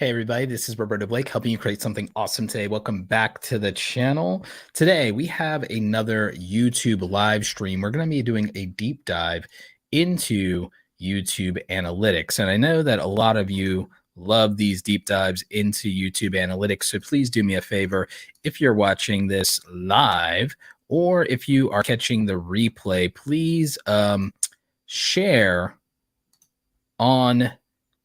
Hey everybody, this is Roberto Blake helping you create something awesome today. Welcome back to the channel. Today we have another YouTube live stream. We're going to be doing a deep dive into YouTube analytics. And I know that a lot of you love these deep dives into YouTube analytics. So please do me a favor if you're watching this live or if you are catching the replay, please share on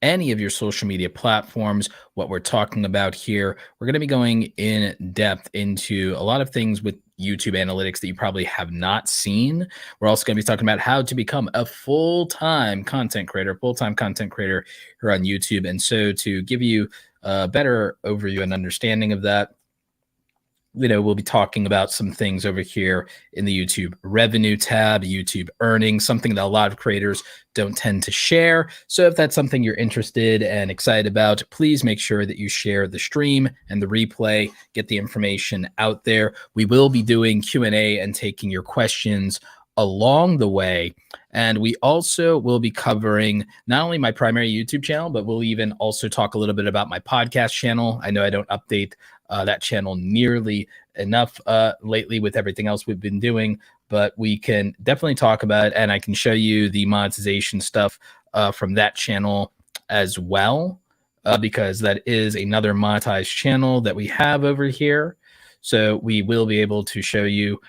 any of your social media platforms what we're talking about here. We're going to be going in depth into a lot of things with YouTube analytics that you probably have not seen. We're also going to be talking about how to become a full-time content creator here on YouTube. And so to give you a better overview and understanding of that, we'll be talking about some things over here in the YouTube revenue tab, YouTube earnings, something that a lot of creators don't tend to share. So if that's something you're interested and excited about, please make sure that you share the stream and the replay, get the information out there. We will be doing Q&A and taking your questions along the way. And we also will be covering not only my primary YouTube channel, but we'll even also talk a little bit about my podcast channel. I know I don't update that channel nearly enough lately with everything else we've been doing, but we can definitely talk about it, and I can show you the monetization stuff from that channel as well, because that is another monetized channel that we have over here. So we will be able to show you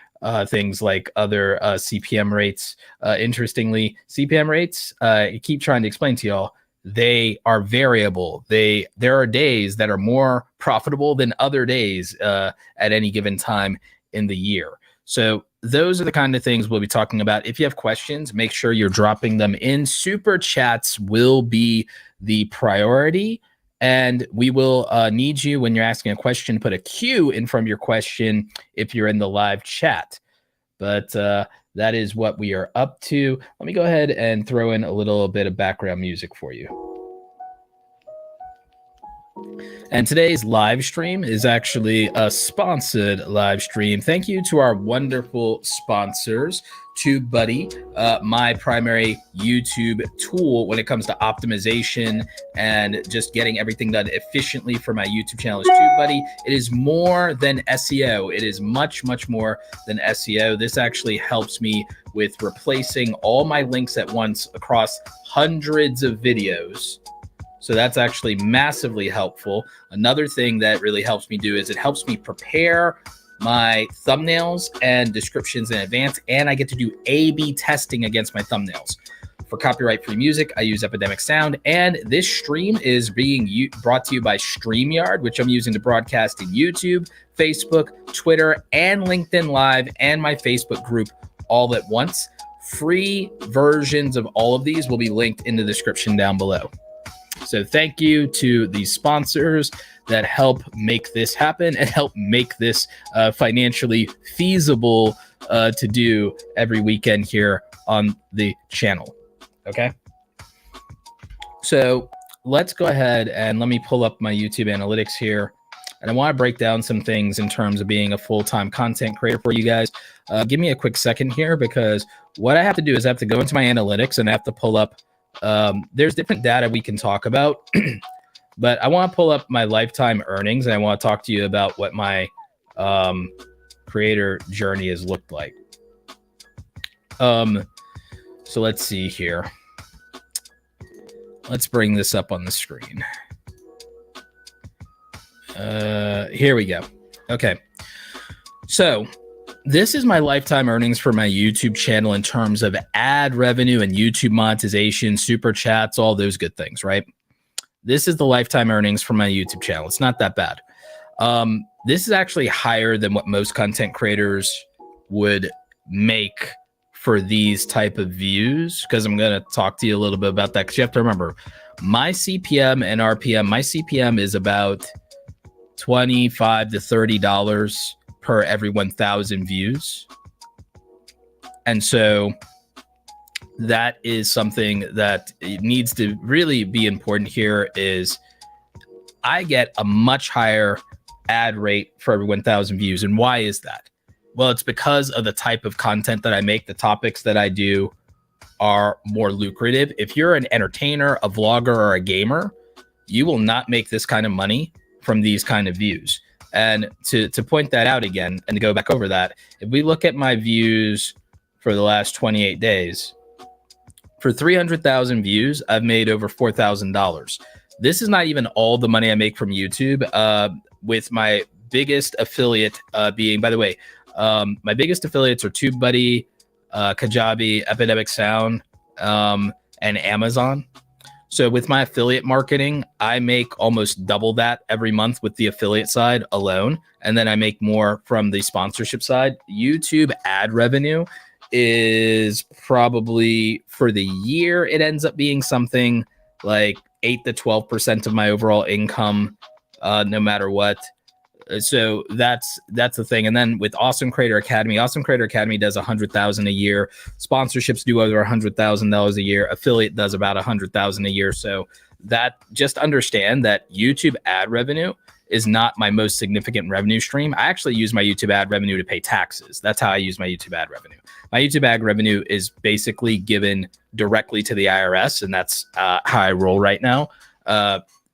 things like other CPM rates. Interestingly, CPM rates, I keep trying to explain to y'all, they are variable. There are days that are more profitable than other days at any given time in the year. So those are the kind of things we'll be talking about. If you have questions, make sure you're dropping them in. Super chats will be the priority, and we will need you when you're asking a question, put a Q in front of your question if you're in the live chat. But that is what we are up to. Let me go ahead and throw in a little bit of background music for you. And today's live stream is actually a sponsored live stream. Thank you to our wonderful sponsors, TubeBuddy, my primary YouTube tool when it comes to optimization and just getting everything done efficiently for my YouTube channel is TubeBuddy. It is more than SEO. It is much, much more than SEO. This actually helps me with replacing all my links at once across hundreds of videos. So that's actually massively helpful. Another thing that really helps me do is it helps me prepare my thumbnails and descriptions in advance, and I get to do A/B testing against my thumbnails. For copyright-free music, I use Epidemic Sound, and this stream is being brought to you by StreamYard, which I'm using to broadcast in YouTube, Facebook, Twitter, and LinkedIn Live, and my Facebook group all at once. Free versions of all of these will be linked in the description down below. So thank you to the sponsors that help make this happen and help make this financially feasible to do every weekend here on the channel. Okay. So let's go ahead and let me pull up my YouTube analytics here. And I want to break down some things in terms of being a full-time content creator for you guys. Give me a quick second here, because what I have to do is I have to go into my analytics and I have to pull up there's different data we can talk about, but I want to pull up my lifetime earnings, and I want to talk to you about what my creator journey has looked like. So let's see here. Let's bring this up on the screen. Here we go. Okay. So this is my lifetime earnings for my YouTube channel in terms of ad revenue and YouTube monetization, super chats, all those good things, right? This is the lifetime earnings for my YouTube channel. It's not that bad. This is actually higher than what most content creators would make for these type of views, because I'm going to talk to you a little bit about that, because you have to remember my CPM and RPM. My CPM is about $25 to $30 per every 1,000 views. And so that is something that needs to really be important here, is I get a much higher ad rate for every 1,000 views. And why is that? Well, it's because of the type of content that I make. The topics that I do are more lucrative. If you're an entertainer, a vlogger, or a gamer, you will not make this kind of money from these kind of views. And to point that out again and to go back over that, if we look at my views for the last 28 days, for 300,000 views, I've made over $4,000. This is not even all the money I make from YouTube, with my biggest affiliate being, by the way, my biggest affiliates are TubeBuddy, Kajabi, Epidemic Sound, and Amazon. So with my affiliate marketing, I make almost double that every month with the affiliate side alone. And then I make more from the sponsorship side. YouTube ad revenue is probably, for the year, it ends up being something like 8 to 12% of my overall income, no matter what. So that's the thing. And then with Awesome Creator Academy does $100,000 a year. Sponsorships do over $100,000 a year. Affiliate does about $100,000 a year. So that, just understand that YouTube ad revenue is not my most significant revenue stream. I actually use my YouTube ad revenue to pay taxes. That's how I use my YouTube ad revenue. My YouTube ad revenue is basically given directly to the IRS, and that's how I roll right now.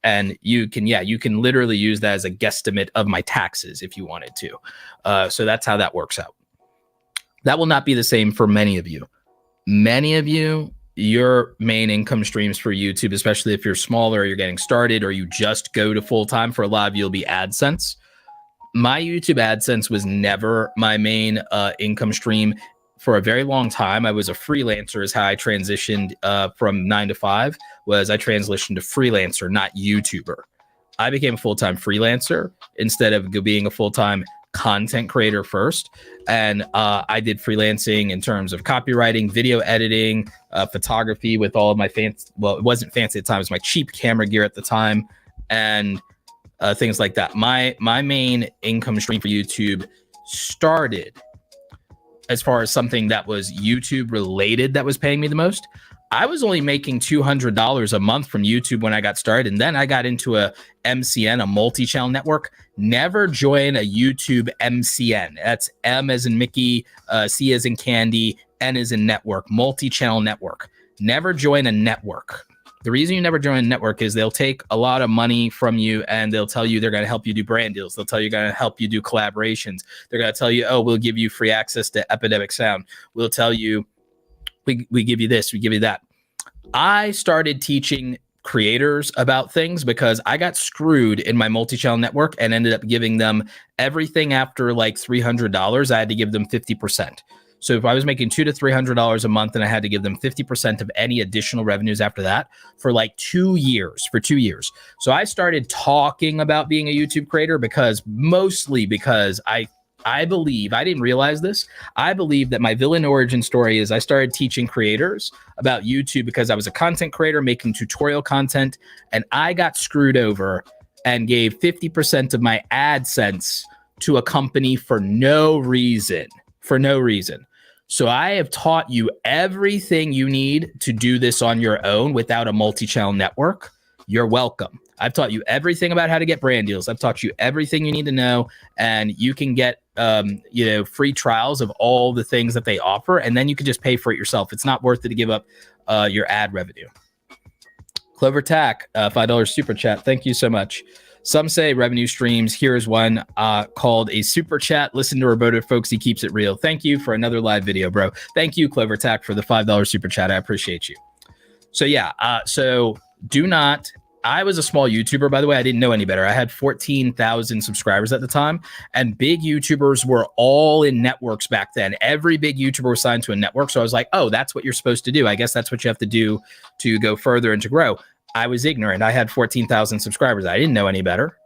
And you can literally use that as a guesstimate of my taxes if you wanted to. So that's how that works out. That will not be the same for many of you. Many of you, your main income streams for YouTube, especially if you're smaller, you're getting started, or you just go to full-time, for a lot of you, will be AdSense. My YouTube AdSense was never my main income stream. For a very long time, I was a freelancer, is how I transitioned from 9 to 5, was I transitioned to freelancer, not YouTuber. I became a full-time freelancer instead of being a full-time content creator first. And I did freelancing in terms of copywriting, video editing, photography with all of my fancy, well, it wasn't fancy at the time, it was my cheap camera gear at the time, and things like that. My main income stream for YouTube started, as far as something that was YouTube related that was paying me the most, I was only making $200 a month from YouTube when I got started. And then I got into a MCN, a multi-channel network. Never join a YouTube MCN. That's M as in Mickey, C as in Candy, N as in network, multi-channel network. Never join a network. The reason you never join a network is they'll take a lot of money from you, and they'll tell you they're going to help you do brand deals. They'll tell you they're going to help you do collaborations. They're going to tell you, oh, we'll give you free access to Epidemic Sound. We'll tell you, we give you this, we give you that. I started teaching creators about things because I got screwed in my multi-channel network and ended up giving them everything after like $300. I had to give them 50%. So if I was making $200 to $300 a month and I had to give them 50% of any additional revenues after that for like 2 years, for 2 years. So I started talking about being a YouTube creator mostly because I believe, I didn't realize this, I believe that my villain origin story is I started teaching creators about YouTube because I was a content creator making tutorial content, and I got screwed over and gave 50% of my AdSense to a company for no reason. So I have taught you everything you need to do this on your own without a multi-channel network. You're welcome. I've taught you everything about how to get brand deals. I've taught you everything you need to know, and you can get free trials of all the things that they offer, and then you can just pay for it yourself. It's not worth it to give up your ad revenue. Clover Tack, $5 super chat. Thank you so much. Some say revenue streams. Here's one called a super chat. Listen to Roberto, folks. He keeps it real. Thank you for another live video, bro. Thank you, Clover Tack, for the $5 super chat. I appreciate you. So yeah, so do not. I was a small YouTuber, by the way. I didn't know any better. I had 14,000 subscribers at the time, and big YouTubers were all in networks back then. Every big YouTuber was signed to a network. So I was like, oh, that's what you're supposed to do. I guess that's what you have to do to go further and to grow. I was ignorant. I had 14,000 subscribers. I didn't know any better.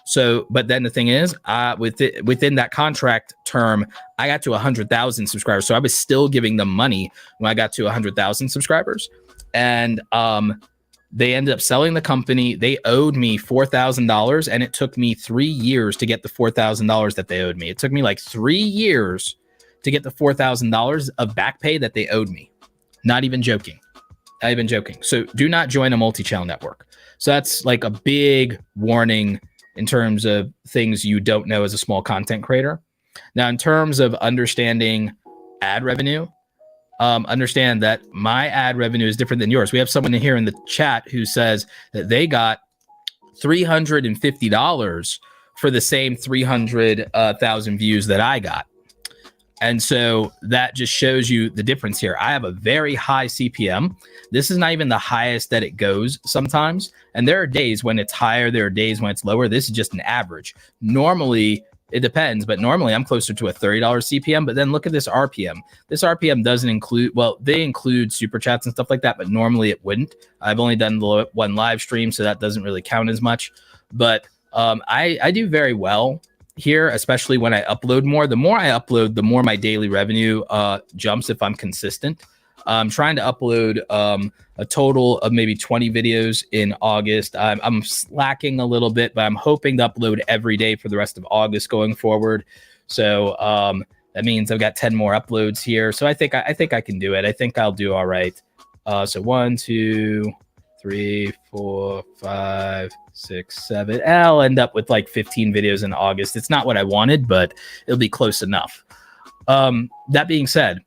So, but then the thing is, within that contract term, I got to 100,000 subscribers. So I was still giving them money when I got to 100,000 subscribers. And they ended up selling the company. They owed me $4,000, and it took me 3 years to get the $4,000 that they owed me. It took me like 3 years to get the $4,000 of back pay that they owed me. Not even joking. So do not join a multi-channel network. So that's like a big warning in terms of things you don't know as a small content creator. Now, in terms of understanding ad revenue, understand that my ad revenue is different than yours. We have someone here in the chat who says that they got $350 for the same 300,000 views that I got. And so that just shows you the difference here. I have a very high CPM. This is not even the highest that it goes sometimes. And there are days when it's higher. There are days when it's lower. This is just an average. Normally, it depends, but normally I'm closer to a $30 CPM. But then look at this RPM. This RPM doesn't include, well, they include super chats and stuff like that, but normally it wouldn't. I've only done one live stream, so that doesn't really count as much. But I do very well here, especially when I upload more. The more I upload, the more my daily revenue jumps if I'm consistent. I'm trying to upload a total of maybe 20 videos in August. I'm slacking a little bit, but I'm hoping to upload every day for the rest of August going forward. So that means I've got 10 more uploads here. So I think I can do it. I think I'll do all right. So 1, 2, 3, 4, 5, 6, 7. I'll end up with like 15 videos in August. It's not what I wanted, but it'll be close enough. That being said,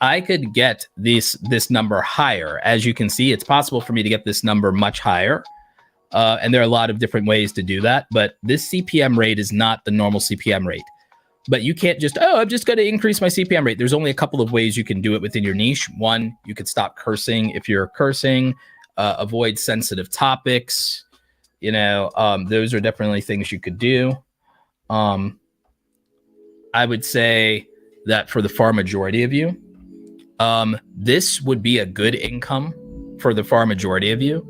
I could get this number higher. As you can see, it's possible for me to get this number much higher. And there are a lot of different ways to do that. But this CPM rate is not the normal CPM rate. But you can't just, oh, I'm just going to increase my CPM rate. There's only a couple of ways you can do it within your niche. One, you could stop cursing if you're cursing, avoid sensitive topics. You know, those are definitely things you could do. I would say that for the far majority of you, this would be a good income for the far majority of you,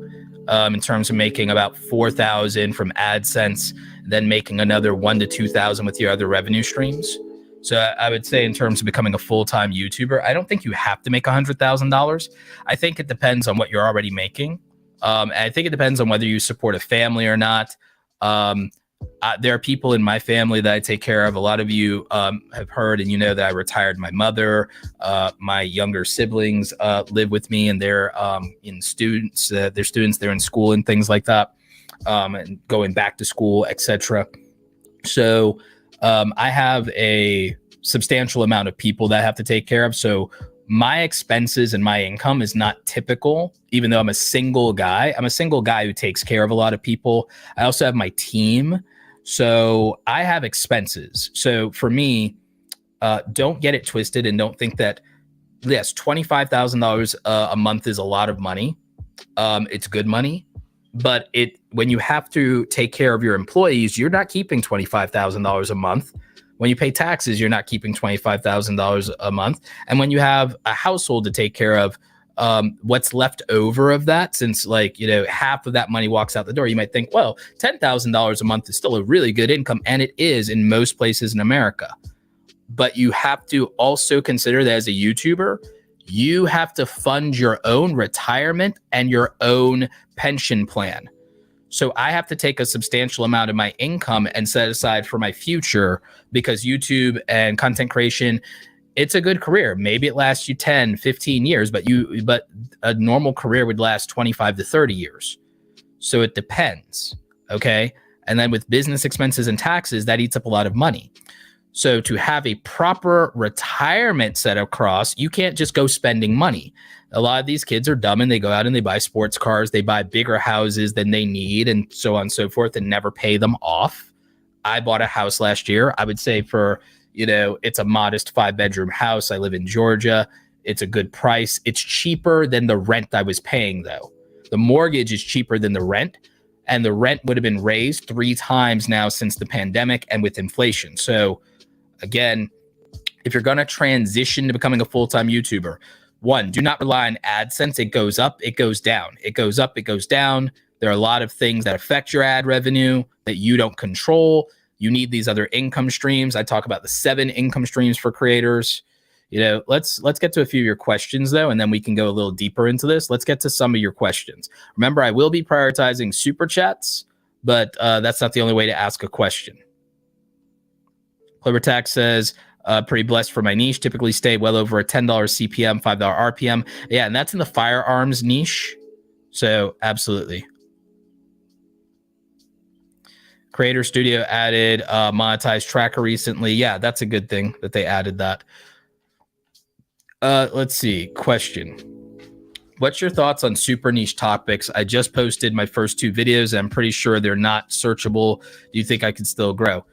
in terms of making about 4,000 from AdSense, then making another 1,000 to 2,000 with your other revenue streams. So I would say in terms of becoming a full-time YouTuber, I don't think you have to make $100,000. I think it depends on what you're already making. And I think it depends on whether you support a family or not. There are people in my family that I take care of. A lot of you have heard and you know that I retired my mother. My younger siblings live with me, and they're students. They're students. They're in school and things like that, and going back to school, etc. So I have a substantial amount of people that I have to take care of. So my expenses and my income is not typical, even though I'm a single guy. I'm a single guy who takes care of a lot of people. I also have my team. So I have expenses. So for me, don't get it twisted and don't think that, yes, $25,000 a month is a lot of money. It's good money, but when you have to take care of your employees, you're not keeping $25,000 a month. When you pay taxes, you're not keeping $25,000 a month. And when you have a household to take care of, what's left over of that, since half of that money walks out the door, you might think, well, $10,000 a month is still a really good income. And it is in most places in America. But you have to also consider that as a YouTuber, you have to fund your own retirement and your own pension plan. So I have to take a substantial amount of my income and set aside for my future, because YouTube and content creation, it's a good career. Maybe it lasts you 10, 15 years, but a normal career would last 25 to 30 years. So it depends. Okay. And then with business expenses and taxes, that eats up a lot of money. So to have a proper retirement set across, you can't just go spending money. A lot of these kids are dumb and they go out and they buy sports cars, they buy bigger houses than they need, and so on and so forth, and never pay them off. I bought a house last year. I would say it's a modest 5-bedroom house. I live in Georgia. It's a good price. It's cheaper than the rent I was paying, though. The mortgage is cheaper than the rent, and the rent would have been raised 3 times now since the pandemic and with inflation. So again, if you're going to transition to becoming a full-time YouTuber, 1, do not rely on AdSense. It goes up, it goes down. It goes up, it goes down. There are a lot of things that affect your ad revenue that you don't control. You need these other income streams. I talk about the 7 income streams for creators. Let's get to a few of your questions, though, and then we can go a little deeper into this. Let's get to some of your questions. Remember, I will be prioritizing super chats, but that's not the only way to ask a question. CleverTax says, pretty blessed for my niche. Typically stay well over a $10 CPM, $5 RPM. Yeah, and that's in the firearms niche. So absolutely. Creator Studio added monetized tracker recently. Yeah, that's a good thing that they added that. Let's see. Question. What's your thoughts on super niche topics? I just posted my first 2 videos. And I'm pretty sure they're not searchable. Do you think I can still grow?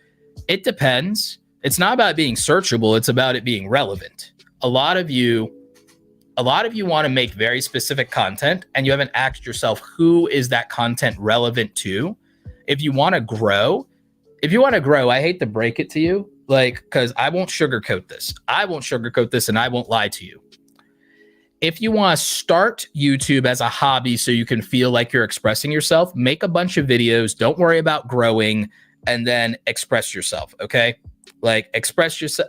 It depends. It's not about being searchable. It's about it being relevant. A lot of you want to make very specific content, and you haven't asked yourself, who is that content relevant to? If you want to grow, I hate to break it to you, because I won't sugarcoat this. And I won't lie to you. If you want to start YouTube as a hobby so you can feel like you're expressing yourself, make a bunch of videos. Don't worry about growing, and then express yourself, okay? Express yourself.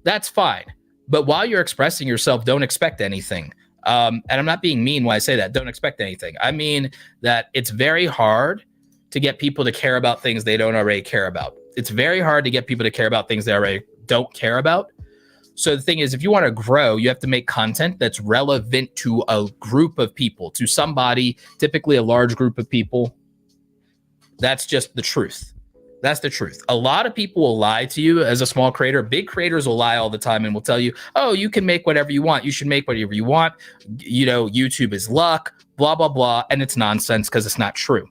That's fine. But while you're expressing yourself, don't expect anything. And I'm not being mean when I say that. Don't expect anything. I mean that it's very hard to get people to care about things they don't already care about. It's very hard to get people to care about things they already don't care about. So the thing is, if you want to grow, you have to make content that's relevant to a group of people, to somebody, typically a large group of people. That's just the truth. That's the truth. A lot of people will lie to you as a small creator. Big creators will lie all the time and will tell you, oh, you can make whatever you want. You should make whatever you want. YouTube is luck, blah, blah, blah. And it's nonsense because it's not true.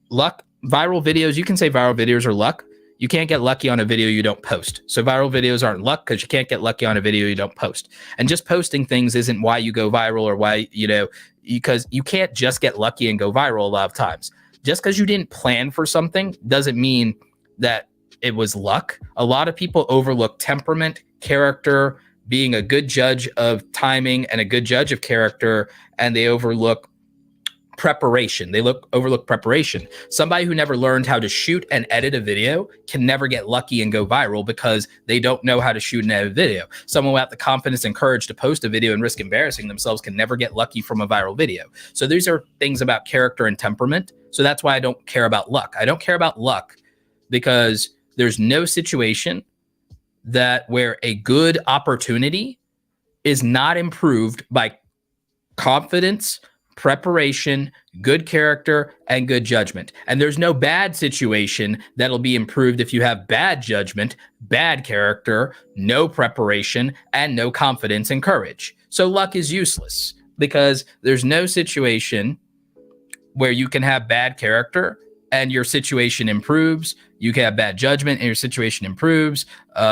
Luck, viral videos, you can say viral videos are luck. You can't get lucky on a video you don't post. So viral videos aren't luck because you can't get lucky on a video you don't post. And just posting things isn't why you go viral or why, because you can't just get lucky and go viral a lot of times. Just because you didn't plan for something doesn't mean that it was luck. A lot of people overlook temperament, character, being a good judge of timing and a good judge of character, and they overlook preparation. They overlook preparation. Somebody who never learned how to shoot and edit a video can never get lucky and go viral because they don't know how to shoot and edit a video. Someone without the confidence and courage to post a video and risk embarrassing themselves can never get lucky from a viral video. So these are things about character and temperament. So that's why I don't care about luck. I don't care about luck because there's no situation where a good opportunity is not improved by confidence, preparation, good character, and good judgment. And there's no bad situation that'll be improved if you have bad judgment, bad character, no preparation, and no confidence and courage. So luck is useless because there's no situation where you can have bad character and your situation improves. You can have bad judgment and your situation improves.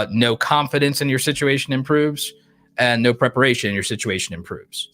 No confidence and your situation improves. And no preparation and your situation improves.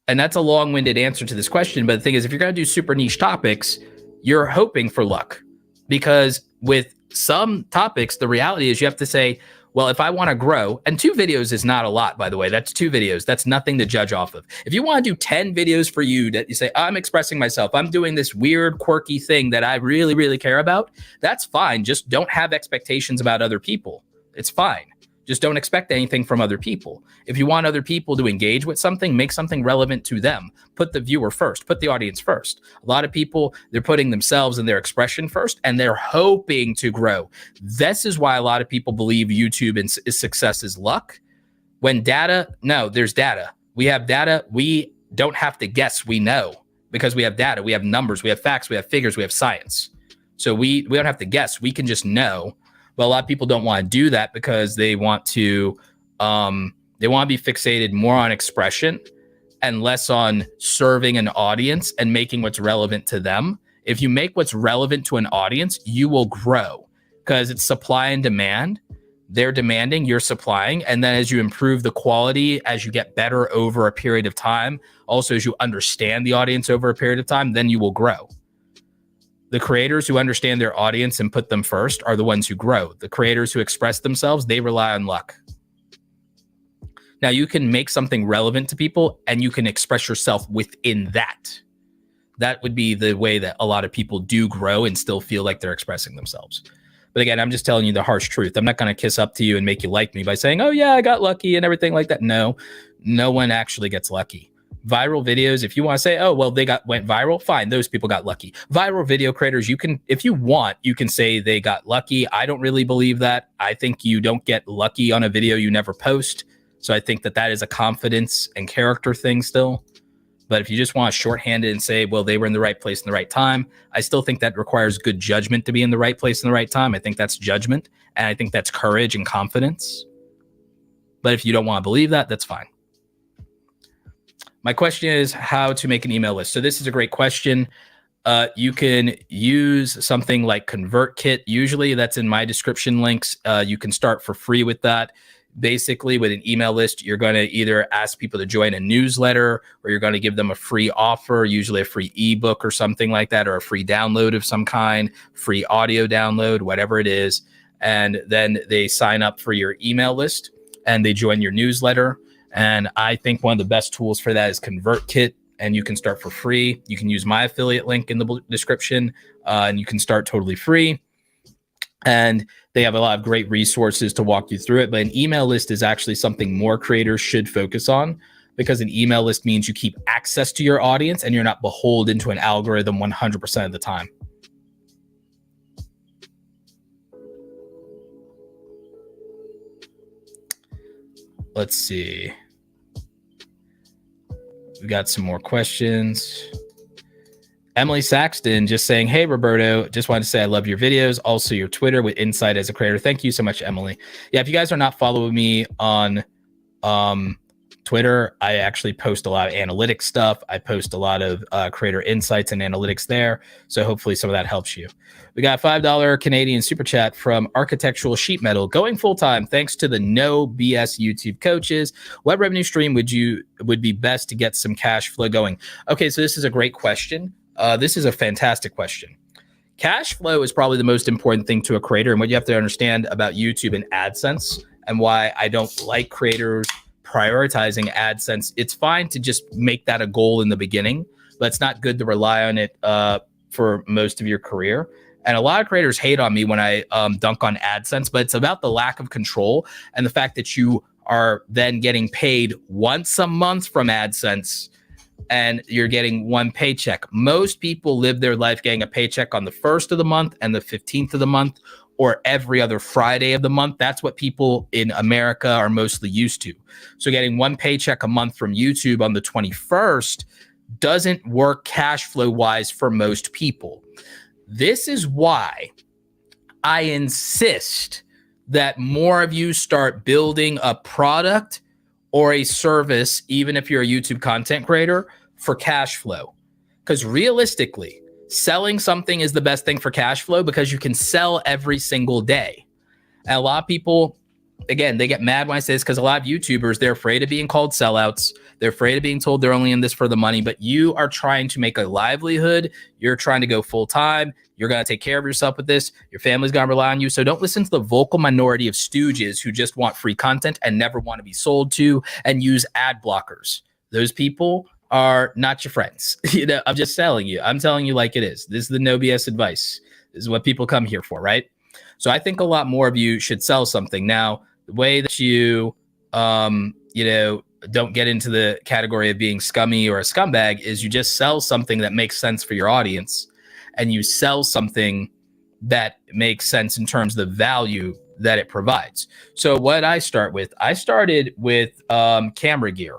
And that's a long-winded answer to this question. But the thing is, if you're going to do super niche topics, you're hoping for luck. Because with some topics, the reality is you have to say, well, if I want to grow, and 2 videos is not a lot, by the way, that's 2 videos. That's nothing to judge off of. If you want to do 10 videos for you that you say, I'm expressing myself, I'm doing this weird, quirky thing that I really, really care about, that's fine. Just don't have expectations about other people. It's fine. Just don't expect anything from other people. If you want other people to engage with something, make something relevant to them. Put the viewer first. Put the audience first. A lot of people, they're putting themselves and their expression first, and they're hoping to grow. This is why a lot of people believe YouTube and success is luck. When there's data. We have data. We don't have to guess. We know because we have data. We have numbers. We have facts. We have figures. We have science. So we don't have to guess. We can just know. But a lot of people don't want to do that because they want to be fixated more on expression and less on serving an audience and making what's relevant to them. If you make what's relevant to an audience, you will grow because it's supply and demand. They're demanding, you're supplying. And then as you improve the quality, as you get better over a period of time, also as you understand the audience over a period of time, then you will grow. The creators who understand their audience and put them first are the ones who grow. The creators who express themselves, they rely on luck. Now, you can make something relevant to people and you can express yourself within that. That would be the way that a lot of people do grow and still feel like they're expressing themselves. But again, I'm just telling you the harsh truth. I'm not going to kiss up to you and make you like me by saying, oh yeah, I got lucky and everything like that. No one actually gets lucky. Viral videos, if you want to say, oh, well, went viral, fine. Those people got lucky. Viral video creators, you can, if you want, you can say they got lucky. I don't really believe that. I think you don't get lucky on a video you never post. So I think that is a confidence and character thing still. But if you just want to shorthand it and say, well, they were in the right place in the right time, I still think that requires good judgment to be in the right place in the right time. I think that's judgment. And I think that's courage and confidence. But if you don't want to believe that, that's fine. My question is how to make an email list. So this is a great question. You can use something like ConvertKit. Usually that's in my description links. You can start for free with that. Basically, with an email list, you're going to either ask people to join a newsletter, or you're going to give them a free offer, usually a free ebook or something like that, or a free download of some kind, free audio download, whatever it is. And then they sign up for your email list and they join your newsletter. And I think one of the best tools for that is ConvertKit, and you can start for free. You can use my affiliate link in the description, and you can start totally free. And they have a lot of great resources to walk you through it. But an email list is actually something more creators should focus on, because an email list means you keep access to your audience and you're not beholden to an algorithm 100% of the time. Let's see. We got some more questions. Emily Saxton just saying, hey, Roberto, just wanted to say I love your videos. Also your Twitter with insight as a creator. Thank you so much, Emily. Yeah, if you guys are not following me on Twitter, I actually post a lot of analytics stuff. I post a lot of creator insights and analytics there. So hopefully some of that helps you. We got a $5 Canadian super chat from Architectural Sheet Metal. Going full-time thanks to the no BS YouTube coaches. What revenue stream would be best to get some cash flow going? Okay, so this is a great question. This is a fantastic question. Cash flow is probably the most important thing to a creator, and what you have to understand about YouTube and AdSense, and why I don't like creators prioritizing AdSense. It's fine to just make that a goal in the beginning, but it's not good to rely on it for most of your career. And a lot of creators hate on me when I dunk on AdSense, but it's about the lack of control and the fact that you are then getting paid once a month from AdSense, and you're getting one paycheck. Most people live their life getting a paycheck on the 1st of the month and the 15th of the month, or every other Friday of the month. That's what people in America are mostly used to. So getting one paycheck a month from YouTube on the 21st doesn't work cash flow wise for most people. This is why I insist that more of you start building a product or a service, even if you're a YouTube content creator, for cash flow. Because realistically, selling something is the best thing for cash flow, because you can sell every single day. And a lot of people, again, they get mad when I say this, because a lot of YouTubers, they're afraid of being called sellouts. They're afraid of being told they're only in this for the money, but you are trying to make a livelihood. You're trying to go full time. You're going to take care of yourself with this. Your family's going to rely on you. So don't listen to the vocal minority of stooges who just want free content and never want to be sold to and use ad blockers. Those people are not your friends. I'm just telling you. I'm telling you like it is. This is the no BS advice. This is what people come here for, right? So I think a lot more of you should sell something. Now, the way that you, don't get into the category of being scummy or a scumbag is you just sell something that makes sense for your audience, and you sell something that makes sense in terms of the value that it provides. So what I started with camera gear.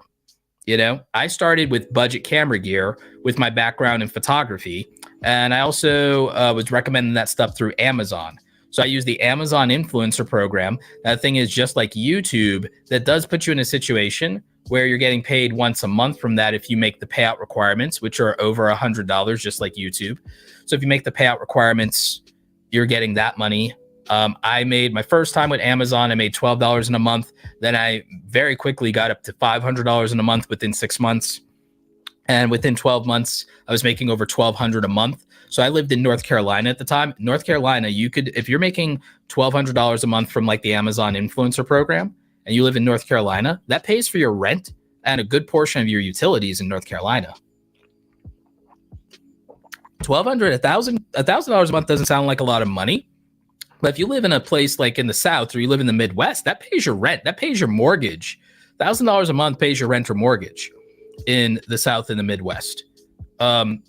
I started with budget camera gear with my background in photography. And I also was recommending that stuff through Amazon. So I use the Amazon influencer program. That thing is just like YouTube, that does put you in a situation where you're getting paid once a month from that if you make the payout requirements, which are over $100, just like YouTube. So if you make the payout requirements, you're getting that money. I made my first time with Amazon, I made $12 in a month. Then I very quickly got up to $500 in a month within 6 months. And within 12 months, I was making over $1,200 a month. So I lived in North Carolina at the time. North Carolina, you could, if you're making $1,200 a month from like the Amazon influencer program, and you live in North Carolina, that pays for your rent and a good portion of your utilities in North Carolina. $1,200, $1,000 a month doesn't sound like a lot of money. But if you live in a place like in the South, or you live in the Midwest, that pays your rent, that pays your mortgage. $1,000 a month pays your rent or mortgage in the South and the Midwest.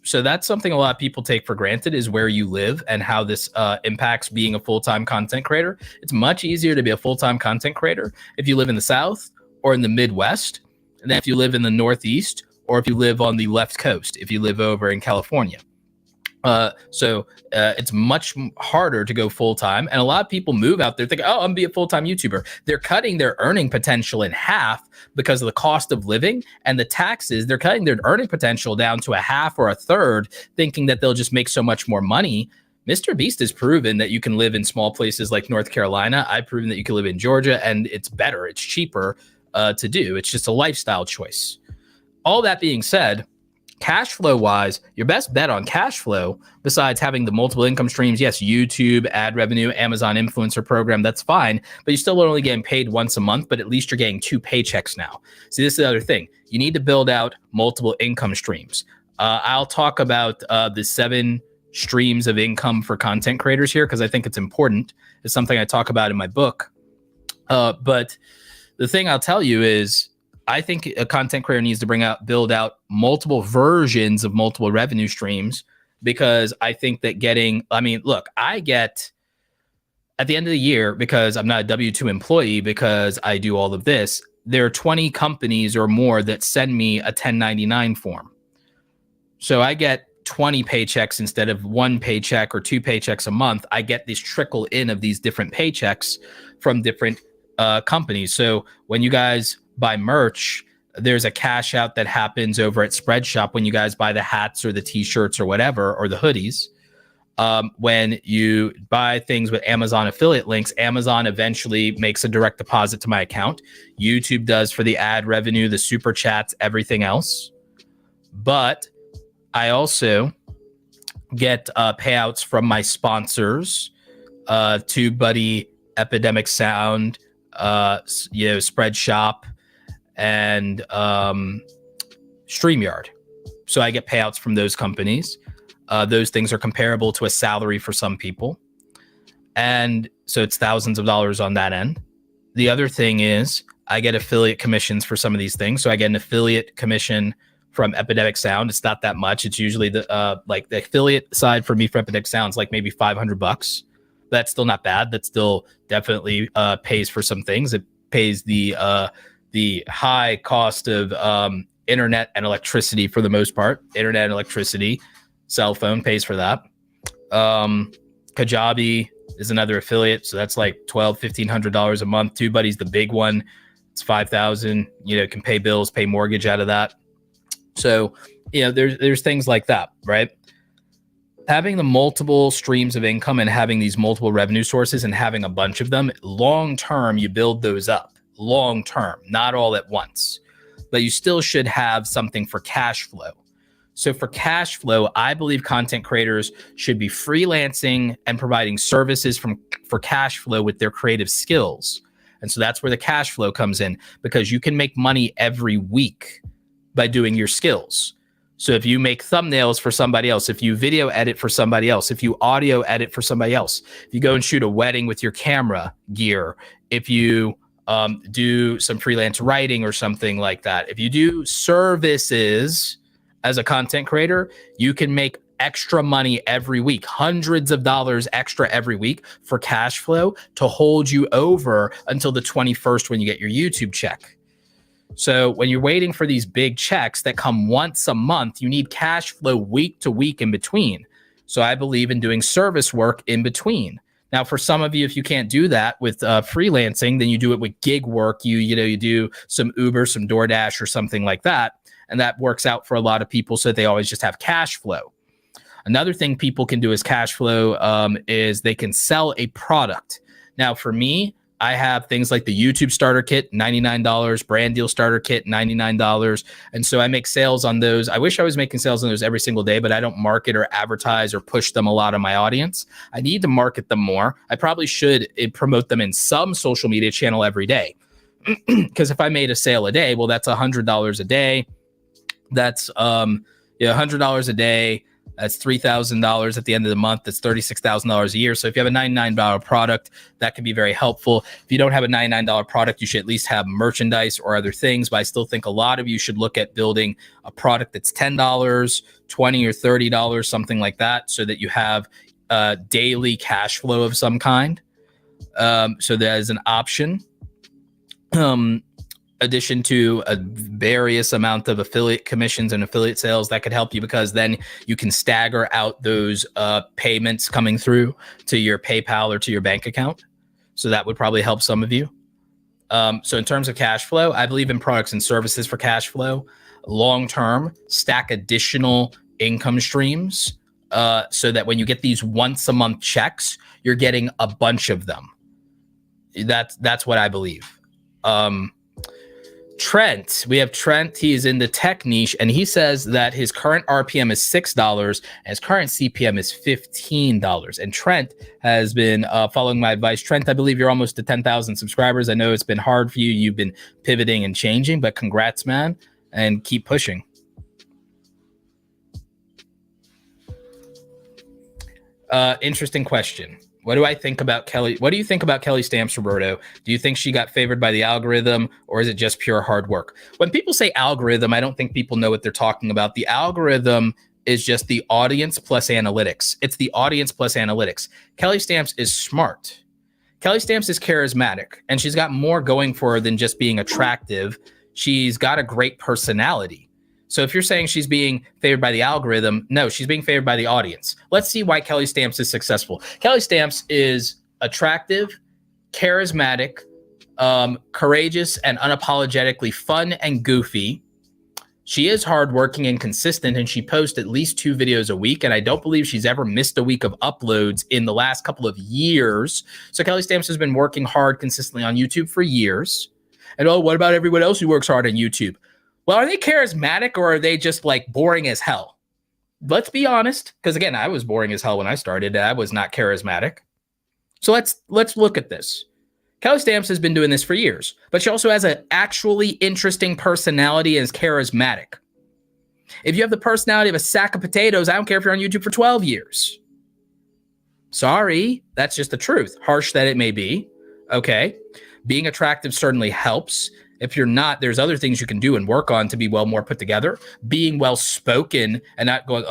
So that's something a lot of people take for granted, is where you live and how this impacts being a full-time content creator. It's much easier to be a full-time content creator if you live in the South or in the Midwest than if you live in the Northeast, or if you live on the left coast, if you live over in California. It's much harder to go full-time. And a lot of people move out there thinking, oh, I'm gonna be a full-time YouTuber. They're cutting their earning potential in half because of the cost of living and the taxes. They're cutting their earning potential down to a half or a third, thinking that they'll just make so much more money. Mr. Beast has proven that you can live in small places like North Carolina. I've proven that you can live in Georgia, and it's better. It's cheaper to do. It's just a lifestyle choice. All that being said, cash flow wise, your best bet on cash flow, besides having the multiple income streams, yes, YouTube, ad revenue, Amazon influencer program, that's fine, but you're still only getting paid once a month, but at least you're getting 2 paychecks now. See, this is the other thing. You need to build out multiple income streams. I'll talk about the 7 streams of income for content creators here because I think it's important. It's something I talk about in my book. But the thing I'll tell you is, I think a content creator needs to build out multiple versions of multiple revenue streams, because I think that I get at the end of the year, because I'm not a W-2 employee, because I do all of this, there are 20 companies or more that send me a 1099 form. So I get 20 paychecks instead of 1 paycheck or 2 paychecks a month. I get this trickle in of these different paychecks from different companies. So when you guys buy merch, there's a cash out that happens over at Spreadshop when you guys buy the hats or the t-shirts or whatever, or the hoodies. When you buy things with Amazon affiliate links, Amazon eventually makes a direct deposit to my account. YouTube does for the ad revenue, the super chats, everything else. But I also get payouts from my sponsors, TubeBuddy, Epidemic Sound, Spreadshop, and StreamYard. So I get payouts from those companies. Those things are comparable to a salary for some people. And so it's thousands of dollars on that end. The other thing is I get affiliate commissions for some of these things. So I get an affiliate commission from Epidemic Sound. It's not that much. It's usually the affiliate side for me for Epidemic Sound is like maybe $500. That's still not bad. That still definitely pays for some things. It pays the high cost of internet and electricity for the most part. Internet and electricity, cell phone pays for that. Kajabi is another affiliate, so that's like $1,200-$1,500 a month. TubeBuddy's the big one. It's $5,000. Can pay bills, pay mortgage out of that. So there's things like that, right? Having the multiple streams of income and having these multiple revenue sources and having a bunch of them, long term, you build those up. Long term, not all at once, but you still should have something for cash flow. So for cash flow, I believe content creators should be freelancing and providing services for cash flow with their creative skills. And so that's where the cash flow comes in, because you can make money every week by doing your skills. So if you make thumbnails for somebody else, if you video edit for somebody else, if you audio edit for somebody else, if you go and shoot a wedding with your camera gear, if you do some freelance writing or something like that, if you do services as a content creator, you can make extra money every week, hundreds of dollars extra every week for cash flow to hold you over until the 21st when you get your YouTube check. So when you're waiting for these big checks that come once a month, you need cash flow week to week in between. So I believe in doing service work in between. Now, for some of you, if you can't do that with freelancing, then you do it with gig work. You do some Uber, some DoorDash or something like that. And that works out for a lot of people so that they always just have cash flow. Another thing people can do as cash flow is they can sell a product. Now, for me, I have things like the YouTube starter kit, $99, brand deal starter kit, $99. And so I make sales on those. I wish I was making sales on those every single day, but I don't market or advertise or push them a lot on my audience. I need to market them more. I probably should promote them in some social media channel every day. Because if I made a sale a day, well, that's $100 a day. That's $100 a day. That's $3,000 at the end of the month. That's $36,000 a year. So if you have a $99 product, that can be very helpful. If you don't have a $99 product, you should at least have merchandise or other things. But I still think a lot of you should look at building a product that's $10, $20 or $30, something like that, so that you have daily cash flow of some kind. So that is an option. addition to a various amount of affiliate commissions and affiliate sales that could help you, because then you can stagger out those payments coming through to your PayPal or to your bank account. So that would probably help some of you. So in terms of cash flow, I believe in products and services for cash flow. Long-term, stack additional income streams so that when you get these once a month checks, you're getting a bunch of them. That's what I believe. Trent, we have Trent. He is in the tech niche, and he says that his current RPM is $6 and his current CPM is $15. And Trent has been following my advice. Trent, I believe you're almost to 10,000 subscribers. I know it's been hard for you. You've been pivoting and changing, but congrats, man, and keep pushing. Interesting question. What do I think about Kelly? What do you think about Kelly Stamps, Roberto? Do you think she got favored by the algorithm, or is it just pure hard work? When people say algorithm, I don't think people know what they're talking about. The algorithm is just the audience plus analytics. It's the audience plus analytics. Kelly Stamps is smart. Kelly Stamps is charismatic, and she's got more going for her than just being attractive. She's got a great personality. So if you're saying she's being favored by the algorithm, no, she's being favored by the audience. Let's see why Kelly Stamps is successful. Kelly Stamps is attractive, charismatic, courageous, and unapologetically fun and goofy. She is hardworking and consistent, and she posts at least 2 videos a week. And I don't believe she's ever missed a week of uploads in the last couple of years. So Kelly Stamps has been working hard consistently on YouTube for years. And what about everyone else who works hard on YouTube? Well, are they charismatic, or are they just like boring as hell? Let's be honest, because again, I was boring as hell when I started. I was not charismatic. So let's look at this. Kelly Stamps has been doing this for years, but she also has an actually interesting personality and is charismatic. If you have the personality of a sack of potatoes, I don't care if you're on YouTube for 12 years. Sorry, that's just the truth. Harsh that it may be. Okay. Being attractive certainly helps. If you're not, there's other things you can do and work on to be more put together. Being well spoken and not going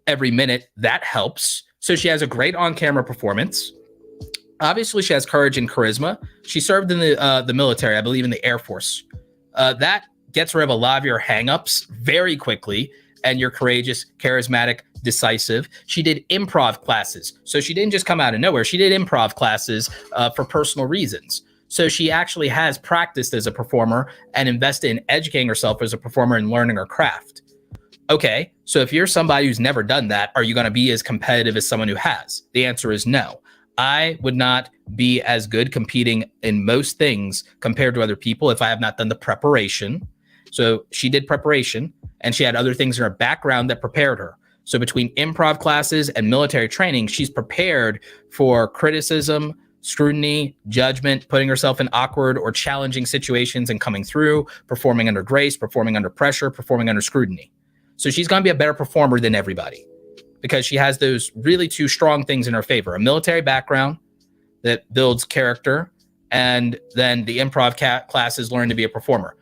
every minute, that helps. So she has a great on-camera performance. Obviously, she has courage and charisma. She served in the military, I believe in the Air Force. That gets rid of a lot of your hangups very quickly, and you're courageous, charismatic, decisive. She did improv classes. So she didn't just come out of nowhere. She did improv classes for personal reasons. So she actually has practiced as a performer and invested in educating herself as a performer and learning her craft. Okay, so if you're somebody who's never done that, are you going to be as competitive as someone who has? The answer is no. I would not be as good competing in most things compared to other people if I have not done the preparation. So she did preparation, and she had other things in her background that prepared her. So between improv classes and military training, she's prepared for criticism, scrutiny, judgment, putting herself in awkward or challenging situations and coming through, performing under grace, performing under pressure, performing under scrutiny. So she's going to be a better performer than everybody because she has those really 2 strong things in her favor: a military background that builds character, and then the improv classes learn to be a performer.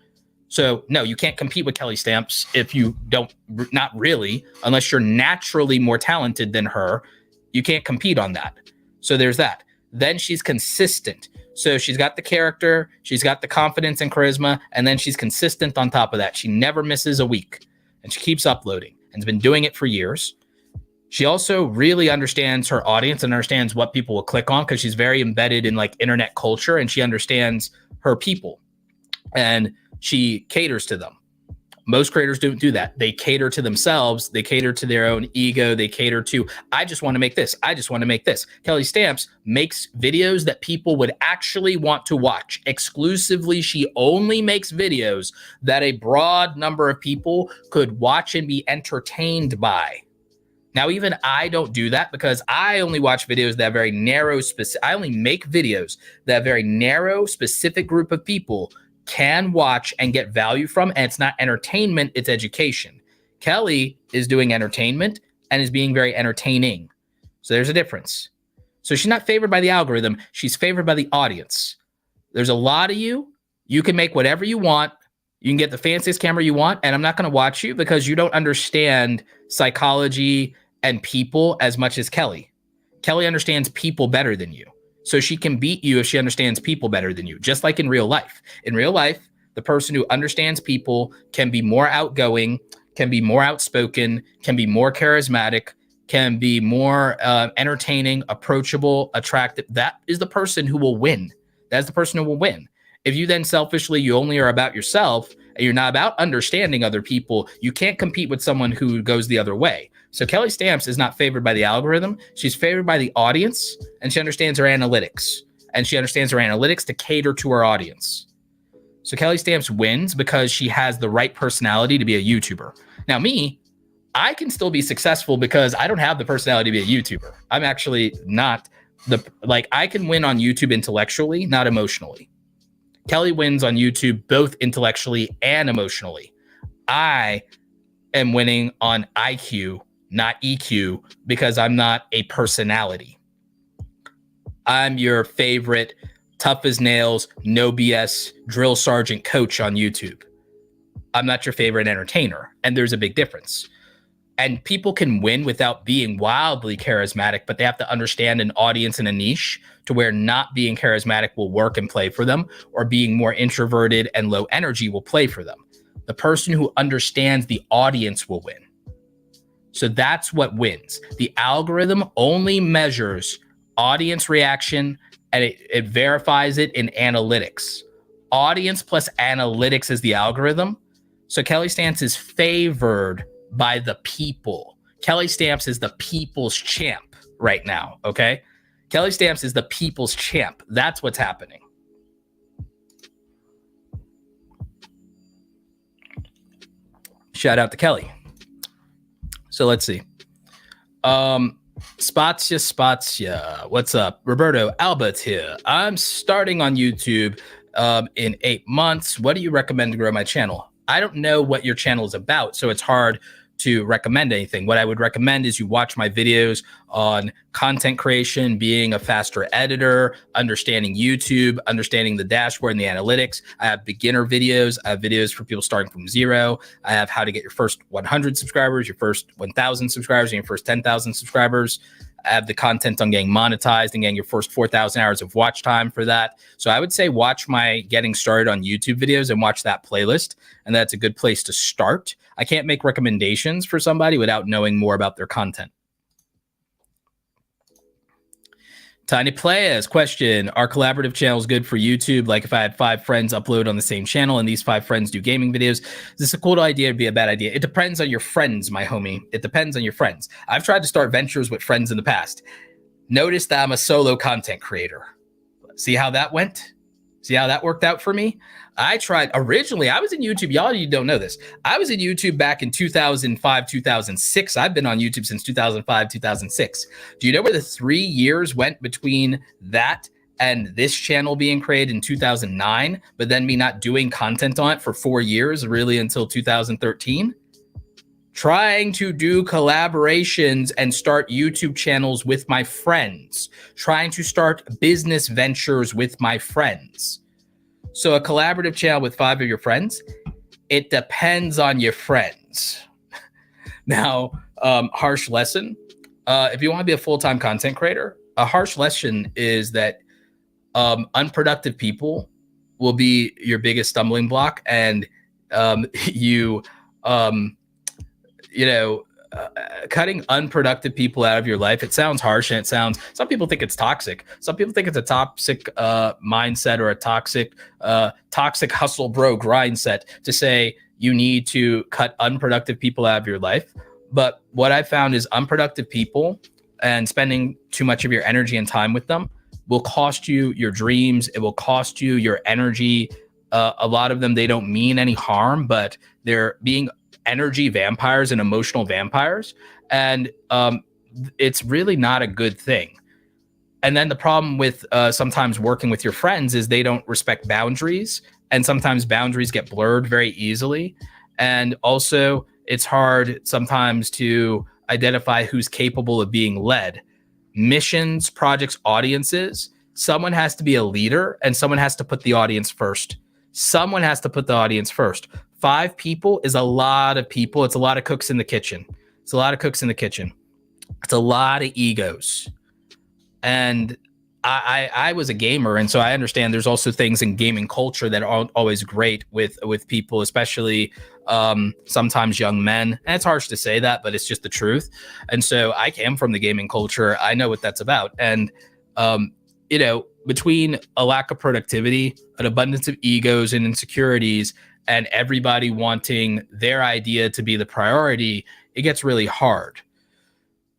So no, you can't compete with Kelly Stamps if you don't, not really, unless you're naturally more talented than her. You can't compete on that. So there's that. Then she's consistent. So she's got the character, she's got the confidence and charisma, and then she's consistent on top of that. She never misses a week, and she keeps uploading and has been doing it for years. She also really understands her audience and understands what people will click on because she's very embedded in like internet culture, and she understands her people and she caters to them. Most creators don't do that. They cater to themselves. They cater to their own ego. They cater to, I just want to make this. I just want to make this. Kelly Stamps makes videos that people would actually want to watch. Exclusively, she only makes videos that a broad number of people could watch and be entertained by. Now, even I don't do that because I only watch videos that have very narrow, I only make videos that a very narrow, specific group of people can watch and get value from, and it's not entertainment, it's education. Kelly is doing entertainment and is being very entertaining. So there's a difference. So she's not favored by the algorithm, she's favored by the audience. There's a lot of you. You can make whatever you want. You can get the fanciest camera you want, and I'm not going to watch you because you don't understand psychology and people as much as Kelly. Kelly understands people better than you. so she can beat you if she understands people better than you, just like in real life. In real life, the person who understands people can be more outgoing, can be more outspoken, can be more charismatic, can be more entertaining, approachable, attractive. That is the person who will win. That's the person who will win. If you then selfishly, you only are about yourself and you're not about understanding other people, you can't compete with someone who goes the other way. So Kelly Stamps is not favored by the algorithm. She's favored by the audience, and she understands her analytics. And she understands her analytics to cater to her audience. So Kelly Stamps wins because she has the right personality to be a YouTuber. Now me, I can still be successful because I don't have the personality to be a YouTuber. I'm actually not I can win on YouTube intellectually, not emotionally. Kelly wins on YouTube both intellectually and emotionally. I am winning on IQ, not EQ, because I'm not a personality. I'm your favorite tough as nails, no BS drill sergeant coach on YouTube. I'm not your favorite entertainer, and there's a big difference. And people can win without being wildly charismatic, but they have to understand an audience and a niche to where not being charismatic will work and play for them, or being more introverted and low energy will play for them. The person who understands the audience will win. So that's what wins. The algorithm only measures audience reaction, and it verifies it in analytics. Audience plus analytics is the algorithm. So Kelly Stamps is favored by the people. Kelly Stamps is the people's champ right now, okay? Kelly Stamps is the people's champ. That's what's happening. Shout out to Kelly. So let's see. Spazia. What's up? Roberto Albert here. I'm starting on YouTube in 8 months. What do you recommend to grow my channel? I don't know what your channel is about, so it's hard to recommend anything. What I would recommend is you watch my videos on content creation, being a faster editor, understanding YouTube, understanding the dashboard and the analytics. I have beginner videos. I have videos for people starting from zero. I have how to get your first 100 subscribers, your first 1,000 subscribers, and your first 10,000 subscribers. I have the content on getting monetized and getting your first 4,000 hours of watch time for that. So I would say watch my getting started on YouTube videos and watch that playlist. And that's a good place to start. I can't make recommendations for somebody without knowing more about their content. Tiny Players question, are collaborative channels good for YouTube? Like if I had 5 friends upload on the same channel and these 5 friends do gaming videos, is this a cool idea or be a bad idea? It depends on your friends, my homie. It depends on your friends. I've tried to start ventures with friends in the past. Notice that I'm a solo content creator. See how that went? See how that worked out for me? I tried originally. I was in YouTube. Y'all, you don't know this. I was in YouTube back in 2005, 2006. I've been on YouTube since 2005, 2006. Do you know where the 3 years went between that and this channel being created in 2009, but then me not doing content on it for 4 years, really until 2013? Trying to do collaborations and start YouTube channels with my friends. Trying to start business ventures with my friends. So a collaborative channel with 5 of your friends, it depends on your friends. Now, harsh lesson. If you want to be a full-time content creator, a harsh lesson is that unproductive people will be your biggest stumbling block, and cutting unproductive people out of your life. It sounds harsh, and some people think it's toxic. Some people think it's a toxic mindset or a toxic hustle bro grind set to say you need to cut unproductive people out of your life. But what I found is unproductive people and spending too much of your energy and time with them will cost you your dreams. It will cost you your energy. A lot of them, they don't mean any harm, but they're being energy vampires and emotional vampires. And it's really not a good thing. And then the problem with sometimes working with your friends is they don't respect boundaries. And sometimes boundaries get blurred very easily. And also it's hard sometimes to identify who's capable of being led. Missions, projects, audiences, someone has to be a leader and someone has to put the audience first. Someone has to put the audience first. 5 people is a lot of people. It's a lot of cooks in the kitchen. It's a lot of cooks in the kitchen. It's a lot of egos. And I was a gamer, and so I understand there's also things in gaming culture that aren't always great with people, especially sometimes young men. And it's harsh to say that, but it's just the truth. And so I came from the gaming culture. I know what that's about. And between a lack of productivity, an abundance of egos and insecurities, and everybody wanting their idea to be the priority, it gets really hard.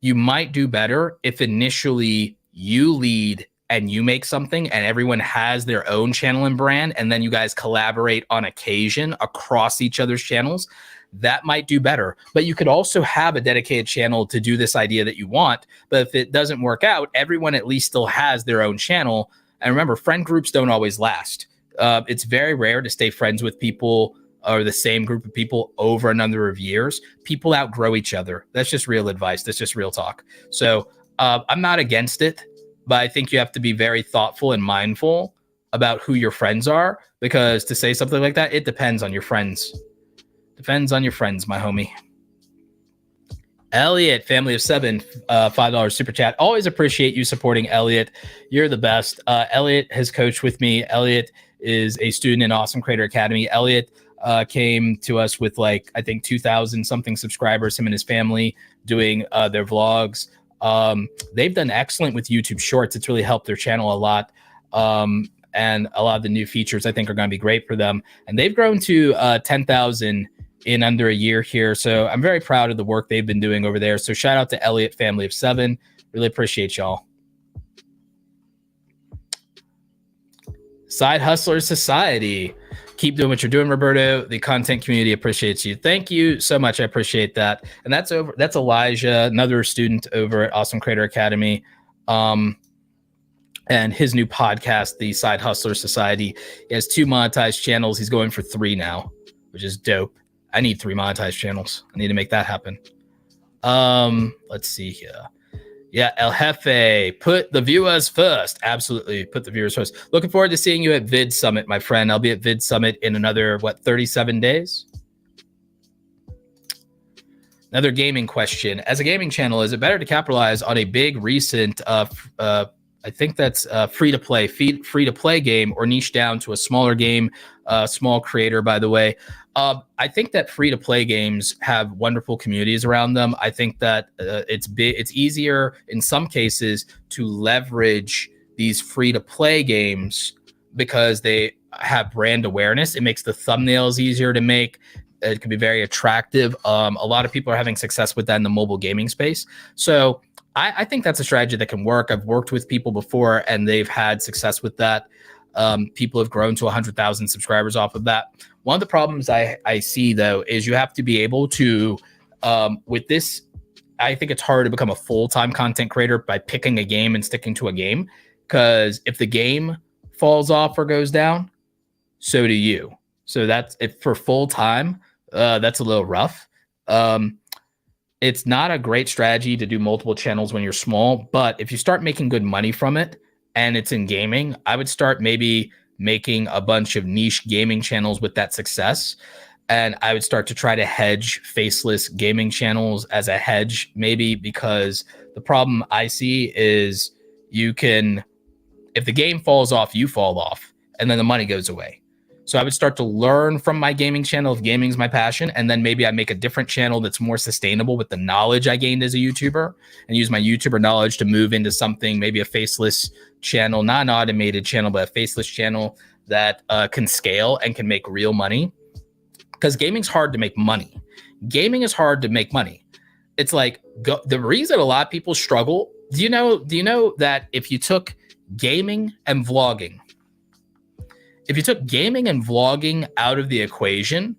You might do better if initially you lead and you make something and everyone has their own channel and brand, and then you guys collaborate on occasion across each other's channels. That might do better. But you could also have a dedicated channel to do this idea that you want. But if it doesn't work out, everyone at least still has their own channel. And remember, friend groups don't always last. It's very rare to stay friends with people or the same group of people over a number of years. People outgrow each other. That's just real advice. That's just real talk. So I'm not against it, but I think you have to be very thoughtful and mindful about who your friends are, because to say something like that, it depends on your friends. Depends on your friends, my homie. Elliot, family of 7, $5 super chat. Always appreciate you supporting Elliot. You're the best. Elliot has coached with me. Elliot is a student in Awesome Creator Academy. Elliot came to us with I think 2,000 something subscribers, him and his family doing their vlogs. They've done excellent with YouTube Shorts. It's really helped their channel a lot. And a lot of the new features I think are going to be great for them. And they've grown to 10,000 in under a year here. So I'm very proud of the work they've been doing over there. So shout out to Elliot, family of 7. Really appreciate y'all. Side Hustler Society. Keep doing what you're doing, Roberto. The content community appreciates you. Thank you so much. I appreciate that. And that's Elijah, another student over at Awesome Creator Academy. And his new podcast, the Side Hustler Society. He has 2 monetized channels. He's going for 3 now, which is dope. I need 3 monetized channels. I need to make that happen. Let's see here. Yeah, El Jefe, put the viewers first. Absolutely, put the viewers first. Looking forward to seeing you at Vid Summit, my friend. I'll be at Vid Summit in another, 37 days? Another gaming question. As a gaming channel, is it better to capitalize on a big recent, I think that's free-to-play game, or niche down to a smaller game, small creator, by the way? I think that free-to-play games have wonderful communities around them. I think that it's easier in some cases to leverage these free-to-play games because they have brand awareness. It makes the thumbnails easier to make. It can be very attractive. A lot of people are having success with that in the mobile gaming space. So I think that's a strategy that can work. I've worked with people before and they've had success with that. People have grown to 100,000 subscribers off of that. One of the problems I see, though, is you have to be able to, with this, I think it's hard to become a full-time content creator by picking a game and sticking to a game. Because if the game falls off or goes down, so do you. So that's, if for full-time, that's a little rough. It's not a great strategy to do multiple channels when you're small, but if you start making good money from it and it's in gaming, I would start maybe making a bunch of niche gaming channels with that success. And I would start to try to hedge faceless gaming channels as a hedge, maybe, because the problem I see is if the game falls off, you fall off, and then the money goes away. So I would start to learn from my gaming channel if gaming is my passion, and then maybe I make a different channel that's more sustainable with the knowledge I gained as a YouTuber, and use my YouTuber knowledge to move into something, maybe a faceless channel, not an automated channel, but a faceless channel that can scale and can make real money. Because gaming's hard to make money. Gaming is hard to make money. It's the reason a lot of people struggle. Do you know that if you took gaming and vlogging, out of the equation,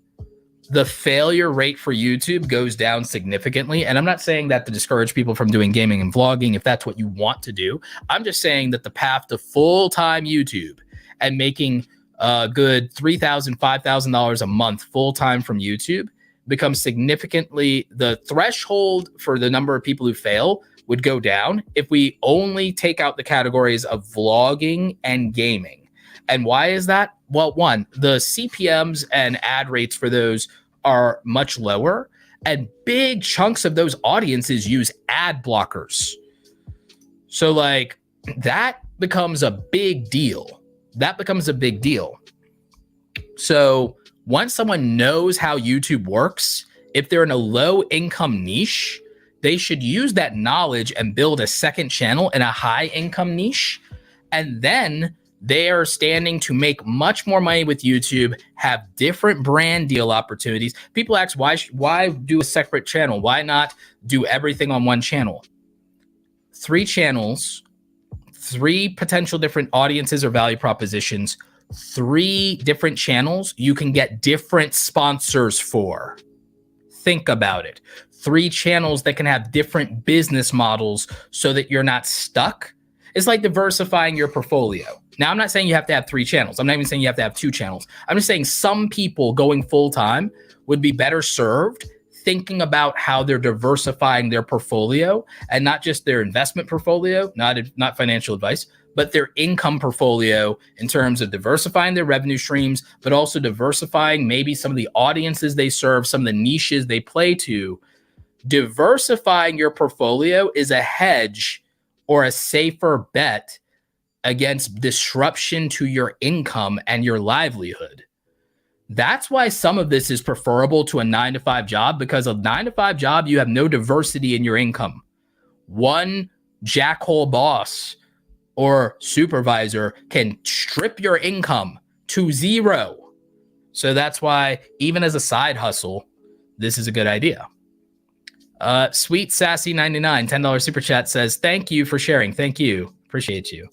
the failure rate for YouTube goes down significantly. And I'm not saying that to discourage people from doing gaming and vlogging if that's what you want to do. I'm just saying that the path to full-time YouTube and making good $3,000, $5,000 a month full-time from YouTube becomes significantly, the threshold for the number of people who fail would go down if we only take out the categories of vlogging and gaming. And why is that? Well, one, the CPMs and ad rates for those are much lower, and big chunks of those audiences use ad blockers. So that becomes a big deal. That becomes a big deal. So once someone knows how YouTube works, if they're in a low income niche, they should use that knowledge and build a second channel in a high income niche. And then they are standing to make much more money with YouTube, have different brand deal opportunities. People ask, why do a separate channel? Why not do everything on one channel? 3 channels, 3 potential different audiences or value propositions, 3 different channels you can get different sponsors for. Think about it. 3 channels that can have different business models so that you're not stuck. It's like diversifying your portfolio. Now, I'm not saying you have to have 3 channels. I'm not even saying you have to have 2 channels. I'm just saying some people going full time would be better served thinking about how they're diversifying their portfolio, and not just their investment portfolio, not financial advice, but their income portfolio in terms of diversifying their revenue streams, but also diversifying maybe some of the audiences they serve, some of the niches they play to. Diversifying your portfolio is a hedge or a safer bet against disruption to your income and your livelihood. That's why some of this is preferable to a 9-to-5 job, because a 9-to-5 job, you have no diversity in your income. One jackhole boss or supervisor can strip your income to 0. So that's why, even as a side hustle, this is a good idea. Sweet Sassy 99 $10 super chat says, thank you for sharing. Thank you. Appreciate you.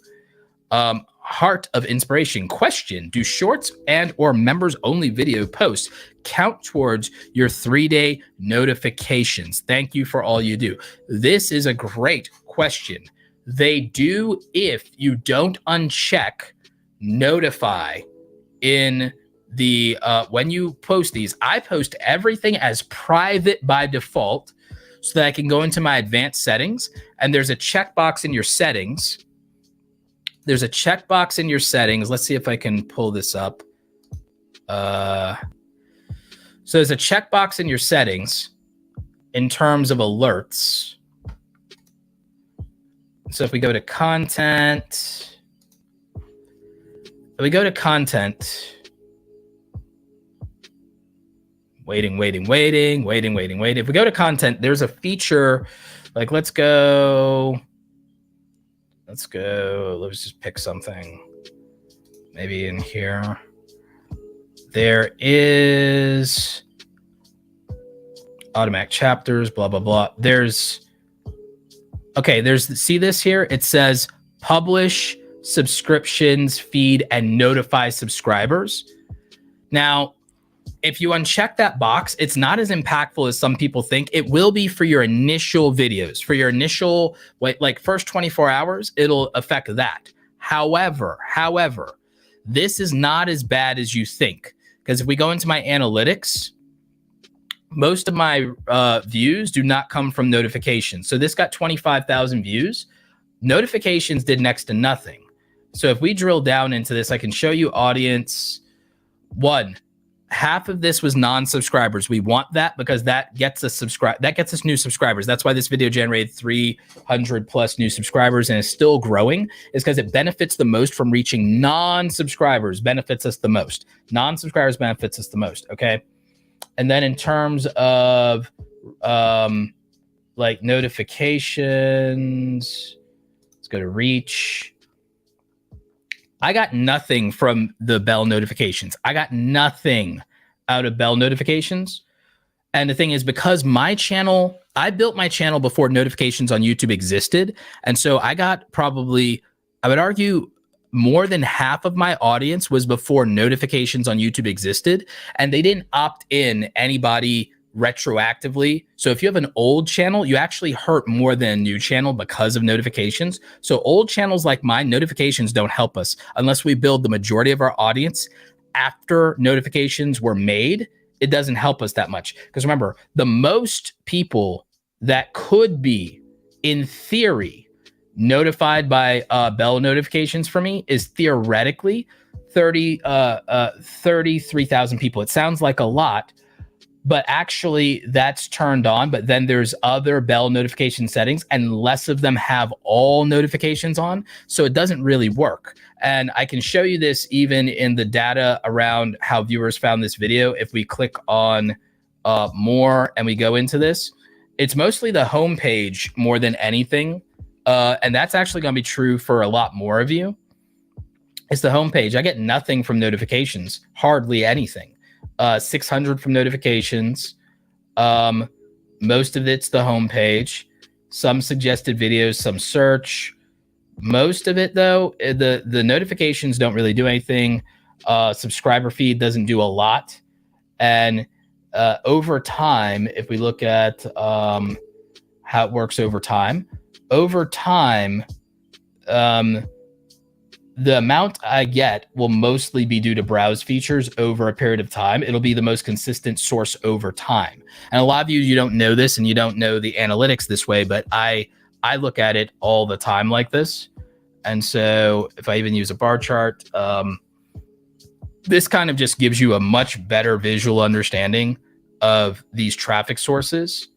Heart of Inspiration question: do shorts and or members only video posts count towards your 3-day notifications? Thank you for all you do. This is a great question. They do if you don't uncheck notify in the when you post these. I post everything as private by default so that I can go into my advanced settings, and there's a checkbox in your settings. There's a checkbox in your settings. Let's see if I can pull this up. So there's a checkbox in your settings in terms of alerts. So if we go to content, waiting. If we go to content, there's a feature, like let's just pick something maybe in here. There is automatic chapters, blah, blah, blah. See this here? It says publish subscriptions, feed, and notify subscribers. Now, if you uncheck that box, it's not as impactful as some people think. It will be for your initial videos, for your initial, like first 24 hours, it'll affect that. However, this is not as bad as you think. Because if we go into my analytics, most of my views do not come from notifications. So this got 25,000 views. Notifications did next to nothing. So if we drill down into this, I can show you audience. 1, half of this was non-subscribers. We want that because that gets us new subscribers. That's why this video generated 300 plus new subscribers and is still growing, is because it benefits the most from reaching non-subscribers, benefits us the most. Non-subscribers benefits us the most, okay? And then in terms of like notifications, let's go to reach. I got nothing from the bell notifications. I got nothing out of bell notifications. And the thing is, because my channel, I built my channel before notifications on YouTube existed. And so I got probably, I would argue, more than half of my audience was before notifications on YouTube existed. And they didn't opt in anybody retroactively. So if you have an old channel, you actually hurt more than a new channel because of notifications. So old channels like mine, notifications don't help us unless we build the majority of our audience after notifications were made. It doesn't help us that much. Because remember, the most people that could be, in theory, notified by bell notifications for me is theoretically 33,000 people. It sounds like a lot, but actually that's turned on. But then there's other bell notification settings, and less of them have all notifications on. So it doesn't really work. And I can show you this even in the data around how viewers found this video. If we click on more and we go into this, it's mostly the home page more than anything. And that's actually going to be true for a lot more of you. It's the home page. I get nothing from notifications, hardly anything. 600 from notifications. Most of it's the home page. Some suggested videos, some search. Most of it, though, the notifications don't really do anything. Subscriber feed doesn't do a lot. And over time, if we look at how it works over time, the amount I get will mostly be due to browse features over a period of time. It'll be the most consistent source over time. And a lot of you don't know this, and you don't know the analytics this way, but I look at it all the time like this. And so if I even use a bar chart, this kind of just gives you a much better visual understanding of these traffic sources.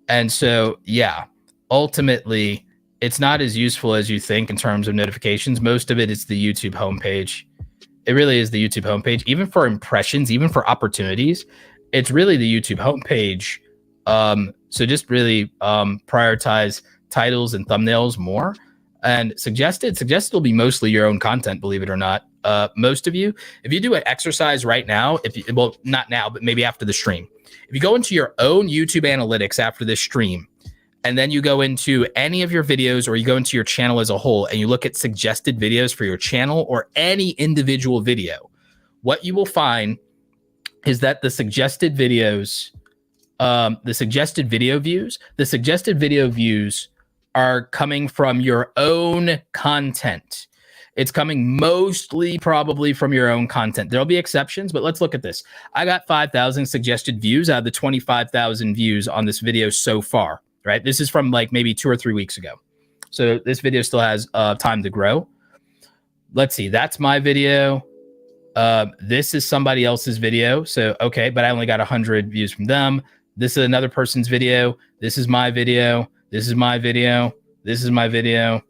And so, yeah, ultimately, it's not as useful as you think in terms of notifications. Most of it is the YouTube homepage. It really is the YouTube homepage. Even for impressions, even for opportunities, it's really the YouTube homepage. So just really prioritize titles and thumbnails more. And suggested will be mostly your own content, believe it or not. Most of you, if you do an exercise right now, well, not now, but maybe after the stream, if you go into your own YouTube analytics after this stream, and then you go into any of your videos, or you go into your channel as a whole, and you look at suggested videos for your channel or any individual video, what you will find is that the suggested videos, the suggested video views are coming from your own content. It's coming mostly probably from your own content. There'll be exceptions, but let's look at this. I got 5,000 suggested views out of the 25,000 views on this video so far. Right? This is from like maybe 2 or 3 weeks ago. So this video still has time to grow. Let's see. That's my video. This is somebody else's video. So, okay, but I only got 100 views from them. This is another person's video. This is my video. This is my video. This is my video.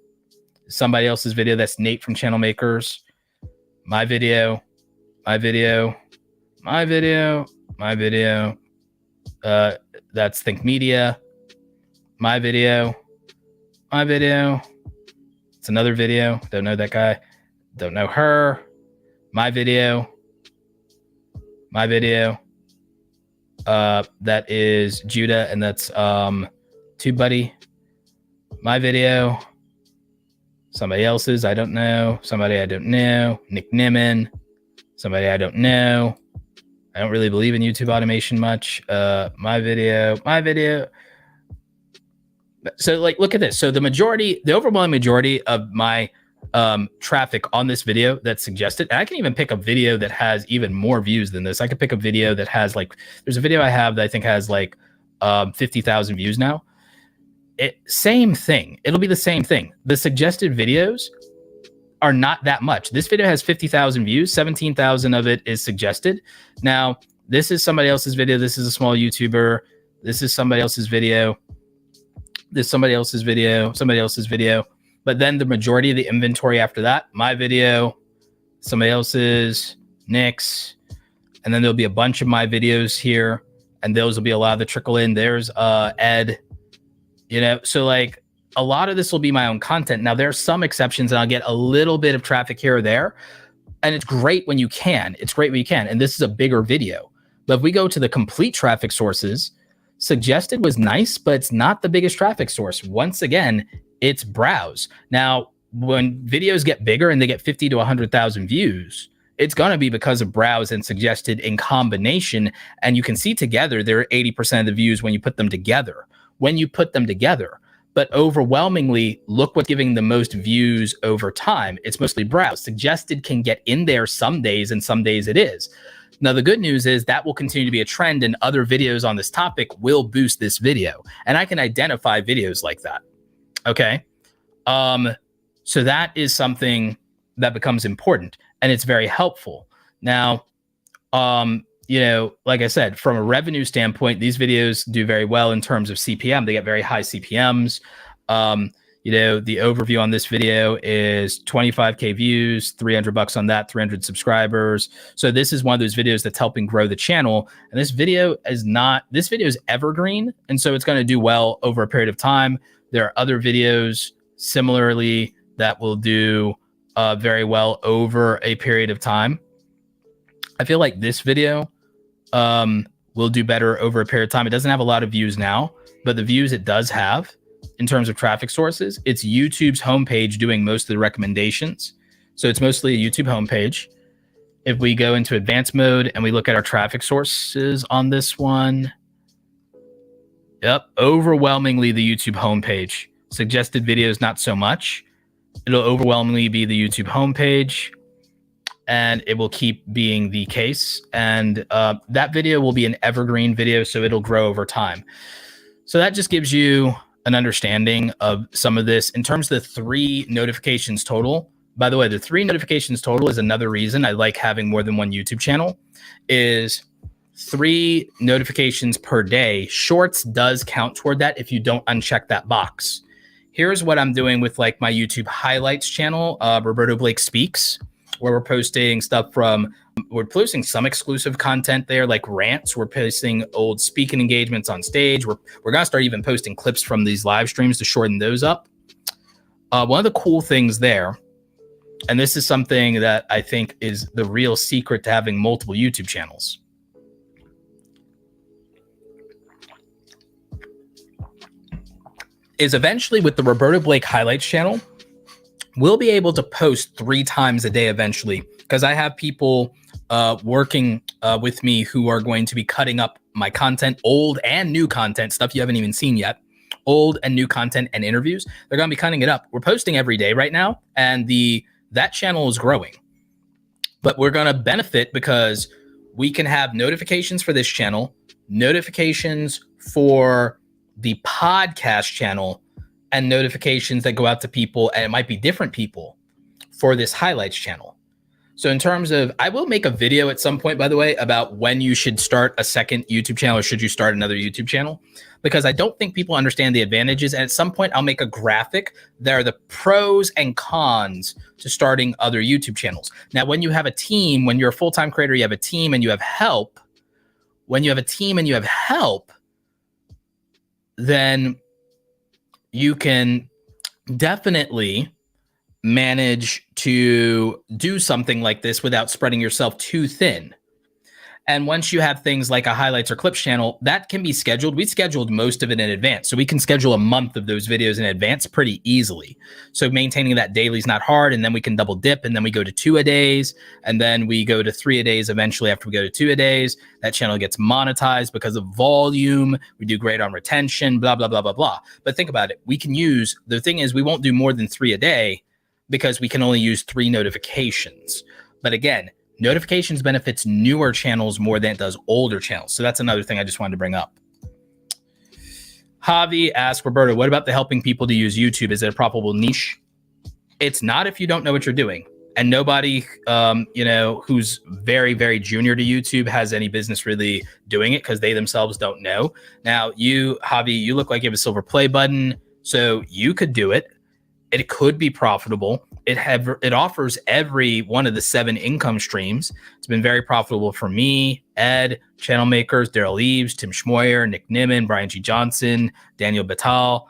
Somebody else's video. That's Nate from Channel Makers. My video. My video. My video. My video. That's Think Media. My video. It's another video. Don't know that guy. Don't know her. My video. That is Judah, and that's TubeBuddy. My video. Somebody else's. I don't know. Somebody I don't know. Nick Nimmin. Somebody I don't know. I don't really believe in YouTube automation much. My video. So like, look at this. So the overwhelming majority of my traffic on this video that's suggested, and I can even pick a video that has even more views than this. I could pick a video that has like, there's a video I have that I think has like 50,000 views now. Same thing. It'll be the same thing. The suggested videos are not that much. This video has 50,000 views. 17,000 of it is suggested. Now, this is somebody else's video. This is a small YouTuber. This is somebody else's video. There's somebody else's video, but then the majority of the inventory after that, my video, somebody else's, Nick's, and then there'll be a bunch of my videos here, and those will be allowed to trickle in. There's Ed, so like a lot of this will be my own content. Now there are some exceptions, and I'll get a little bit of traffic here or there, and it's great when you can. And this is a bigger video. But if we go to the complete traffic sources, suggested was nice, but it's not the biggest traffic source. Once again, it's browse. Now, when videos get bigger and they get 50 to 100,000 views, it's going to be because of browse and suggested in combination. And you can see together, they're 80% of the views when you put them together. But overwhelmingly, look what's giving the most views over time. It's mostly browse. Suggested can get in there some days, and some days it is. Now, the good news is that will continue to be a trend, and other videos on this topic will boost this video. And I can identify videos like that. Okay. So that is something that becomes important, and it's very helpful. Now, like I said, from a revenue standpoint, these videos do very well in terms of CPM. They get very high CPMs. The overview on this video is 25K views, $300 on that, 300 subscribers. So this is one of those videos that's helping grow the channel. And this video is evergreen. And so it's going to do well over a period of time. There are other videos similarly that will do very well over a period of time. I feel like this video will do better over a period of time. It doesn't have a lot of views now, but the views it does have in terms of traffic sources, it's YouTube's homepage doing most of the recommendations. So it's mostly a YouTube homepage. If we go into advanced mode and we look at our traffic sources on this one, overwhelmingly the YouTube homepage. Suggested videos, not so much. It'll overwhelmingly be the YouTube homepage, and it will keep being the case. And that video will be an evergreen video, so it'll grow over time. So that just gives you an understanding of some of this. In terms of the 3 notifications total, by the way, the 3 notifications total is another reason I like having more than one YouTube channel, is 3 notifications per day. Shorts does count toward that if you don't uncheck that box. Here's what I'm doing with like my YouTube highlights channel, Roberto Blake Speaks, where we're posting some exclusive content there, like rants. We're posting old speaking engagements on stage. We're going to start even posting clips from these live streams to shorten those up. One of the cool things there, and this is something that I think is the real secret to having multiple YouTube channels, is eventually with the Roberto Blake Highlights channel, we'll be able to post 3 times a day eventually, because I have people working with me who are going to be cutting up my content, old and new content, stuff you haven't even seen yet, old and new content and interviews. They're going to be cutting it up. We're posting every day right now, and that channel is growing. But we're going to benefit because we can have notifications for this channel, notifications for the podcast channel, and notifications that go out to people, and it might be different people for this highlights channel. So in terms of, I will make a video at some point, by the way, about when you should start a second YouTube channel or should you start another YouTube channel, because I don't think people understand the advantages. And at some point I'll make a graphic. There are the pros and cons to starting other YouTube channels. Now, when you have a team, when you're a full-time creator, you have a team and you have help. When you have a team and you have help, then you can definitely manage to do something like this without spreading yourself too thin. And once you have things like a highlights or clips channel, that can be scheduled. We scheduled most of it in advance. So we can schedule a month of those videos in advance pretty easily. So maintaining that daily is not hard. And then we can double dip, and then we go to 2-a-days, and then we go to 3-a-days eventually after we go to 2-a-days. That channel gets monetized because of volume. We do great on retention, blah, blah, blah, blah, blah. But think about it. The thing is, we won't do more than 3 a day because we can only use 3 notifications. But again, notifications benefits newer channels more than it does older channels. So that's another thing I just wanted to bring up. Javi asked, Roberto, what about the helping people to use YouTube? Is it a profitable niche? It's not if you don't know what you're doing. And nobody, who's very, very junior to YouTube has any business really doing it because they themselves don't know. Now, Javi, you look like you have a silver play button, so you could do it. It could be profitable. It offers every one of the 7 income streams. It's been very profitable for me, Ed, channel makers, Daryl Eves, Tim Schmoyer, Nick Nimmin, Brian G. Johnson, Daniel Batal.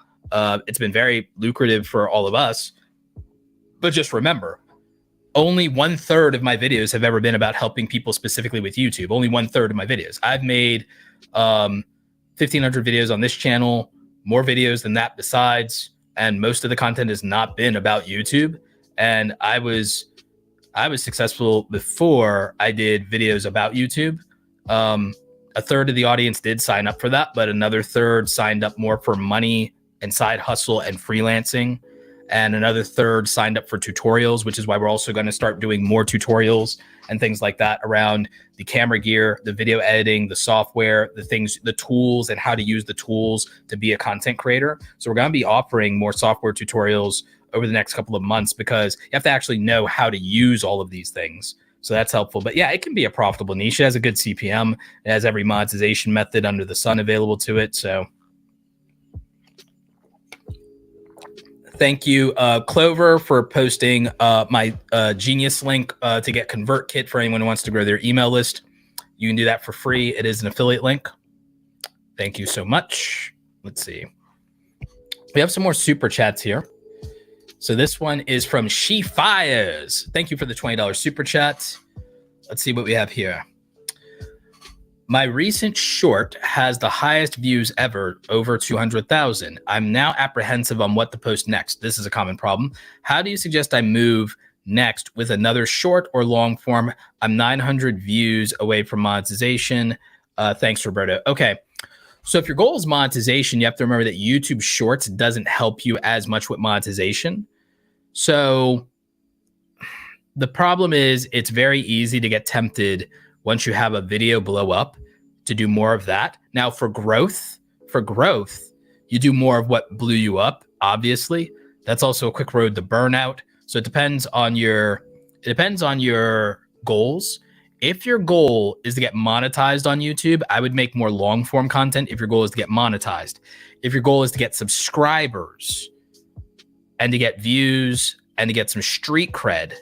It's been very lucrative for all of us. But just remember, only 1/3 of my videos have ever been about helping people specifically with YouTube. Only 1/3 of my videos. I've made 1,500 videos on this channel, more videos than that besides. And most of the content has not been about YouTube. And I was successful before I did videos about YouTube. 1/3 of the audience did sign up for that, but another 1/3 signed up more for money and side hustle and freelancing. And another 1/3 signed up for tutorials, which is why we're also going to start doing more tutorials and things like that around the camera gear, the video editing, the software, the tools, and how to use the tools to be a content creator. So we're going to be offering more software tutorials over the next couple of months because you have to actually know how to use all of these things. So that's helpful. But yeah, it can be a profitable niche. It has a good CPM. It has every monetization method under the sun available to it. So thank you, Clover, for posting my Genius link to get ConvertKit for anyone who wants to grow their email list. You can do that for free. It is an affiliate link. Thank you so much. Let's see. We have some more super chats here. So this one is from She Fires. Thank you for the $20 super chat. Let's see what we have here. My recent short has the highest views ever, over 200,000. I'm now apprehensive on what to post next. This is a common problem. How do you suggest I move next with another short or long form? I'm 900 views away from monetization. Thanks, Roberto. Okay. So if your goal is monetization, you have to remember that YouTube Shorts doesn't help you as much with monetization. So the problem is it's very easy to get tempted once you have a video blow up to do more of that. Now for growth, you do more of what blew you up, obviously. That's also a quick road to burnout. So it depends on your goals. If your goal is to get monetized on YouTube, I would make more long form content if your goal is to get monetized. If your goal is to get subscribers and to get views and to get some street cred,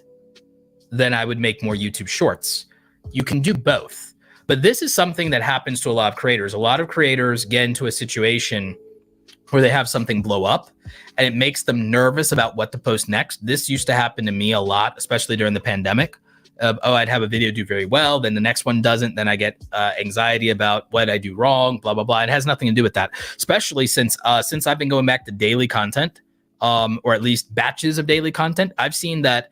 then I would make more YouTube shorts. You can do both. But this is something that happens to a lot of creators. A lot of creators get into a situation where they have something blow up and it makes them nervous about what to post next. This used to happen to me a lot, especially during the pandemic. I'd have a video do very well, then the next one doesn't, then I get anxiety about what I do wrong, blah, blah, blah. It has nothing to do with that, especially since I've been going back to daily content, or at least batches of daily content. I've seen that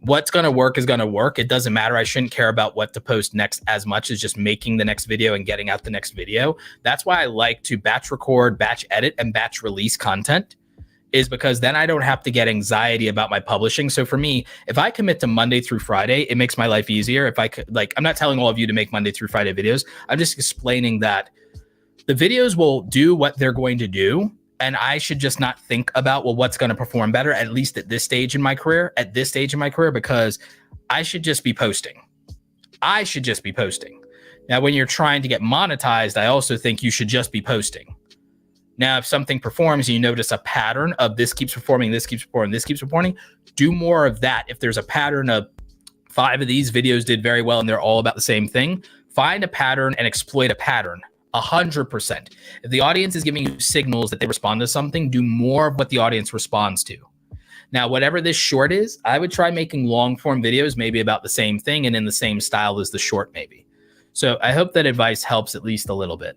what's going to work is going to work. It doesn't matter. I shouldn't care about what to post next as much as just making the next video and getting out the next video. That's why I like to batch record, batch edit, and batch release content, is because then I don't have to get anxiety about my publishing. So for me, if I commit to Monday through Friday, it makes my life easier. If I could, like, I'm not telling all of you to make Monday through Friday videos. I'm just explaining that the videos will do what they're going to do. And I should just not think about, well, what's going to perform better, at least at this stage in my career, because I should just be posting. Now, when you're trying to get monetized, I also think you should just be posting. Now, if something performs and you notice a pattern of this keeps performing, this keeps performing, this keeps performing, do more of that. If there's a pattern of 5 of these videos did very well and they're all about the same thing, find a pattern and exploit a pattern. 100%. If the audience is giving you signals that they respond to something, do more of what the audience responds to. Now, whatever this short is, I would try making long form videos, maybe about the same thing and in the same style as the short, maybe. So I hope that advice helps at least a little bit.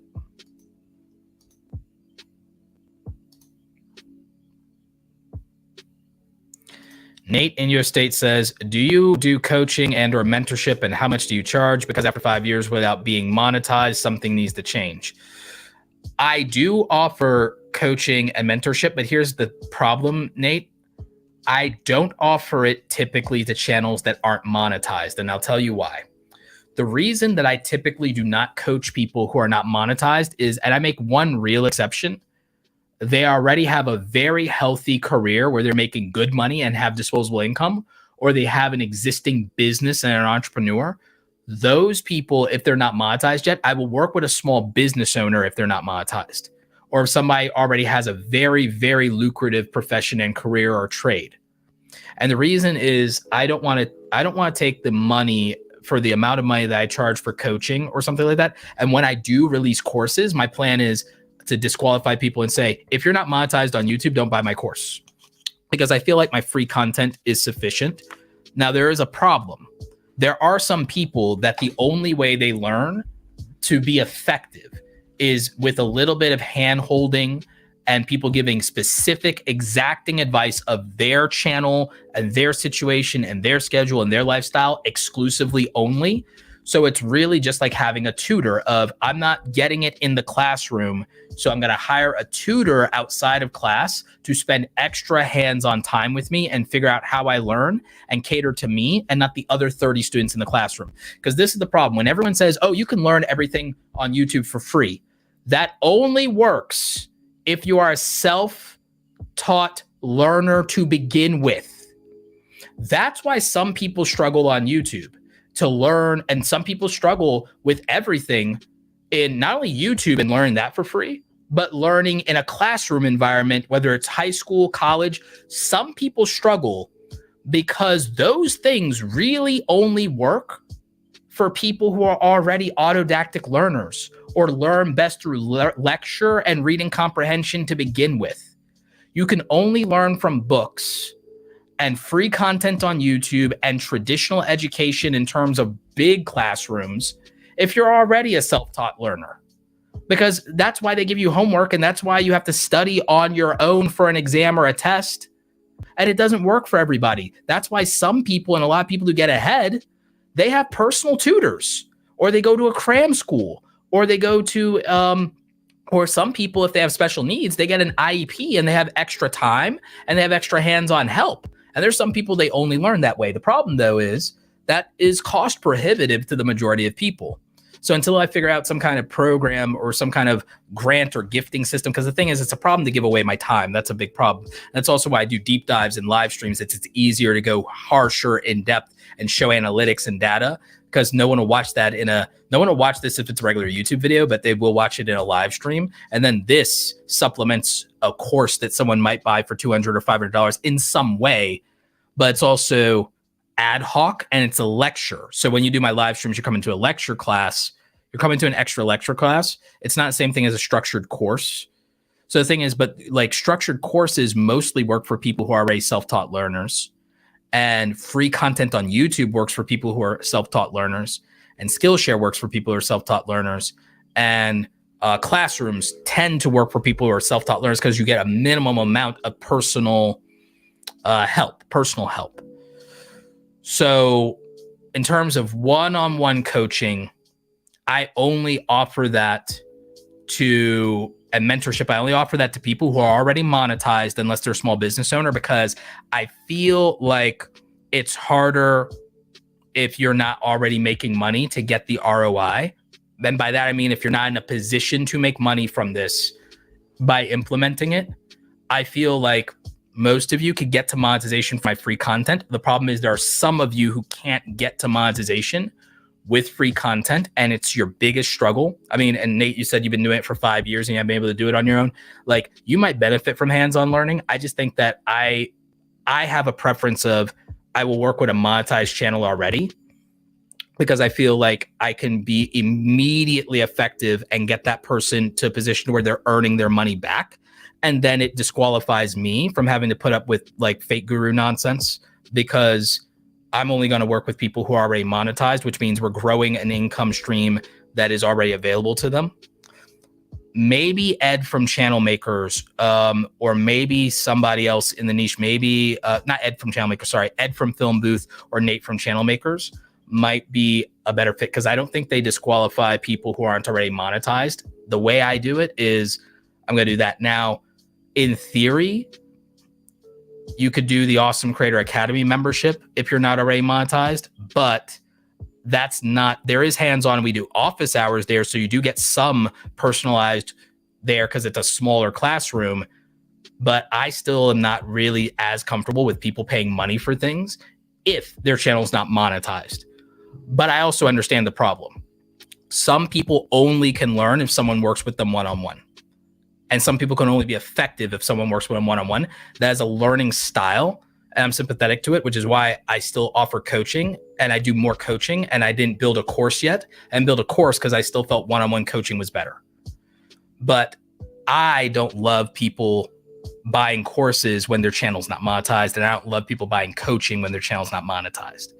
Nate in your state says, do you do coaching and or mentorship, and how much do you charge? Because after 5 years without being monetized, something needs to change. I do offer coaching and mentorship, but here's the problem, Nate. I don't offer it typically to channels that aren't monetized, and I'll tell you why. The reason that I typically do not coach people who are not monetized is, and I make one real exception, they already have a very healthy career where they're making good money and have disposable income, or they have an existing business and an entrepreneur. Those people, if they're not monetized yet, I will work with a small business owner if they're not monetized, or if somebody already has a very, very lucrative profession and career or trade. And the reason is I don't want to take the money for the amount of money that I charge for coaching or something like that. And when I do release courses, my plan is to disqualify people and say, if you're not monetized on YouTube, don't buy my course, because I feel like my free content is sufficient. Now, there is a problem. There are some people that the only way they learn to be effective is with a little bit of hand holding and people giving specific, exacting advice of their channel and their situation and their schedule and their lifestyle exclusively only. So it's really just like having a tutor of, I'm not getting it in the classroom, so I'm going to hire a tutor outside of class to spend extra hands-on time with me and figure out how I learn and cater to me and not the other 30 students in the classroom. Because this is the problem. When everyone says, oh, you can learn everything on YouTube for free, that only works if you are a self-taught learner to begin with. That's why some people struggle on YouTube. to learn. And some people struggle with everything in not only YouTube and learning that for free, but learning in a classroom environment, whether it's high school, college. Some people struggle because those things really only work for people who are already autodidactic learners or learn best through lecture and reading comprehension to begin with. You can only learn from books and free content on YouTube and traditional education in terms of big classrooms if you're already a self-taught learner. Because that's why they give you homework, and that's why you have to study on your own for an exam or a test. And it doesn't work for everybody. That's why some people, and a lot of people who get ahead, they have personal tutors, or they go to a cram school, or they go to, or some people, if they have special needs, they get an IEP and they have extra time and they have extra hands-on help. And there's some people, they only learn that way. The problem, though, is that is cost prohibitive to the majority of people. So until I figure out some kind of program or some kind of grant or gifting system, because the thing is, it's a problem to give away my time. That's a big problem. That's also why I do deep dives and live streams. It's easier to go harsher in depth and show analytics and data, because no one will watch that no one will watch this if it's a regular YouTube video, but they will watch it in a live stream. And then this supplements a course that someone might buy for $200 or $500 in some way, but it's also ad hoc and it's a lecture. So when you do my live streams, you're coming to a lecture class, you're coming to an extra lecture class. It's not the same thing as a structured course. So the thing is, but like structured courses mostly work for people who are already self-taught learners, and free content on YouTube works for people who are self-taught learners, and Skillshare works for people who are self-taught learners, and classrooms tend to work for people who are self-taught learners because you get a minimum amount of personal help. So in terms of one-on-one coaching, I only offer that and mentorship, I only offer that to people who are already monetized, unless they're a small business owner, because I feel like it's harder if you're not already making money to get the ROI. Then by that, I mean, if you're not in a position to make money from this by implementing it, I feel like most of you could get to monetization from my free content. The problem is there are some of you who can't get to monetization with free content, and it's your biggest struggle. I mean, and Nate, you said you've been doing it for 5 years and you haven't been able to do it on your own. Like, you might benefit from hands-on learning. I just think that I have a preference of, I will work with a monetized channel already, because I feel like I can be immediately effective and get that person to a position where they're earning their money back. And then it disqualifies me from having to put up with like fake guru nonsense, because I'm only going to work with people who are already monetized, which means we're growing an income stream that is already available to them. Maybe Ed from Channel Makers, or maybe somebody else in the niche, maybe not Ed from Channel Makers, sorry, Ed from Film Booth or Nate from Channel Makers might be a better fit, because I don't think they disqualify people who aren't already monetized. The way I do it is, I'm going to do that now. In theory, you could do the Awesome Creator Academy membership if you're not already monetized, but that's not, there is hands-on. We do office hours there, so you do get some personalized there because it's a smaller classroom, but I still am not really as comfortable with people paying money for things if their channel is not monetized. But I also understand the problem. Some people only can learn if someone works with them one-on-one. And some people can only be effective if someone works with them one-on-one. That is a learning style, and I'm sympathetic to it, which is why I still offer coaching, and I do more coaching, and I didn't build a course yet, and build a course because I still felt one-on-one coaching was better. But I don't love people buying courses when their channel's not monetized, and I don't love people buying coaching when their channel's not monetized.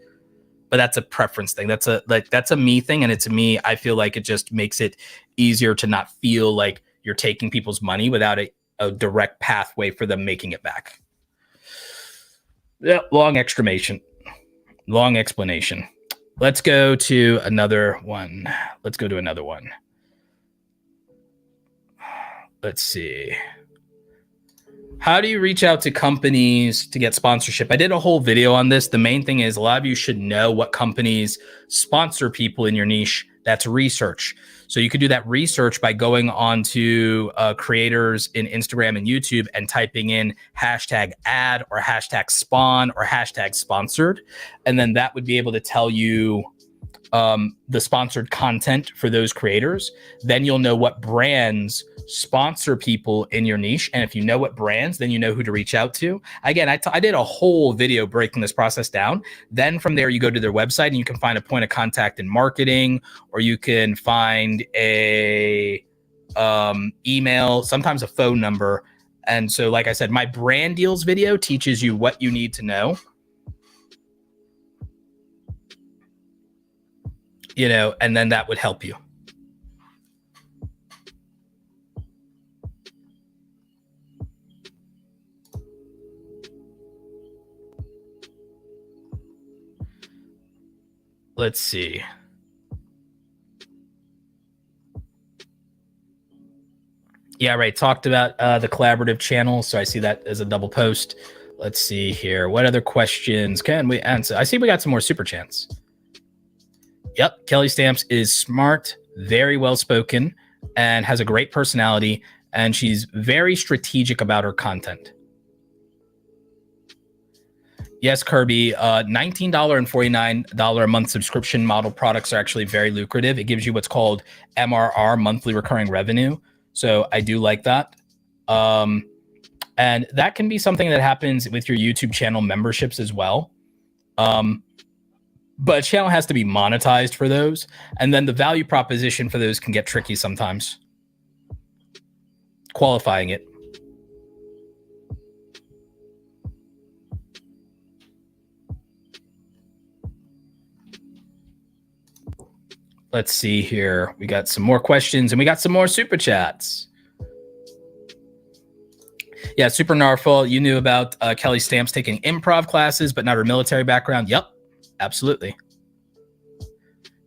But that's a preference thing. That's a me thing, and it's me. I feel like it just makes it easier to not feel like you're taking people's money without a direct pathway for them making it back. Yeah, long explanation. Let's go to another one. Let's see. How do you reach out to companies to get sponsorship? I did a whole video on this. The main thing is, a lot of you should know what companies sponsor people in your niche. That's research. So you could do that research by going on to creators in Instagram and YouTube and typing in #ad or #spawn or #sponsored. And then that would be able to tell you the sponsored content for those creators, then you'll know what brands sponsor people in your niche. And if you know what brands, then you know who to reach out to. Again, I did a whole video breaking this process down. Then from there, you go to their website and you can find a point of contact in marketing, or you can find a email, sometimes a phone number. And so, like I said, my brand deals video teaches you what you need to know, and then that would help you. Let's see. Yeah, right. Talked about the collaborative channel. So I see that as a double post. Let's see here. What other questions can we answer? I see we got some more super chats. Yep. Kelly Stamps is smart, very well spoken, and has a great personality. And she's very strategic about her content. Yes, Kirby, $19 and $49 a month subscription model products are actually very lucrative. It gives you what's called MRR, monthly recurring revenue. So I do like that. And that can be something that happens with your YouTube channel memberships as well. But a channel has to be monetized for those. And then the value proposition for those can get tricky sometimes. Qualifying it. Let's see here. We got some more questions and we got some more super chats. Yeah, Super Narful, you knew about Kelly Stamps taking improv classes, but not her military background. Yep, absolutely.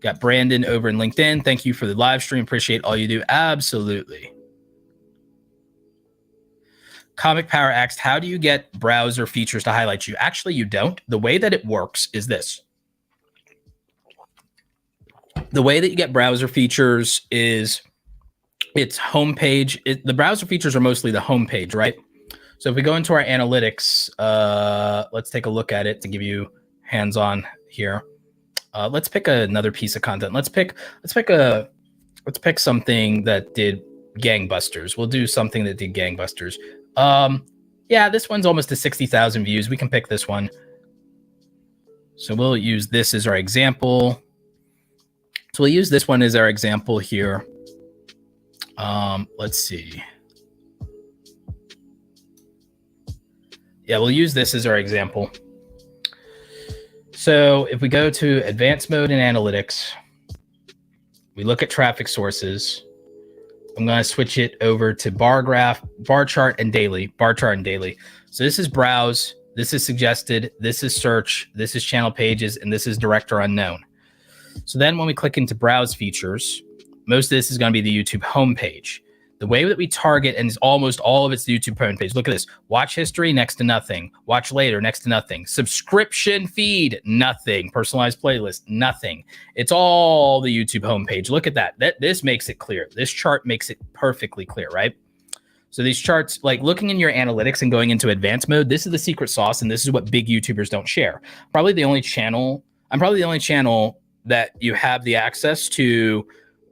Got Brandon over in LinkedIn. Thank you for the live stream. Appreciate all you do. Absolutely. Comic Power asked, how do you get browser features to highlight you? Actually, you don't. The way that it works is this. The way that you get browser features is it's homepage. The browser features are mostly the homepage, right? So if we go into our analytics, let's take a look at it to give you hands-on here. Let's pick another piece of content. Let's pick something that did gangbusters. We'll do something that did gangbusters. Yeah, this one's almost to 60,000 views. We can pick this one. So we'll use this as our example. So we'll use this one as our example here. Let's see. Yeah, we'll use this as our example. So if we go to advanced mode in analytics, we look at traffic sources. I'm going to switch it over to bar graph, bar chart, and daily. Bar chart and daily. So this is browse. This is suggested. This is search. This is channel pages. And this is direct or unknown. So then when we click into browse features, most of this is going to be the YouTube homepage. The way that we target, and almost all of it's the YouTube homepage. Look at this. Watch history, next to nothing. Watch later, next to nothing. Subscription feed, nothing. Personalized playlist, nothing. It's all the YouTube homepage. Look at that. This makes it clear. This chart makes it perfectly clear, right? So these charts, like looking in your analytics and going into advanced mode, this is the secret sauce, and this is what big YouTubers don't share. I'm probably the only channel that you have the access to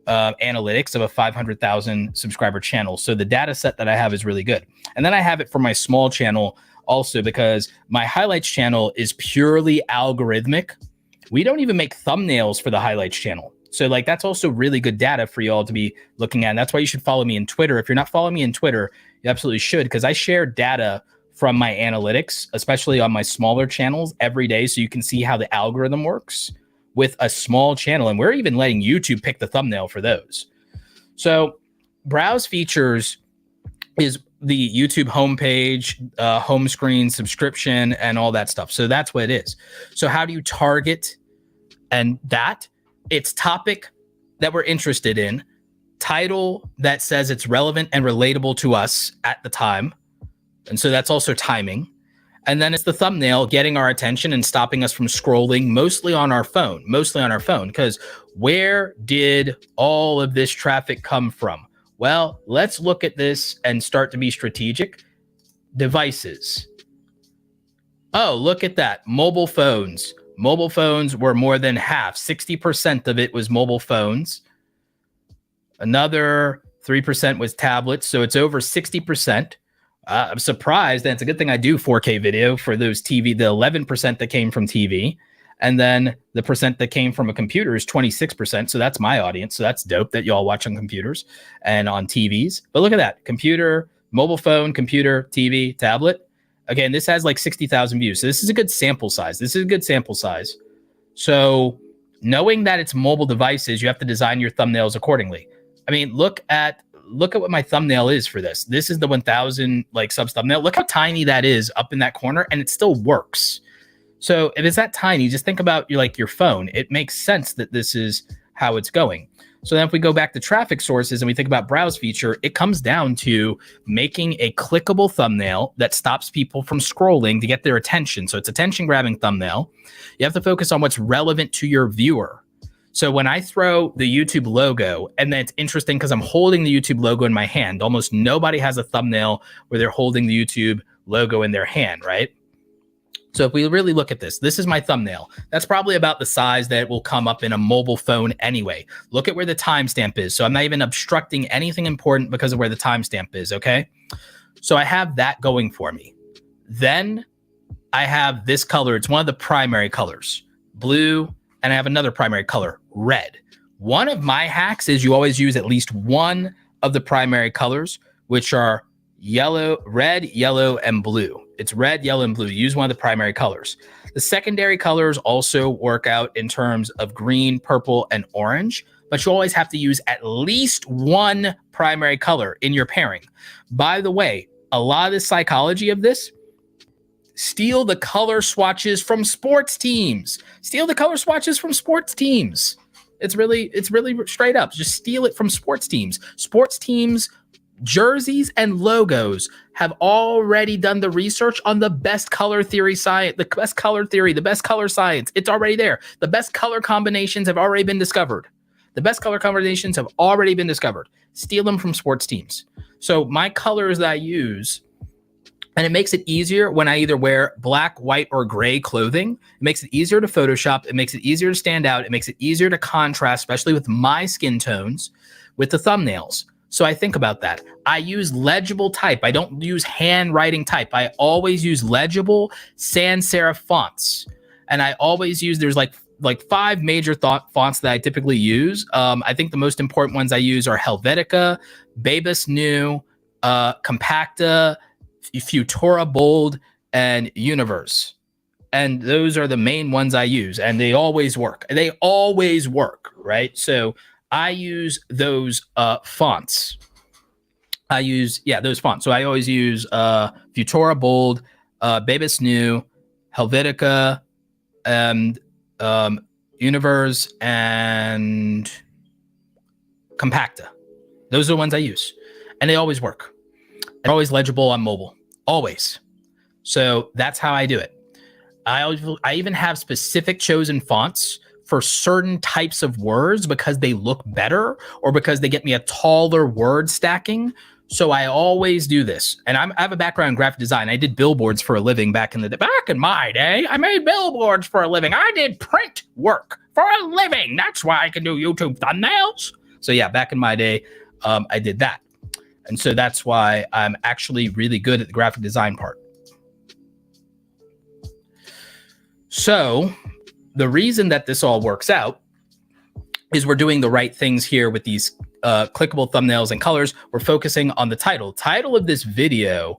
analytics of a 500,000 subscriber channel. So the data set that I have is really good. And then I have it for my small channel also, because my highlights channel is purely algorithmic. We don't even make thumbnails for the highlights channel. So like, that's also really good data for you all to be looking at. And that's why you should follow me in Twitter. If you're not following me in Twitter, you absolutely should, because I share data from my analytics, especially on my smaller channels every day. So you can see how the algorithm works with a small channel. And we're even letting YouTube pick the thumbnail for those. So browse features is the YouTube homepage, home screen, subscription, and all that stuff. So that's what it is. So how do you target? And that it's topic that we're interested in, title that says it's relevant and relatable to us at the time. And so that's also timing. And then it's the thumbnail getting our attention and stopping us from scrolling mostly on our phone, because where did all of this traffic come from? Well, let's look at this and start to be strategic. Devices. Oh, look at that. Mobile phones, Mobile phones were more than half. 60% of it was mobile phones. Another 3% was tablets. So it's over 60%. I'm surprised, and it's a good thing I do 4K video for those TV, the 11% that came from TV. And then the percent that came from a computer is 26%. So that's my audience. So that's dope that y'all watch on computers and on TVs. But look at that. Computer, mobile phone, computer, TV, tablet. Again, this has like 60,000 views. So this is a good sample size. So knowing that it's mobile devices, you have to design your thumbnails accordingly. I mean, look at what my thumbnail is for this. This is the 1000 like subs thumbnail. Look how tiny that is up in that corner, and it still works. So if it's that tiny, just think about your phone. It makes sense that this is how it's going. So then if we go back to traffic sources and we think about browse feature, it comes down to making a clickable thumbnail that stops people from scrolling to get their attention. So it's attention grabbing thumbnail. You have to focus on what's relevant to your viewer. So when I throw the YouTube logo, and then it's interesting because I'm holding the YouTube logo in my hand. Almost nobody has a thumbnail where they're holding the YouTube logo in their hand, right? So if we really look at this, this is my thumbnail. That's probably about the size that will come up in a mobile phone anyway. Look at where the timestamp is. So I'm not even obstructing anything important because of where the timestamp is, okay? So I have that going for me. Then I have this color. It's one of the primary colors, blue, and I have another primary color, red. One of my hacks is you always use at least one of the primary colors, which are red, yellow, and blue. It's red, yellow, and blue. Use one of the primary colors. The secondary colors also work out in terms of green, purple, and orange, but you always have to use at least one primary color in your pairing. By the way, a lot of the psychology of this, steal the color swatches from sports teams. Steal the color swatches from sports teams. It's really straight up. Just steal it from sports teams. Sports teams jerseys and logos have already done the research on the best color theory science, the best color theory, the best color science. It's already there. The best color combinations have already been discovered. Steal them from sports teams. So my colors that I use, and it makes it easier when I either wear black, white, or gray clothing. It makes it easier to Photoshop. It makes it easier to stand out. It makes it easier to contrast, especially with my skin tones, with the thumbnails. So I think about that. I use legible type. I don't use handwriting type. I always use legible sans serif fonts. And I always use, there's like 5 major fonts that I typically use. I think the most important ones I use are Helvetica, Babus New, Compacta, Futura Bold, and Universe. And those are the main ones I use, and they always work. Right? So I use those fonts. Those fonts. So I always use Futura Bold, Babus New, Helvetica, and Universe, and Compacta. Those are the ones I use, and they always work. They're always legible on mobile, always. So that's how I do it. I even have specific chosen fonts for certain types of words because they look better or because they get me a taller word stacking. So I always do this. And I have a background in graphic design. I did billboards for a living back in my day. I made billboards for a living. I did print work for a living. That's why I can do YouTube thumbnails. So yeah, back in my day, I did that. And so that's why I'm actually really good at the graphic design part. So the reason that this all works out is we're doing the right things here with these clickable thumbnails and colors. We're focusing on the title. Title of this video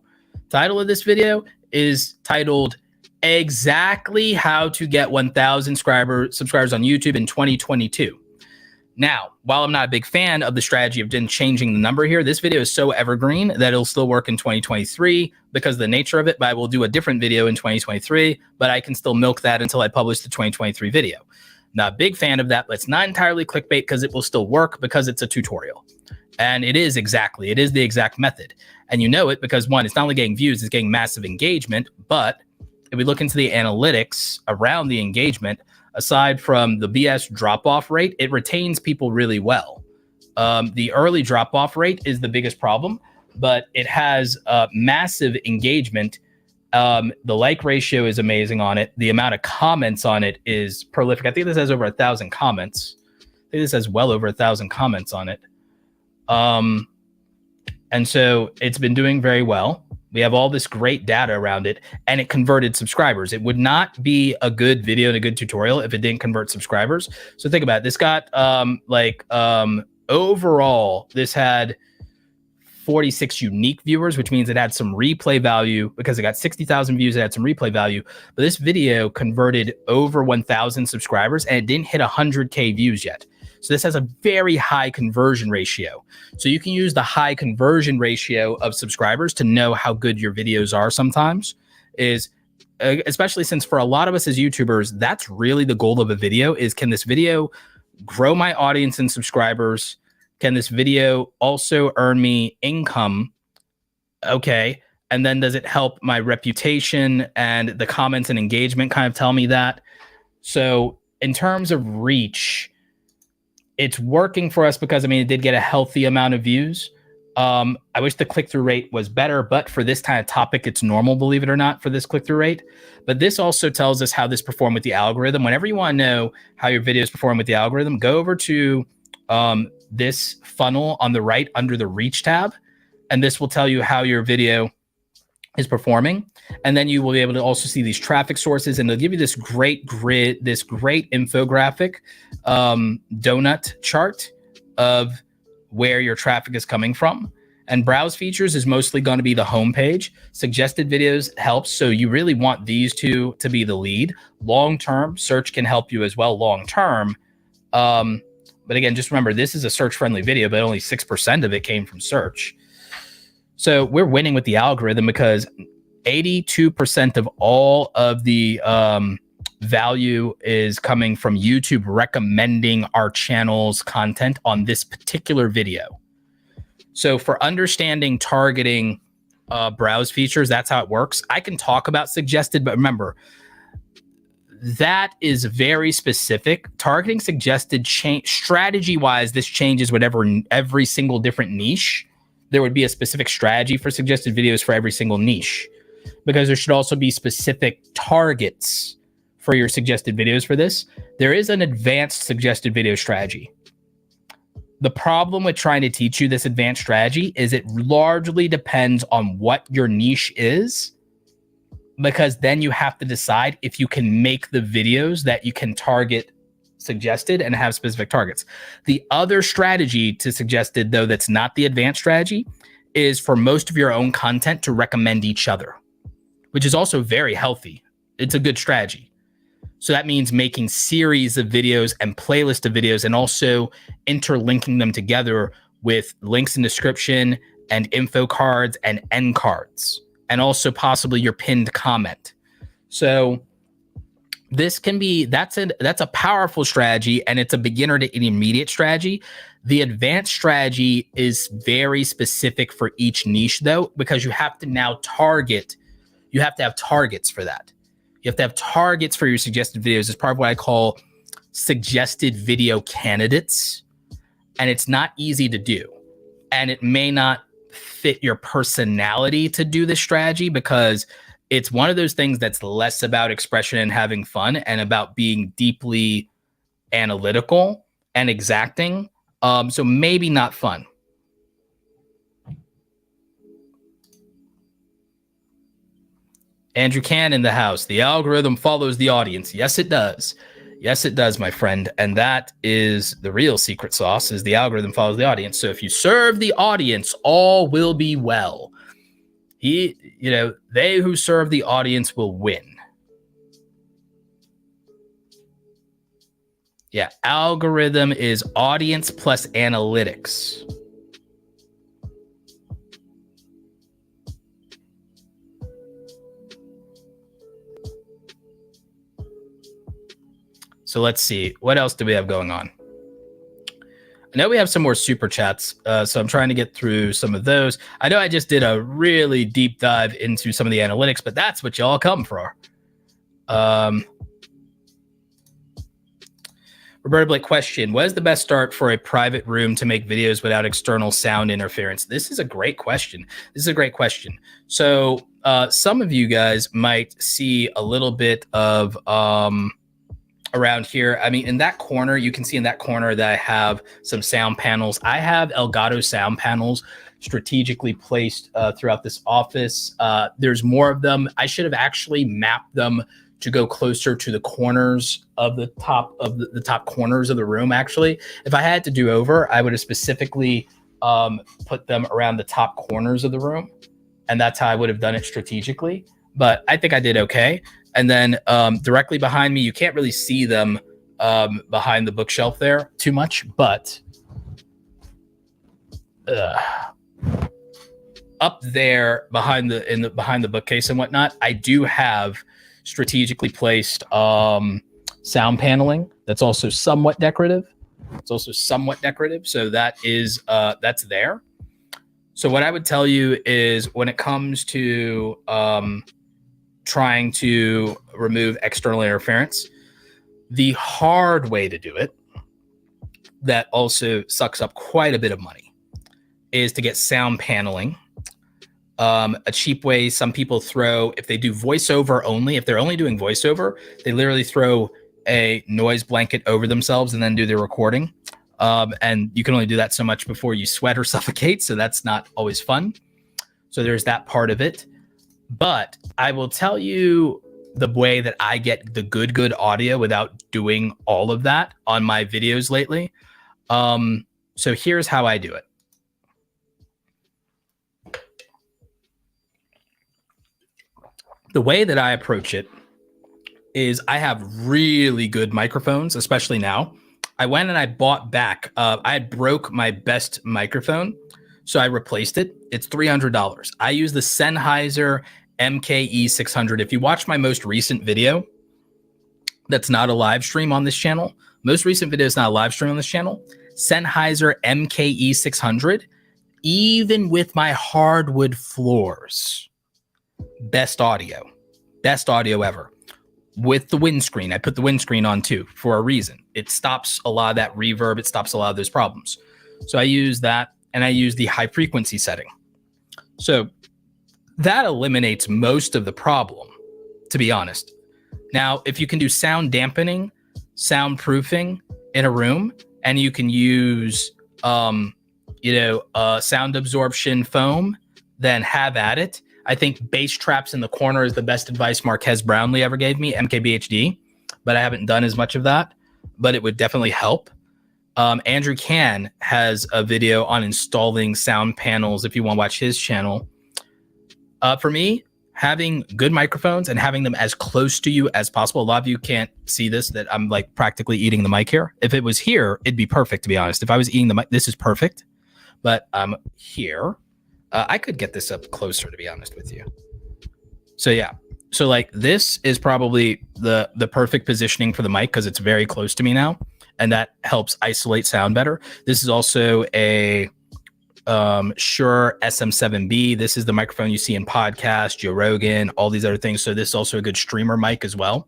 is titled Exactly How to Get 1,000 subscribers on YouTube in 2022. Now, while I'm not a big fan of the strategy of changing the number here, this video is so evergreen that it'll still work in 2023 because of the nature of it, but I will do a different video in 2023, but I can still milk that until I publish the 2023 video. Not a big fan of that, but it's not entirely clickbait because it will still work because it's a tutorial. And it is the exact method. And you know it because one, it's not only getting views, it's getting massive engagement, but if we look into the analytics around the engagement, aside from the BS drop-off rate, it retains people really well. The early drop-off rate is the biggest problem, but it has massive engagement The like ratio is amazing on it. The amount of comments on it is prolific. I think this has over 1,000 comments. I think this has well over 1,000 comments on it. And so it's been doing very well. We have all this great data around it, and it converted subscribers. It would not be a good video and a good tutorial if it didn't convert subscribers. So think about it. This got overall, this had 46 unique viewers, which means it had some replay value because it got 60,000 views. It had some replay value, but this video converted over 1,000 subscribers and it didn't hit 100K views yet. So this has a very high conversion ratio. So you can use the high conversion ratio of subscribers to know how good your videos are sometimes, is especially since for a lot of us as YouTubers, that's really the goal of a video is, can this video grow my audience and subscribers? Can this video also earn me income? Okay. And then does it help my reputation? And the comments and engagement kind of tell me that. So in terms of reach, it's working for us because, I mean, it did get a healthy amount of views. I wish the click-through rate was better, but for this kind of topic, it's normal, believe it or not, for this click-through rate. But this also tells us how this performed with the algorithm. Whenever you want to know how your videos perform with the algorithm, go over to this funnel on the right under the reach tab, and this will tell you how your video is performing. And then you will be able to also see these traffic sources, and they'll give you this great grid, this great infographic donut chart of where your traffic is coming from. And browse features is mostly going to be the homepage. Suggested videos helps. So you really want these two to be the lead. Long-term search can help you as well long-term. But again, just remember, this is a search-friendly video, but only 6% of it came from search. So we're winning with the algorithm because 82% of all of the value is coming from YouTube recommending our channel's content on this particular video. So for understanding targeting browse features, that's how it works. I can talk about suggested, but remember, that is very specific. Targeting suggested change strategy-wise, this changes whatever every single different niche. There would be a specific strategy for suggested videos for every single niche, because there should also be specific targets for your suggested videos for this. There is an advanced suggested video strategy. The problem with trying to teach you this advanced strategy is it largely depends on what your niche is, because then you have to decide if you can make the videos that you can target suggested and have specific targets. The other strategy to suggested, though, that's not the advanced strategy, is for most of your own content to recommend each other, which is also very healthy. It's a good strategy. So that means making series of videos and playlist of videos, and also interlinking them together with links in description and info cards and end cards, and also possibly your pinned comment. So this can be, that's a powerful strategy, and it's a beginner to intermediate strategy. The advanced strategy is very specific for each niche, though, because you have to now target, you have to have targets for that. You have to have targets for your suggested videos as part of what I call suggested video candidates. And it's not easy to do. And it may not fit your personality to do this strategy, because it's one of those things that's less about expression and having fun and about being deeply analytical and exacting. So maybe not fun. Andrew Can in the house. The algorithm follows the audience. Yes, it does. Yes, it does, my friend. And that is the real secret sauce, is the algorithm follows the audience. So if you serve the audience, all will be well. They who serve the audience will win. Yeah, algorithm is audience plus analytics. So let's see. What else do we have going on? I know we have some more super chats, so I'm trying to get through some of those. I know I just did a really deep dive into some of the analytics, but that's what y'all come for. Roberto Blake question, what is the best start for a private room to make videos without external sound interference? This is a great question. So some of you guys might see a little bit of around here. I mean, in that corner, you can see in that corner that I have some sound panels. I have Elgato sound panels strategically placed throughout this office. There's more of them. I should have actually mapped them to go closer to the corners of the top corners of the room. Actually, if I had to do over, I would have specifically put them around the top corners of the room, and that's how I would have done it strategically. But I think I did okay. And then directly behind me, you can't really see them behind the bookshelf there too much, but up there behind the bookcase and whatnot, I do have strategically placed sound paneling that's also somewhat decorative. So that is that's there. So what I would tell you is when it comes to trying to remove external interference, the hard way to do it, that also sucks up quite a bit of money, is to get sound paneling. A cheap way some people throw, if they do voiceover only, if they're only doing voiceover, they literally throw a noise blanket over themselves and then do their recording. And you can only do that so much before you sweat or suffocate. So that's not always fun. So there's that part of it. But I will tell you the way that I get the good audio without doing all of that on my videos lately. So here's how I do it. The way that I approach it is I have really good microphones, especially now. I went and I bought back, I had broke my best microphone, so I replaced it. It's $300. I use the Sennheiser MKE 600. If you watch my most recent video, that's not a live stream on this channel. Most recent video is not a live stream on this channel. Sennheiser MKE 600, even with my hardwood floors, best audio ever. With the windscreen, I put the windscreen on too for a reason. It stops a lot of that reverb. It stops a lot of those problems. So I use that, and I use the high frequency setting. So that eliminates most of the problem, to be honest. Now, if you can do sound dampening, soundproofing in a room, and you can use, sound absorption foam, then have at it. I think bass traps in the corner is the best advice Marquez Brownlee ever gave me, MKBHD, but I haven't done as much of that, but it would definitely help. Andrew Can has a video on installing sound panels if you want to watch his channel. For me, having good microphones and having them as close to you as possible. A lot of you can't see this, that I'm like practically eating the mic here. If it was here, it'd be perfect, to be honest. If I was eating the mic, this is perfect, but I'm here. I could get this up closer, to be honest with you. So yeah. So like this is probably the perfect positioning for the mic because it's very close to me now, and that helps isolate sound better. This is also a Shure SM7B. This is the microphone you see in podcasts, Joe Rogan, all these other things. So this is also a good streamer mic as well.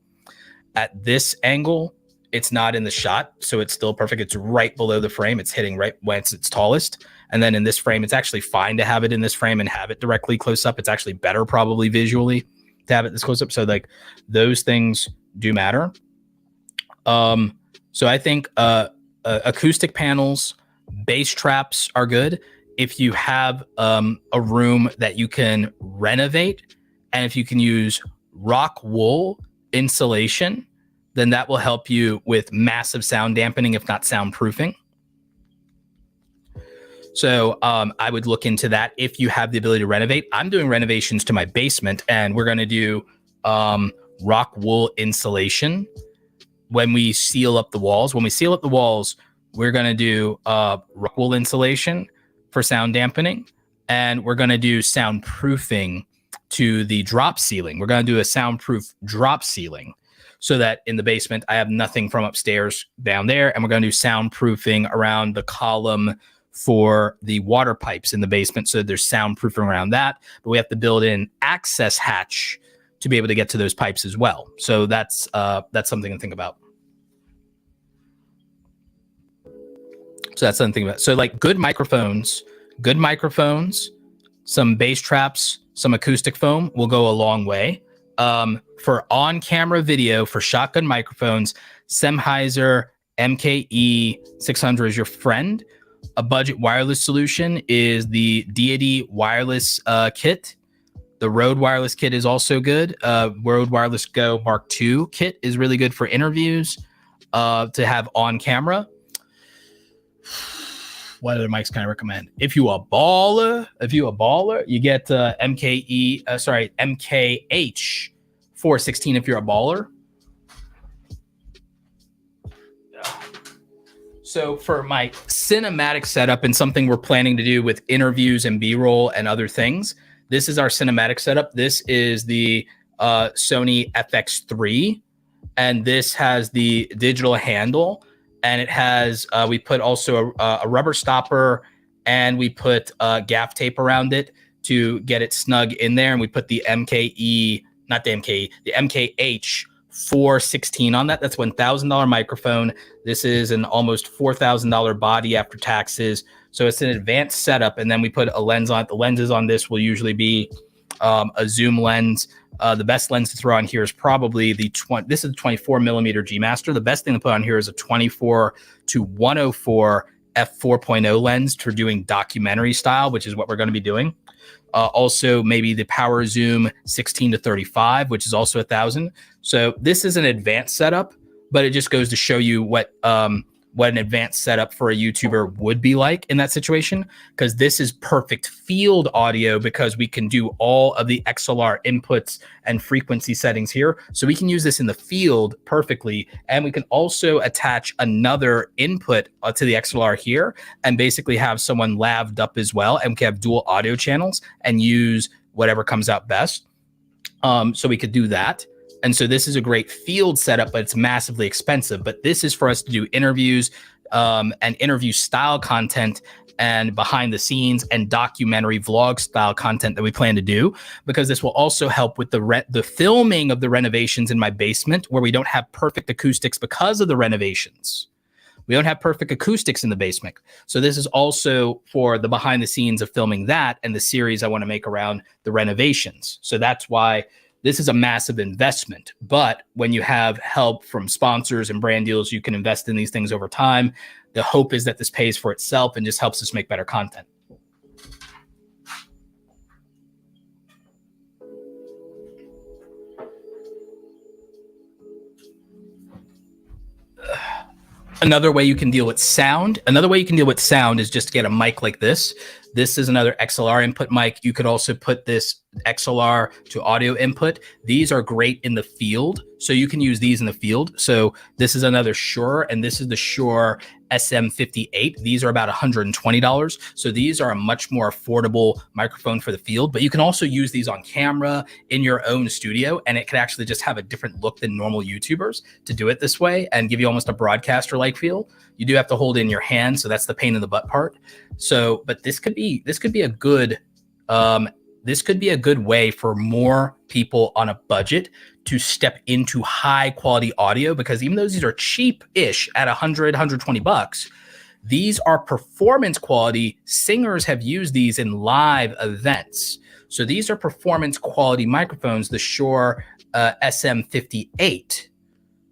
At this angle, it's not in the shot, so it's still perfect. It's right below the frame. It's hitting right when it's its tallest. And then in this frame, it's actually fine to have it in this frame and have it directly close up. It's actually better probably visually to have it this close up. So like those things do matter. So I think acoustic panels, bass traps are good. If you have a room that you can renovate, and if you can use rock wool insulation, then that will help you with massive sound dampening, if not soundproofing. So I would look into that if you have the ability to renovate. I'm doing renovations to my basement, and we're going to do rock wool insulation when we seal up the walls. When we seal up the walls, we're going to do rock wool insulation for sound dampening, and we're going to do soundproofing to the drop ceiling. We're going to do a soundproof drop ceiling so that in the basement, I have nothing from upstairs down there, and we're going to do soundproofing around the column for the water pipes in the basement, so there's soundproofing around that. But we have to build in access hatch to be able to get to those pipes as well. So that's something to think about. So that's something about. So like good microphones, some bass traps, some acoustic foam will go a long way. For on-camera video, for shotgun microphones, Sennheiser MKE 600 is your friend. A budget wireless solution is the Deity wireless kit. The Rode wireless kit is also good. Rode Wireless Go Mark II kit is really good for interviews to have on camera. What other mics can I recommend? If you a baller, you get MKH 416 if you're a baller. So for my cinematic setup and something we're planning to do with interviews and B-roll and other things, this is our cinematic setup. This is the Sony FX3, and this has the digital handle, and it has, we put also a rubber stopper, and we put gaff tape around it to get it snug in there, and we put the MKE, not the MKE, the MKH 416 on that. That's $1,000 microphone. This is an almost $4,000 body after taxes. So it's an advanced setup, and then we put a lens on it. The lenses on this will usually be a zoom lens. The best lens to throw on here is probably this is the 24 millimeter G Master. The best thing to put on here is a 24 to 104 f4.0 lens for doing documentary style, which is what we're going to be doing. Also, maybe the Power Zoom 16 to 35, which is also 1,000. So this is an advanced setup, but it just goes to show you what an advanced setup for a YouTuber would be like in that situation, because this is perfect field audio because we can do all of the XLR inputs and frequency settings here. So we can use this in the field perfectly. And we can also attach another input to the XLR here and basically have someone laved up as well. And we can have dual audio channels and use whatever comes out best. So we could do that. And so this is a great field setup, but it's massively expensive. But this is for us to do interviews and interview style content and behind the scenes and documentary vlog style content that we plan to do, because this will also help with the filming of the renovations in my basement, where we don't have perfect acoustics because of the renovations. We don't have perfect acoustics in the basement. So this is also for the behind the scenes of filming that and the series I want to make around the renovations. So that's why this is a massive investment. But when you have help from sponsors and brand deals, you can invest in these things over time. The hope is that this pays for itself and just helps us make better content. Another way you can deal with sound. Is just to get a mic like this. This is another XLR input mic. You could also put this XLR to audio input. These are great in the field, so you can use these in the field. So this is another Shure, and this is the Shure SM58. These are about $120. So these are a much more affordable microphone for the field, but you can also use these on camera in your own studio, and it can actually just have a different look than normal YouTubers to do it this way and give you almost a broadcaster-like feel. You do have to hold it in your hand, so that's the pain in the butt part. So, but this could be a good way for more people on a budget to step into high quality audio, because even though these are cheap-ish at $100-$120, these are performance quality. Singers have used these in live events. So these are performance quality microphones, the Shure SM58.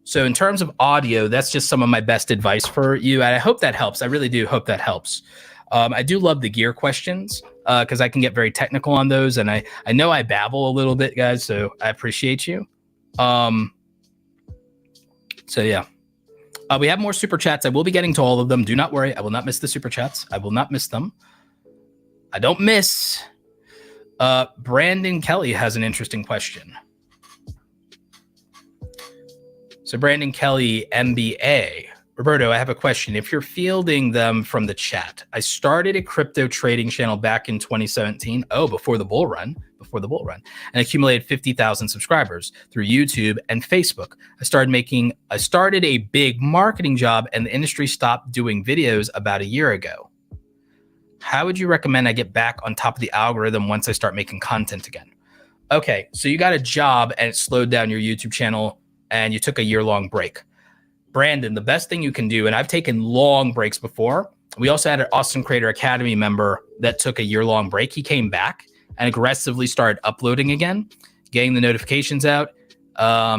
So in terms of audio, that's just some of my best advice for you. And I hope that helps. I really do hope that helps. I do love the gear questions because I can get very technical on those. And I know I babble a little bit, guys, so I appreciate you. So yeah, we have more super chats. I will be getting to all of them. Do not worry. I will not miss the super chats. I will not miss them. I don't miss. Brandon Kelly has an interesting question. So Brandon Kelly, MBA. Roberto, I have a question. If you're fielding them from the chat, I started a crypto trading channel back in 2017. Oh, before the bull run, and accumulated 50,000 subscribers through YouTube and Facebook. I started a big marketing job, and the industry stopped doing videos about a year ago. How would you recommend I get back on top of the algorithm once I start making content again? Okay, so you got a job and it slowed down your YouTube channel and you took a year-long break. Brandon, the best thing you can do, and I've taken long breaks before, We also had an Awesome Creator Academy member that took a year-long break. He came back and aggressively started uploading again, getting the notifications out.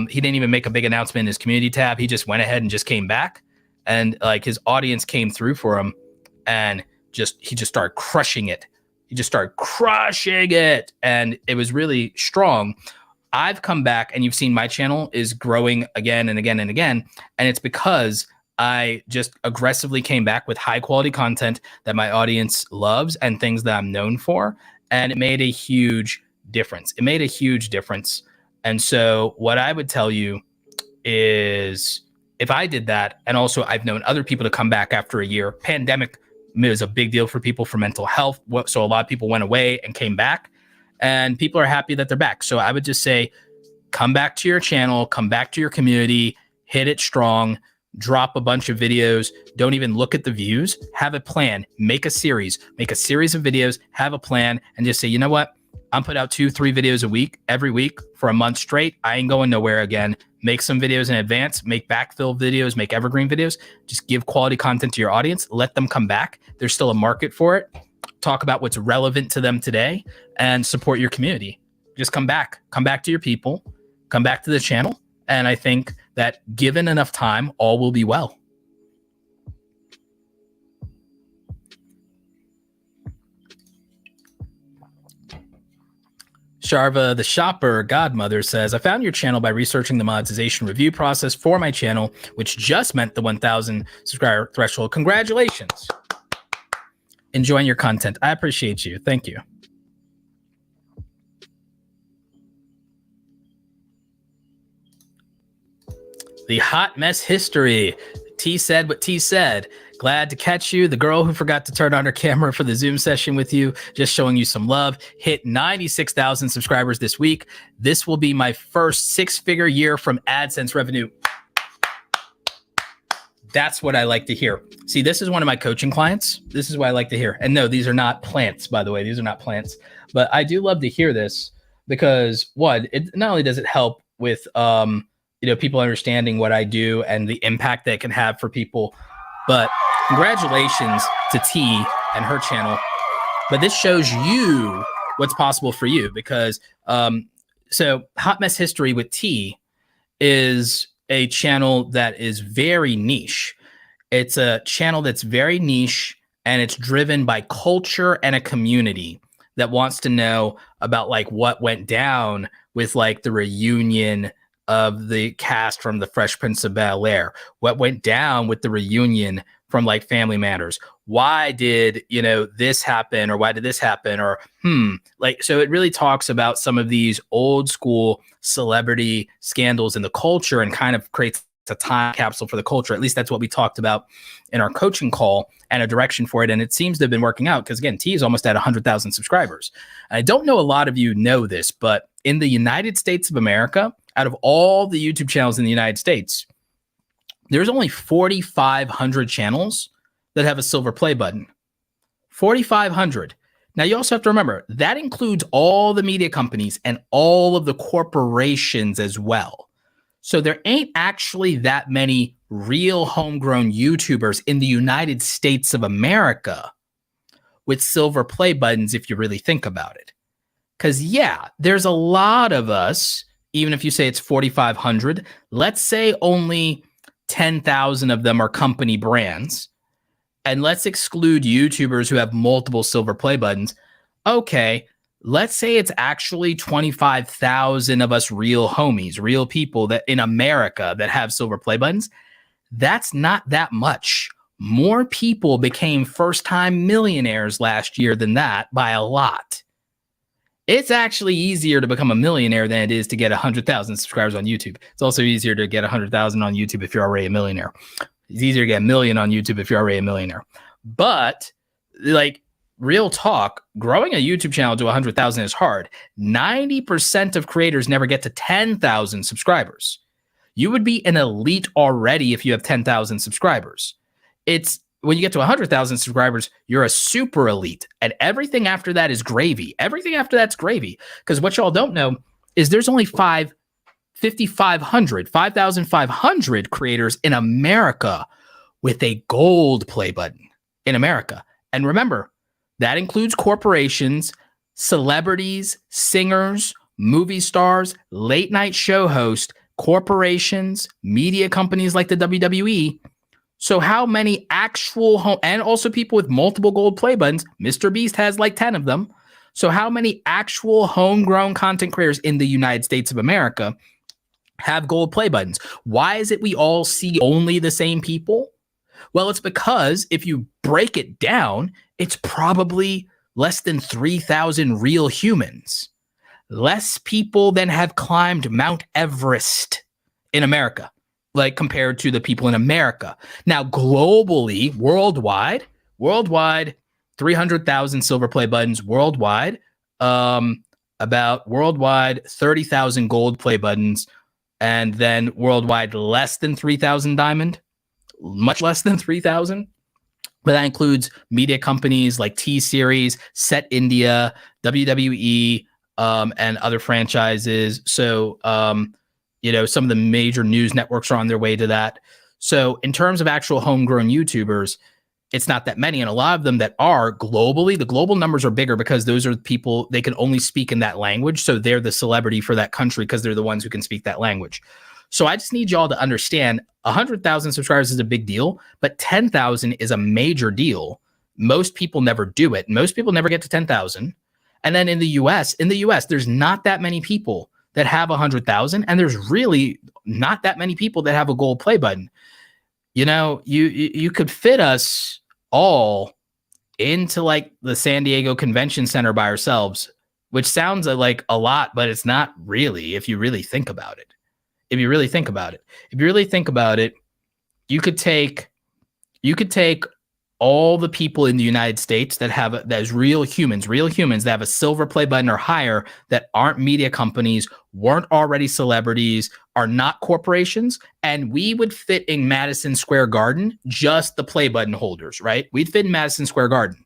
He didn't even make a big announcement in his community tab. He just went ahead and just came back, and like his audience came through for him, and he just started crushing it. He just started crushing it, and it was really strong. I've come back, and you've seen my channel is growing again and again and again, and it's because I just aggressively came back with high quality content that my audience loves and things that I'm known for, and it made a huge difference. It made a huge difference. And so what I would tell you is if I did that, and also I've known other people to come back after a year, pandemic was a big deal for people for mental health. So a lot of people went away and came back, and people are happy that they're back. So I would just say, come back to your channel, come back to your community, hit it strong, drop a bunch of videos. Don't even look at the views. Have a plan. Make a series of videos, have a plan, and just say, you know what? I'm putting out 2-3 videos a week, every week for a month straight. I ain't going nowhere again. Make some videos in advance, make backfill videos, make evergreen videos. Just give quality content to your audience. Let them come back. There's still a market for it. Talk about what's relevant to them today and support your community. Just come back to your people, come back to the channel. And I think that given enough time, all will be well. Sharva, the shopper godmother, says, I found your channel by researching the monetization review process for my channel, which just met the 1,000 subscriber threshold. Congratulations. Enjoying your content. I appreciate you. Thank you. The hot mess history. T said what T said. Glad to catch you. The girl who forgot to turn on her camera for the Zoom session with you, just showing you some love, hit 96,000 subscribers this week. This will be my first 6-figure year from AdSense revenue. That's what I like to hear. See, this is one of my coaching clients. This is what I like to hear. And no, these are not plants, by the way. These are not plants. But I do love to hear this because, one, it not only does it help with people understanding what I do and the impact that it can have for people, but congratulations to T and her channel. But this shows you what's possible for you because so Hot Mess History with T is a channel that is very niche. It's a channel that's very niche, and it's driven by culture and a community that wants to know about like what went down with like the reunion of the cast from The Fresh Prince of Bel-Air, what went down with the reunion from like Family Matters. Why did, this happen, or why did this happen? Or, so it really talks about some of these old school celebrity scandals in the culture and kind of creates a time capsule for the culture. At least that's what we talked about in our coaching call and a direction for it. And it seems to have been working out because, again, T is almost at 100,000 subscribers. I don't know a lot of you know this, but in the United States of America, out of all the YouTube channels in the United States, there's only 4,500 channels that have a silver play button. 4,500. Now, you also have to remember, that includes all the media companies and all of the corporations as well. So there ain't actually that many real homegrown YouTubers in the United States of America with silver play buttons, if you really think about it. Because, yeah, there's a lot of us, even if you say it's 4,500, let's say only 10,000 of them are company brands. And let's exclude YouTubers who have multiple silver play buttons. Okay, let's say it's actually 25,000 of us real homies, real people that in America that have silver play buttons. That's not that much. More people became first-time millionaires last year than that by a lot. It's actually easier to become a millionaire than it is to get 100,000 subscribers on YouTube. It's also easier to get 100,000 on YouTube if you're already a millionaire. It's easier to get 1 million on YouTube if you're already a millionaire. But like real talk, growing a YouTube channel to 100,000 is hard. 90% of creators never get to 10,000 subscribers. You would be an elite already if you have 10,000 subscribers. It's when you get to 100,000 subscribers, you're a super elite. And everything after that is gravy. Everything after that's gravy. Because what y'all don't know is there's only 5,500 creators in America with a gold play button. in America. And remember, that includes corporations, celebrities, singers, movie stars, late night show hosts, corporations, media companies like the WWE. So how many actual home, and also people with multiple gold play buttons, Mr. Beast has like 10 of them. So how many actual homegrown content creators in the United States of America have gold play buttons? Why is it we all see only the same people? Well, it's because if you break it down, it's probably less than 3,000 real humans. Less people than have climbed Mount Everest in America, like compared to the people in America. Now, globally, worldwide, 300,000 silver play buttons worldwide, about worldwide 30,000 gold play buttons, and then worldwide less than 3,000 diamond, much less than 3,000. But that includes media companies like T-Series, Set India, WWE, and other franchises. So, some of the major news networks are on their way to that. So in terms of actual homegrown YouTubers, it's not that many. And a lot of them that are globally, the global numbers are bigger because those are the people, they can only speak in that language. So they're the celebrity for that country because they're the ones who can speak that language. So I just need y'all to understand 100,000 subscribers is a big deal, but 10,000 is a major deal. Most people never do it. Most people never get to 10,000. And then in the US, there's not that many people that have 100,000, and there's really not that many people that have a gold play button. You could fit us all into like the San Diego Convention Center by ourselves, which sounds like a lot, but it's not really if you really think about it. If you really think about it, you could take all the people in the United States that have that is real humans that have a silver play button or higher, that aren't media companies, weren't already celebrities, are not corporations, and we would fit in Madison Square Garden, just the play button holders, right? We'd fit in Madison Square Garden.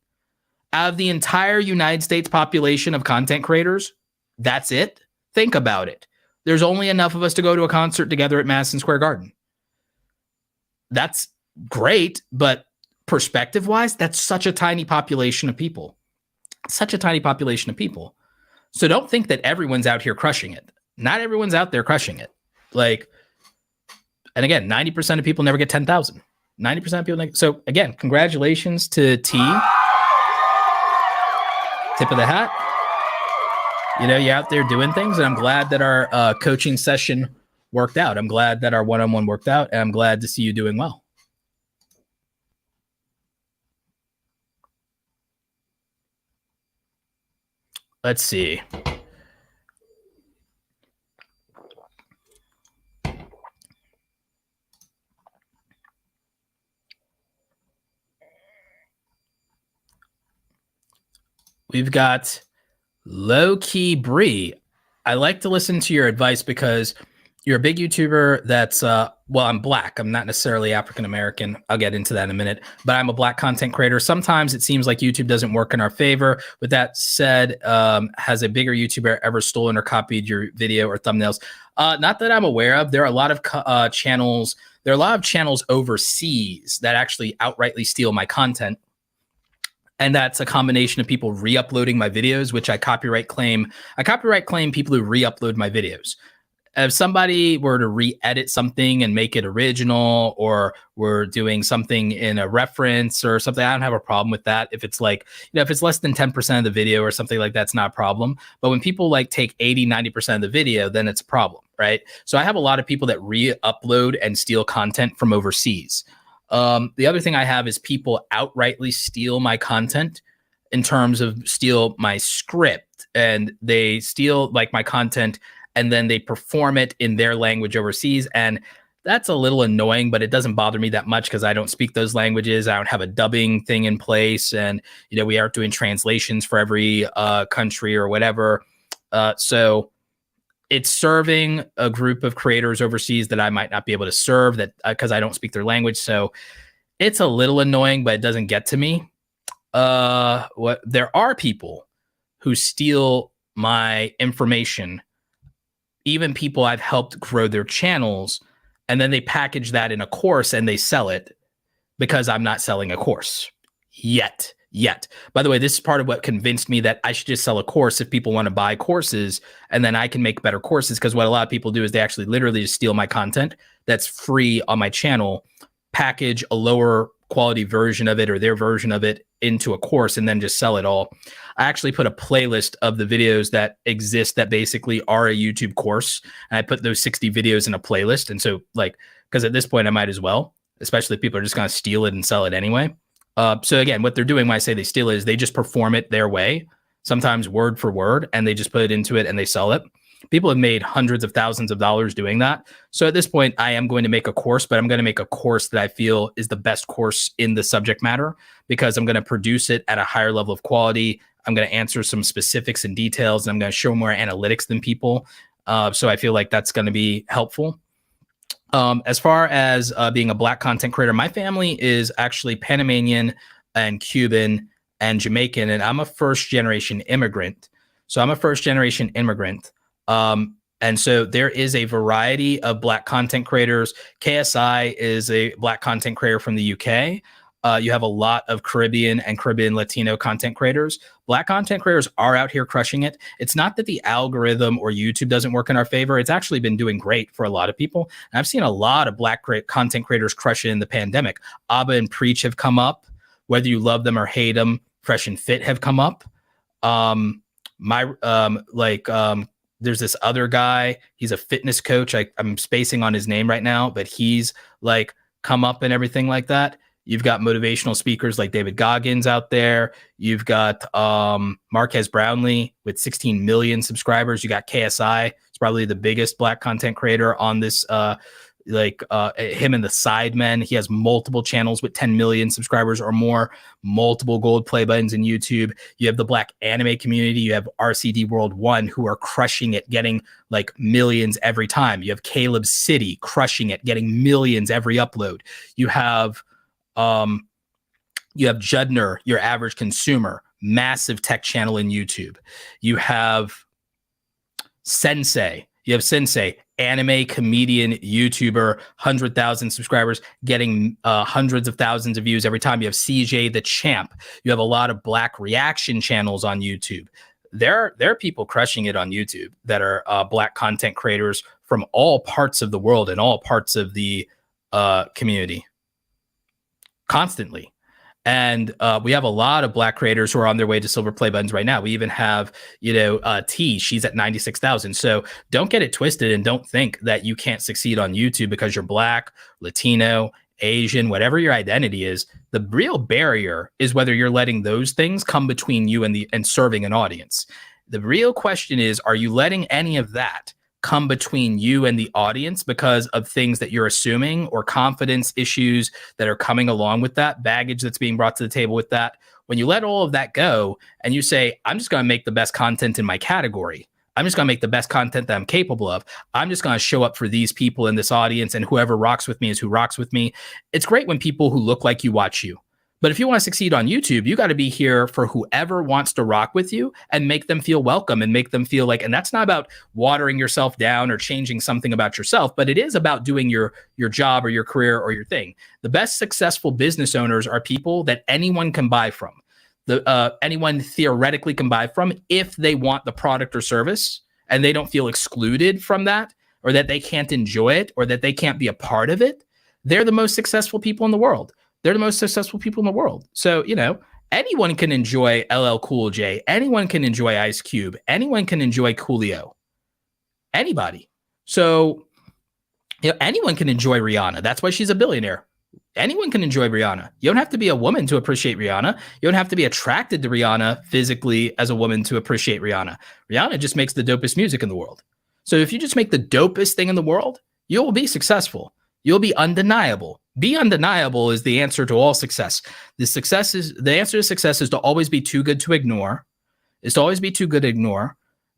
Out of the entire United States population of content creators, that's it. Think about it. There's only enough of us to go to a concert together at Madison Square Garden. That's great, but perspective-wise, that's such a tiny population of people. So don't think that everyone's out here crushing it. Not everyone's out there crushing it. And again, 90% of people never get 10,000. 90% of people. So again, congratulations to T. Tip of the hat. You're out there doing things, and I'm glad that our coaching session worked out. I'm glad that our one-on-one worked out, and I'm glad to see you doing well. Let's see. We've got Low Key Bree. I like to listen to your advice because you're a big YouTuber that's, I'm Black. I'm not necessarily African-American. I'll get into that in a minute, but I'm a Black content creator. Sometimes it seems like YouTube doesn't work in our favor. With that said, has a bigger YouTuber ever stolen or copied your video or thumbnails? Not that I'm aware of. There are a lot of channels. There are a lot of channels overseas that actually outrightly steal my content. And that's a combination of people re-uploading my videos, which I copyright claim. I copyright claim people who re-upload my videos. If somebody were to re-edit something and make it original, or we're doing something in a reference or something, I don't have a problem with that. If it's if it's less than 10% of the video or something like that's not a problem. But when people take 80, 90% of the video, then it's a problem, right? So I have a lot of people that re-upload and steal content from overseas. The other thing I have is people outrightly steal my content in terms of steal my script, and they steal my content and then they perform it in their language overseas. And that's a little annoying, but it doesn't bother me that much because I don't speak those languages. I don't have a dubbing thing in place. And, we aren't doing translations for every country or whatever. So it's serving a group of creators overseas that I might not be able to serve because I don't speak their language. So it's a little annoying, but it doesn't get to me. There are people who steal my information, even people I've helped grow their channels, and then they package that in a course and they sell it because I'm not selling a course. yet. By the way, this is part of what convinced me that I should just sell a course if people want to buy courses, and then I can make better courses. Because what a lot of people do is they actually literally just steal my content that's free on my channel, package a lower quality version of it or their version of it into a course, and then just sell it all. I actually put a playlist of the videos that exist that basically are a YouTube course, and I put those 60 videos in a playlist. And so, like, because at this point I might as well, especially if people are just going to steal it and sell it anyway. So again, what they're doing when I say they steal it is they just perform it their way, sometimes word for word, and they just put it into it and they sell it. People have made hundreds of thousands of dollars doing that. So at this point, I am going to make a course, but I'm going to make a course that I feel is the best course in the subject matter, because I'm going to produce it at a higher level of quality. I'm going to answer some specifics and details, and I'm going to show more analytics than people. So I feel like that's going to be helpful. As far as being a Black content creator, my family is actually Panamanian and Cuban and Jamaican, and I'm a first-generation immigrant. So I'm a first-generation immigrant. And so there is a variety of Black content creators. KSI is a Black content creator from the UK. You have a lot of Caribbean and Caribbean Latino content creators. Black content creators are out here crushing it. It's not that the algorithm or YouTube doesn't work in our favor. It's actually been doing great for a lot of people. And I've seen a lot of Black content creators crush it in the pandemic. Abba and Preach have come up. Whether you love them or hate them, Fresh and Fit have come up. There's this other guy. He's a fitness coach. I'm spacing on his name right now, but he's like come up and everything like that. You've got motivational speakers like David Goggins out there. You've got Marquez Brownlee with 16 million subscribers. You got KSI. It's probably the biggest Black content creator on this, him and the Sidemen. He has multiple channels with 10 million subscribers or more, multiple gold play buttons in YouTube. You have the Black anime community. You have RCD World 1 who are crushing it, getting like millions every time. You have Caleb City crushing it, getting millions every upload. You have Judner, your average consumer, massive tech channel in YouTube. You have Sensei. Anime comedian, YouTuber, 100,000 subscribers, getting hundreds of thousands of views every time. You have CJ the Champ. You have a lot of Black reaction channels on YouTube. There are people crushing it on YouTube that are Black content creators from all parts of the world and all parts of the community. Constantly. And we have a lot of Black creators who are on their way to silver play buttons right now. We even have, T, she's at 96,000. So don't get it twisted and don't think that you can't succeed on YouTube because you're Black, Latino, Asian, whatever your identity is. The real barrier is whether you're letting those things come between you and serving an audience. The real question is, are you letting any of that come between you and the audience because of things that you're assuming or confidence issues that are coming along with that, baggage that's being brought to the table with that? When you let all of that go and you say, I'm just going to make the best content in my category. I'm just going to make the best content that I'm capable of. I'm just going to show up for these people in this audience, and whoever rocks with me is who rocks with me. It's great when people who look like you watch you. But if you want to succeed on YouTube, you got to be here for whoever wants to rock with you and make them feel welcome and make them feel like, and that's not about watering yourself down or changing something about yourself, but it is about doing your job or your career or your thing. The best successful business owners are people that anyone can buy from. Anyone theoretically can buy from if they want the product or service and they don't feel excluded from that, or that they can't enjoy it, or that they can't be a part of it. They're the most successful people in the world. They're the most successful people in the world. So, anyone can enjoy LL Cool J. Anyone can enjoy Ice Cube. Anyone can enjoy Coolio. Anybody. So, anyone can enjoy Rihanna. That's why she's a billionaire. Anyone can enjoy Rihanna. You don't have to be a woman to appreciate Rihanna. You don't have to be attracted to Rihanna physically as a woman to appreciate Rihanna. Rihanna just makes the dopest music in the world. So if you just make the dopest thing in the world, you will be successful. You'll be undeniable. Be undeniable is the answer to all success. The answer to success is to always be too good to ignore,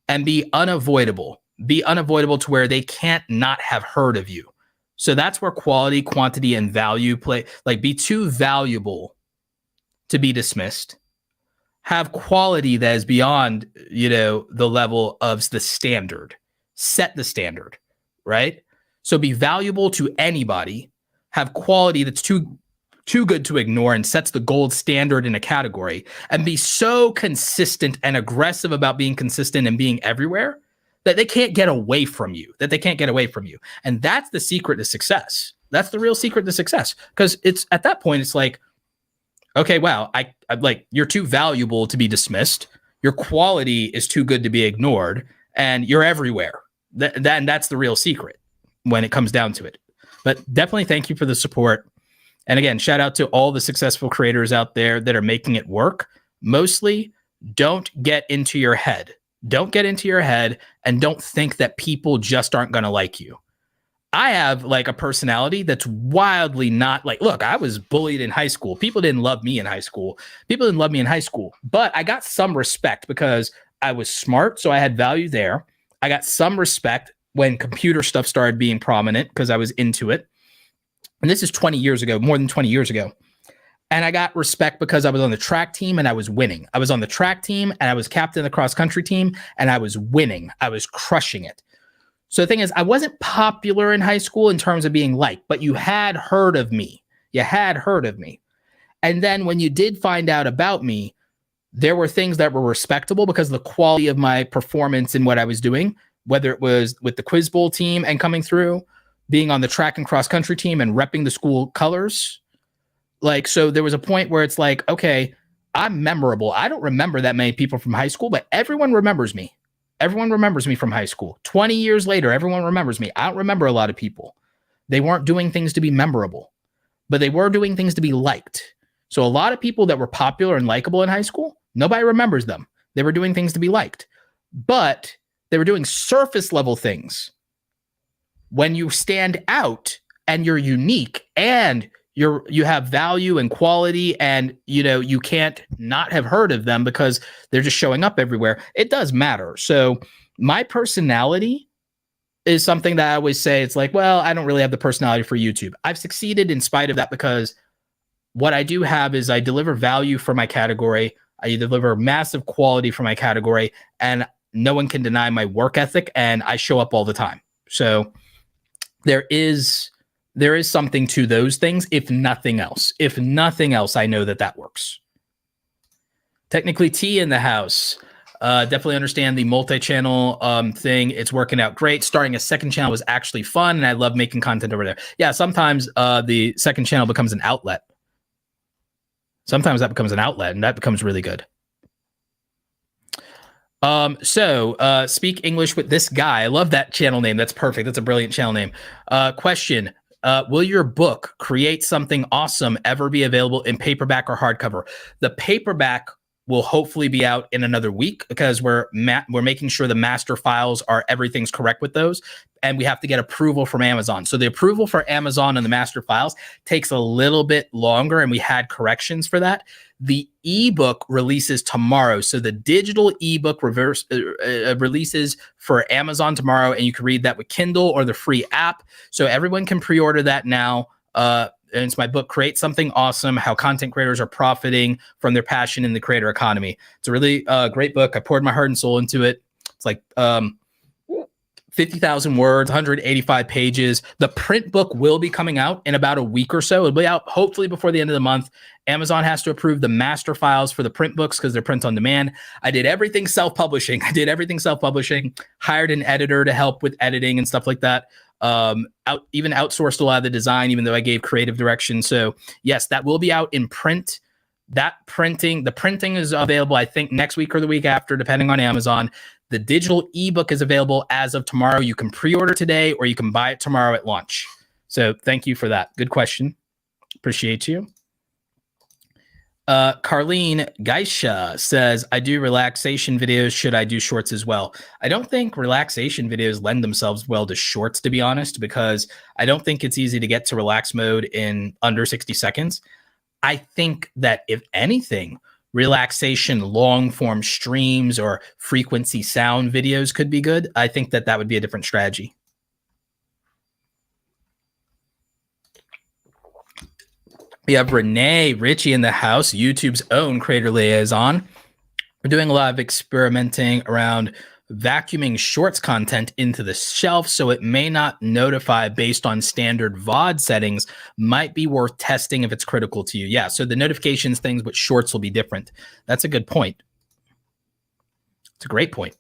and be unavoidable. Be unavoidable to where they can't not have heard of you. So that's where quality, quantity, and value play. Like, be too valuable to be dismissed. Have quality that is beyond, the level of the standard. Set the standard, right? So be valuable to anybody. Have quality that's too too good to ignore, and sets the gold standard in a category, and be so consistent and aggressive about being consistent and being everywhere that they can't get away from you, And that's the secret to success. That's the real secret to success. Because it's at that point, it's like, okay, wow, I like, you're too valuable to be dismissed. Your quality is too good to be ignored, and you're everywhere. That's the real secret when it comes down to it. But definitely thank you for the support. And again, shout out to all the successful creators out there that are making it work. Mostly, don't get into your head. Don't get into your head and don't think that people just aren't going to like you. I have like a personality that's wildly not like, look, I was bullied in high school. People didn't love me in high school. But I got some respect because I was smart. So I had value there. I got some respect when computer stuff started being prominent because I was into it. And this is 20 years ago, more than 20 years ago. And I got respect because I was on the track team and I was winning. I was on the track team and I was captain of the cross country team and I was winning. I was crushing it. So the thing is, I wasn't popular in high school in terms of being liked, but you had heard of me. And then when you did find out about me, there were things that were respectable because of the quality of my performance in what I was doing, whether it was with the Quiz Bowl team and coming through, being on the track and cross country team and repping the school colors. Like, so there was a point where it's like, okay, I'm memorable. I don't remember that many people from high school, but everyone remembers me. Everyone remembers me from high school. 20 years later, everyone remembers me. I don't remember a lot of people. They weren't doing things to be memorable, but they were doing things to be liked. So a lot of people that were popular and likable in high school, nobody remembers them. They were doing things to be liked, but they were doing surface level things. When you stand out and you're unique and you have value and quality, and you can't not have heard of them because they're just showing up everywhere, it does matter. So my personality is something that I always say, it's like, well, I don't really have the personality for YouTube. I've succeeded in spite of that because what I do have is I deliver value for my category. I deliver massive quality for my category, and no one can deny my work ethic, and I show up all the time. So there is something to those things, if nothing else. I know that works. Technically T in the house. Definitely understand the multi-channel thing. It's working out great. Starting a second channel was actually fun, and I love making content over there. Yeah, sometimes the second channel becomes an outlet. Sometimes that becomes an outlet, and that becomes really good. So Speak English with This Guy. I love that channel name. That's perfect. That's a brilliant channel name. Question. Will your book, Create Something Awesome, ever be available in paperback or hardcover? The paperback will hopefully be out in another week because we're making sure the master files everything's correct with those, and we have to get approval from Amazon. So the approval for Amazon and the master files takes a little bit longer, and we had corrections for that. The ebook releases tomorrow. So the digital ebook releases for Amazon tomorrow, and you can read that with Kindle or the free app. So everyone can pre-order that now. And it's my book, Create Something Awesome, How Content Creators Are Profiting from Their Passion in the Creator Economy. It's a really great book. I poured my heart and soul into it. It's like 50,000 words, 185 pages. The print book will be coming out in about a week or so. It'll be out hopefully before the end of the month. Amazon has to approve the master files for the print books because they're print on demand. I did everything self-publishing. Hired an editor to help with editing and stuff like that. Even outsourced a lot of the design, even though I gave creative direction. So yes, that will be out in print. The printing is available, I think, next week or the week after, depending on Amazon. The digital ebook is available as of tomorrow. You can pre-order today or you can buy it tomorrow at launch. So thank you for that. Good question. Appreciate you. Carlene Geisha says, I do relaxation videos. Should I do shorts as well? I don't think relaxation videos lend themselves well to shorts, to be honest, because I don't think it's easy to get to relax mode in under 60 seconds. I think that if anything, relaxation long form streams or frequency sound videos could be good. I think that would be a different strategy. We have Renee Ritchie in the house, YouTube's own creator liaison. We're doing a lot of experimenting around vacuuming shorts content into the shelf so it may not notify based on standard VOD settings might be worth testing if it's critical to you. Yeah, so the notifications things with shorts will be different. That's a good point. It's a great point.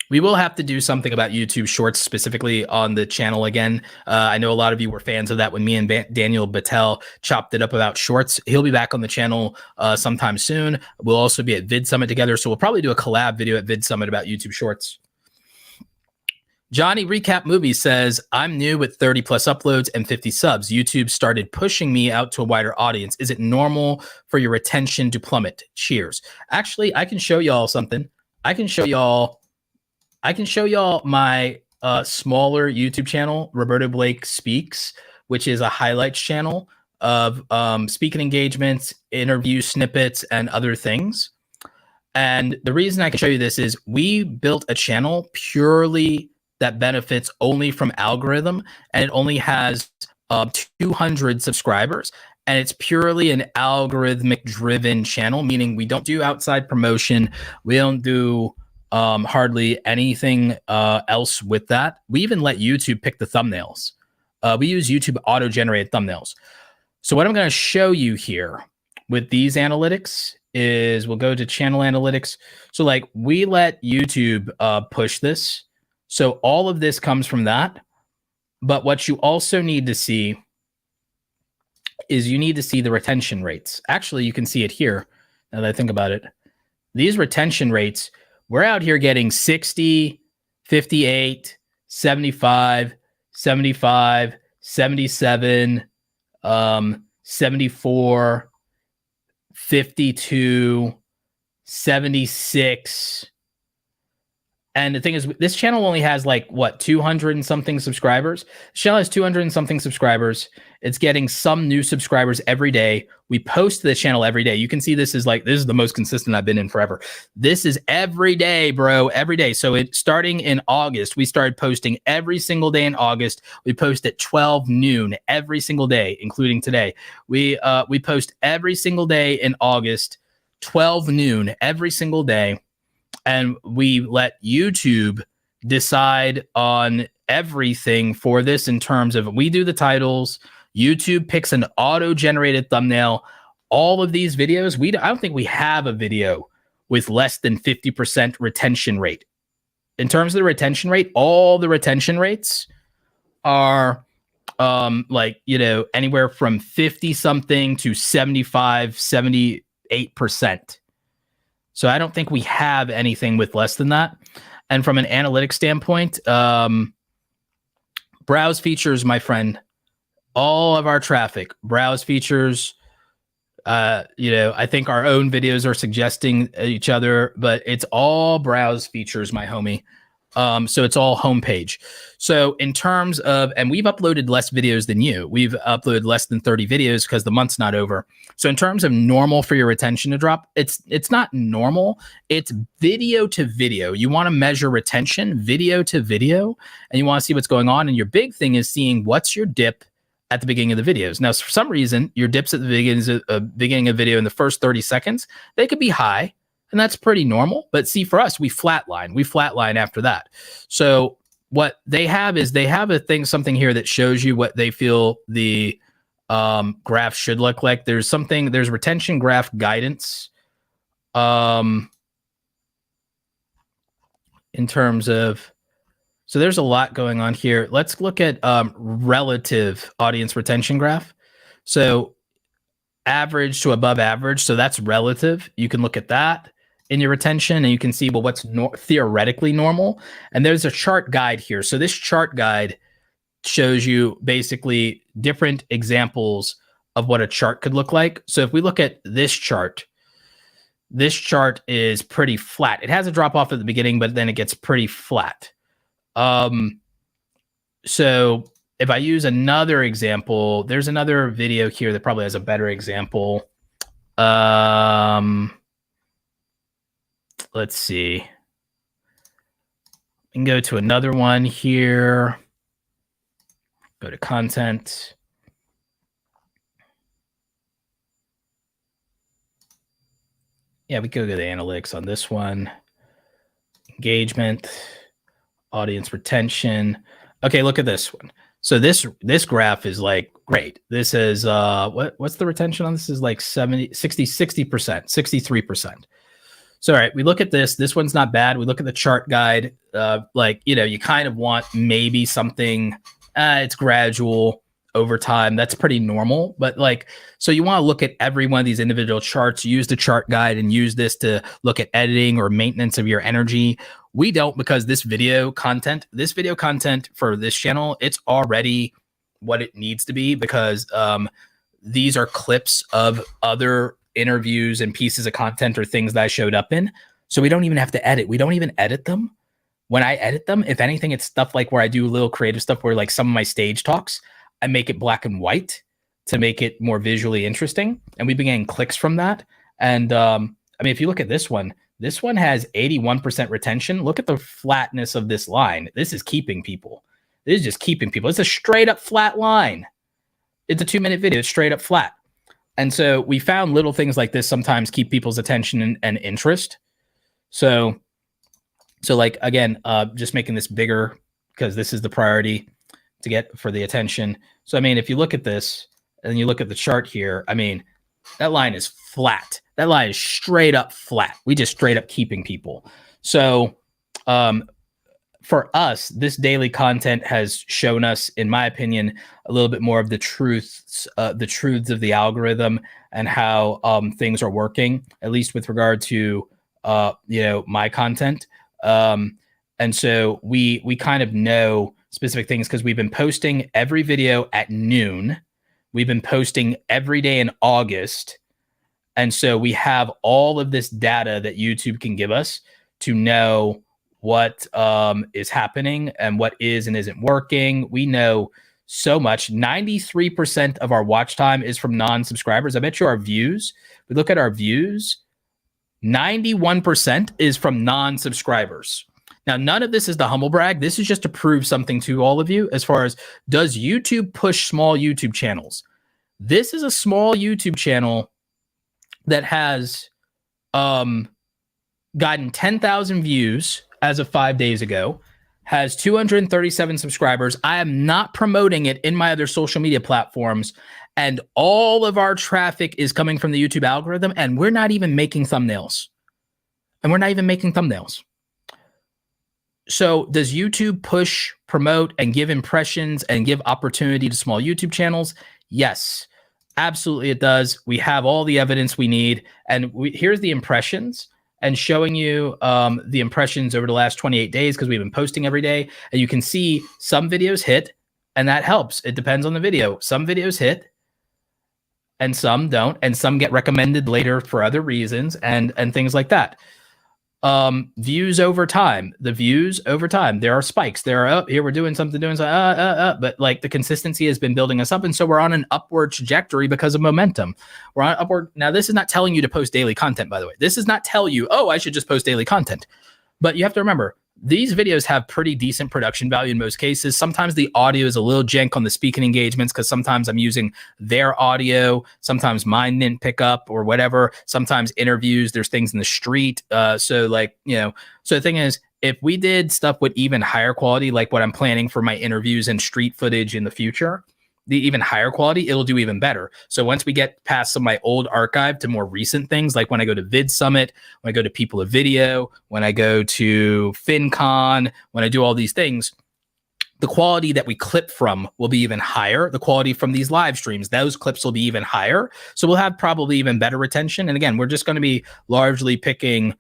We will have to do something about YouTube Shorts specifically on the channel again. I know a lot of you were fans of that when me and Daniel Battelle chopped it up about Shorts. He'll be back on the channel sometime soon. We'll also be at Vid Summit together, so we'll probably do a collab video at Vid Summit about YouTube Shorts. Johnny Recap Movie says, I'm new with 30 plus uploads and 50 subs. YouTube started pushing me out to a wider audience. Is it normal for your retention to plummet? Cheers. Actually, I can show y'all something. I can show y'all my smaller YouTube channel, Roberto Blake Speaks, which is a highlights channel of speaking engagements, interview snippets, and other things. And the reason I can show you this is we built a channel purely that benefits only from algorithm, and it only has 200 subscribers. And it's purely an algorithmic driven channel, meaning we don't do outside promotion. We don't do hardly anything else with that. We even let YouTube pick the thumbnails. We use YouTube auto-generated thumbnails. So what I'm going to show you here with these analytics is we'll go to channel analytics. So like we let YouTube push this. So all of this comes from that. But what you also need to see is you need to see the retention rates. Actually, you can see it here now that I think about it. These retention rates, we're out here getting 60, 58, 75, 75, 77, 74, 52, 76. And the thing is, this channel only has like, what, 200 and something subscribers? This channel has 200 and something subscribers. It's getting some new subscribers every day. We post to the channel every day. You can see this is the most consistent I've been in forever. This is every day, bro, every day. So starting in August, we started posting every single day in August. We post at 12 noon every single day, including today. We post every single day in August, 12 noon every single day. And we let YouTube decide on everything for this in terms of we do the titles. YouTube picks an auto-generated thumbnail. All of these videos, I don't think we have a video with less than 50% retention rate. In terms of the retention rate, all the retention rates are anywhere from 50 something to 75, 78%. So I don't think we have anything with less than that. And from an analytics standpoint, browse features, my friend, all of our traffic, browse features, I think our own videos are suggesting each other, but it's all browse features, my homie. So it's all homepage. So in terms of, and we've uploaded less videos than you. We've uploaded less than 30 videos because the month's not over. So in terms of normal for your retention to drop, it's not normal. It's video to video. You want to measure retention video to video, and you want to see what's going on. And your big thing is seeing what's your dip at the beginning of the videos. Now, for some reason, your dips at the beginning of video in the first 30 seconds, they could be high. And that's pretty normal. But see, for us, we flatline after that. So what they have is something here that shows you what they feel the graph should look like. There's retention graph guidance in terms of, so there's a lot going on here. Let's look at relative audience retention graph. So average to above average. So that's relative. You can look at that in your retention, and you can see, well, what's theoretically normal. And there's a chart guide here. So this chart guide shows you basically different examples of what a chart could look like. So if we look at this chart is pretty flat. It has a drop off at the beginning, but then it gets pretty flat. So if I use another example, there's another video here that probably has a better example. Let's see. We can go to another one here. Go to content. Yeah, we go to the analytics on this one. engagement, audience retention. Okay, look at this one. So this graph is like great. This is what's the retention on this? Is like 60%, 63%. So all right, we look at this. This one's not bad. We look at the chart guide. Like, you know, you kind of want maybe something, it's gradual over time. That's pretty normal. But like, so you want to look at every one of these individual charts, use the chart guide and use this to look at editing or maintenance of your energy. We don't, because this video content for this channel, it's already what it needs to be, because these are clips of other interviews and pieces of content or things that I showed up in. So we don't even have to edit. We don't even edit them. When I edit them, if anything, it's stuff like where I do little creative stuff where like some of my stage talks, I make it black and white to make it more visually interesting. And we've been getting clicks from that. And I mean, if you look at this one has 81% retention. Look at the flatness of this line. This is keeping people. This is just keeping people. It's a straight up flat line. It's a 2-minute video. It's straight up flat. And so we found little things like this sometimes keep people's attention and interest. So like, again, just making this bigger because this is the priority to get for the attention. So, I mean, if you look at this and you look at the chart here, I mean, that line is flat. That line is straight up flat. We just straight up keeping people. So for us, this daily content has shown us, in my opinion, a little bit more of the truths of the algorithm and how things are working, at least with regard to my content. And so we kind of know specific things because we've been posting every video at noon. We've been posting every day in August. And so we have all of this data that YouTube can give us to know what is happening and what is and isn't working. We know so much. 93% of our watch time is from non-subscribers. I bet you our views, we look at our views, 91% is from non-subscribers. Now, none of this is the humble brag. This is just to prove something to all of you as far as, does YouTube push small YouTube channels? This is a small YouTube channel that has gotten 10,000 views as of 5 days ago, has 237 subscribers. I am not promoting it in my other social media platforms, and all of our traffic is coming from the YouTube algorithm, and we're not even making thumbnails. So does YouTube push, promote, and give impressions and give opportunity to small YouTube channels? Yes, absolutely it does. We have all the evidence we need. And here's the impressions, and showing you the impressions over the last 28 days because we've been posting every day. And you can see some videos hit, and that helps. It depends on the video. Some videos hit and some don't, and some get recommended later for other reasons and things like that. Views over time, there are spikes. There are here we're doing something, but like the consistency has been building us up, and so we're on an upward trajectory because of momentum. We're on upward. Now, this is not telling you to post daily content, by the way. This is not tell you, oh, I should just post daily content. But you have to remember, these videos have pretty decent production value in most cases. Sometimes the audio is a little jank on the speaking engagements because sometimes I'm using their audio. Sometimes mine didn't pick up or whatever. Sometimes interviews, there's things in the street. So the thing is, if we did stuff with even higher quality, like what I'm planning for my interviews and street footage in the future, the even higher quality, it'll do even better. So once we get past some of my old archive to more recent things, like when I go to Vid Summit, when I go to People of Video, when I go to FinCon, when I do all these things, the quality that we clip from will be even higher. The quality from these live streams, those clips will be even higher. So we'll have probably even better retention. And again, we're just going to be largely picking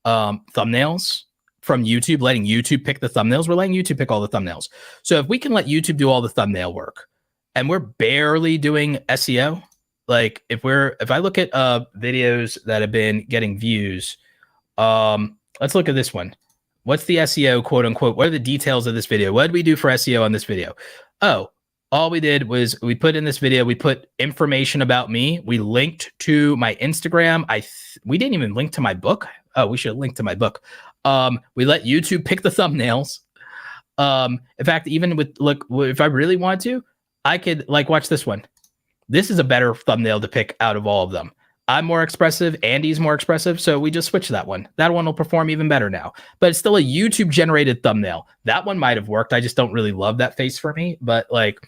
thumbnails from YouTube, letting YouTube pick the thumbnails. We're letting YouTube pick all the thumbnails. So if we can let YouTube do all the thumbnail work, and we're barely doing SEO. Like if I look at videos that have been getting views, let's look at this one. What's the SEO, quote unquote? What are the details of this video? What did we do for SEO on this video? Oh, all we did was we put in this video, we put information about me. We linked to my Instagram. We didn't even link to my book. Oh, we should link to my book. We let YouTube pick the thumbnails. In fact, even with, look, if I really want to, I could watch this one. This is a better thumbnail to pick out of all of them. I'm more expressive. Andy's more expressive. So we just switched that one. That one will perform even better now. But it's still a YouTube generated thumbnail. That one might have worked. I just don't really love that face for me. But like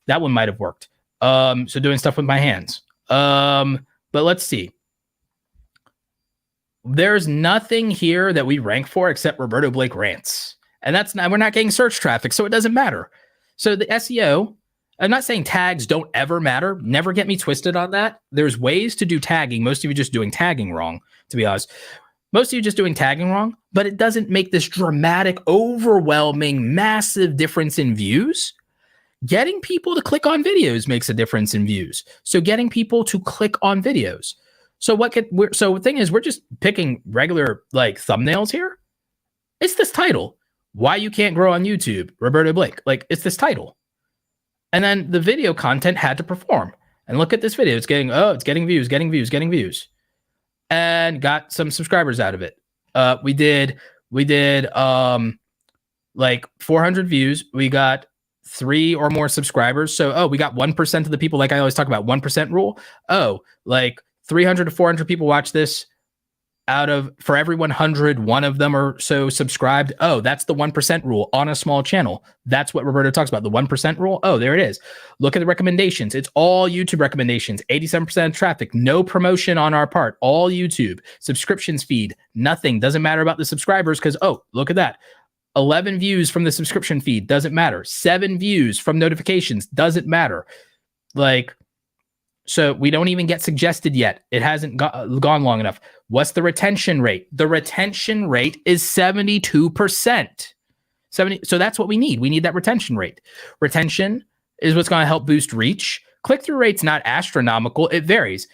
that one might have worked. So doing stuff with my hands. But let's see. There's nothing here that we rank for except Roberto Blake rants. And that's not, we're not getting search traffic. So it doesn't matter. So the SEO, I'm not saying tags don't ever matter. Never get me twisted on that. There's ways to do tagging. Most of you just doing tagging wrong, to be honest. Most of you just doing tagging wrong, but it doesn't make this dramatic, overwhelming, massive difference in views. Getting people to click on videos makes a difference in views. So getting people to click on videos. So the thing is, we're just picking regular like thumbnails here. It's this title. Why you can't grow on YouTube, Roberto Blake. Like it's this title. And then the video content had to perform. And look at this video. It's getting views. And got some subscribers out of it. We did like 400 views. We got 3 or more subscribers. So, we got 1% of the people, like I always talk about 1% rule. Like 300 to 400 people watch this. For every 100, one of them or so subscribed. That's the 1% rule on a small channel. That's what Roberto talks about, the 1% rule. There it is. Look at the recommendations. It's all YouTube recommendations. 87% of traffic, no promotion on our part, all YouTube. Subscriptions feed, nothing. Doesn't matter about the subscribers because, look at that. 11 views from the subscription feed, doesn't matter. 7 views from notifications, doesn't matter. So we don't even get suggested yet. It hasn't gone long enough. What's the retention rate? The retention rate is 72%. So that's what we need. We need that retention rate. Retention is what's going to help boost reach. Click-through rate's not astronomical. It varies.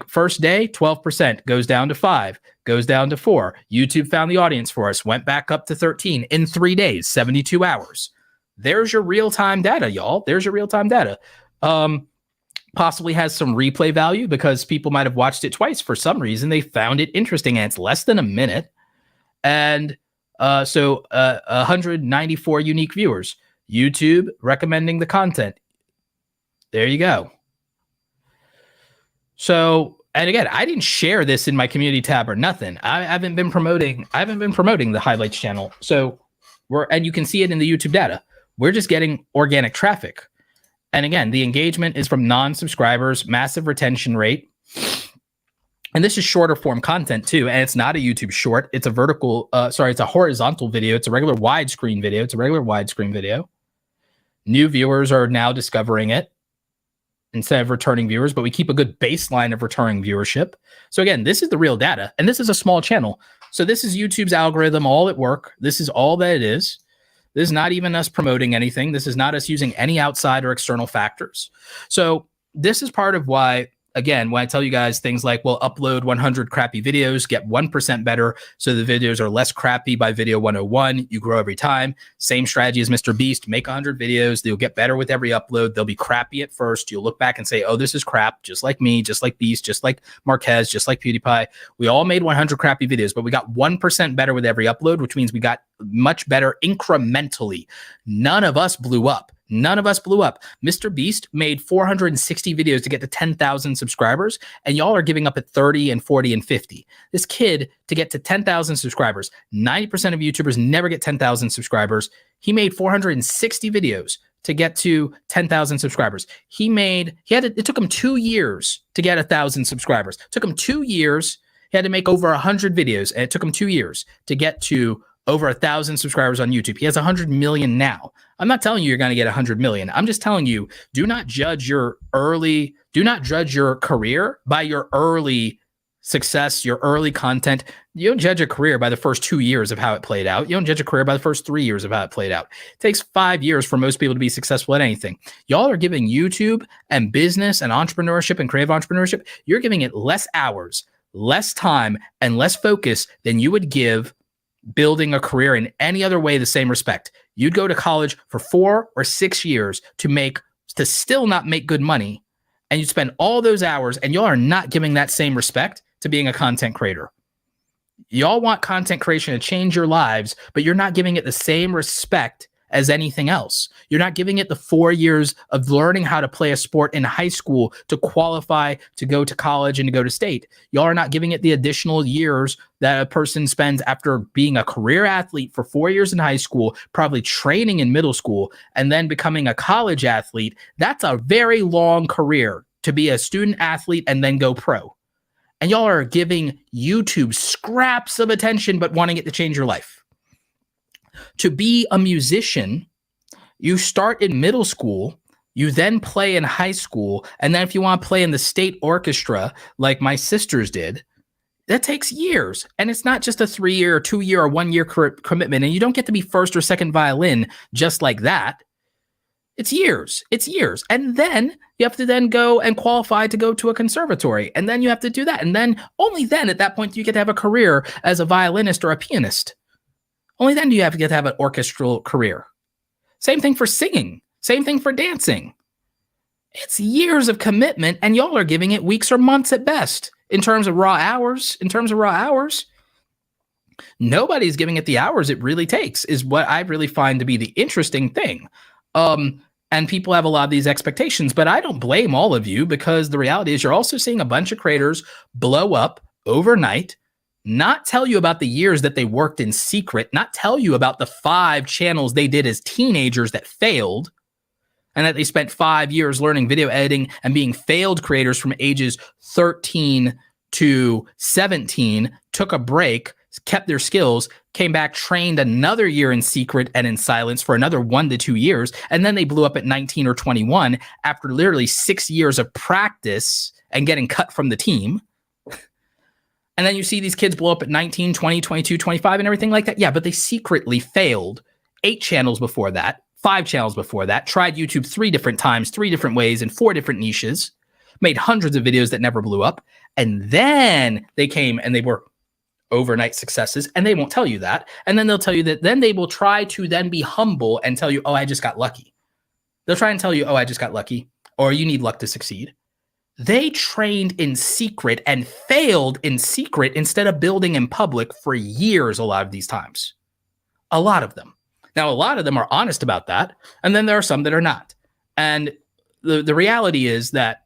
First day, 12%, goes down to 5, goes down to 4. YouTube found the audience for us, went back up to 13 in 3 days, 72 hours. There's your real-time data, y'all. There's your real-time data. Possibly has some replay value because people might have watched it twice for some reason. They found it interesting, and it's less than a minute. And 194 unique viewers. YouTube recommending the content. There you go. So, and again, I didn't share this in my community tab or nothing. I haven't been promoting the highlights channel. So and you can see it in the YouTube data. We're just getting organic traffic. And again, the engagement is from non-subscribers, massive retention rate. And this is shorter form content too. And it's not a YouTube short. It's a it's a horizontal video. It's a regular widescreen video. New viewers are now discovering it instead of returning viewers, but we keep a good baseline of returning viewership. So again, this is the real data, and this is a small channel. So this is YouTube's algorithm all at work. This is all that it is. This is not even us promoting anything. This is not us using any outside or external factors. So this is part of why, again, when I tell you guys things like, well, upload 100 crappy videos, get 1% better, so the videos are less crappy by video 101, you grow every time. Same strategy as Mr. Beast, make 100 videos, they'll get better with every upload. They'll be crappy at first. You'll look back and say, oh, this is crap, just like me, just like Beast, just like Marquez, just like PewDiePie. We all made 100 crappy videos, but we got 1% better with every upload, which means we got much better incrementally. None of us blew up. Mr. Beast made 460 videos to get to 10,000 subscribers, and y'all are giving up at 30 and 40 and 50. This kid, to get to 10,000 subscribers, 90% of YouTubers never get 10,000 subscribers. He made 460 videos to get to 10,000 subscribers. It took him 2 years to get 1,000 subscribers. It took him 2 years. He had to make over 100 videos, and it took him 2 years to get to over 1,000 subscribers on YouTube. He has 100 million now. I'm not telling you you're going to get 100 million. I'm just telling you, do not judge your career by your early success, your early content. You don't judge a career by the first 2 years of how it played out. You don't judge a career by the first 3 years of how it played out. It takes 5 years for most people to be successful at anything. Y'all are giving YouTube and business and entrepreneurship and creative entrepreneurship, you're giving it less hours, less time, and less focus than you would give building a career in any other way the same respect. You'd go to college for 4 or 6 years to still not make good money, and you spend all those hours, and y'all are not giving that same respect to being a content creator. Y'all want content creation to change your lives, but you're not giving it the same respect as anything else. You're not giving it the 4 years of learning how to play a sport in high school to qualify to go to college and to go to state. Y'all are not giving it the additional years that a person spends after being a career athlete for 4 years in high school, probably training in middle school, and then becoming a college athlete. That's a very long career to be a student athlete and then go pro. And y'all are giving YouTube scraps of attention, but wanting it to change your life. To be a musician, you start in middle school, you then play in high school, and then if you want to play in the state orchestra, like my sisters did, that takes years. And it's not just a 3-year or 2-year or 1-year commitment, and you don't get to be first or second violin just like that. It's years. It's years. And then you have to then go and qualify to go to a conservatory. And then you have to do that. And then only then at that point do you get to have a career as a violinist or a pianist. Only then do you have to get to have an orchestral career. Same thing for singing. Same thing for dancing. It's years of commitment, and y'all are giving it weeks or months at best in terms of raw hours. Nobody's giving it the hours it really takes, is what I really find to be the interesting thing. And people have a lot of these expectations, but I don't blame all of you, because the reality is you're also seeing a bunch of creators blow up overnight, not tell you about the years that they worked in secret, not tell you about the 5 channels they did as teenagers that failed, and that they spent 5 years learning video editing and being failed creators from ages 13 to 17, took a break, kept their skills, came back, trained another year in secret and in silence for another 1 to 2 years, and then they blew up at 19 or 21 after literally 6 years of practice and getting cut from the team. And then you see these kids blow up at 19, 20, 22, 25 and everything like that. Yeah, but they secretly failed 8 channels before that, 5 channels before that, tried YouTube 3 different times, 3 different ways in 4 different niches, made hundreds of videos that never blew up. And then they came and they were overnight successes, and they won't tell you that. And then they'll tell you that then they will try to then be humble and tell you, oh, I just got lucky. They'll try and tell you, oh, I just got lucky, or you need luck to succeed. They trained in secret and failed in secret instead of building in public for years a lot of these times. A lot of them. Now, a lot of them are honest about that, and then there are some that are not. And the reality is that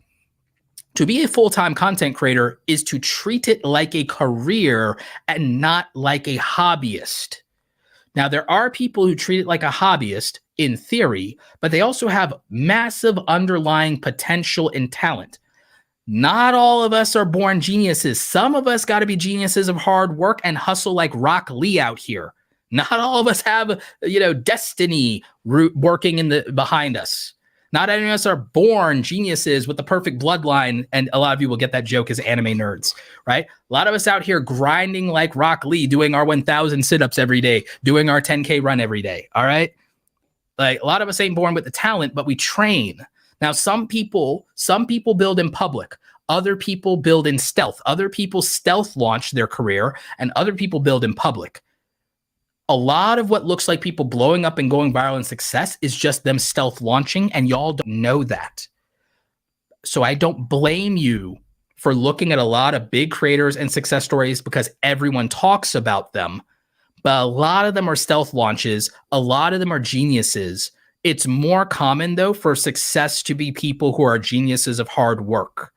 to be a full-time content creator is to treat it like a career and not like a hobbyist. Now, there are people who treat it like a hobbyist in theory, but they also have massive underlying potential and talent. Not all of us are born geniuses. Some of us got to be geniuses of hard work and hustle like Rock Lee out here. Not all of us have, destiny working behind us. Not any of us are born geniuses with the perfect bloodline, and a lot of you will get that joke as anime nerds, right? A lot of us out here grinding like Rock Lee, doing our 1,000 sit-ups every day, doing our 10K run every day, all right? Like, a lot of us ain't born with the talent, but we train. Now, some people build in public. Other people build in stealth. Other people stealth launch their career, and other people build in public. A lot of what looks like people blowing up and going viral in success is just them stealth launching, and y'all don't know that. So I don't blame you for looking at a lot of big creators and success stories because everyone talks about them, but a lot of them are stealth launches. A lot of them are geniuses. It's more common, though, for success to be people who are geniuses of hard work.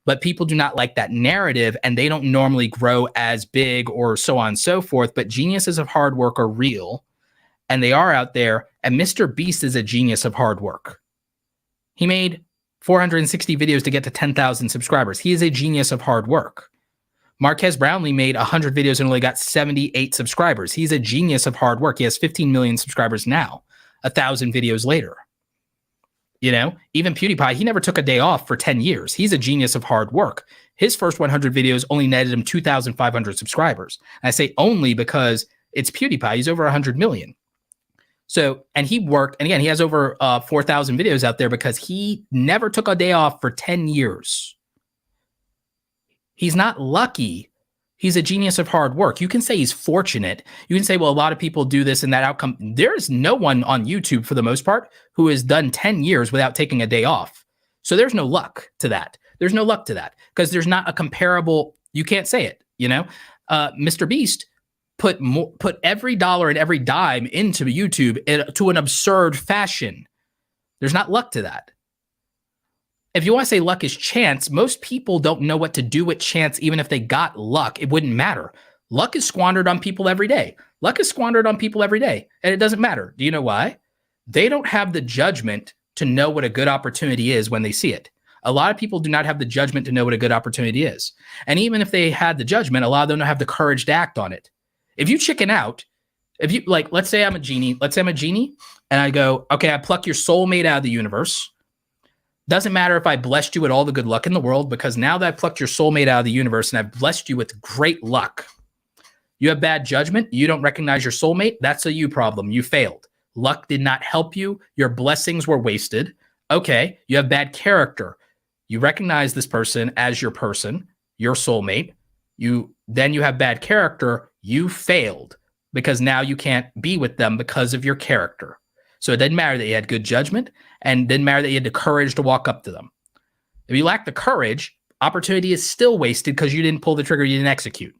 But people do not like that narrative, and they don't normally grow as big or so on and so forth. But geniuses of hard work are real, and they are out there. And Mr. Beast is a genius of hard work. He made 460 videos to get to 10,000 subscribers. He is a genius of hard work. Marquez Brownlee made 100 videos and only got 78 subscribers. He's a genius of hard work. He has 15 million subscribers now, 1,000 videos later. Even PewDiePie, he never took a day off for 10 years. He's a genius of hard work. His first 100 videos only netted him 2,500 subscribers. And I say only because it's PewDiePie. He's over 100 million. So, and he worked, and again, he has over 4,000 videos out there because he never took a day off for 10 years. He's not lucky. He's a genius of hard work. You can say he's fortunate. You can say, well, a lot of people do this and that outcome. There's no one on YouTube, for the most part, who has done 10 years without taking a day off. So there's no luck to that. There's no luck to that because there's not a comparable, you can't say it, Mr. Beast put every dollar and every dime into YouTube to an absurd fashion. There's not luck to that. If you want to say luck is chance, most people don't know what to do with chance. Even if they got luck, it wouldn't matter. Luck is squandered on people every day. Luck is squandered on people every day, and it doesn't matter. Do you know why? They don't have the judgment to know what a good opportunity is when they see it. A lot of people do not have the judgment to know what a good opportunity is. And even if they had the judgment, a lot of them don't have the courage to act on it. If you chicken out, if you like, let's say I'm a genie, and I go, okay, I pluck your soulmate out of the universe. Doesn't matter if I blessed you with all the good luck in the world, because now that I plucked your soulmate out of the universe and I've blessed you with great luck, you have bad judgment. You don't recognize your soulmate. That's a you problem. You failed. Luck did not help you. Your blessings were wasted. Okay, you have bad character. You recognize this person as your person, your soulmate. Then you have bad character. You failed because now you can't be with them because of your character. So it didn't matter that you had good judgment, and it didn't matter that you had the courage to walk up to them. If you lack the courage, opportunity is still wasted because you didn't pull the trigger, you didn't execute.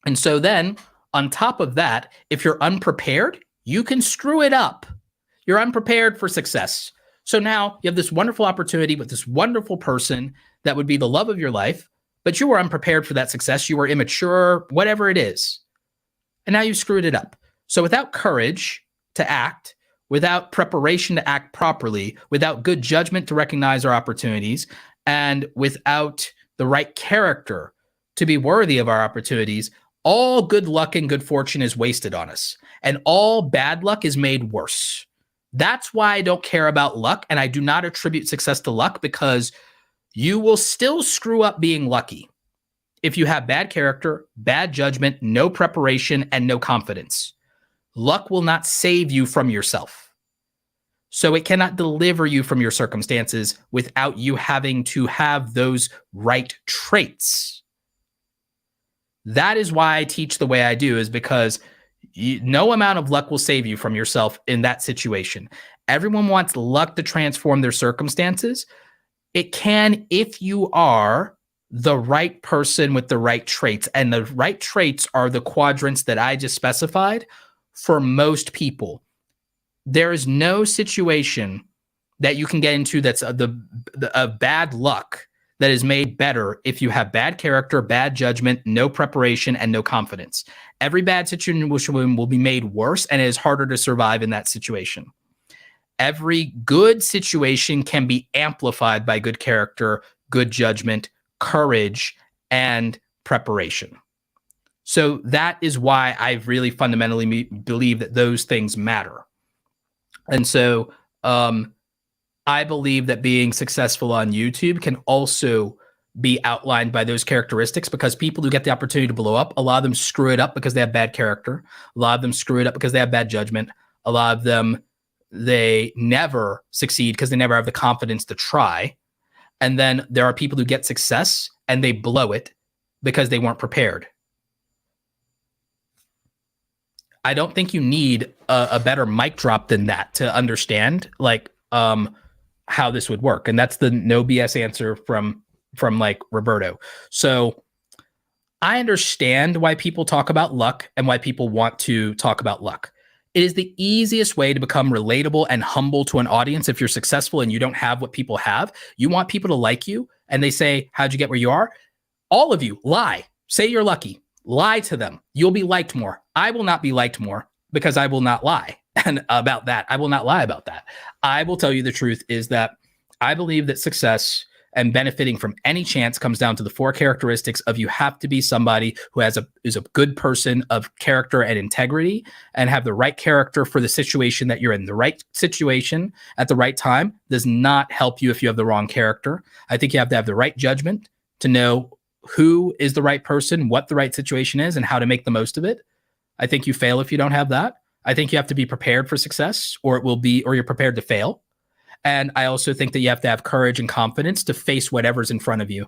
And so then on top of that, if you're unprepared, you can screw it up. You're unprepared for success. So now you have this wonderful opportunity with this wonderful person that would be the love of your life, but you were unprepared for that success. You were immature, whatever it is. And now you screwed it up. So without courage to act, without preparation to act properly, without good judgment to recognize our opportunities, and without the right character to be worthy of our opportunities, all good luck and good fortune is wasted on us. And all bad luck is made worse. That's why I don't care about luck, and I do not attribute success to luck, because you will still screw up being lucky if you have bad character, bad judgment, no preparation, and no confidence. Luck will not save you from yourself. So it cannot deliver you from your circumstances without you having to have those right traits. That is why I teach the way I do, is because no amount of luck will save you from yourself in that situation. Everyone wants luck to transform their circumstances. It can if you are the right person with the right traits. And the right traits are the quadrants that I just specified. For most people, there is no situation that you can get into that's a bad luck that is made better if you have bad character, bad judgment, no preparation, and no confidence. Every bad situation will be made worse, and it is harder to survive in that situation. Every good situation can be amplified by good character, good judgment, courage, and preparation. So that is why I really fundamentally believe that those things matter. And so I believe that being successful on YouTube can also be outlined by those characteristics, because people who get the opportunity to blow up, a lot of them screw it up because they have bad character. A lot of them screw it up because they have bad judgment. A lot of them, they never succeed because they never have the confidence to try. And then there are people who get success and they blow it because they weren't prepared. I don't think you need a better mic drop than that to understand how this would work. And that's the no BS answer from like Roberto. So I understand why people talk about luck and why people want to talk about luck. It is the easiest way to become relatable and humble to an audience. If you're successful and you don't have what people have, you want people to like you, and they say, how'd you get where you are? All of you lie. Say you're lucky. Lie to them. You'll be liked more. I will not be liked more because I will not lie about that. I will not lie about that. I will tell you the truth is that I believe that success and benefiting from any chance comes down to the four characteristics of you have to be somebody who is a good person of character and integrity, and have the right character for the situation that you're in. The right situation at the right time does not help you if you have the wrong character. I think you have to have the right judgment to know who is the right person, what the right situation is, and how to make the most of it. I think you fail if you don't have that. I think you have to be prepared for success, or you're prepared to fail. And I also think that you have to have courage and confidence to face whatever's in front of you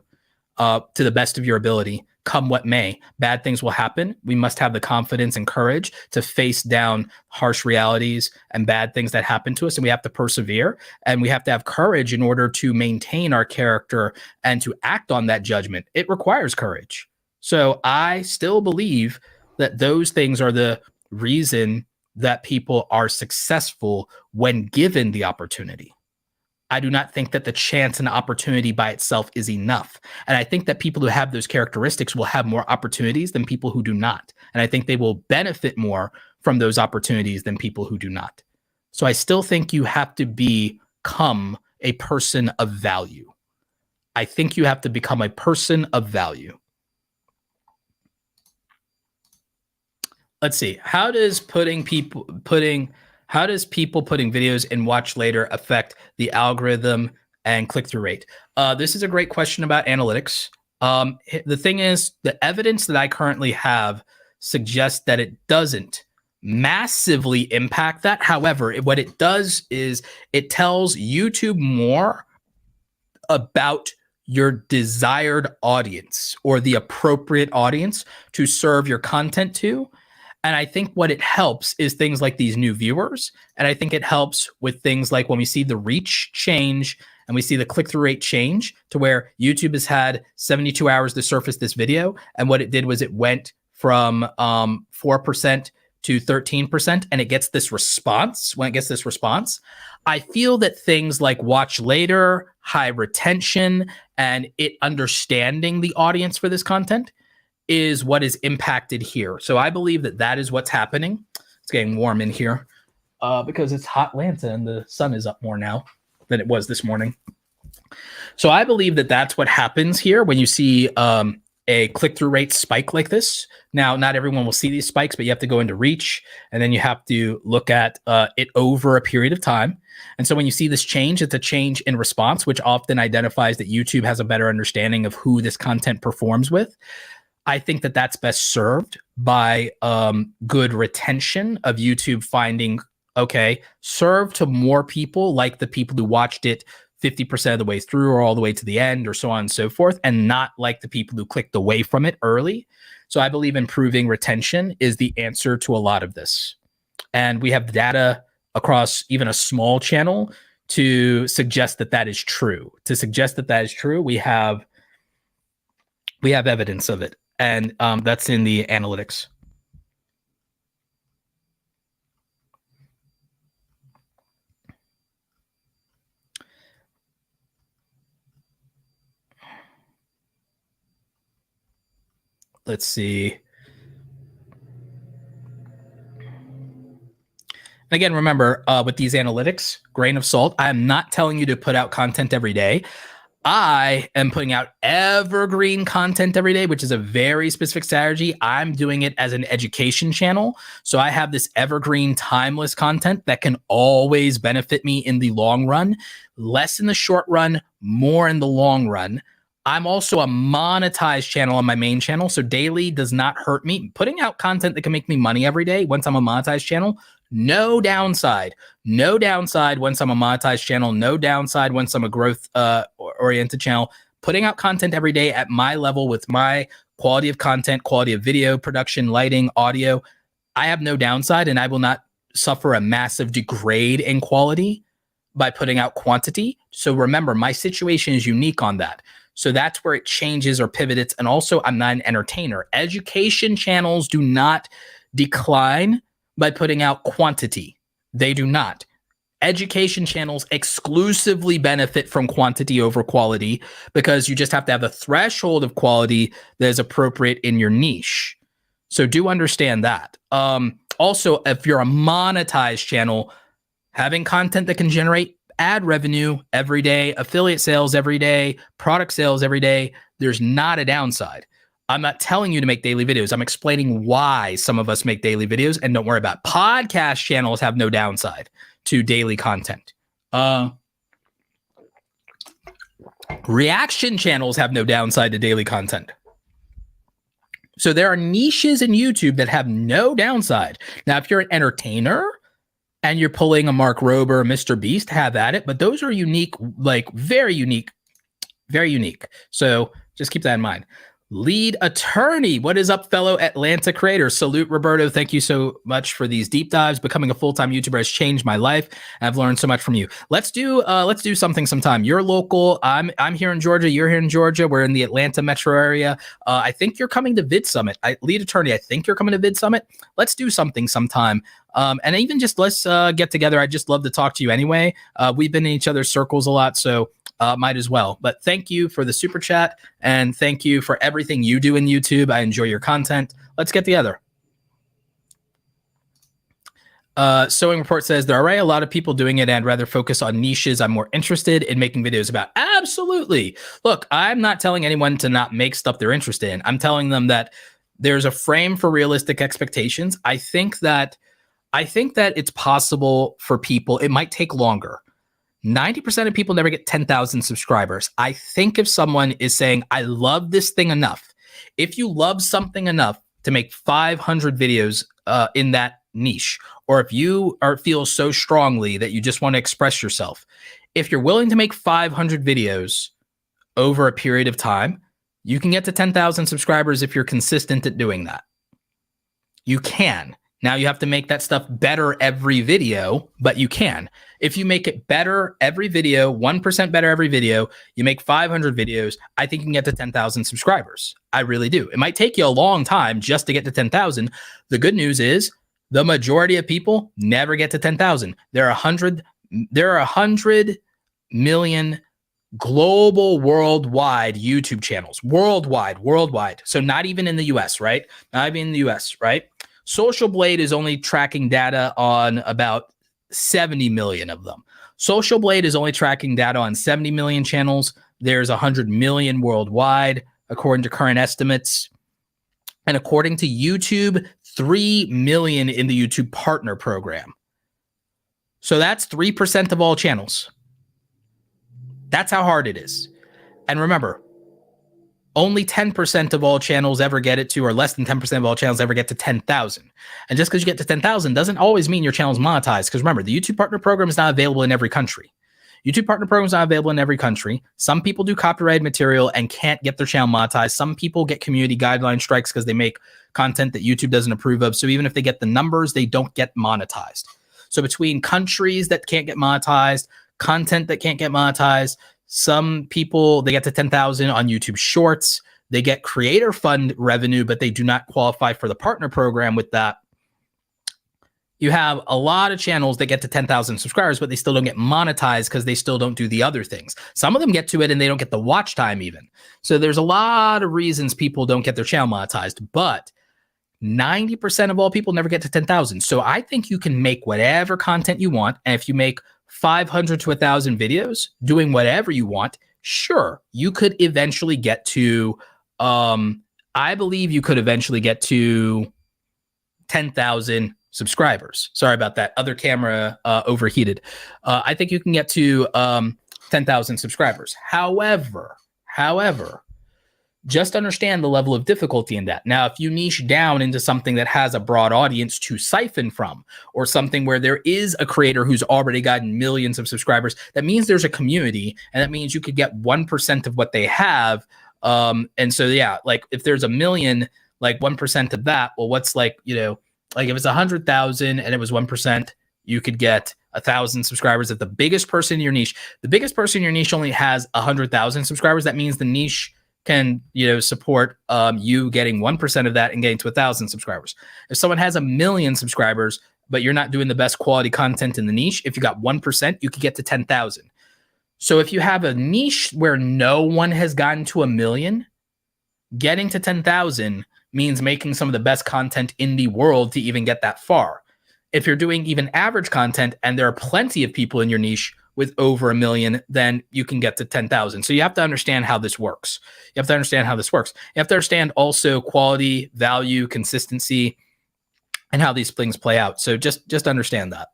to the best of your ability, come what may. Bad things will happen. We must have the confidence and courage to face down harsh realities and bad things that happen to us. And we have to persevere, and we have to have courage in order to maintain our character and to act on that judgment. It requires courage. So I still believe that those things are the reason that people are successful when given the opportunity. I do not think that the chance and opportunity by itself is enough. And I think that people who have those characteristics will have more opportunities than people who do not. And I think they will benefit more from those opportunities than people who do not. So I still think you have to become a person of value. I think you have to become a person of value. Let's see. How does people putting videos in watch later affect the algorithm and click-through rate? This is a great question about analytics. The thing is, the evidence that I currently have suggests that it doesn't massively impact that. However, what it does is it tells YouTube more about your desired audience or the appropriate audience to serve your content to. And I think what it helps is things like these new viewers. And I think it helps with things like when we see the reach change and we see the click-through rate change to where YouTube has had 72 hours to surface this video. And what it did was it went from 4% to 13%, and it gets this response. When it gets this response, I feel that things like watch later, high retention, and it understanding the audience for this content is what is impacted here. So I believe that that is what's happening. It's getting warm in here because it's hot Atlanta and the sun is up more now than it was this morning. So I believe that that's what happens here when you see a click-through rate spike like this. Now, not everyone will see these spikes, but you have to go into reach, and then you have to look at it over a period of time. And so when you see this change, it's a change in response, which often identifies that YouTube has a better understanding of who this content performs with. I think that that's best served by good retention of YouTube finding, okay, serve to more people like the people who watched it 50% of the way through or all the way to the end or so on and so forth, and not like the people who clicked away from it early. So I believe improving retention is the answer to a lot of this. And we have data across even a small channel to suggest that that is true. To suggest that that is true, we have evidence of it. And that's in the analytics. Let's see. Again, remember, with these analytics, grain of salt, I'm not telling you to put out content every day. I am putting out evergreen content every day, which is a very specific strategy. I'm doing it as an education channel. So I have this evergreen, timeless content that can always benefit me in the long run, less in the short run, more in the long run. I'm also a monetized channel on my main channel. So daily does not hurt me. Putting out content that can make me money every day once I'm a monetized channel, no downside. No downside once I'm a monetized channel. No downside once I'm a growth oriented channel. Putting out content every day at my level with my quality of content, quality of video, production, lighting, audio, I have no downside, and I will not suffer a massive degrade in quality by putting out quantity. So remember, my situation is unique on that. So that's where it changes or pivots. And also, I'm not an entertainer. Education channels do not decline by putting out quantity. They do not. Education channels exclusively benefit from quantity over quality because you just have to have a threshold of quality that is appropriate in your niche. So do understand that. Also, if you're a monetized channel, having content that can generate ad revenue every day, affiliate sales every day, product sales every day, there's not a downside. I'm not telling you to make daily videos. I'm explaining why some of us make daily videos, and don't worry about it. Podcast channels have no downside to daily content. Reaction channels have no downside to daily content. So there are niches in YouTube that have no downside. Now, if you're an entertainer and you're pulling a Mark Rober, Mr. Beast, have at it. But those are unique, like very unique, very unique. So just keep that in mind. Lead attorney. What is up, fellow Atlanta creators? Salute, Roberto. Thank you so much for these deep dives. Becoming a full-time YouTuber has changed my life. I've learned so much from you. Let's do something sometime. You're local. I'm here in Georgia. You're here in Georgia. We're in the Atlanta metro area. I think you're coming to Vid Summit. Lead attorney, I think you're coming to Vid Summit. Let's do something sometime. And even just let's get together. I'd just love to talk to you anyway. We've been in each other's circles a lot, so might as well. But thank you for the super chat, and thank you for everything you do in YouTube. I enjoy your content. Let's get together. Sewing Report says, there are already a lot of people doing it and rather focus on niches I'm more interested in making videos about. Absolutely. Look, I'm not telling anyone to not make stuff they're interested in. I'm telling them that there's a frame for realistic expectations. I think that it's possible for people. It might take longer. 90% of people never get 10,000 subscribers. I think if someone is saying, I love this thing enough, if you love something enough to make 500 videos in that niche, or if you feel so strongly that you just want to express yourself, if you're willing to make 500 videos over a period of time, you can get to 10,000 subscribers if you're consistent at doing that. You can. Now you have to make that stuff better every video, but you can. If you make it better every video, 1% better every video, you make 500 videos, I think you can get to 10,000 subscribers. I really do. It might take you a long time just to get to 10,000. The good news is the majority of people never get to 10,000. There are 100 million global worldwide YouTube channels. Worldwide. So not even in the US, right? Not even in the US, right? Social Blade is only tracking data on about 70 million of them. Social Blade is only tracking data on 70 million channels. There's 100 million worldwide, according to current estimates. And according to YouTube, 3 million in the YouTube Partner Program. So that's 3% of all channels. That's how hard it is. And remember, only 10% of all channels ever get it to, or less than 10% of all channels ever get to 10,000. And just because you get to 10,000 doesn't always mean your channel's monetized. Because remember, the YouTube Partner Program is not available in every country. YouTube Partner Program is not available in every country. Some people do copyrighted material and can't get their channel monetized. Some people get community guideline strikes because they make content that YouTube doesn't approve of. So even if they get the numbers, they don't get monetized. So between countries that can't get monetized, content that can't get monetized, some people, they get to 10,000 on YouTube Shorts. They get creator fund revenue, but they do not qualify for the partner program with that. You have a lot of channels that get to 10,000 subscribers, but they still don't get monetized because they still don't do the other things. Some of them get to it and they don't get the watch time even. So there's a lot of reasons people don't get their channel monetized, but 90% of all people never get to 10,000. So I think you can make whatever content you want. And if you make 500 to 1,000 videos doing whatever you want, sure, you could eventually get to, I believe you could eventually get to 10,000 subscribers. Sorry about that. Other camera overheated. I think you can get to 10,000 subscribers. However, just understand the level of difficulty in that. Now, if you niche down into something that has a broad audience to siphon from, or something where there is a creator who's already gotten millions of subscribers, that means there's a community, and that means you could get 1% of what they have. And so, yeah, like if there's a million, like 1% of that, well, what's like, you know, like if it's 100,000 and it was 1%, you could get 1,000 subscribers. If the biggest person in your niche only has 100,000 subscribers, that means the niche can, you know, support you getting 1% of that and getting to 1,000 subscribers. If someone has 1 million subscribers, but you're not doing the best quality content in the niche, if you got 1%, you could get to 10,000. So if you have a niche where no one has gotten to 1 million, getting to 10,000 means making some of the best content in the world to even get that far. If you're doing even average content and there are plenty of people in your niche with over 1 million, then you can get to 10,000. So you have to understand how this works. You have to understand also quality, value, consistency, and how these things play out. So just understand that.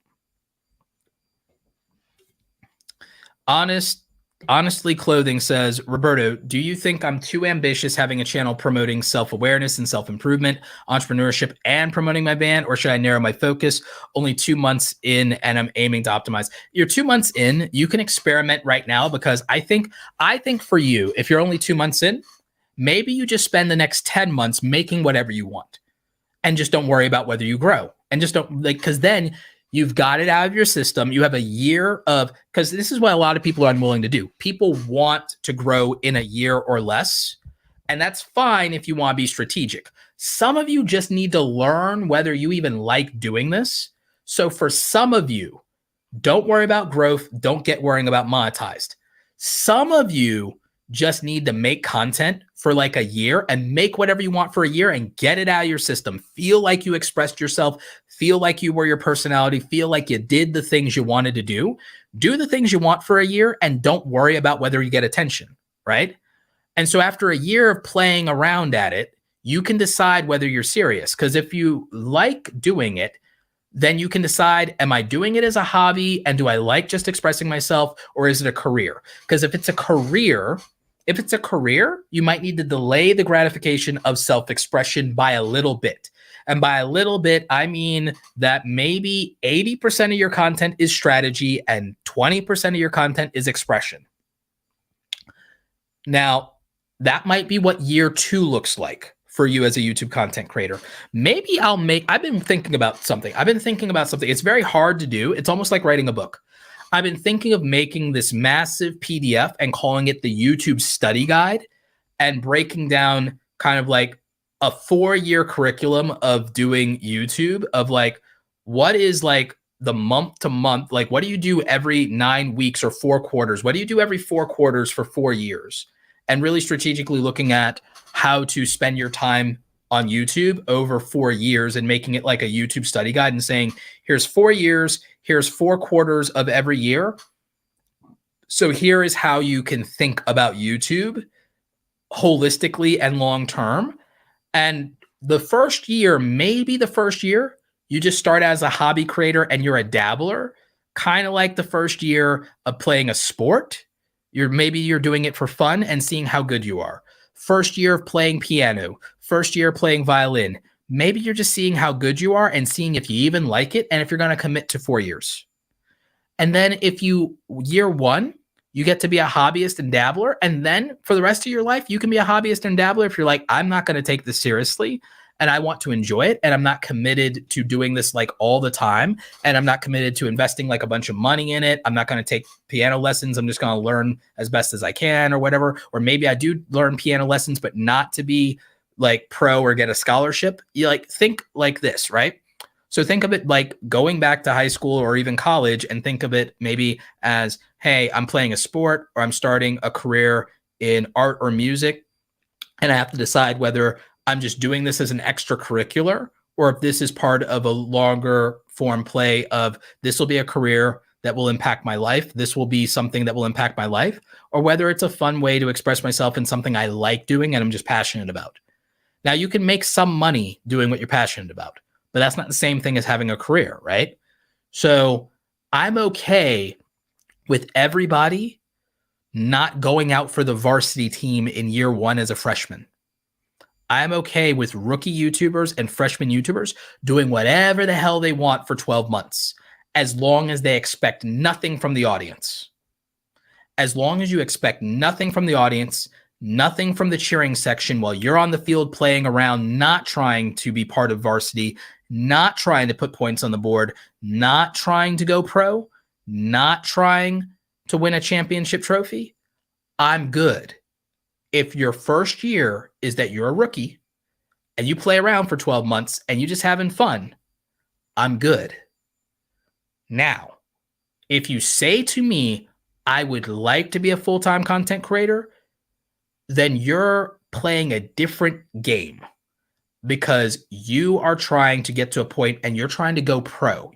Honestly Clothing says, Roberto, do you think I'm too ambitious having a channel promoting self-awareness and self-improvement, entrepreneurship, and promoting my band, or should I narrow my focus? Only 2 months in and I'm aiming to optimize. You're 2 months in, you can experiment right now, because I think for you, if you're only 2 months in, Maybe you just spend the next 10 months making whatever you want and just don't worry about whether you grow, and just don't, like, because then you've got it out of your system. You have a year of, because this is what a lot of people are unwilling to do. People want to grow in a year or less, and that's fine if you want to be strategic. Some of you just need to learn whether you even like doing this. So for some of you, don't worry about growth. Don't get worrying about monetized. Some of you just need to make content for like a year and make whatever you want for a year and get it out of your system. Feel like you expressed yourself. Feel like you were your personality. Feel like you did the things you wanted to do. Do the things you want for a year and don't worry about whether you get attention, right? And so after a year of playing around at it, you can decide whether you're serious. Because if you like doing it, then you can decide, am I doing it as a hobby and do I like just expressing myself, or is it a career? Because if it's a career, you might need to delay the gratification of self-expression by a little bit. And by a little bit, I mean that maybe 80% of your content is strategy and 20% of your content is expression. Now, that might be what year 2 looks like for you as a YouTube content creator. Maybe I've been thinking about something. It's very hard to do. It's almost like writing a book. I've been thinking of making this massive PDF and calling it the YouTube study guide and breaking down kind of like a 4-year curriculum of doing YouTube, of like, what is like the month to month, like what do you do every 9 weeks or 4 quarters? What do you do every 4 quarters for 4 years? And really strategically looking at how to spend your time on YouTube over 4 years and making it like a YouTube study guide and saying, here's 4 years, here's 4 quarters of every year. So here is how you can think about YouTube holistically and long-term. And the first year, maybe the first year, you just start as a hobby creator and you're a dabbler, kind of like the first year of playing a sport. Maybe you're doing it for fun and seeing how good you are. First year of playing piano, first year playing violin. Maybe you're just seeing how good you are and seeing if you even like it and if you're going to commit to 4 years. And then if year 1, you get to be a hobbyist and dabbler. And then for the rest of your life, you can be a hobbyist and dabbler if you're like, I'm not going to take this seriously and I want to enjoy it. And I'm not committed to doing this like all the time. And I'm not committed to investing like a bunch of money in it. I'm not going to take piano lessons. I'm just going to learn as best as I can or whatever. Or maybe I do learn piano lessons, but not to be like pro or get a scholarship. You like think like this, right? So think of it like going back to high school or even college, and think of it maybe as, hey, I'm playing a sport or I'm starting a career in art or music. And I have to decide whether I'm just doing this as an extracurricular or if this is part of a longer form play of this will be a career that will impact my life. This will be something that will impact my life, or whether it's a fun way to express myself in something I like doing and I'm just passionate about. Now, you can make some money doing what you're passionate about, but that's not the same thing as having a career, right? So I'm okay with everybody not going out for the varsity team in year 1 as a freshman. I'm okay with rookie YouTubers and freshman YouTubers doing whatever the hell they want for 12 months, as long as they expect nothing from the audience. As long as you expect nothing from the audience, nothing from the cheering section while you're on the field playing around, not trying to be part of varsity, not trying to put points on the board, not trying to go pro, not trying to win a championship trophy, I'm good. If your first year is that you're a rookie and you play around for 12 months and you just having fun, I'm good. Now, if you say to me, I would like to be a full-time content creator, then you're playing a different game, because you are trying to get to a point and you're trying to go pro.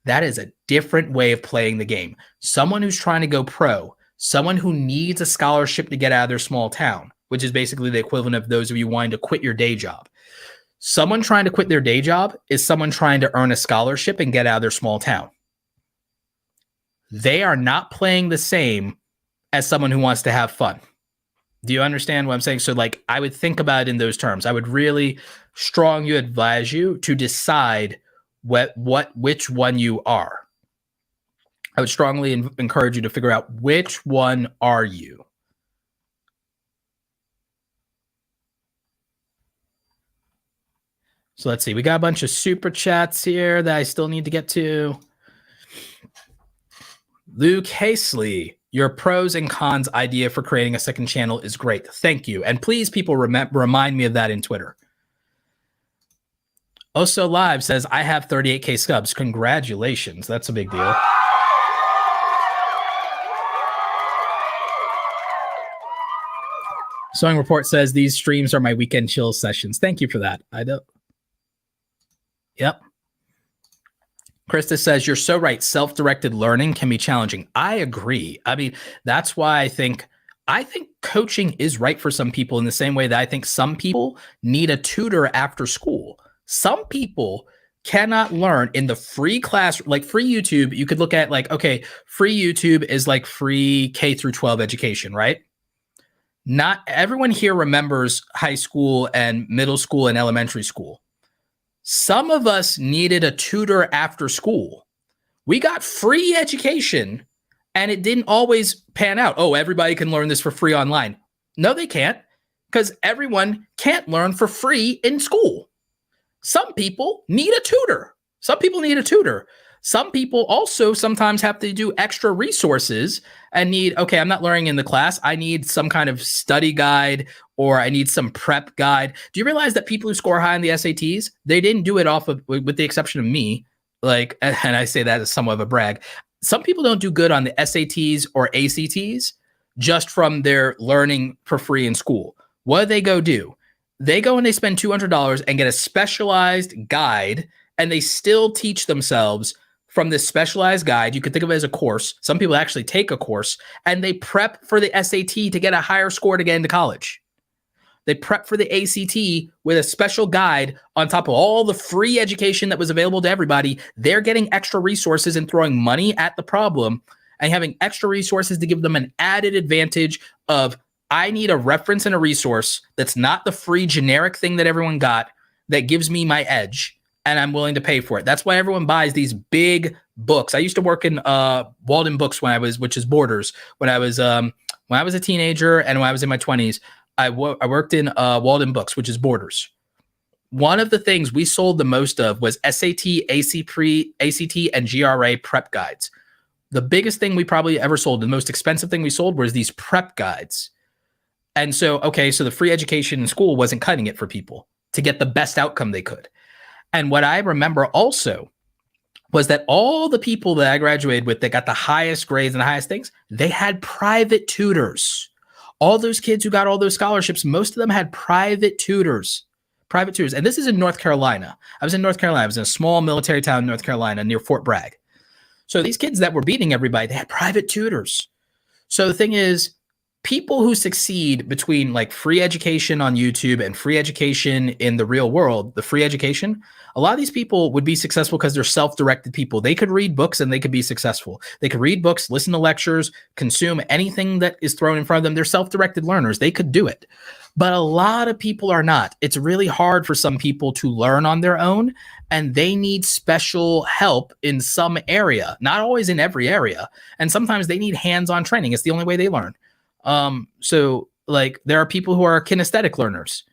That is a different way of playing the game. Someone who's trying to go pro, someone who needs a scholarship to get out of their small town, which is basically the equivalent of those of you wanting to quit your day job. Someone trying to quit their day job is someone trying to earn a scholarship and get out of their small town. They are not playing the same as someone who wants to have fun. Do you understand what I'm saying? So like, I would think about it in those terms. I would really strongly advise you to decide which one you are. I would strongly encourage you to figure out which one are you. So let's see. We got a bunch of super chats here that I still need to get to. Luke Hasley, your pros and cons idea for creating a second channel is great. Thank you. And please, people, remind me of that in Twitter. Oso Live says, I have 38K subs. Congratulations. That's a big deal. Sewing Report says, these streams are my weekend chill sessions. Thank you for that. I don't. Yep. Krista says, you're so right. Self-directed learning can be challenging. I agree. I mean, that's why I think coaching is right for some people in the same way that I think some people need a tutor after school. Some people cannot learn in the free class, like free YouTube. You could look at like, okay, free YouTube is like free K through 12 education, right? Not everyone here remembers high school and middle school and elementary school. Some of us needed a tutor after school. We got free education and it didn't always pan out. Oh, everybody can learn this for free online. No, they can't, because everyone can't learn for free in school. Some people need a tutor. Some people also sometimes have to do extra resources and need, okay, I'm not learning in the class. I need some kind of study guide or I need some prep guide. Do you realize that people who score high on the SATs, they didn't do it off of, with the exception of me, like, and I say that as somewhat of a brag. Some people don't do good on the SATs or ACTs just from their learning for free in school. What do they go do? They go and they spend $200 and get a specialized guide, and they still teach themselves from this specialized guide. You could think of it as a course. Some people actually take a course and they prep for the SAT to get a higher score to get into college. They prep for the ACT with a special guide on top of all the free education that was available to everybody. They're getting extra resources and throwing money at the problem and having extra resources to give them an added advantage of, I need a reference and a resource that's not the free generic thing that everyone got that gives me my edge, and I'm willing to pay for it. That's why everyone buys these big books. I used to work in Walden Books which is Borders, when I was a teenager and when I was in my 20s. I worked in Walden Books, which is Borders. One of the things we sold the most of was SAT, ACT, and GRA prep guides. The biggest thing we probably ever sold, the most expensive thing we sold, was these prep guides. And so the free education in school wasn't cutting it for people to get the best outcome they could. And what I remember also was that all the people that I graduated with that got the highest grades and the highest things, they had private tutors. All those kids who got all those scholarships, most of them had private tutors. And this is in North Carolina. I was in North Carolina. I was in a small military town in North Carolina near Fort Bragg. So these kids that were beating everybody, they had private tutors. So the thing is, people who succeed between like free education on YouTube and free education in the real world, the free education, a lot of these people would be successful because they're self-directed people. They could read books and they could be successful. They could read books, listen to lectures, consume anything that is thrown in front of them. They're self-directed learners. They could do it. But a lot of people are not. It's really hard for some people to learn on their own, and they need special help in some area, not always in every area. And sometimes they need hands-on training. It's the only way they learn. So like there are people who are kinesthetic learners.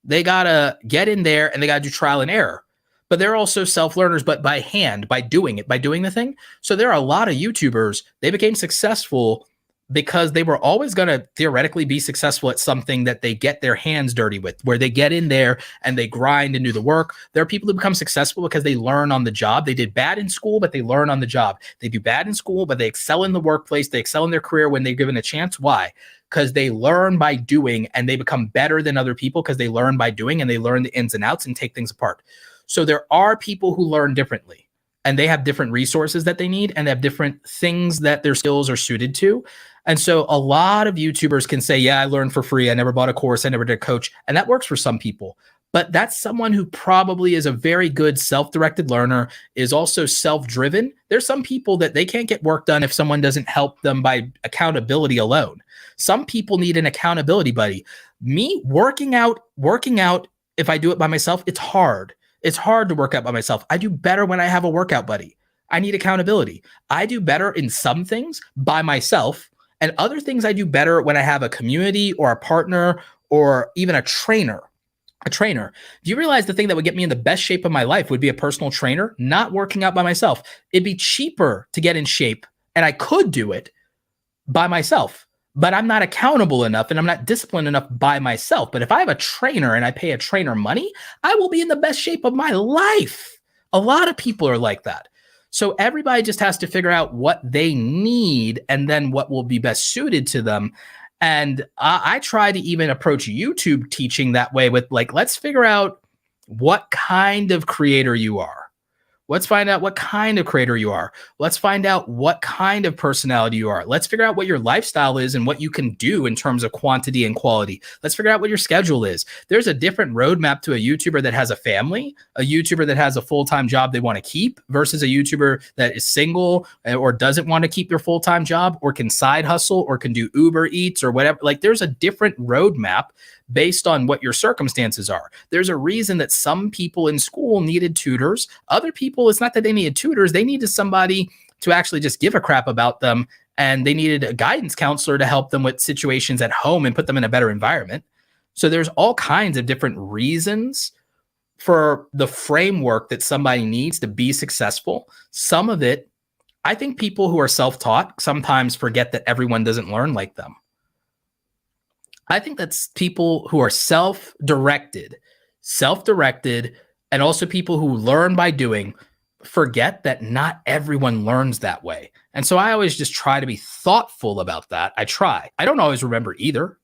They gotta get in there and they gotta do trial and error, but they're also self-learners, but by hand, by doing the thing. So there are a lot of YouTubers, they became successful because they were always going to theoretically be successful at something that they get their hands dirty with, where they get in there and they grind and do the work. There are people who become successful because they learn on the job. They did bad in school, but they learn on the job. They do bad in school, but they excel in the workplace. They excel in their career when they're given a chance. Why? Because they learn by doing, and they become better than other people because they learn by doing and they learn the ins and outs and take things apart. So there are people who learn differently, and they have different resources that they need, and they have different things that their skills are suited to. And so a lot of YouTubers can say, yeah, I learned for free. I never bought a course. I never did a coach. And that works for some people. But that's someone who probably is a very good self-directed learner, is also self-driven. There's some people that they can't get work done if someone doesn't help them by accountability alone. Some people need an accountability buddy. Me working out, if I do it by myself, it's hard. It's hard to work out by myself. I do better when I have a workout buddy. I need accountability. I do better in some things by myself, and other things I do better when I have a community or a partner or even a trainer a trainer. Do you realize the thing that would get me in the best shape of my life would be a personal trainer, not working out by myself? It'd be cheaper to get in shape, and I could do it by myself, but I'm not accountable enough and I'm not disciplined enough by myself. But if I have a trainer and I pay a trainer money, I will be in the best shape of my life. A lot of people are like that. So everybody just has to figure out what they need and then what will be best suited to them. And I try to even approach YouTube teaching that way with like, let's figure out what kind of creator you are. Let's find out what kind of creator you are. Let's find out what kind of personality you are. Let's figure out what your lifestyle is and what you can do in terms of quantity and quality. Let's figure out what your schedule is. There's a different roadmap to a YouTuber that has a family, a YouTuber that has a full-time job they want to keep versus a YouTuber that is single or doesn't want to keep their full-time job or can side hustle or can do Uber Eats or whatever. Like there's a different roadmap based on what your circumstances are. There's a reason that some people in school needed tutors. Other people, it's not that they needed tutors. They needed somebody to actually just give a crap about them. And they needed a guidance counselor to help them with situations at home and put them in a better environment. So there's all kinds of different reasons for the framework that somebody needs to be successful. Some of it, I think people who are self-taught sometimes forget that everyone doesn't learn like them. I think that's people who are self-directed, and also people who learn by doing forget that not everyone learns that way. And so I always just try to be thoughtful about that. I try. I don't always remember either.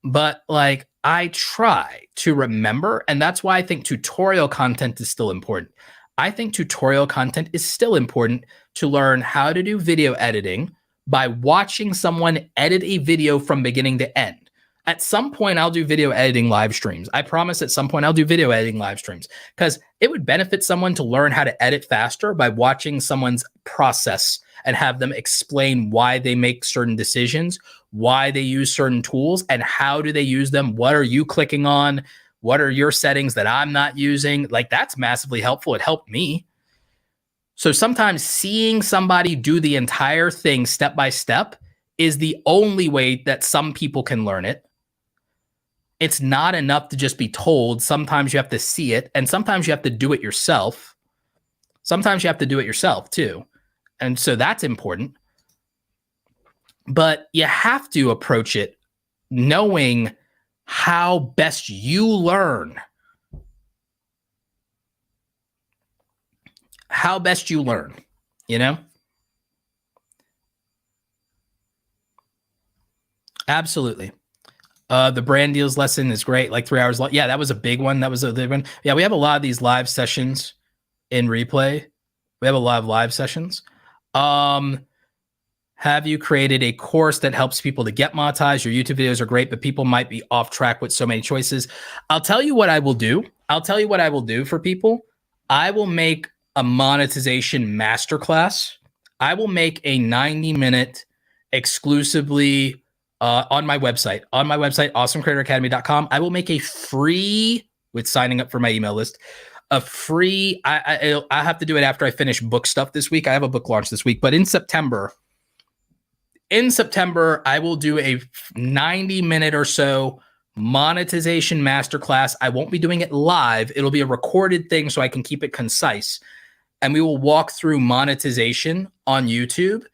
But like I try to remember. And that's why I think tutorial content is still important. I think tutorial content is still important to learn how to do video editing by watching someone edit a video from beginning to end. At some point, I'll do video editing live streams. I promise at some point I'll do video editing live streams because it would benefit someone to learn how to edit faster by watching someone's process and have them explain why they make certain decisions, why they use certain tools, and how do they use them? What are you clicking on? What are your settings that I'm not using? Like that's massively helpful. It helped me. So sometimes seeing somebody do the entire thing step by step is the only way that some people can learn it. It's not enough to just be told. Sometimes you have to see it, and sometimes you have to do it yourself. Sometimes you have to do it yourself too. And so that's important. But you have to approach it knowing how best you learn. How best you learn, you know? Absolutely. The brand deals lesson is great, like 3 hours long. Yeah, that was a big one. That was a big one. Yeah, we have a lot of these live sessions in replay. We have a lot of live sessions. Have you created a course that helps people to get monetized? Your YouTube videos are great, but people might be off track with so many choices. I'll tell you what I will do. I'll tell you what I will do for people. I will make a monetization masterclass. I will make a 90-minute exclusively on my website, awesomecreatoracademy.com. I will make a free, with signing up for my email list, a free, I have to do it after I finish book stuff this week. I have a book launch this week, but in September, I will do a 90-minute or so monetization masterclass. I won't be doing it live. It'll be a recorded thing so I can keep it concise. And we will walk through monetization on YouTube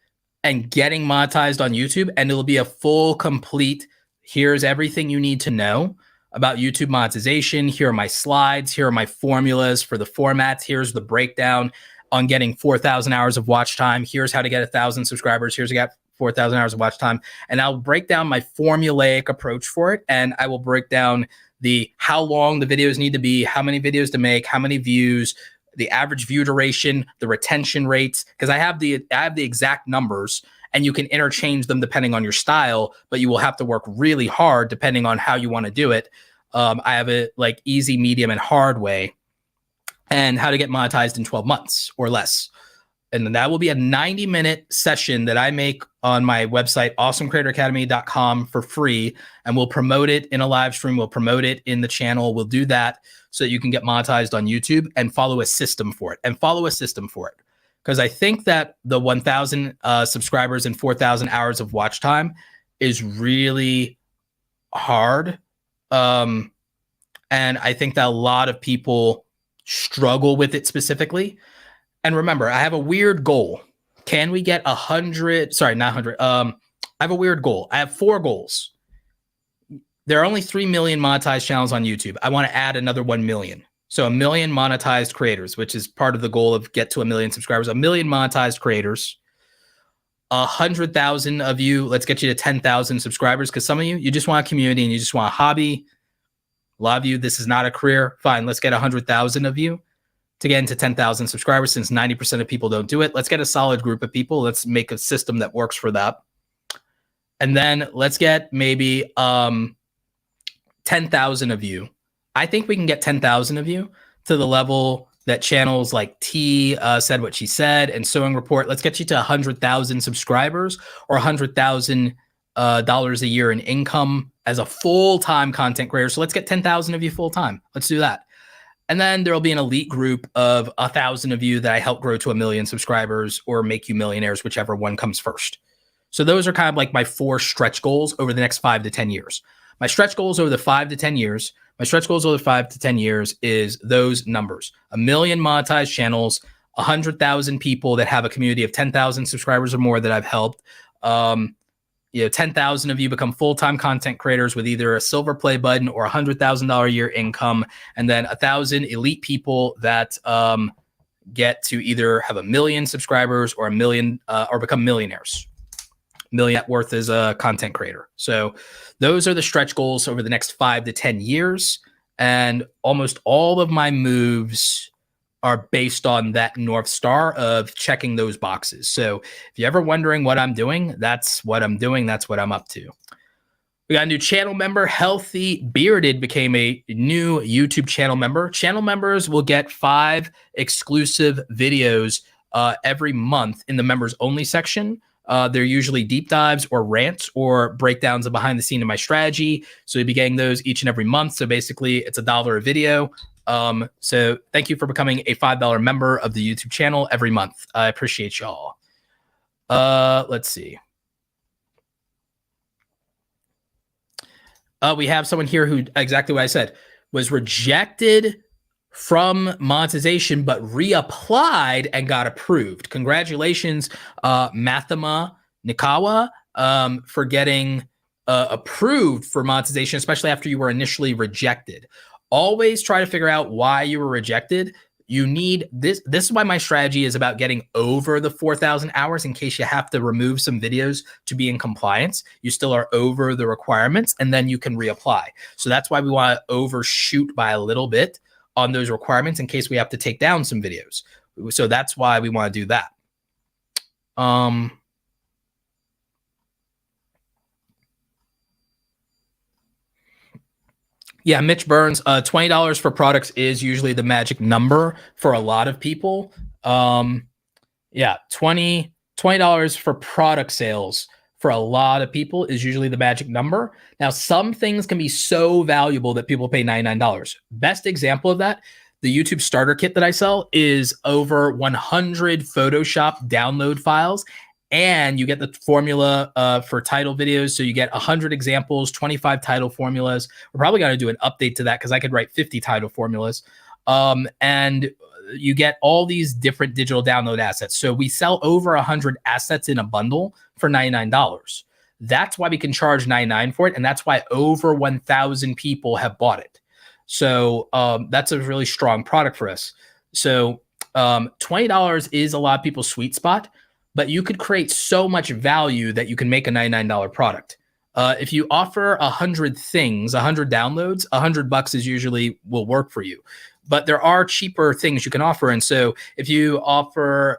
and getting monetized on YouTube. And it'll be a full, complete, here's everything you need to know about YouTube monetization. Here are my slides. Here are my formulas for the formats. Here's the breakdown on getting 4,000 hours of watch time. Here's how to get 1,000 subscribers. Here's how to get 4,000 hours of watch time. And I'll break down my formulaic approach for it. And I will break down the how long the videos need to be, how many videos to make, how many views, the average view duration, the retention rates, because I have the exact numbers, and you can interchange them depending on your style, but you will have to work really hard depending on how you want to do it. I have a like easy, medium, and hard way, and how to get monetized in 12 months or less. And then that will be a 90-minute session that I make on my website, awesomecreatoracademy.com, for free. And we'll promote it in a live stream. We'll promote it in the channel. We'll do that so that you can get monetized on YouTube and follow a system for it. Because I think that the 1,000 subscribers and 4,000 hours of watch time is really hard And I think that a lot of people struggle with it specifically. And remember, I have a weird goal. Can we get 100? Sorry, not 100. I have a weird goal. I have 4 goals. There are only 3 million monetized channels on YouTube. I want to add another 1 million. So 1 million monetized creators, which is part of the goal of get to 1 million subscribers. 1 million monetized creators. 100,000 of you, let's get you to 10,000 subscribers, because some of you just want a community and you just want a hobby. A lot of you, this is not a career. Fine, let's get 100,000 of you to get into 10,000 subscribers, since 90% of people don't do it. Let's get a solid group of people. Let's make a system that works for that. And then let's get maybe 10,000 of you. I think we can get 10,000 of you to the level that channels like T Said What She Said and Sewing Report. Let's get you to 100,000 subscribers or $100,000 a year in income as a full-time content creator. So let's get 10,000 of you full-time. Let's do that. And then there'll be an elite group of 1,000 of you that I help grow to 1 million subscribers or make you millionaires, whichever one comes first. So those are kind of like my 4 stretch goals over the next 5 to 10 years. My stretch goals over the 5 to 10 years, is those numbers. 1 million monetized channels, 100,000 people that have a community of 10,000 subscribers or more that I've helped. 10,000 of you become full-time content creators with either a silver play button or $100,000 a year income. And then 1,000 elite people that get to either have 1 million subscribers or 1 million or become millionaires. Million net worth as a content creator. So those are the stretch goals over the next 5 to 10 years. And almost all of my moves are based on that North Star of checking those boxes. So if you're ever wondering what I'm doing, that's what I'm doing. That's what I'm up to. We got a new channel member. Healthy Bearded became a new YouTube channel member. Channel members will get 5 exclusive videos every month in the members only section. They're usually deep dives or rants or breakdowns of behind the scene of my strategy. So you'll be getting those each and every month. So basically it's $1 a video. So thank you for becoming a $5 member of the YouTube channel every month. I appreciate y'all. Let's see. We have someone here who, exactly what I said, was rejected from monetization, but reapplied and got approved. Congratulations, Mathema Nikawa, for getting approved for monetization, especially after you were initially rejected. Always try to figure out why you were rejected. You need this. This is why my strategy is about getting over the 4,000 hours in case you have to remove some videos to be in compliance. You still are over the requirements, and then you can reapply. So that's why we want to overshoot by a little bit on those requirements in case we have to take down some videos. So that's why we want to do that. Yeah, Mitch Burns, $20 for products is usually the magic number for a lot of people. Yeah, $20 for product sales for a lot of people is usually the magic number. Now, some things can be so valuable that people pay $99. Best example of that, the YouTube starter kit that I sell is over 100 Photoshop download files, and you get the formula for title videos. So you get 100 examples, 25 title formulas. We're probably going to do an update to that because I could write 50 title formulas. And you get all these different digital download assets. So we sell over 100 assets in a bundle for $99. That's why we can charge $99 for it. And that's why over 1,000 people have bought it. So that's a really strong product for us. So $20 is a lot of people's sweet spot, but you could create so much value that you can make a $99 product. If you offer 100 things, 100 downloads, $100 is usually will work for you. But there are cheaper things you can offer. And so if you offer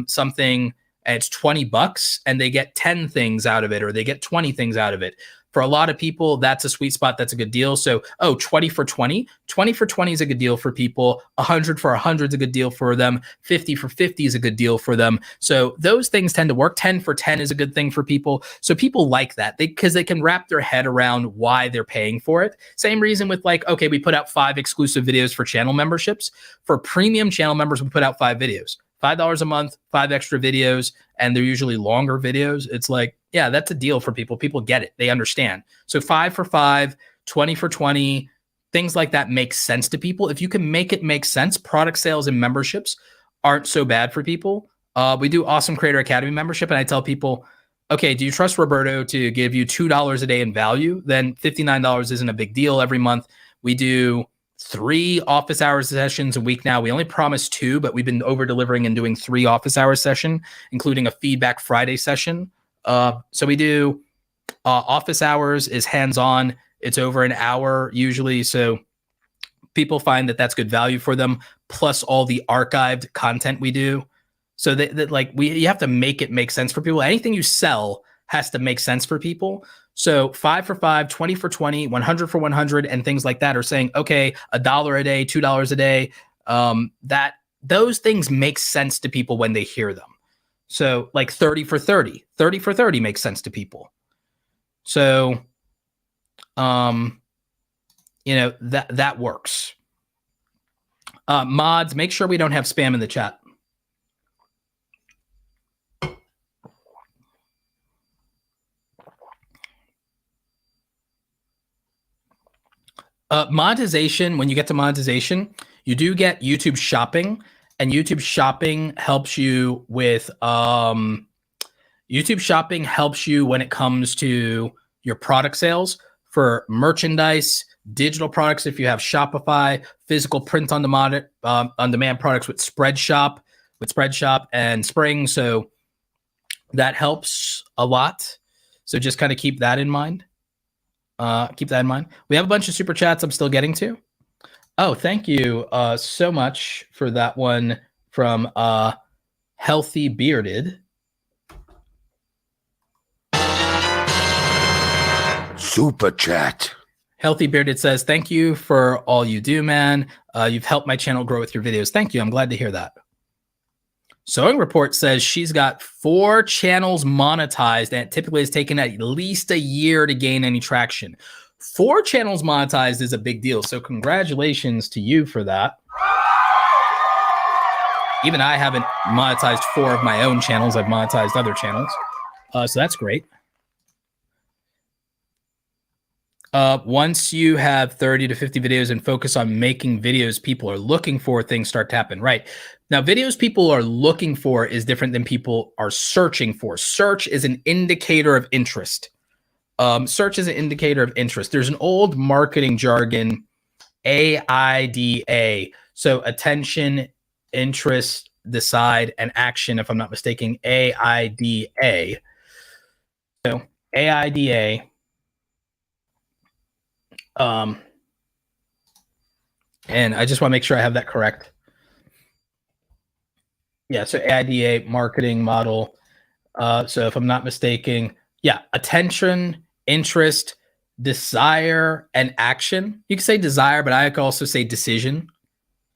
something and it's $20 and they get 10 things out of it, or they get 20 things out of it, for a lot of people, that's a sweet spot. That's a good deal. So, 20 for 20. 20 for 20 is a good deal for people. 100 for 100 is a good deal for them. 50 for 50 is a good deal for them. So those things tend to work. 10 for 10 is a good thing for people. So people like that because they can wrap their head around why they're paying for it. Same reason with like, okay, we put out 5 exclusive videos for channel memberships. For premium channel members, we put out 5 videos. $5 a month, 5 extra videos, and they're usually longer videos. It's like, yeah, that's a deal for people. People get it. They understand. So 5 for 5, 20 for 20, things like that make sense to people. If you can make it make sense, product sales and memberships aren't so bad for people. We do Awesome Creator Academy membership, and I tell people, okay, do you trust Roberto to give you $2 a day in value? Then $59 isn't a big deal every month. We do 3 office hours sessions a week now. We only promised 2, but we've been over delivering and doing 3 office hours session, including a feedback Friday session. So we do office hours is hands-on. It's over an hour usually. So people find that that's good value for them, plus all the archived content we do. So that like you have to make it make sense for people. Anything you sell has to make sense for people. So 5 for 5, 20 for 20, 100 for 100, and things like that are saying, okay, $1 a day, $2 a day. That those things make sense to people when they hear them. So like 30 for 30, 30 for 30 makes sense to people. So, that works. Mods, make sure we don't have spam in the chat. Monetization, when you get to monetization, you do get YouTube shopping, and YouTube shopping helps you with YouTube shopping helps you when it comes to your product sales for merchandise, digital products. If you have Shopify, physical print on demand products with Spreadshop and Spring. So that helps a lot. So just kind of keep that in mind. We have a bunch of super chats I'm still getting to. Oh, thank you so much for that one from Healthy Bearded. Super chat. Healthy Bearded says, thank you for all you do, man. You've helped my channel grow with your videos. Thank you. I'm glad to hear that. Sewing Report says she's got 4 channels monetized, and it typically has taken at least a year to gain any traction. 4 channels monetized is a big deal. So congratulations to you for that. Even I haven't monetized 4 of my own channels. I've monetized other channels. So that's great. Once you have 30 to 50 videos and focus on making videos people are looking for, things start to happen. Right. Now, videos people are looking for is different than people are searching for. Search is an indicator of interest. Search is an indicator of interest. There's an old marketing jargon, AIDA. So attention, interest, decide, and action, if I'm not mistaken, AIDA. So AIDA. And I just want to make sure I have that correct. Yeah, so AIDA marketing model. So if I'm not mistaken, yeah, attention, interest, desire, and action. You can say desire, but I could also say decision.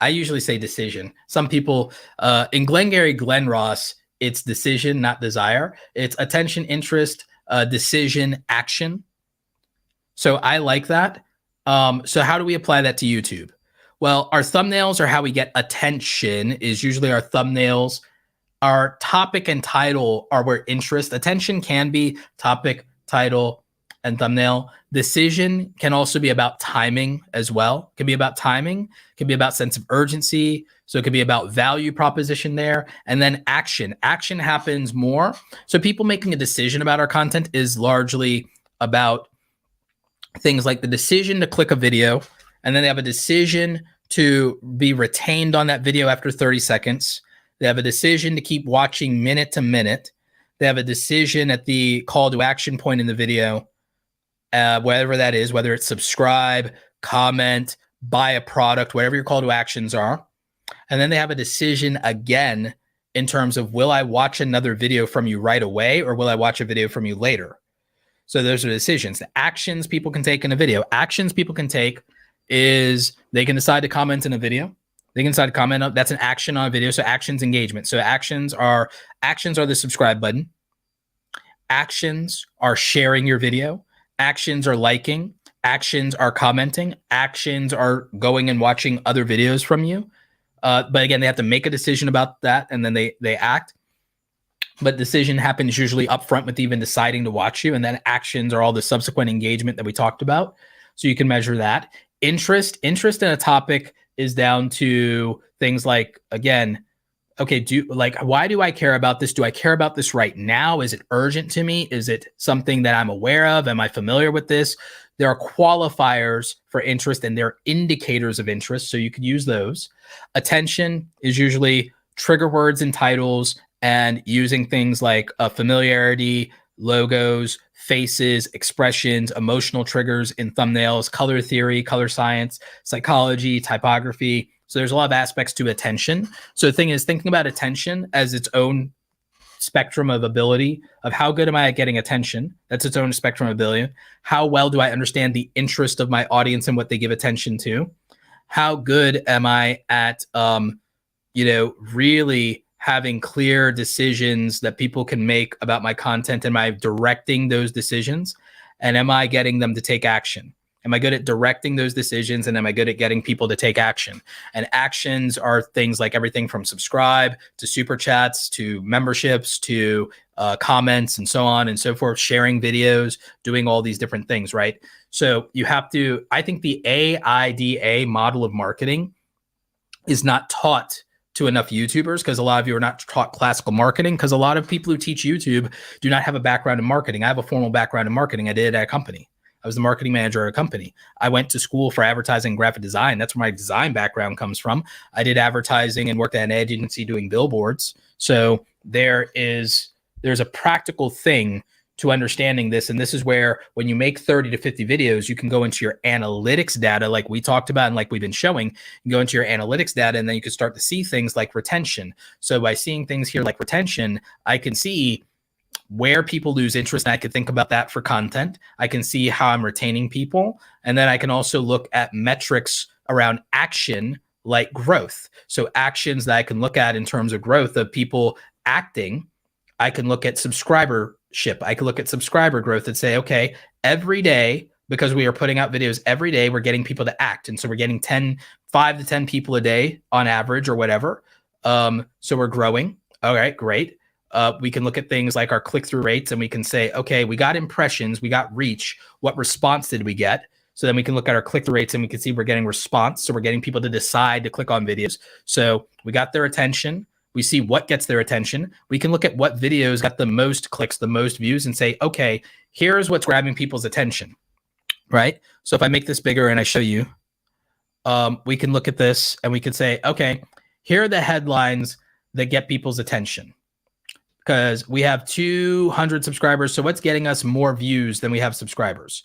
I usually say decision. Some people, in Glengarry Glen Ross, it's decision, not desire. It's attention, interest, decision, action. So I like that. So how do we apply that to YouTube? Well, our thumbnails are how we get attention, is usually our thumbnails. Our topic and title are where interest. Attention can be topic, title, and thumbnail. Decision can also be about timing as well. It can be about timing. It can be about sense of urgency. So it could be about value proposition there. And then action. Action happens more. So people making a decision about our content is largely about things like the decision to click a video, and then they have a decision to be retained on that video after 30 seconds. They have a decision to keep watching minute to minute. They have a decision at the call to action point in the video, whatever that is, whether it's subscribe, comment, buy a product, whatever your call to actions are. And then they have a decision again in terms of, will I watch another video from you right away, or will I watch a video from you later? So those are decisions. The actions people can take in a video. Actions people can take is they can decide to comment in a video. They can decide to comment on, that's an action on a video. So actions, engagement. So actions are the subscribe button. Actions are sharing your video. Actions are liking. Actions are commenting. Actions are going and watching other videos from you. But again, they have to make a decision about that, and then they act. But decision happens usually upfront with even deciding to watch you, and then actions are all the subsequent engagement that we talked about. So you can measure that. Interest in a topic is down to things like, again, okay, why do I care about this? Do I care about this right now? Is it urgent to me? Is it something that I'm aware of? Am I familiar with this? There are qualifiers for interest and there are indicators of interest. So you could use those. Attention is usually trigger words and titles and using things like familiarity, logos, faces, expressions, emotional triggers in thumbnails, color theory, color science, psychology, typography. So there's a lot of aspects to attention. So the thing is, thinking about attention as its own spectrum of ability of how good am I at getting attention? That's its own spectrum of ability. How well do I understand the interest of my audience and what they give attention to? How good am I at, really having clear decisions that people can make about my content? Am I directing those decisions? And am I getting them to take action? Am I good at directing those decisions? And am I good at getting people to take action? And actions are things like everything from subscribe to super chats to memberships to comments and so on and so forth, sharing videos, doing all these different things, right? So you have to, I think the AIDA model of marketing is not taught to enough YouTubers because a lot of you are not taught classical marketing because a lot of people who teach YouTube do not have a background in marketing. I have a formal background in marketing. I did it at a company. I was the marketing manager at a company. I went to school for advertising and graphic design. That's where my design background comes from. I did advertising and worked at an ad agency doing billboards. So there's a practical thing to understanding this. And this is where when you make 30 to 50 videos, you can go into your analytics data like we talked about and like we've been showing. You go into your analytics data and then you can start to see things like retention. So by seeing things here like retention, I can see where people lose interest, and I could think about that for content. I can see how I'm retaining people. And then I can also look at metrics around action like growth. So actions that I can look at in terms of growth of people acting. I can look at subscribership. I can look at subscriber growth and say, okay, every day, because we are putting out videos every day, we're getting people to act. And so we're getting 5 to 10 people a day on average or whatever. So we're growing. All right, great. We can look at things like our click-through rates and we can say, okay, we got impressions, we got reach. What response did we get? So then we can look at our click-through rates and we can see we're getting response. So we're getting people to decide to click on videos. So we got their attention. We see what gets their attention. We can look at what videos got the most clicks, the most views and say, okay, here's what's grabbing people's attention, right? So if I make this bigger and I show you, we can look at this and we can say, okay, here are the headlines that get people's attention. Because we have 200 subscribers. So what's getting us more views than we have subscribers?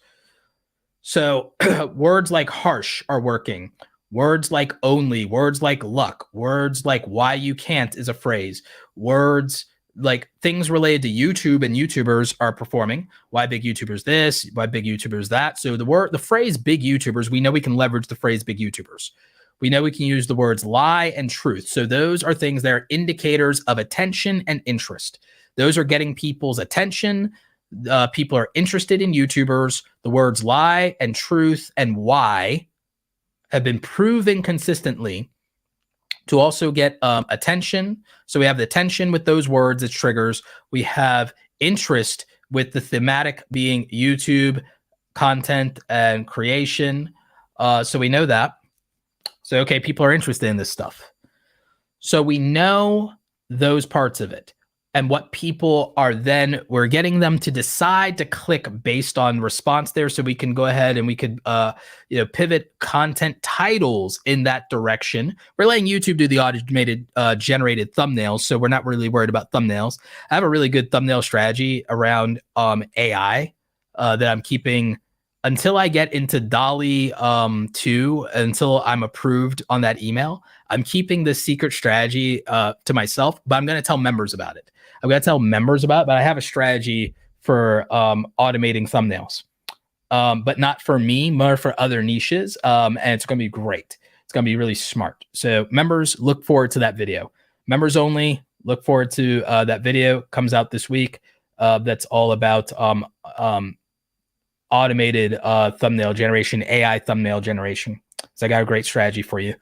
So words like harsh are working. Words like only, words like luck, words like why you can't is a phrase. Words like things related to YouTube and YouTubers are performing. Why big YouTubers this, why big YouTubers that. So the phrase big YouTubers, we know we can leverage the phrase big YouTubers. We know we can use the words lie and truth. So those are things that are indicators of attention and interest. Those are getting people's attention. People are interested in YouTubers. The words lie and truth and why have been proven consistently to also get attention. So we have the attention with those words as triggers. We have interest with the thematic being YouTube content and creation. So we know that. So, okay, people are interested in this stuff. So we know those parts of it and what people are then, we're getting them to decide to click based on response there. So we can go ahead and we could, pivot content titles in that direction. We're letting YouTube do the automated generated thumbnails. So we're not really worried about thumbnails. I have a really good thumbnail strategy around AI that I'm keeping until I get into DALL-E 2, until I'm approved on that email. I'm keeping this secret strategy to myself, but I'm going to tell members about it. I'm going to tell members about it, but I have a strategy for automating thumbnails, but not for me, more for other niches. And it's going to be great. It's going to be really smart. So members, look forward to that video. Members only, look forward to that video. Comes out this week. That's all about automated thumbnail generation, AI thumbnail generation. So I got a great strategy for you.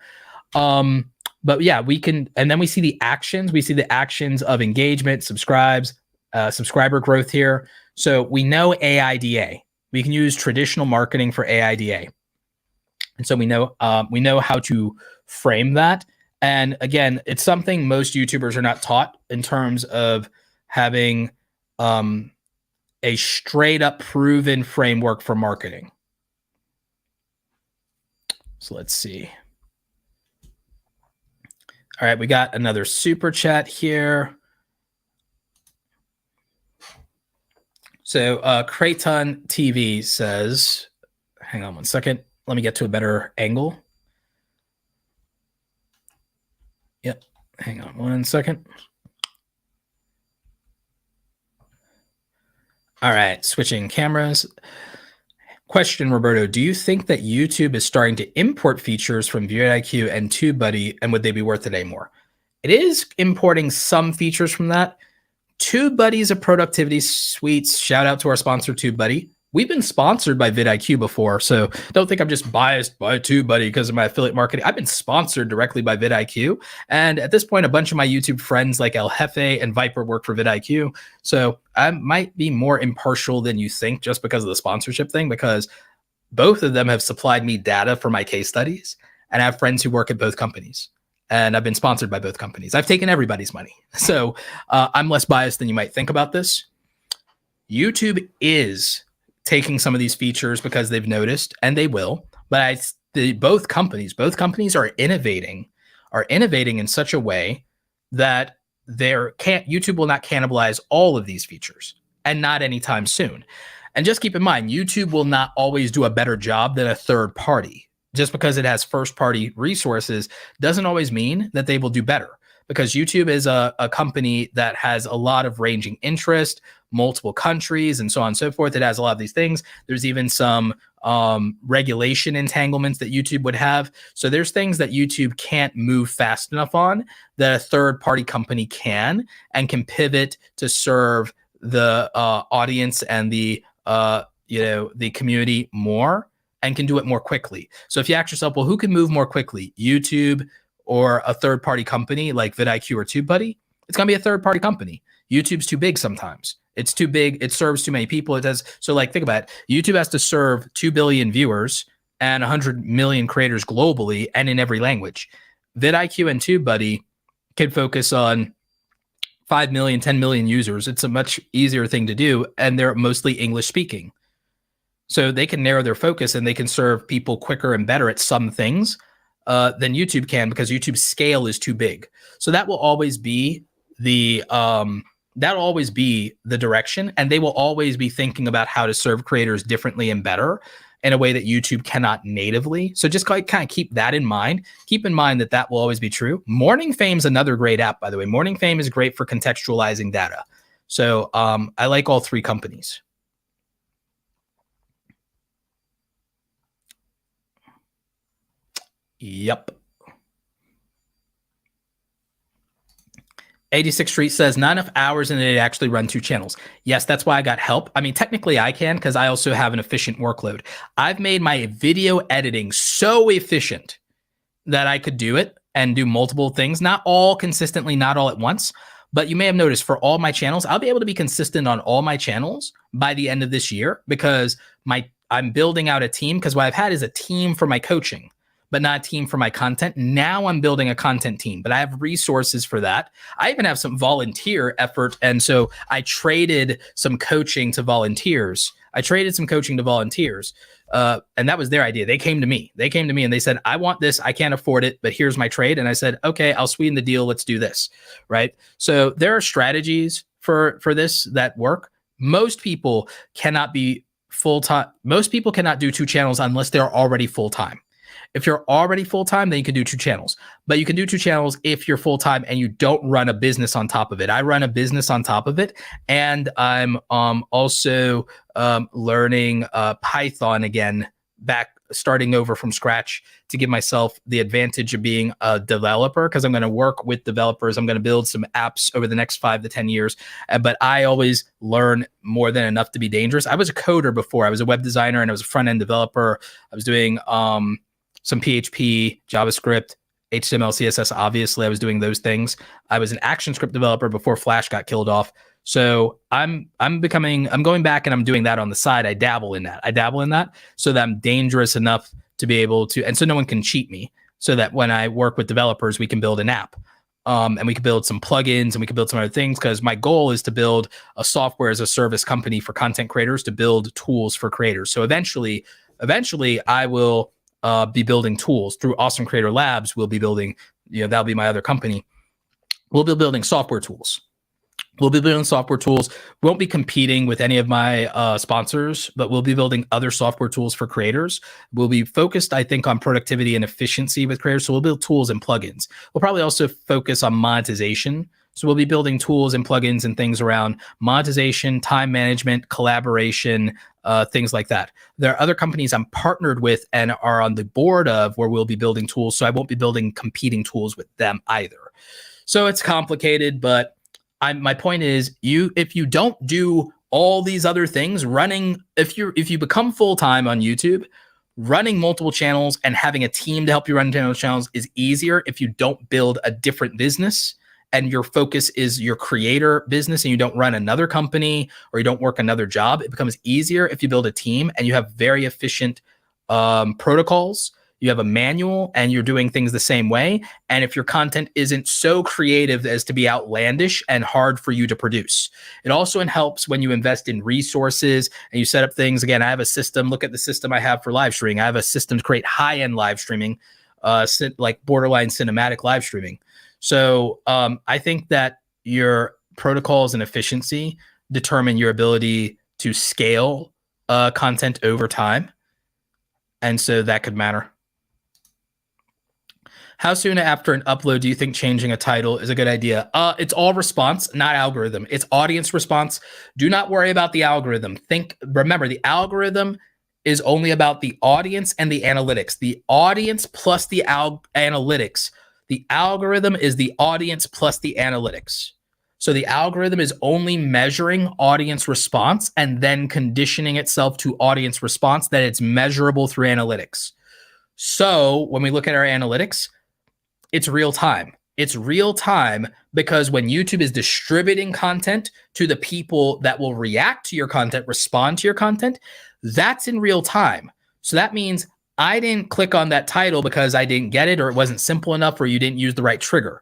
But yeah, we can, and then we see the actions. We see the actions of engagement, subscriber growth here. So we know AIDA. We can use traditional marketing for AIDA. And so we know how to frame that. And again, it's something most YouTubers are not taught in terms of having a straight up proven framework for marketing. So let's see. All right, we got another super chat here. So Creighton TV says, hang on one second. Let me get to a better angle. Yep, hang on one second. All right, switching cameras. Question, Roberto, do you think that YouTube is starting to import features from VidIQ and TubeBuddy, and would they be worth it anymore? It is importing some features from that. TubeBuddy is a productivity suite. Shout out to our sponsor, TubeBuddy. We've been sponsored by vidIQ before, so don't think I'm just biased by TubeBuddy because of my affiliate marketing. I've been sponsored directly by vidIQ, and at this point, a bunch of my YouTube friends like El Jefe and Viper work for vidIQ, so I might be more impartial than you think just because of the sponsorship thing, because both of them have supplied me data for my case studies, and I have friends who work at both companies, and I've been sponsored by both companies. I've taken everybody's money, so I'm less biased than you might think about this. YouTube is taking some of these features because they've noticed, and they will. But both companies are innovating in such a way that YouTube will not cannibalize all of these features, and not anytime soon. And just keep in mind, YouTube will not always do a better job than a third party. Just because it has first party resources doesn't always mean that they will do better, because YouTube is a company that has a lot of ranging interest, multiple countries, and so on and so forth. It has a lot of these things. There's even some regulation entanglements that YouTube would have. So there's things that YouTube can't move fast enough on that a third party company can, and can pivot to serve the audience and the community more, and can do it more quickly. So if you ask yourself, well, who can move more quickly, YouTube or a third party company like vidIQ or TubeBuddy? It's going to be a third party company. YouTube's too big sometimes. It's too big. It serves too many people. So like, think about it. YouTube has to serve 2 billion viewers and 100 million creators globally and in every language. vidIQ and TubeBuddy can focus on 5 million, 10 million users. It's a much easier thing to do, and they're mostly English speaking. So they can narrow their focus, and they can serve people quicker and better at some things than YouTube can, because YouTube's scale is too big. So that will always be the direction, and they will always be thinking about how to serve creators differently and better in a way that YouTube cannot natively. So just kind of keep that in mind. Keep in mind that will always be true. Morning Fame's another great app, by the way. Morning Fame is great for contextualizing data. So I like all three companies. Yep. 86th Street says, not enough hours in a day to actually run 2 channels. Yes, that's why I got help. I mean, technically I can, because I also have an efficient workload. I've made my video editing so efficient that I could do it and do multiple things, not all consistently, not all at once. But you may have noticed for all my channels, I'll be able to be consistent on all my channels by the end of this year, because I'm building out a team, because what I've had is a team for my coaching, but not a team for my content. Now I'm building a content team, but I have resources for that. I even have some volunteer effort. And so I traded some coaching to volunteers. And that was their idea. They came to me and they said, I want this. I can't afford it, but here's my trade. And I said, okay, I'll sweeten the deal. Let's do this. Right. So there are strategies for this that work. Most people cannot be full-time. Most people cannot do 2 channels unless they're already full-time. If you're already full-time, then you can do 2 channels. But you can do 2 channels if you're full-time and you don't run a business on top of it. I run a business on top of it. And I'm also learning Python again, starting over from scratch, to give myself the advantage of being a developer, because I'm going to work with developers. I'm going to build some apps over the next 5 to 10 years. But I always learn more than enough to be dangerous. I was a coder before. I was a web designer and I was a front-end developer. I was doing some PHP, JavaScript, HTML, CSS. Obviously, I was doing those things. I was an ActionScript developer before Flash got killed off. So I'm going back and I'm doing that on the side. I dabble in that so that I'm dangerous enough to be able to, and so no one can cheat me, so that when I work with developers, we can build an app. And we can build some plugins and we can build some other things, because my goal is to build a software as a service company for content creators, to build tools for creators. So eventually I will be building tools through Awesome Creator Labs. We'll be building, that'll be my other company. We'll be building software tools. We won't be competing with any of my sponsors, but we'll be building other software tools for creators. We'll be focused, I think, on productivity and efficiency with creators. So we'll build tools and plugins. We'll probably also focus on monetization. So we'll be building tools and plugins and things around monetization, time management, collaboration, things like that. There are other companies I'm partnered with and are on the board of where we'll be building tools. So I won't be building competing tools with them either. So it's complicated, but my point is, if you don't do all these other things, if you become full-time on YouTube, running multiple channels and having a team to help you run those channels is easier if you don't build a different business and your focus is your creator business and you don't run another company or you don't work another job. It becomes easier if you build a team and you have very efficient protocols. You have a manual and you're doing things the same way. And if your content isn't so creative as to be outlandish and hard for you to produce, it also helps when you invest in resources and you set up things. Again, I have a system. Look at the system I have for live streaming. I have a system to create high-end live streaming, like borderline cinematic live streaming. So I think that your protocols and efficiency determine your ability to scale content over time. And so that could matter. How soon after an upload do you think changing a title is a good idea? It's all response, not algorithm. It's audience response. Do not worry about the algorithm. Remember, the algorithm is only about the audience and the analytics. The audience plus the analytics. The algorithm is the audience plus the analytics. So the algorithm is only measuring audience response and then conditioning itself to audience response that it's measurable through analytics. So when we look at our analytics, it's real time. It's real time because when YouTube is distributing content to the people that will react to your content, respond to your content, that's in real time. So that means I didn't click on that title because I didn't get it or it wasn't simple enough or you didn't use the right trigger.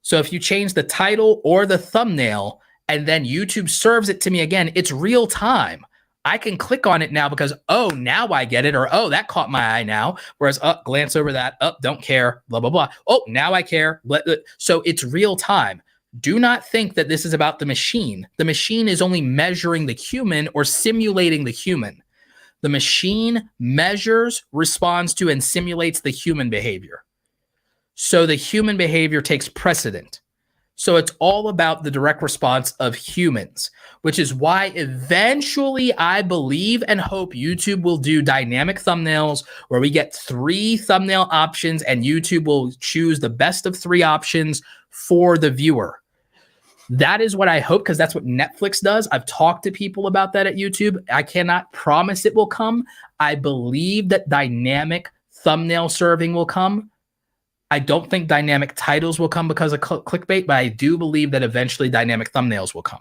So if you change the title or the thumbnail and then YouTube serves it to me again, it's real time. I can click on it now because, oh, now I get it, or, oh, that caught my eye now. Whereas, glance over that, don't care, blah, blah, blah. Oh, now I care. So it's real time. Do not think that this is about the machine. The machine is only measuring the human or simulating the human. The machine measures, responds to, and simulates the human behavior. So the human behavior takes precedent. So it's all about the direct response of humans, which is why eventually I believe and hope YouTube will do dynamic thumbnails where we get 3 thumbnail options and YouTube will choose the best of 3 options for the viewer. That is what I hope, because that's what Netflix does. I've talked to people about that at YouTube. I cannot promise it will come. I believe that dynamic thumbnail serving will come. I don't think dynamic titles will come because of clickbait, but I do believe that eventually dynamic thumbnails will come.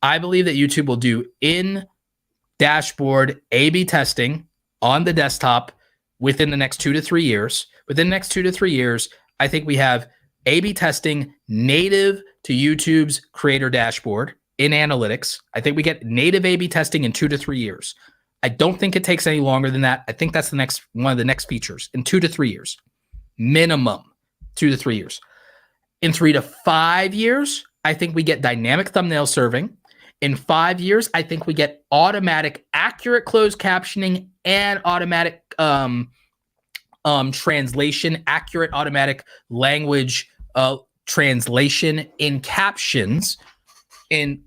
I believe that YouTube will do in-dashboard A/B testing on the desktop within the next 2 to 3 years. Within the next 2 to 3 years, I think we have A/B testing native to YouTube's creator dashboard in analytics. I think we get native A/B testing in 2 to 3 years. I don't think it takes any longer than that. I think that's one of the next features in 2 to 3 years. Minimum 2 to 3 years. In 3 to 5 years, I think we get dynamic thumbnail serving. In 5 years, I think we get automatic accurate closed captioning and automatic translation, accurate automatic language translation in captions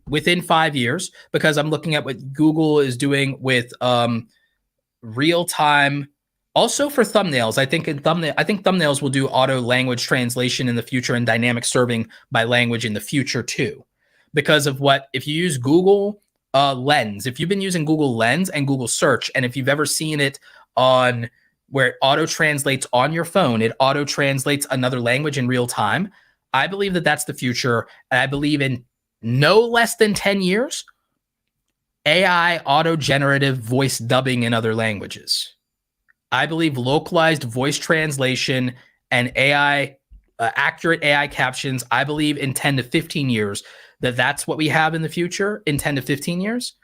within 5 years, because I'm looking at what Google is doing with real time. Also for thumbnails, I think thumbnails will do auto language translation in the future and dynamic serving by language in the future too. Because of if you use Google Lens, if you've been using Google Lens and Google Search, and if you've ever seen it on where it auto translates on your phone. It auto translates another language in real time. I believe that that's the future. And I believe in no less than 10 years, AI auto generative voice dubbing in other languages. I believe localized voice translation and AI, accurate AI captions. I believe in 10 to 15 years that that's what we have in the future in 10 to 15 years.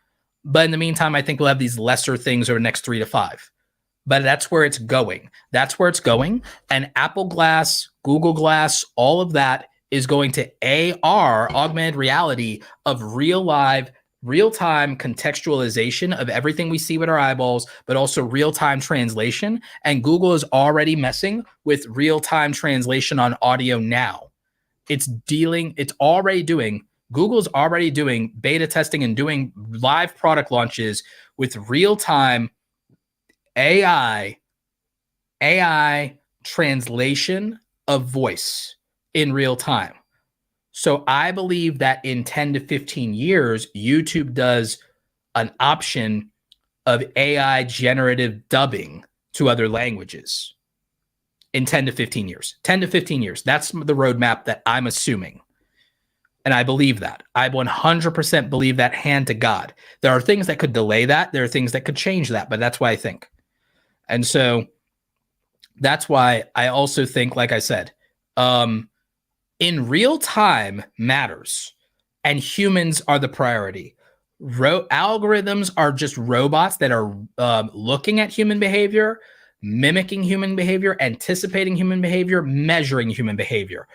But in the meantime, I think we'll have these lesser things over the next 3 to 5. But that's where it's going. That's where it's going. And Apple Glass, Google Glass, all of that is going to AR, augmented reality, of real-time contextualization of everything we see with our eyeballs, but also real-time translation. And Google is already messing with real-time translation on audio now. Google's already doing beta testing and doing live product launches with real-time AI translation of voice in real time. So I believe that in 10 to 15 years, YouTube does an option of AI generative dubbing to other languages in 10 to 15 years. 10 to 15 years. That's the roadmap that I'm assuming. And I believe that. I 100% believe that, hand to God. There are things that could delay that. There are things that could change that, but that's what I think. And so that's why I also think, like I said, in real time matters, and humans are the priority. Algorithms are just robots that are looking at human behavior, mimicking human behavior, anticipating human behavior, measuring human behavior.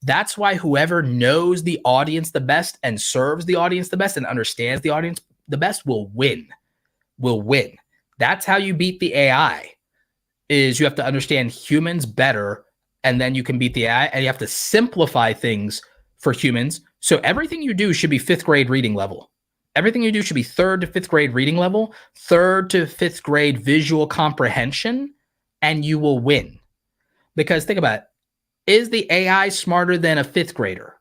That's why whoever knows the audience the best and serves the audience the best and understands the audience the best will win. That's how you beat the AI, is you have to understand humans better, and then you can beat the AI, and you have to simplify things for humans. So everything you do should be 5th grade reading level. Everything you do should be 3rd to 5th grade reading level, 3rd to 5th grade visual comprehension, and you will win. Because think about it. Is the AI smarter than a 5th grader?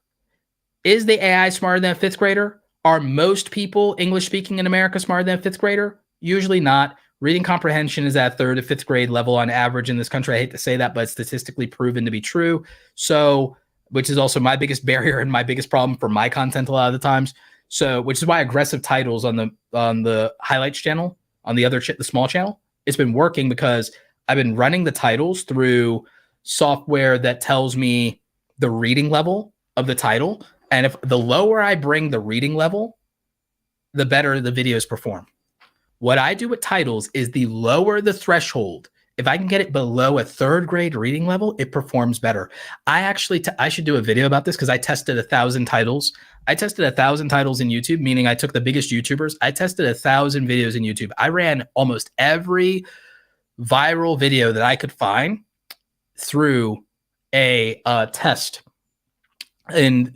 Is the AI smarter than a 5th grader? Are most people English speaking in America smarter than a 5th grader? Usually not. Reading comprehension is at 3rd to 5th grade level on average in this country. I hate to say that, but it's statistically proven to be true. So, which is also my biggest barrier and my biggest problem for my content a lot of the times. So, which is why aggressive titles on the highlights channel, on the small channel, it's been working because I've been running the titles through software that tells me the reading level of the title. And if the lower I bring the reading level, the better the videos perform. What I do with titles is the lower the threshold. If I can get it below a 3rd grade reading level, it performs better. I should do a video about this because I tested 1,000 titles. I tested 1,000 titles in YouTube, meaning I took the biggest YouTubers. I tested 1,000 videos in YouTube. I ran almost every viral video that I could find through a test in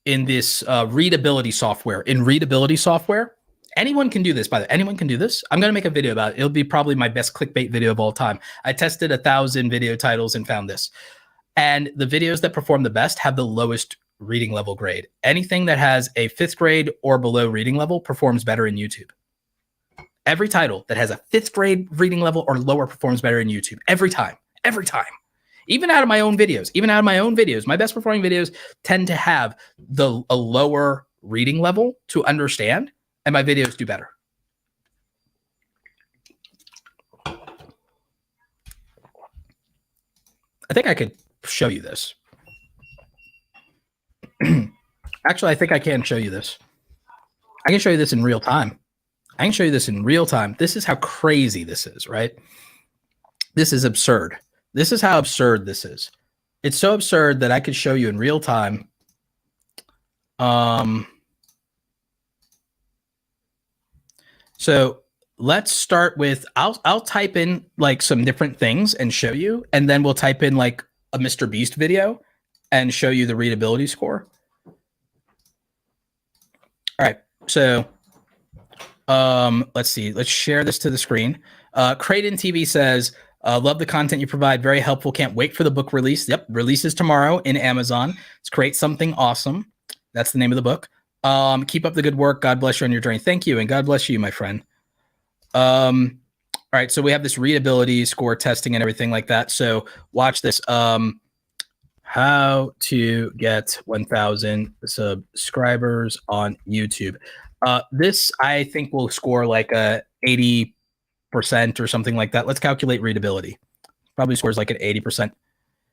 this readability software. In readability software, anyone can do this. By the way, anyone can do this. I'm going to make a video about it. It'll be probably my best clickbait video of all time. I tested 1,000 video titles and found this. And the videos that perform the best have the lowest reading level grade. Anything that has a 5th grade or below reading level performs better in YouTube. Every title that has a 5th grade reading level or lower performs better in YouTube. Every time. Even out of my own videos, my best performing videos tend to have a lower reading level to understand, and my videos do better. I think I could show you this. Actually, I think I can show you this. I can show you this in real time. This is how crazy this is, right? This is absurd. This is how absurd this is. It's so absurd that I could show you in real time. So let's start with, I'll type in like some different things and show you, and then we'll type in like a Mr. Beast video and show you the readability score. All right. So let's see. Let's share this to the screen. Creighton TV says, love the content you provide. Very helpful. Can't wait for the book release. Yep. Releases tomorrow in Amazon. It's Create Something Awesome. That's the name of the book. Keep up the good work. God bless you on your journey. Thank you. And God bless you, my friend. All All right, so we have this readability score testing and everything like that. So watch this. How to get 1,000 subscribers on YouTube. This I think will score like a 80% or something like that. Let's calculate readability. Probably scores like an 80%.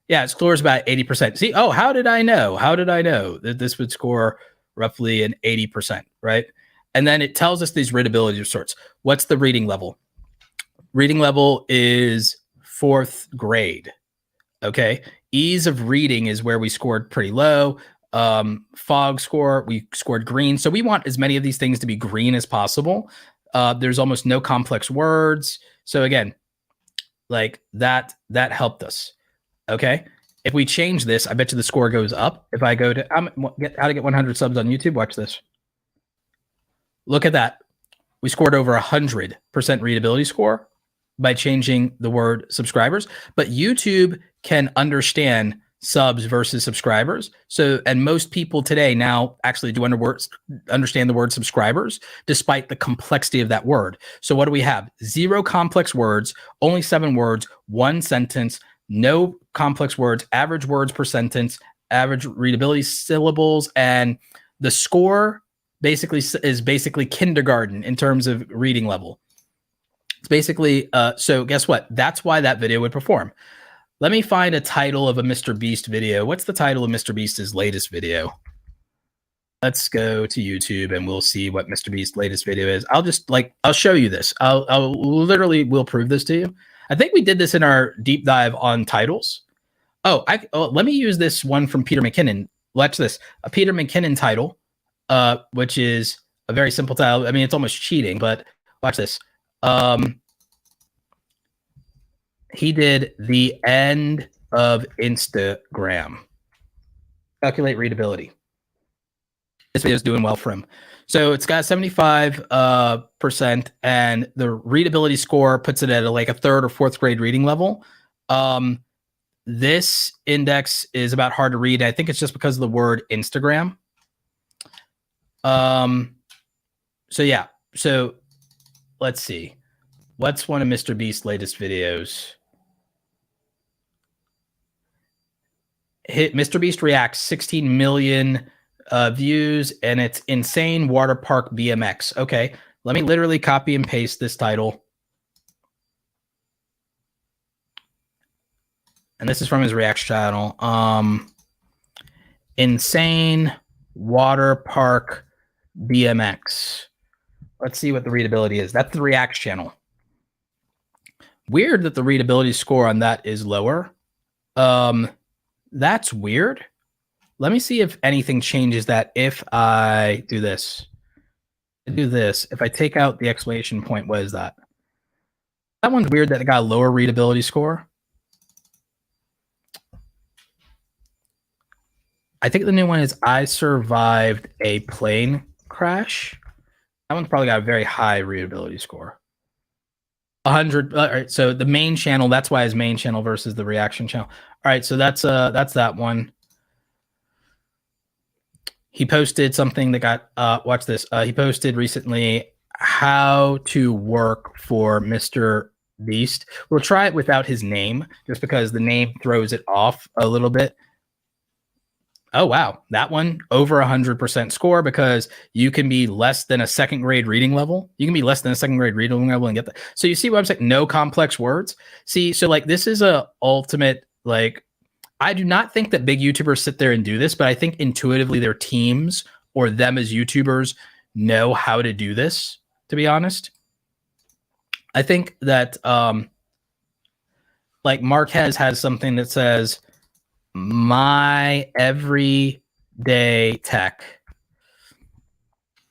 Yeah, it scores about 80%. See, oh, how did I know? How did I know that this would score roughly an 80%, right? And then it tells us these readability sorts. What's the reading level? Reading level is 4th grade. Okay. Ease of reading is where we scored pretty low. Fog score, we scored green. So we want as many of these things to be green as possible. There's almost no complex words. So again, like that helped us. Okay. If we change this, I bet you the score goes up. If I go to how to get 100 subs on YouTube, watch this. Look at that. We scored over 100% readability score by changing the word subscribers, but YouTube can understand subs versus subscribers. So, and most people today now actually do understand the word subscribers, despite the complexity of that word. So what do we have? 0 complex words, only 7 words, 1 sentence, no complex words, average words per sentence, average readability syllables, and the score basically is basically kindergarten in terms of reading level. It's basically, so guess what? That's why that video would perform. Let me find a title of a Mr. Beast video. What's the title of Mr. Beast's latest video? Let's go to YouTube and we'll see what Mr. Beast's latest video is. I'll show you this. I'll literally will prove this to you. I think we did this in our deep dive on titles. Let me use this one from Peter McKinnon. Watch this. A Peter McKinnon title, which is a very simple title. I mean, it's almost cheating, but watch this. He did the end of Instagram. Calculate readability. This video is doing well for him. So it's got 75%, and the readability score puts it at like a 3rd or 4th grade reading level. This index is about hard to read. I think it's just because of the word Instagram. So yeah. So let's see. What's one of Mr. Beast's latest videos? Mr. Beast Reacts, 16 million views, and it's Insane Water Park BMX. Okay, let me literally copy and paste this title. And this is from his Reacts channel. Insane Water Park BMX. Let's see what the readability is. That's the Reacts channel. Weird that the readability score on that is lower. That's weird. Let me see if anything changes that if I do this. If I take out the exclamation point, what is that? That one's weird that it got a lower readability score. I think the new one is I survived a plane crash. That one's probably got a very high readability score. 100. All right, so the main channel, that's why his main channel versus the reaction channel. All right, so that's that one. He posted something that got watch this. He posted recently how to work for Mr. Beast. We'll try it without his name just because the name throws it off a little bit. Oh, wow. That one over 100% score because you can be less than a 2nd grade reading level. You can be less than a 2nd grade reading level and get that. So you see what I'm saying? No complex words. See, so like this is a ultimate, like, I do not think that big YouTubers sit there and do this, but I think intuitively their teams or them as YouTubers know how to do this, to be honest. I think that like Marquez has something that says, my everyday tech.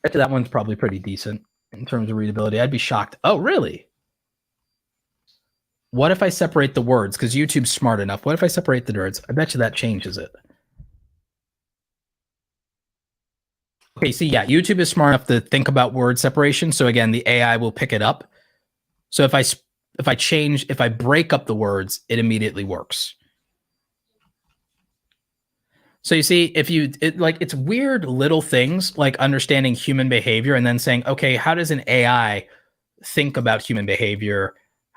That one's probably pretty decent in terms of readability. I'd be shocked. Oh, really? What if I separate the words? Because YouTube's smart enough. What if I separate the words? I bet you that changes it. Okay, see, yeah, YouTube is smart enough to think about word separation. So again, the AI will pick it up. So if I break up the words, it immediately works. So you see, it's weird little things like understanding human behavior and then saying, okay, how does an AI think about human behavior?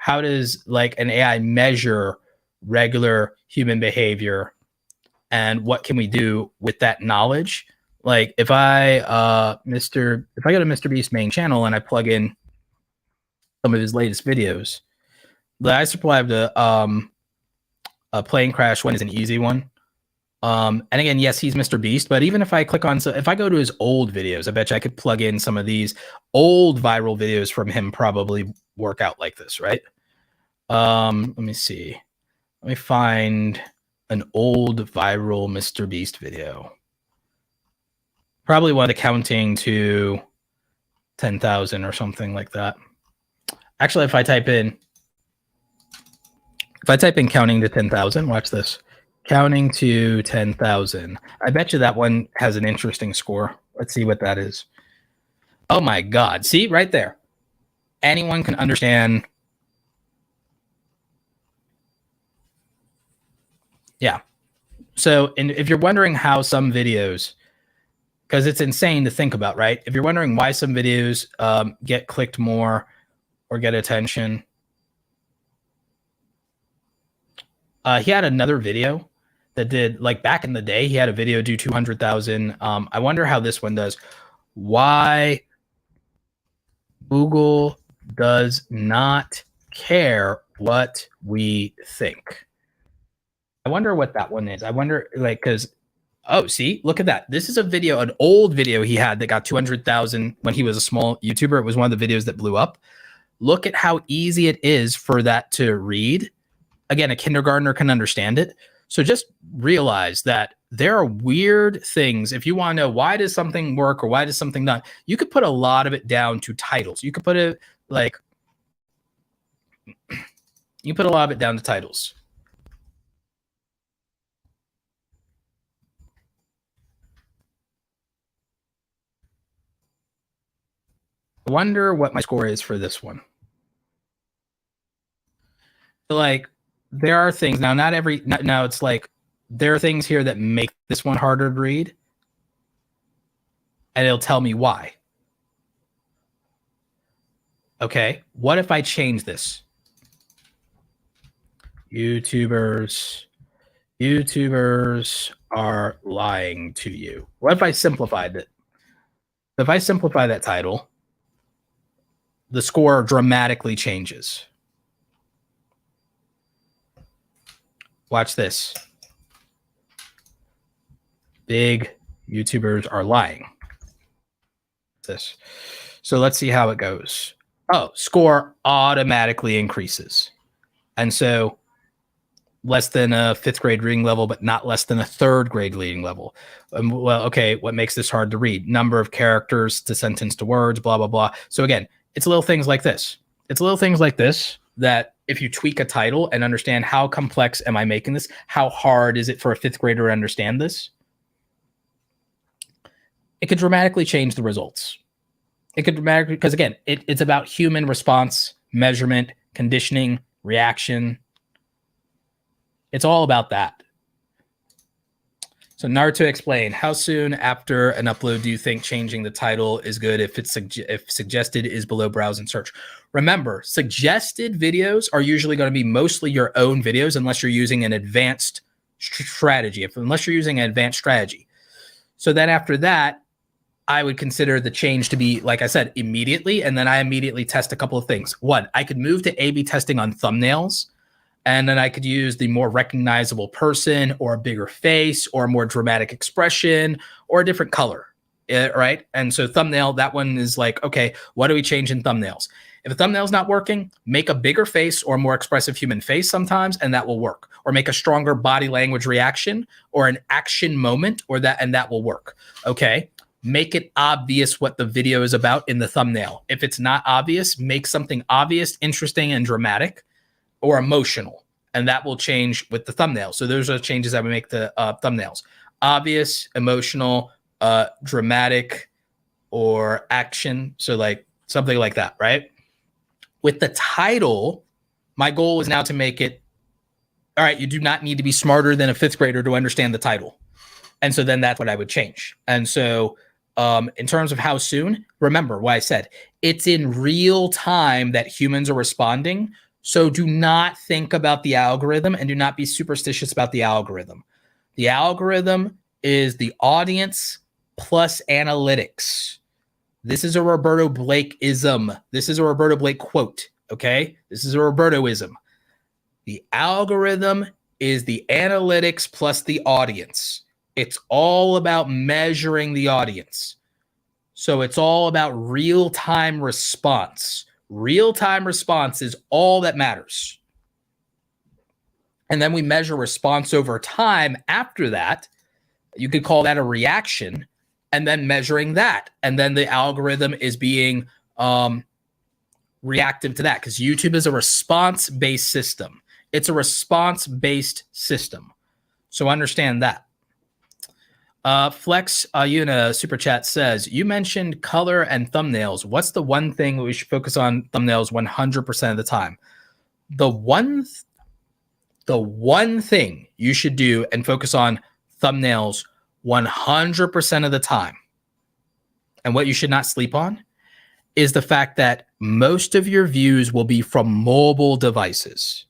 how does like an AI measure regular human behavior, and what can we do with that knowledge? Like if I go to Mr. Beast's main channel and I plug in some of his latest videos, the I survived a plane crash one is an easy one. And again, yes, he's Mr. Beast, but even if I click on, so if I go to his old videos, I bet you I could plug in some of these old viral videos from him, probably work out like this, right? Let me see. Let me find an old viral Mr. Beast video. Probably one of the counting to 10,000 or something like that. Actually, if I type in counting to 10,000, watch this. Counting to 10,000. I bet you that one has an interesting score. Let's see what that is. Oh my God. See right there. Anyone can understand. Yeah. So, and if you're wondering how some videos, because it's insane to think about, right? If you're wondering why some videos get clicked more or get attention, he had another video that did, like back in the day, he had a video do 200,000. I wonder how this one does. Why Google does not care what we think. I wonder what that one is. I wonder, like, because, oh, see, look at that. This is a video, an old video he had that got 200,000 when he was a small YouTuber. It was one of the videos that blew up. Look at how easy it is for that to read. Again, a kindergartner can understand it. So just realize that there are weird things. If you want to know why does something work or why does something not, you could put a lot of it down to titles. You could put it like, you put a lot of it down to titles. I wonder what my score is for this one. So like, there are things now, now it's like, there are things here that make this one harder to read, and it'll tell me why. Okay, what if I change this? YouTubers are lying to you. What if I simplified it? If I simplify that title, the score dramatically changes. Watch this. Big YouTubers are lying. This. So let's see how it goes. Oh, score automatically increases. And so less than a 5th grade reading level, but not less than a 3rd grade reading level. Well, okay, what makes this hard to read? Number of characters to sentence to words, blah, blah, blah. So again, it's little things like this. It's little things like this that if you tweak a title and understand how complex am I making this, how hard is it for a 5th grader to understand this, it could dramatically change the results. It could dramatically, because again, it's about human response, measurement, conditioning, reaction. It's all about that. So Naruto explained, how soon after an upload do you think changing the title is good if if suggested is below browse and search? Remember, suggested videos are usually going to be mostly your own videos unless you're using an advanced strategy. Unless you're using an advanced strategy. So then after that, I would consider the change to be, like I said, immediately. And then I immediately test a couple of things. One, I could move to A/B testing on thumbnails. And then I could use the more recognizable person or a bigger face or a more dramatic expression or a different color, right? And so thumbnail, that one is like, okay, what do we change in thumbnails? If a thumbnail's not working, make a bigger face or a more expressive human face sometimes, and that will work. Or make a stronger body language reaction or an action moment, and that will work, okay? Make it obvious what the video is about in the thumbnail. If it's not obvious, make something obvious, interesting, and dramatic, or emotional, and that will change with the thumbnail. So those are the changes I would make to thumbnails: obvious, emotional, dramatic, or action. So like something like that, right? With the title, my goal is now to make it, all right, you do not need to be smarter than a 5th grader to understand the title. And so then that's what I would change. And so in terms of how soon, remember what I said, it's in real time that humans are responding. So do not think about the algorithm and do not be superstitious about the algorithm. The algorithm is the audience plus analytics. This is a Roberto Blake-ism. This is a Roberto Blake quote, okay? This is a Roberto-ism. The algorithm is the analytics plus the audience. It's all about measuring the audience. So it's all about real-time response. Real-time response is all that matters. And then we measure response over time after that. You could call that a reaction, and then measuring that. And then the algorithm is being reactive to that, because YouTube is a response-based system. It's a response-based system. So understand that. Flex Ayuna Super Chat says, you mentioned color and thumbnails. What's the one thing we should focus on thumbnails 100% of the time? The one thing you should do and focus on thumbnails 100% of the time, and what you should not sleep on, is the fact that most of your views will be from mobile devices.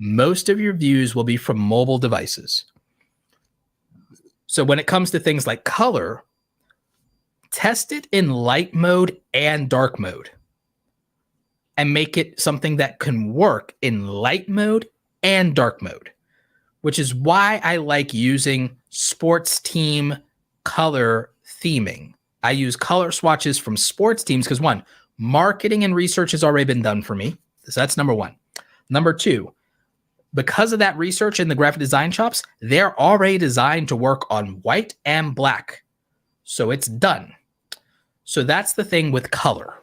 Most of your views will be from mobile devices. So when it comes to things like color, test it in light mode and dark mode and make it something that can work in light mode and dark mode, which is why I like using sports team color theming. I use color swatches from sports teams because, one, marketing and research has already been done for me. So that's number one. Number two, because of that research in the graphic design shops, they're already designed to work on white and black. So it's done. So that's the thing with color.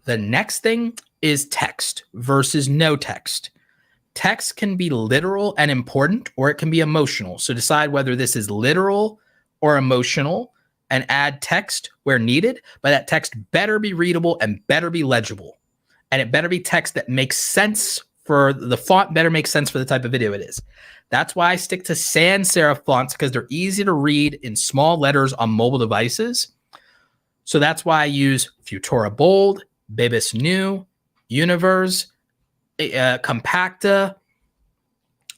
The next thing is text versus no text. Text can be literal and important, or it can be emotional. So decide whether this is literal or emotional and add text where needed, but that text better be readable and better be legible. And it better be text that makes sense for the font, better make sense for the type of video it is. That's why I stick to sans serif fonts, because they're easy to read in small letters on mobile devices. So that's why I use Futura Bold, Bebas New, Universe, Compacta,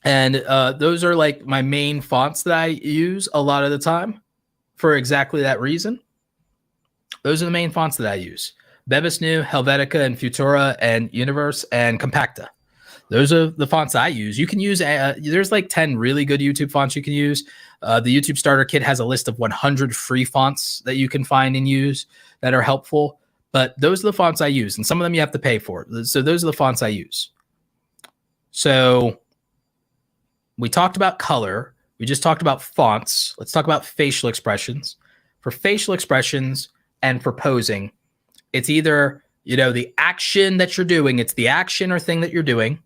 and those are like my main fonts that I use a lot of the time for exactly that reason. Those are the main fonts that I use. Bebas New, Helvetica, and Futura, and Universe, and Compacta. Those are the fonts I use. You can use, there's like 10 really good YouTube fonts you can use. The YouTube Starter Kit has a list of 100 free fonts that you can find and use that are helpful. But those are the fonts I use, and some of them you have to pay for. So those are the fonts I use. So we talked about color. We just talked about fonts. Let's talk about facial expressions. For facial expressions and for posing, it's either, the action that you're doing. It's the action or thing that you're doing.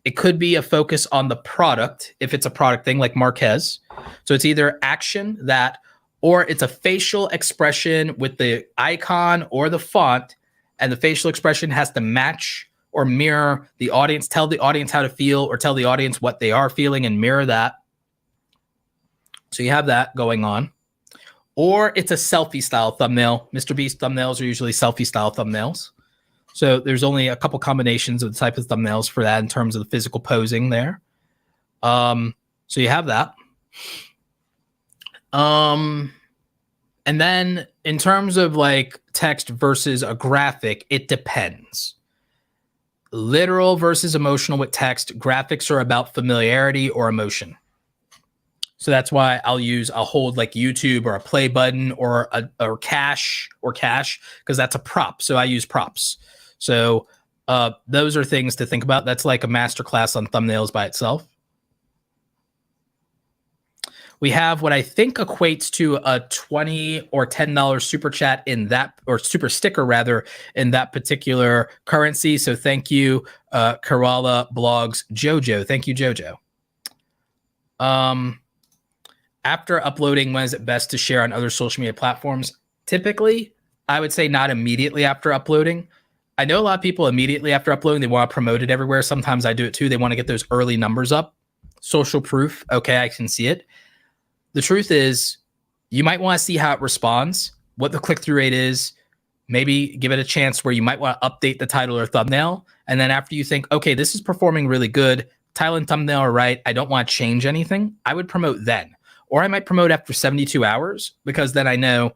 It could be a focus on the product if it's a product thing like Marquez. So it's either action, that, or it's a facial expression with the icon or the font, and the facial expression has to match or mirror the audience, tell the audience how to feel, or tell the audience what they are feeling and mirror that. So you have that going on. Or it's a selfie style thumbnail. Mr. Beast thumbnails are usually selfie style thumbnails. So there's only a couple combinations of the type of thumbnails for that in terms of the physical posing there. So you have that. And then in terms of like text versus a graphic, it depends. Literal versus emotional with text. Graphics are about familiarity or emotion. So that's why I'll hold like YouTube or a play button or cache, because that's a prop. So I use props. So those are things to think about. That's like a masterclass on thumbnails by itself. We have what I think equates to a $20 or $10 super chat in that, or super sticker rather, in that particular currency. So thank you, Kerala Blogs Jojo. Thank you, Jojo. After uploading, when is it best to share on other social media platforms? Typically, I would say not immediately after uploading. I know a lot of people immediately after uploading, they want to promote it everywhere. Sometimes I do it too. They want to get those early numbers up. Social proof. Okay, I can see it. The truth is, you might want to see how it responds, what the click-through rate is, maybe give it a chance where you might want to update the title or thumbnail. And then after you think, okay, this is performing really good, title and thumbnail are right, I don't want to change anything, I would promote then. Or I might promote after 72 hours because then I know,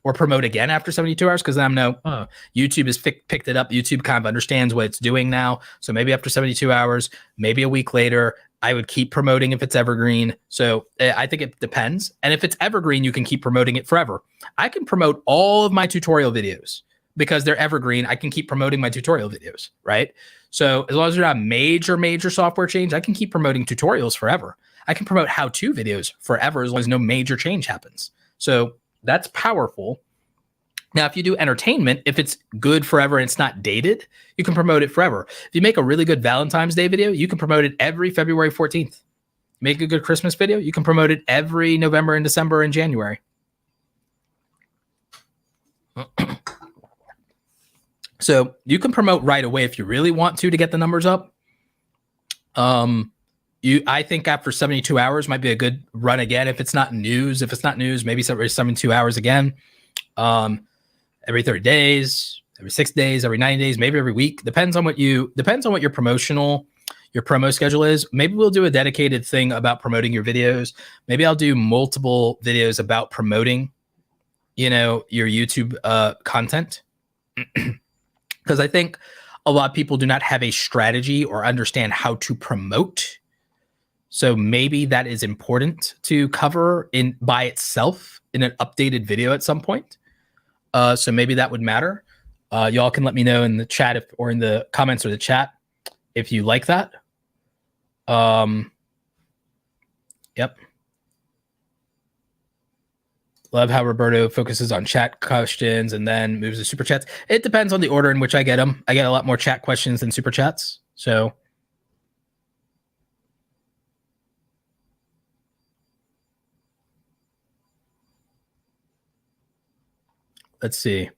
or promote again after 72 hours because then I know YouTube has picked it up. YouTube kind of understands what it's doing now. So maybe after 72 hours, maybe a week later, I would keep promoting if it's evergreen. So I think it depends. And if it's evergreen, you can keep promoting it forever. I can promote all of my tutorial videos because they're evergreen. I can keep promoting my tutorial videos, right? So as long as they're not major software change, I can keep promoting tutorials forever. I can promote how-to videos forever as long as no major change happens. So that's powerful. Now, if you do entertainment, if it's good forever and it's not dated, you can promote it forever. If you make a really good Valentine's Day video, you can promote it every February 14th. Make a good Christmas video, you can promote it every November and December and January. So you can promote right away if you really want to get the numbers up. I think after 72 hours might be a good run again. If it's not news, maybe 72 hours again. Every 30 days, every 6 days, every 90 days, maybe every week. Depends on what your promo schedule is. Maybe we'll do a dedicated thing about promoting your videos. Maybe I'll do multiple videos about promoting, your YouTube content. Because I think a lot of people do not have a strategy or understand how to promote. So maybe that is important to cover by itself in an updated video at some point. So maybe that would matter. Y'all can let me know in the chat or in the comments or the chat if you like that. Yep. Love how Roberto focuses on chat questions and then moves to super chats. It depends on the order in which I get them. I get a lot more chat questions than super chats. So let's see.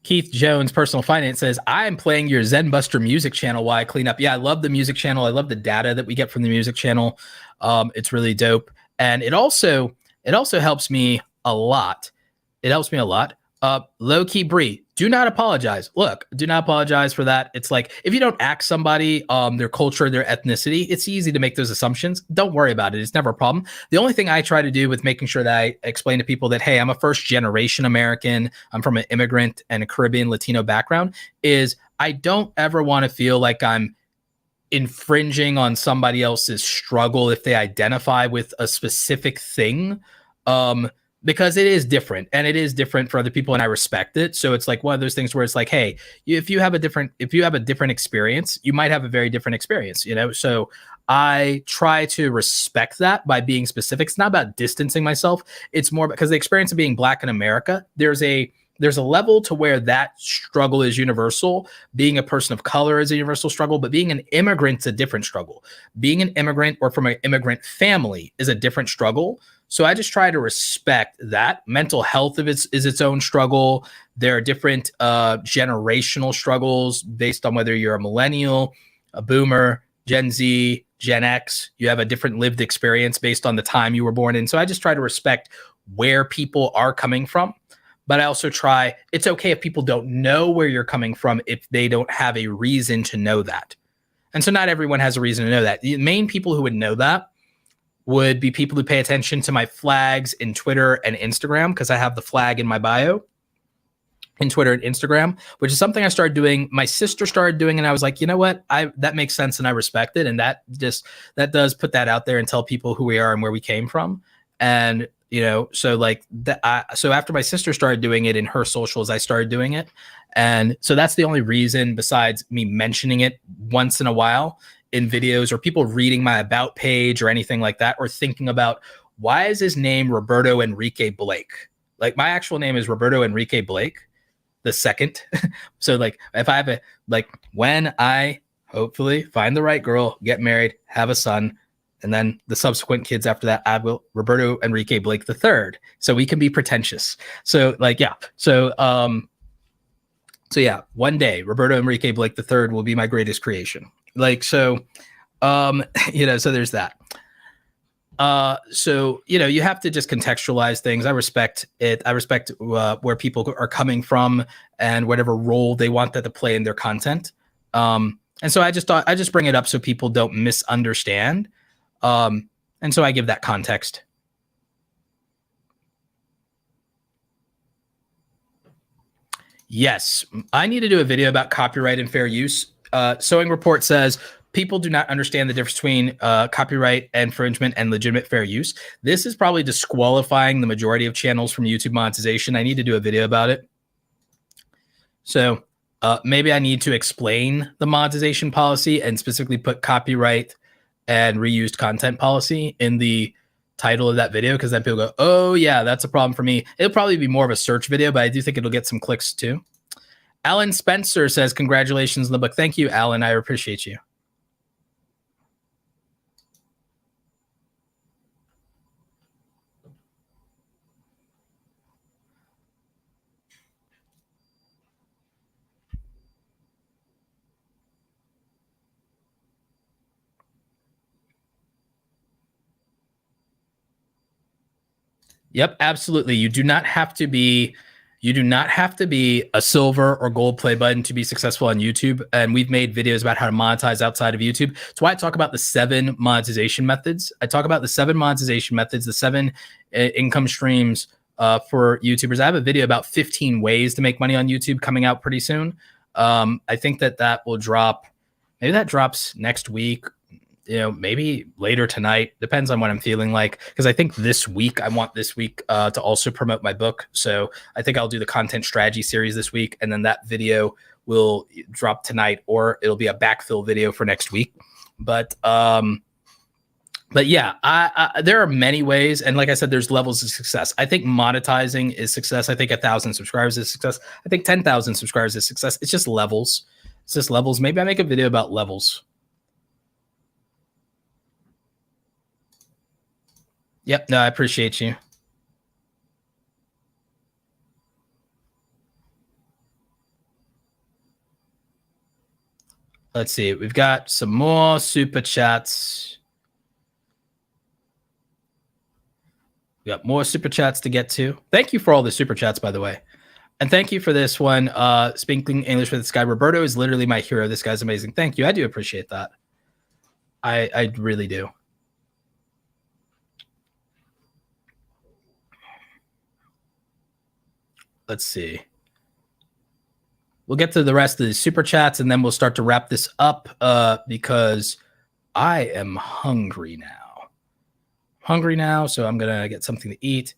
Keith Jones, Personal Finance, says, I'm playing your Zen Buster music channel while I clean up. Yeah, I love the music channel. I love the data that we get from the music channel. It's really dope. And it also helps me a lot. Low-key Bree, do not apologize. Look, do not apologize for that. It's like, if you don't ask somebody their culture, their ethnicity, it's easy to make those assumptions. Don't worry about it. It's never a problem. The only thing I try to do with making sure that I explain to people that, hey, I'm a first-generation American, I'm from an immigrant and a Caribbean Latino background, is I don't ever want to feel like I'm infringing on somebody else's struggle if they identify with a specific thing. Because it is different, and it is different for other people, and I respect it. So it's like one of those things where it's like, hey, if you have a different experience, you might have a very different experience, So I try to respect that by being specific. It's not about distancing myself. It's more because the experience of being Black in America, there's a level to where that struggle is universal. Being a person of color is a universal struggle, but being an immigrant's a different struggle. Being an immigrant or from an immigrant family is a different struggle. So I just try to respect that. Mental health is its own struggle. There are different generational struggles based on whether you're a millennial, a boomer, Gen Z, Gen X. You have a different lived experience based on the time you were born in. So I just try to respect where people are coming from. But I also try, it's okay if people don't know where you're coming from if they don't have a reason to know that. And so not everyone has a reason to know that. The main people who would know that would be people who pay attention to my flags in Twitter and Instagram, because I have the flag in my bio in Twitter and Instagram, which is something I started doing. My sister started doing, and I was like, you know what? That makes sense, and I respect it. And that does put that out there and tell people who we are and where we came from. And so like that. So after my sister started doing it in her socials, I started doing it, and so that's the only reason, besides me mentioning it once in a while in videos or people reading my about page or anything like that, or thinking about, why is his name Roberto Enrique Blake? Like, my actual name is Roberto Enrique Blake the second. So like, if I have when I hopefully find the right girl, get married, have a son, and then the subsequent kids after that, I will Roberto Enrique Blake the third. So we can be pretentious. So like, yeah. So yeah, one day Roberto Enrique Blake the third will be my greatest creation. Like, so, so there's that. So, you have to just contextualize things. I respect it. I respect where people are coming from and whatever role they want that to play in their content. And so I just thought I just bring it up so people don't misunderstand. And so I give that context. Yes, I need to do a video about copyright and fair use. Sewing Report says people do not understand the difference between copyright infringement and legitimate fair use. This is probably disqualifying the majority of channels from YouTube monetization. I need to do a video about it. So maybe I need to explain the monetization policy and specifically put copyright and reused content policy in the title of that video, because then people go, oh yeah, that's a problem for me. It'll probably be more of a search video, but I do think it'll get some clicks too. Alan Spencer says, congratulations on the book. Thank you, Alan. I appreciate you. Yep, absolutely. You do not have to be a silver or gold play button to be successful on YouTube. And we've made videos about how to monetize outside of YouTube. That's why I talk about the 7 monetization methods. I talk about the 7 monetization methods, the 7 income streams for YouTubers. I have a video about 15 ways to make money on YouTube coming out pretty soon. I think that will drop. Maybe that drops next week. Maybe later tonight, depends on what I'm feeling like. Because I think I want this week to also promote my book. So I think I'll do the content strategy series this week. And then that video will drop tonight, or it'll be a backfill video for next week. But yeah, there are many ways. And like I said, there's levels of success. I think monetizing is success. I think 1,000 subscribers is success. I think 10,000 subscribers is success. It's just levels. It's just levels. Maybe I make a video about levels. Yep. No, I appreciate you. Let's see. We've got some more super chats. We got more super chats to get to. Thank you for all the super chats, by the way. And thank you for this one. Speaking English with this guy. Roberto is literally my hero. This guy's amazing. Thank you. I do appreciate that. I really do. Let's see. We'll get to the rest of the super chats and then we'll start to wrap this up because I am hungry now. So I'm going to get something to eat.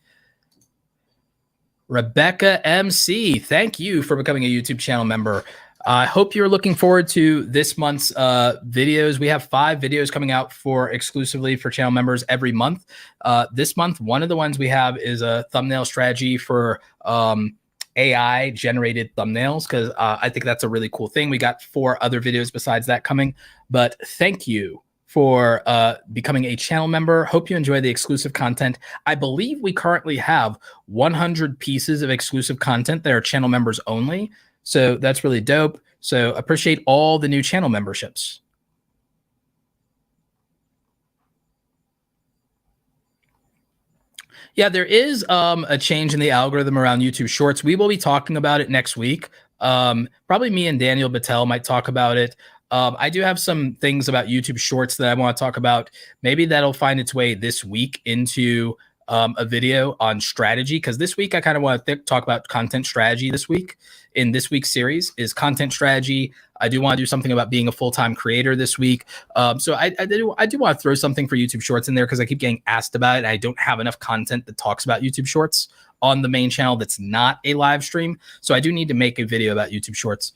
Rebecca MC, thank you for becoming a YouTube channel member. I hope you're looking forward to this month's videos. We have 5 videos coming out exclusively for channel members every month. This month, one of the ones we have is a thumbnail strategy for AI generated thumbnails, because I think that's a really cool thing. We got 4 other videos besides that coming, but thank you for becoming a channel member. Hope you enjoy the exclusive content. I believe we currently have 100 pieces of exclusive content that are channel members only. So that's really dope. So appreciate all the new channel memberships. Yeah, there is a change in the algorithm around YouTube Shorts. We will be talking about it next week. Probably me and Daniel Battelle might talk about it. I do have some things about YouTube Shorts that I want to talk about. Maybe that'll find its way this week into a video on strategy, because this week I kind of want to talk about content strategy this week. In this week's series is content strategy. I do want to do something about being a full-time creator this week. So I do want to throw something for YouTube Shorts in there, because I keep getting asked about it. And I don't have enough content that talks about YouTube Shorts on the main channel that's not a live stream. So I do need to make a video about YouTube Shorts.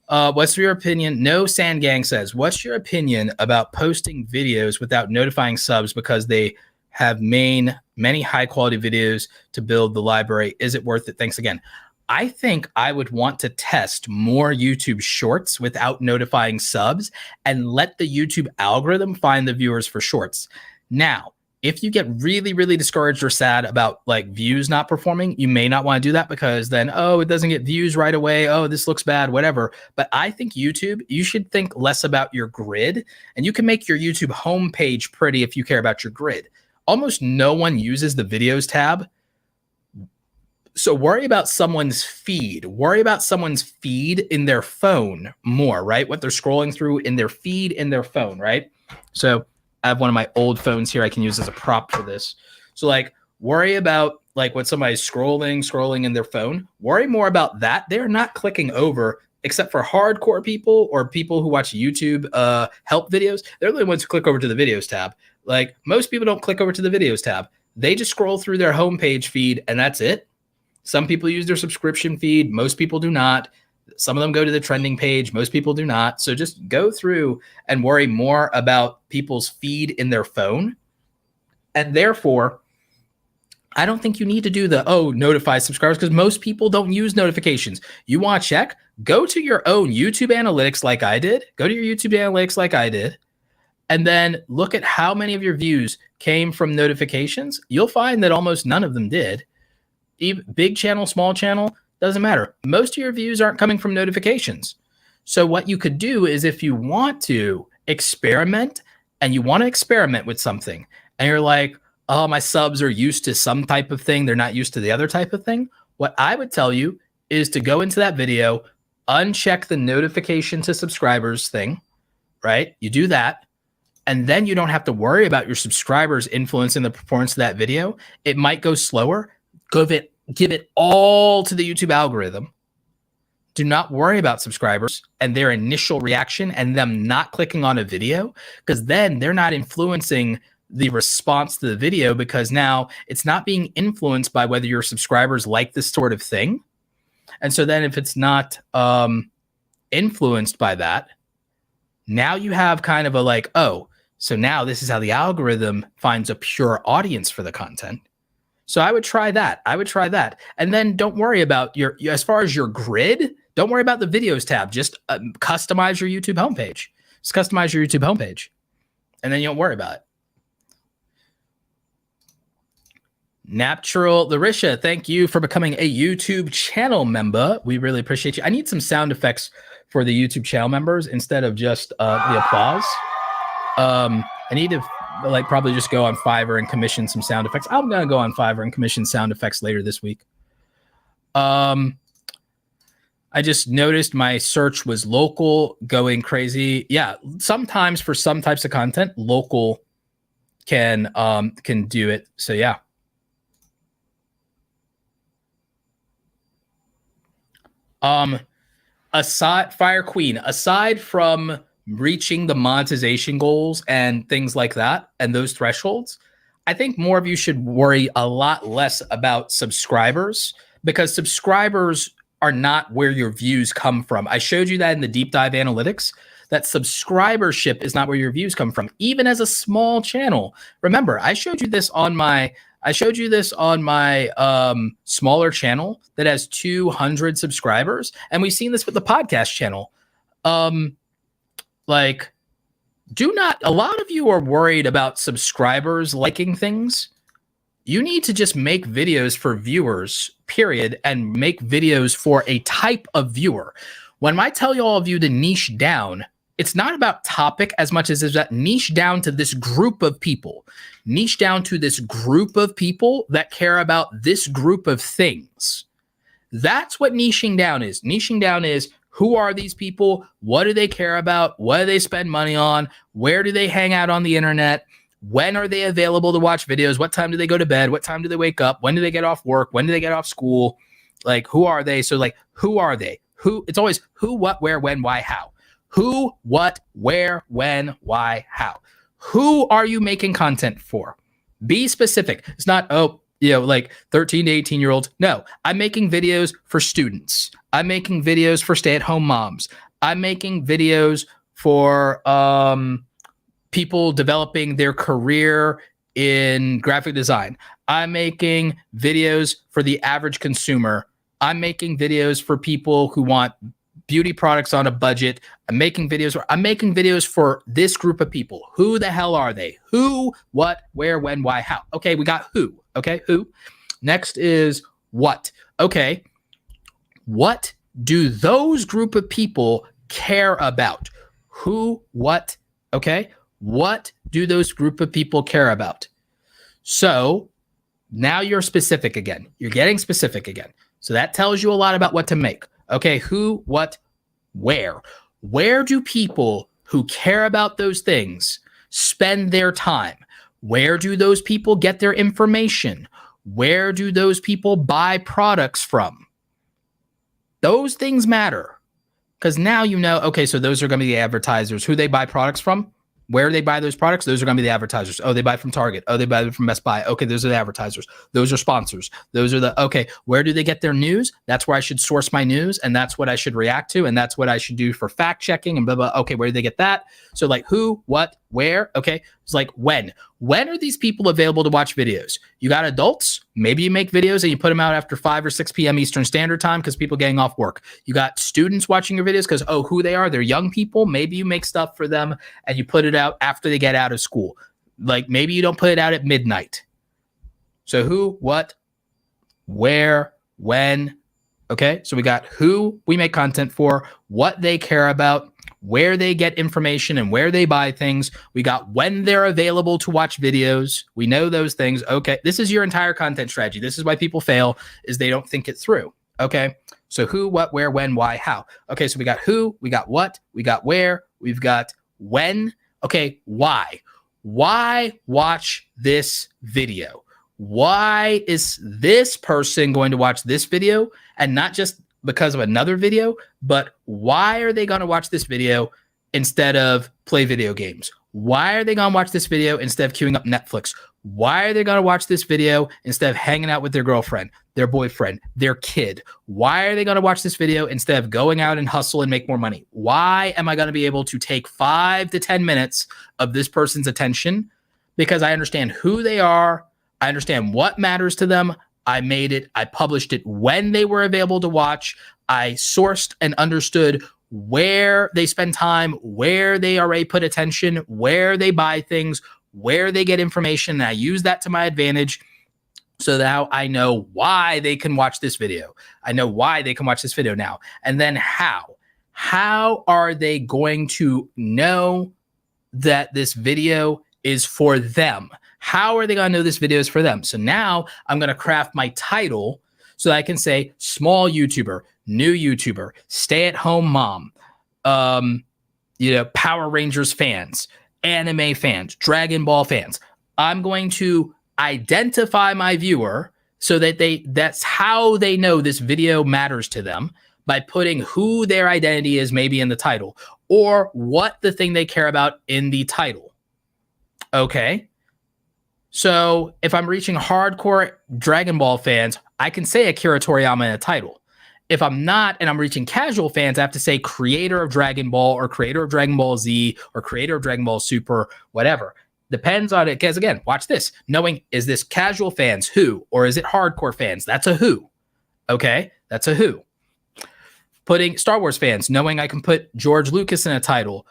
What's your opinion? No Sand Gang says, what's your opinion about posting videos without notifying subs because they have many high quality videos to build the library? Is it worth it? Thanks again. I think I would want to test more YouTube Shorts without notifying subs and let the YouTube algorithm find the viewers for Shorts. Now, if you get really, really discouraged or sad about like views not performing, you may not want to do that, because then, oh, it doesn't get views right away. Oh, this looks bad, whatever. But I think YouTube, you should think less about your grid, and you can make your YouTube homepage pretty if you care about your grid. almost no one uses the videos tab. So worry about someone's feed. Worry about someone's feed in their phone more, right? What they're scrolling through in their feed in their phone, right? So I have one of my old phones here I can use as a prop for this. So like worry about like what somebody's scrolling in their phone. Worry more about that. They're not clicking over, except for hardcore people or people who watch YouTube help videos. They're the ones who click over to the videos tab. Like most people don't click over to the videos tab. They just scroll through their homepage feed and that's it. Some people use their subscription feed. Most people do not. Some of them go to the trending page. Most people do not. So just go through and worry more about people's feed in their phone. And therefore, I don't think you need to do the, notify subscribers, because most people don't use notifications. You want to check? Go to your own YouTube analytics like I did. Go to your YouTube analytics like I did. And then look at how many of your views came from notifications. You'll find that almost none of them did. Even big channel, small channel, doesn't matter. Most of your views aren't coming from notifications. So what you could do is if you want to experiment and you want to experiment with something and you're like, oh, my subs are used to some type of thing, they're not used to the other type of thing. What I would tell you is to go into that video, uncheck the notification to subscribers thing, right? You do that. And then you don't have to worry about your subscribers influencing the performance of that video. It might go slower. Give it all to the YouTube algorithm. Do not worry about subscribers and their initial reaction and them not clicking on a video, because then they're not influencing the response to the video, because now it's not being influenced by whether your subscribers like this sort of thing. And so then if it's not influenced by that, now you have kind of a like, so now this is how the algorithm finds a pure audience for the content. So I would try that. And then don't worry about as far as your grid, don't worry about the videos tab. Just customize your YouTube homepage. Just customize your YouTube homepage. And then you don't worry about it. Natural Larisha, thank you for becoming a YouTube channel member. We really appreciate you. I need some sound effects for the YouTube channel members instead of just the applause. I need to probably just go on Fiverr and commission some sound effects. I'm going to go on Fiverr and commission sound effects later this week. I just noticed my search was local going crazy. Yeah, sometimes for some types of content, local can do it. So yeah. Aside from reaching the monetization goals and things like that and those thresholds, I think more of you should worry a lot less about subscribers, because subscribers are not where your views come from. I showed you that in the deep dive analytics, that subscribership is not where your views come from, even as a small channel. Remember, I showed you this on my smaller channel that has 200 subscribers, and we've seen this with the podcast channel. A lot of you are worried about subscribers liking things. You need to just make videos for viewers, period, and make videos for a type of viewer. When I tell you all of you to niche down, it's not about topic as much as it's that niche down to this group of people. Niche down to this group of people that care about this group of things. That's what niching down is. Niching down is, who are these people? What do they care about? What do they spend money on? Where do they hang out on the internet? When are they available to watch videos? What time do they go to bed? What time do they wake up? When do they get off work? When do they get off school? Who are they? So who are they? It's always who, what, where, when, why, how. Who, what, where, when, why, how. Who are you making content for? Be specific. It's not, 13 to 18-year-olds. No, I'm making videos for students. I'm making videos for stay-at-home moms. I'm making videos for people developing their career in graphic design. I'm making videos for the average consumer. I'm making videos for people who want beauty products on a budget. I'm making videos for this group of people. Who the hell are they? Who, what, where, when, why, how. Okay, we got who. Okay, who. Next is what. Okay, what do those group of people care about? Who, what, okay? What do those group of people care about? So now you're specific again. You're getting specific again. So that tells you a lot about what to make. Okay, who, what, where? Where do people who care about those things spend their time? Where do those people get their information? Where do those people buy products from? Those things matter because now you know, okay, so those are going to be the advertisers. Who they buy products from? Where they buy those products, those are going to be the advertisers. Oh, they buy from Target. Oh, they buy them from Best Buy. Okay, those are the advertisers. Those are sponsors. Those are the, okay, where do they get their news? That's where I should source my news, and that's what I should react to, and that's what I should do for fact checking and blah, blah. Okay, where do they get that? So like who, what, where? Okay, it's like when. When are these people available to watch videos? You got adults? Maybe you make videos and you put them out after 5 or 6 p.m. Eastern Standard Time because people getting off work. You got students watching your videos because, oh, who they are? They're young people. Maybe you make stuff for them and you put it out after they get out of school. Like maybe you don't put it out at midnight. So who, what, where, when. Okay, so we got who we make content for, what they care about, where they get information and where they buy things. We got when they're available to watch videos. We know those things. Okay, this is your entire content strategy. This is why people fail, is they don't think it through. Okay, so who, what, where, when, why, how. Okay, so we got who, we got what, we got where, we've got when. Okay, why? Why watch this video? Why is this person going to watch this video and not just because of another video, but why are they going to watch this video instead of play video games? Why are they going to watch this video instead of queuing up Netflix? Why are they going to watch this video instead of hanging out with their girlfriend, their boyfriend, their kid? Why are they going to watch this video instead of going out and hustle and make more money? Why am I going to be able to take 5 to 10 minutes of this person's attention? Because I understand who they are. I understand what matters to them. I made it. I published it when they were available to watch. I sourced and understood where they spend time, where they already put attention, where they buy things, where they get information. And I use that to my advantage. So now I know why they can watch this video. I know why they can watch this video now. And then how? How are they going to know that this video is for them? How are they going to know this video is for them? So now I'm going to craft my title so that I can say small YouTuber, new YouTuber, stay-at-home mom, Power Rangers fans, anime fans, Dragon Ball fans. I'm going to identify my viewer so that that's how they know this video matters to them, by putting who their identity is maybe in the title or what the thing they care about in the title. Okay. So if I'm reaching hardcore Dragon Ball fans, I can say Akira Toriyama in a title. If I'm not, and I'm reaching casual fans, I have to say creator of Dragon Ball or creator of Dragon Ball Z or creator of Dragon Ball Super, whatever. Depends on it. Because again, watch this. Knowing, is this casual fans who, or is it hardcore fans? That's a who. Okay, that's a who. Putting Star Wars fans, knowing I can put George Lucas in a title,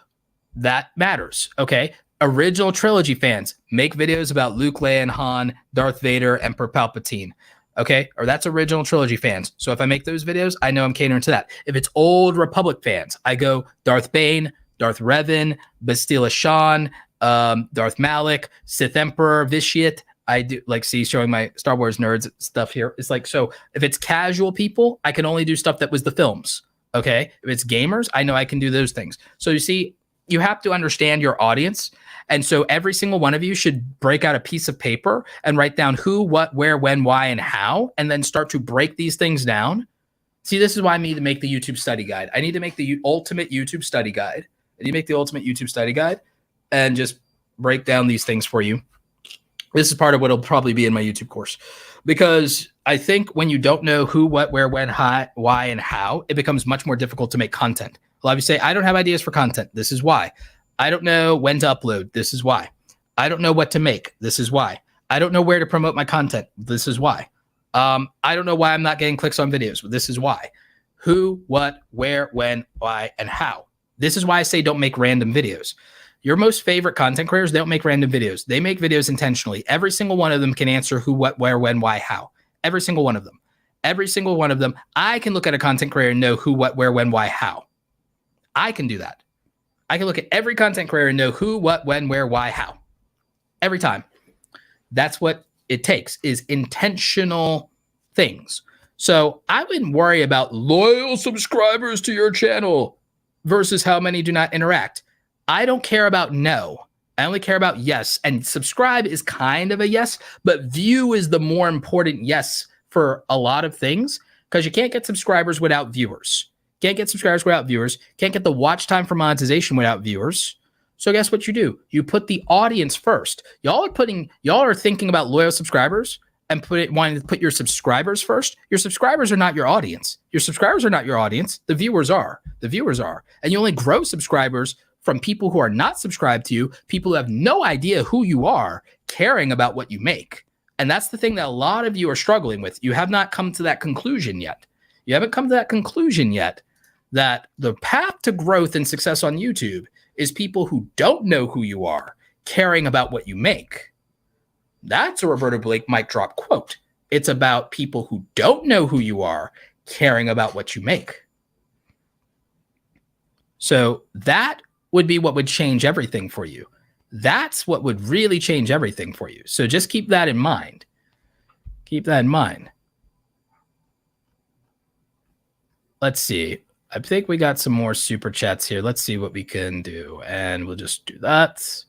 that matters. Okay. Original trilogy fans, make videos about Luke, Leia, and Han, Darth Vader, Emperor Palpatine. Okay, or that's original trilogy fans. So if I make those videos, I know I'm catering to that. If it's Old Republic fans, I go Darth Bane, Darth Revan, Bastila Shan, Darth Malak, Sith Emperor, Vitiate. I do like see showing my Star Wars nerds stuff here. It's like, so if it's casual people, I can only do stuff that was the films. Okay, if it's gamers, I know I can do those things. So you see, you have to understand your audience. And so every single one of you should break out a piece of paper and write down who, what, where, when, why, and how, and then start to break these things down. See, this is why I need to make the YouTube study guide. I need to make the ultimate YouTube study guide. I need to make the ultimate YouTube study guide and just break down these things for you. This is part of what will probably be in my YouTube course, because I think when you don't know who, what, where, when, how, why, and how, it becomes much more difficult to make content. A lot of you say, I don't have ideas for content. This is why. I don't know when to upload. This is why. I don't know what to make. This is why. I don't know where to promote my content. This is why. I don't know why I'm not getting clicks on videos. This is why. Who, what, where, when, why, and how. This is why I say don't make random videos. Your most favorite content creators, they don't make random videos. They make videos intentionally. Every single one of them can answer who, what, where, when, why, how. Every single one of them. Every single one of them. I can look at a content creator and know who, what, where, when, why, how. I can do that. I can look at every content creator and know who, what, when, where, why, how. Every time. That's what it takes is intentional things. So I wouldn't worry about loyal subscribers to your channel versus how many do not interact. I don't care about no. I only care about yes. And subscribe is kind of a yes, but view is the more important yes for a lot of things, because you can't get subscribers without viewers. Can't get subscribers without viewers. Can't get the watch time for monetization without viewers. So guess what you do? You put the audience first. Y'all are thinking about loyal subscribers and wanting to put your subscribers first. Your subscribers are not your audience. Your subscribers are not your audience. The viewers are. The viewers are. And you only grow subscribers from people who are not subscribed to you, people who have no idea who you are, caring about what you make. And that's the thing that a lot of you are struggling with. You have not come to that conclusion yet. You haven't come to that conclusion yet that the path to growth and success on YouTube is people who don't know who you are, caring about what you make. That's a Roberto Blake mic drop quote. It's about people who don't know who you are, caring about what you make. So that would be what would change everything for you. That's what would really change everything for you. So just keep that in mind. Keep that in mind. Let's see. I think we got some more super chats here. Let's see what we can do. And we'll just do that.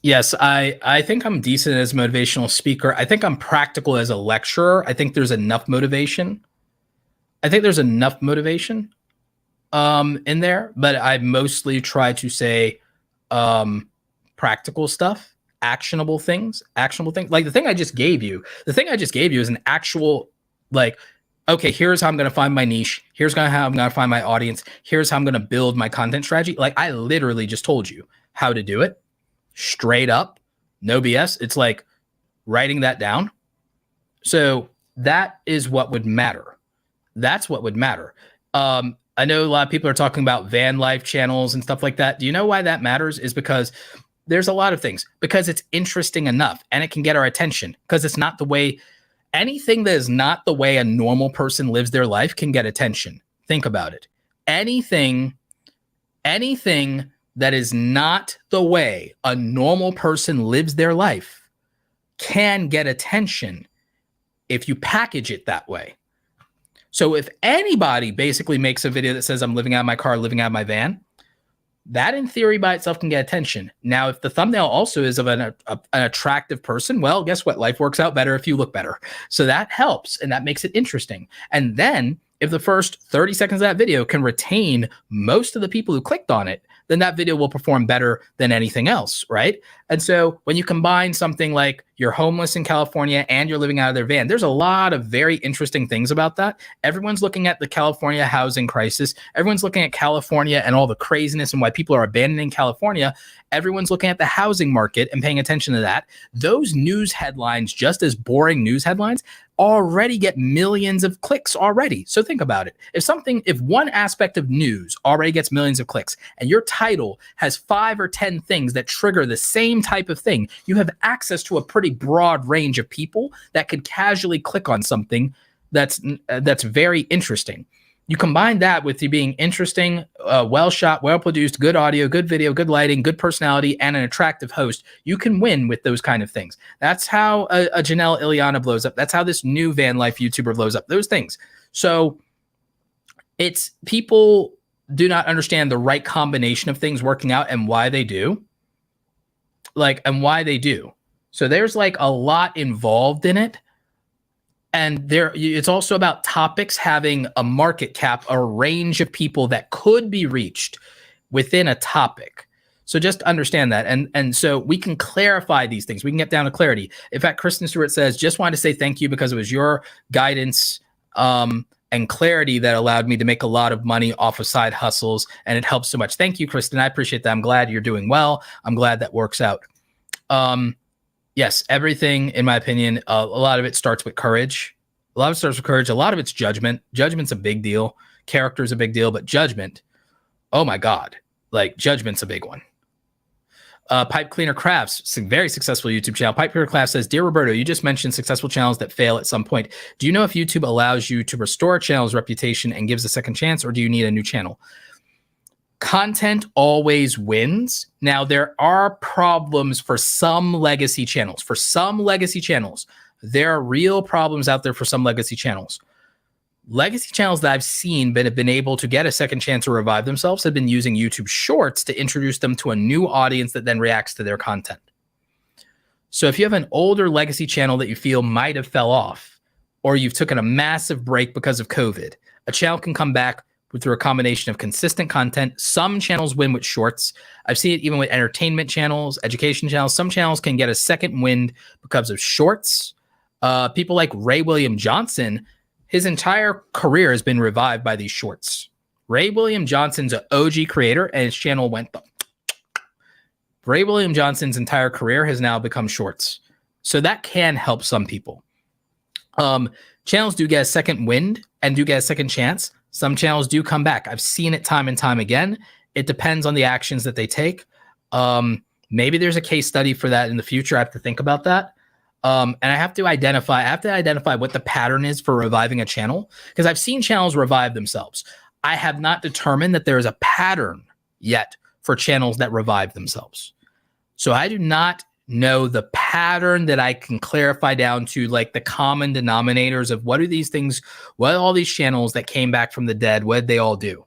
Yes, I think I'm decent as a motivational speaker. I think I'm practical as a lecturer. I think there's enough motivation. In there, but I mostly try to say practical stuff, actionable things. Like the thing I just gave you is an actual, like, okay, here's how I'm going to find my niche. Here's how I'm going to find my audience. Here's how I'm going to build my content strategy. Like I literally just told you how to do it straight up, no BS. It's like writing that down. So that is what would matter. That's what would matter. I know a lot of people are talking about van life channels and stuff like that. Do you know why that matters? Is because there's a lot of things. Because it's interesting enough and it can get our attention. Because it's not the way, anything that is not the way a normal person lives their life can get attention. Think about it. Anything that is not the way a normal person lives their life can get attention if you package it that way. So if anybody basically makes a video that says I'm living out of my car, living out of my van, that in theory by itself can get attention. Now, if the thumbnail also is of an attractive person, well, guess what? Life works out better if you look better. So that helps and that makes it interesting. And then if the first 30 seconds of that video can retain most of the people who clicked on it, then that video will perform better than anything else, right? And so when you combine something like you're homeless in California and you're living out of their van, there's a lot of very interesting things about that. Everyone's looking at the California housing crisis. Everyone's looking at California and all the craziness and why people are abandoning California. Everyone's looking at the housing market and paying attention to that. Those news headlines, just as boring news headlines, already get millions of clicks already. So think about it. If one aspect of news already gets millions of clicks and your title has 5 or 10 things that trigger the same type of thing, you have access to a pretty broad range of people that could casually click on something that's very interesting. You combine that with you being interesting, well shot, well produced, good audio, good video, good lighting, good personality, and an attractive host. You can win with those kind of things. That's how a Janelle Ileana blows up. That's how this new van life YouTuber blows up. Those things. So it's people do not understand the right combination of things working out and why they do. So there's like a lot involved in it. And it's also about topics having a market cap, a range of people that could be reached within a topic. So just understand that. And so we can clarify these things. We can get down to clarity. In fact, Kristen Stewart says, just wanted to say thank you because it was your guidance and clarity that allowed me to make a lot of money off of side hustles. And it helps so much. Thank you, Kristen. I appreciate that. I'm glad you're doing well. I'm glad that works out. Yes, everything, in my opinion, a lot of it starts with courage. A lot of it's judgment. Judgment's a big deal. Character's a big deal, but judgment, oh my God, like judgment's a big one. Pipe Cleaner Crafts, very successful YouTube channel. Pipe Cleaner Crafts says, Dear Roberto, you just mentioned successful channels that fail at some point. Do you know if YouTube allows you to restore a channel's reputation and gives a second chance, or do you need a new channel? content always wins. Now, there are problems for some legacy channels. There are real problems out there for some legacy channels. Legacy channels that I've seen but have been able to get a second chance to revive themselves have been using YouTube Shorts to introduce them to a new audience that then reacts to their content. So if you have an older legacy channel that you feel might have fell off, or you've taken a massive break because of COVID, a channel can come back through a combination of consistent content. Some channels win with shorts. I've seen it even with entertainment channels, education channels. Some channels can get a second wind because of shorts. People like Ray William Johnson, his entire career has been revived by these shorts. Ray William Johnson's an OG creator, and his channel went. Ray William Johnson's entire career has now become shorts. So that can help some people. Channels do get a second wind and do get a second chance. Some channels do come back. I've seen it time and time again. It depends on the actions that they take. Maybe there's a case study for that in the future. I have to think about that. And I have to identify what the pattern is for reviving a channel, because I've seen channels revive themselves. I have not determined that there is a pattern yet for channels that revive themselves. So I do not know the pattern that I can clarify down to like the common denominators of what are these things, what are all these channels that came back from the dead, what did they all do?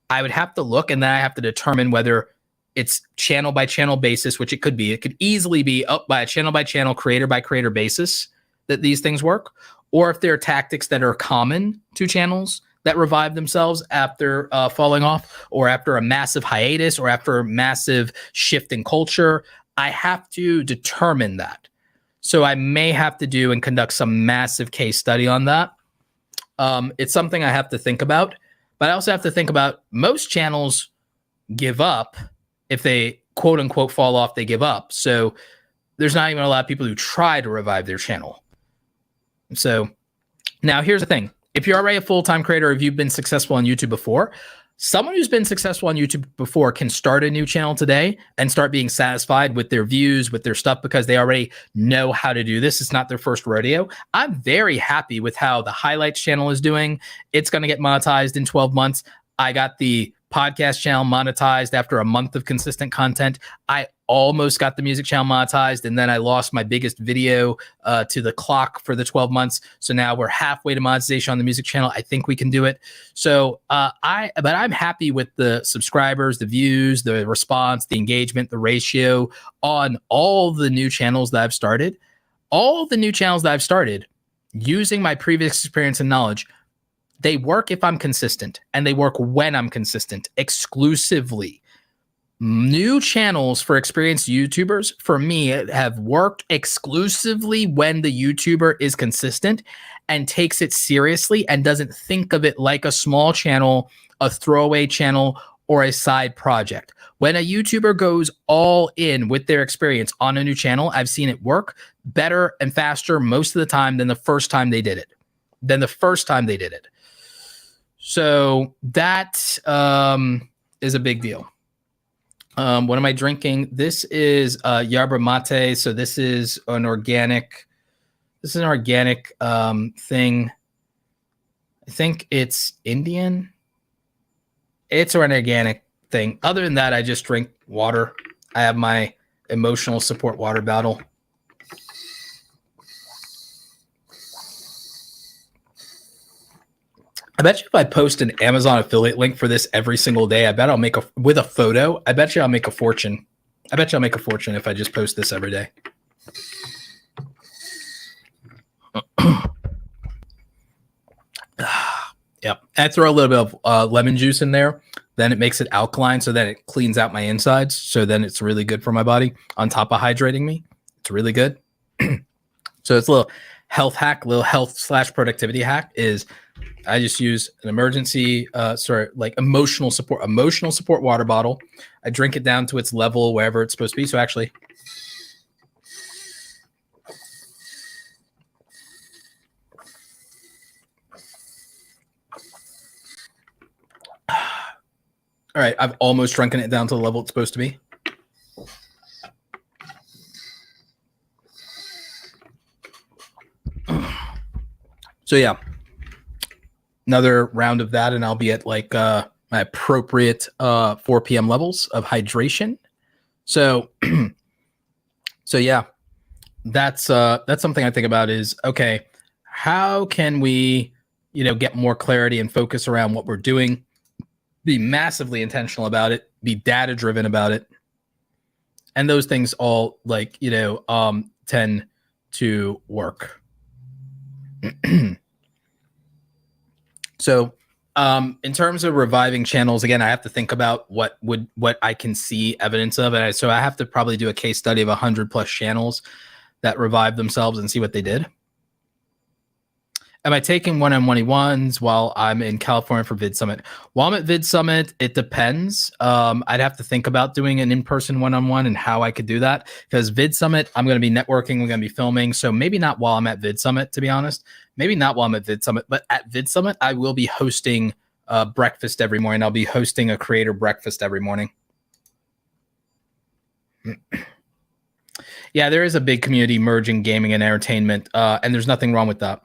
I would have to look, and then I have to determine whether it's channel by channel basis, which it could be. It could easily be up by channel, creator by creator basis that these things work, or if there are tactics that are common to channels that revive themselves after falling off, or after a massive hiatus, or after a massive shift in culture. I have to determine that. So I may have to do and conduct some massive case study on that. It's something I have to think about, but I also have to think about most channels give up. If they quote unquote fall off, they give up. So there's not even a lot of people who try to revive their channel. So now here's the thing. If you're already a full-time creator, if you've been successful on YouTube before, someone who's been successful on YouTube before can start a new channel today and start being satisfied with their views, with their stuff, because they already know how to do this. It's not their first rodeo. I'm very happy with how the highlights channel is doing. It's going to get monetized in 12 months. I got the podcast channel monetized after a month of consistent content. I almost got the music channel monetized, and then I lost my biggest video to the clock for the 12 months. So now we're halfway to monetization on the music channel. I think we can do it. So but I'm happy with the subscribers, the views, the response, the engagement, the ratio on all the new channels that I've started. All the new channels that I've started using my previous experience and knowledge. They work if I'm consistent, and they work when I'm consistent exclusively. New channels for experienced YouTubers, for me, have worked exclusively when the YouTuber is consistent and takes it seriously and doesn't think of it like a small channel, a throwaway channel, or a side project. When a YouTuber goes all in with their experience on a new channel, I've seen it work better and faster most of the time than the first time they did it. So that is a big deal. What am I drinking? This is yerba mate. So this is an organic. Thing. I think it's Indian. It's an organic thing. Other than that, I just drink water. I have my emotional support water bottle. I bet you if I post an Amazon affiliate link for this every single day, I bet I'll make with a photo. I bet you I'll make a fortune. If I just post this every day. Yep. I throw a little bit of lemon juice in there. Then it makes it alkaline, so then it cleans out my insides. So then it's really good for my body on top of hydrating me. It's really good. So it's a little health hack, health/productivity hack is I just use an emergency, emotional support water bottle. I drink it down to its level, wherever it's supposed to be. So actually, all right, I've almost drunken it down to the level it's supposed to be. So yeah, another round of that, and I'll be at like my appropriate 4 p.m. levels of hydration. So, so yeah, that's something I think about is, okay, how can we, get more clarity and focus around what we're doing, be massively intentional about it, be data driven about it. And those things all tend to work. So, in terms of reviving channels, again, I have to think about what I can see evidence of. And so I have to probably do a case study of 100+ channels that revived themselves and see what they did. Am I taking one-on-one-ones while I'm in California for Vid Summit? While I'm at Vid Summit, it depends. I'd have to think about doing an in-person one-on-one and how I could do that, because Vid Summit, I'm going to be networking, we're going to be filming. So maybe not while I'm at Vid Summit, to be honest. Maybe not while I'm at Vid Summit, but at Vid Summit, I will be hosting breakfast every morning. I'll be hosting a creator breakfast every morning. Yeah, there is a big community merging gaming and entertainment, and there's nothing wrong with that.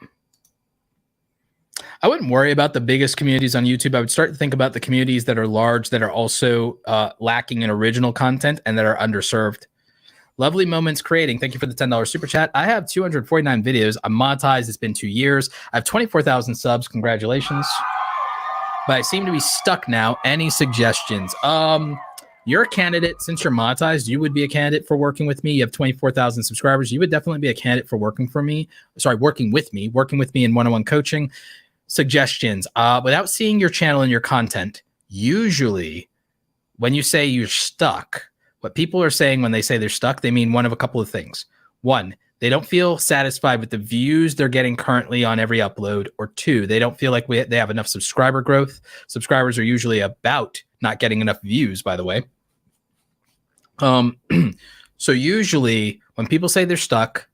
I wouldn't worry about the biggest communities on YouTube. I would start to think about the communities that are large, that are also lacking in original content and that are underserved. Lovely Moments Creating. Thank you for the $10 super chat. I have 249 videos. I'm monetized. It's been 2 years. I have 24,000 subs. Congratulations. But I seem to be stuck now. Any suggestions? You're a candidate. Since you're monetized, you would be a candidate for working with me. You have 24,000 subscribers. You would definitely be a candidate for working with me in one-on-one coaching. Suggestions. Without seeing your channel and your content, usually when you say you're stuck, what people are saying when they say they're stuck, they mean one of a couple of things. One, they don't feel satisfied with the views they're getting currently on every upload. Or two, they don't feel like they have enough subscriber growth. Subscribers are usually about not getting enough views, by the way. So usually when people say they're stuck,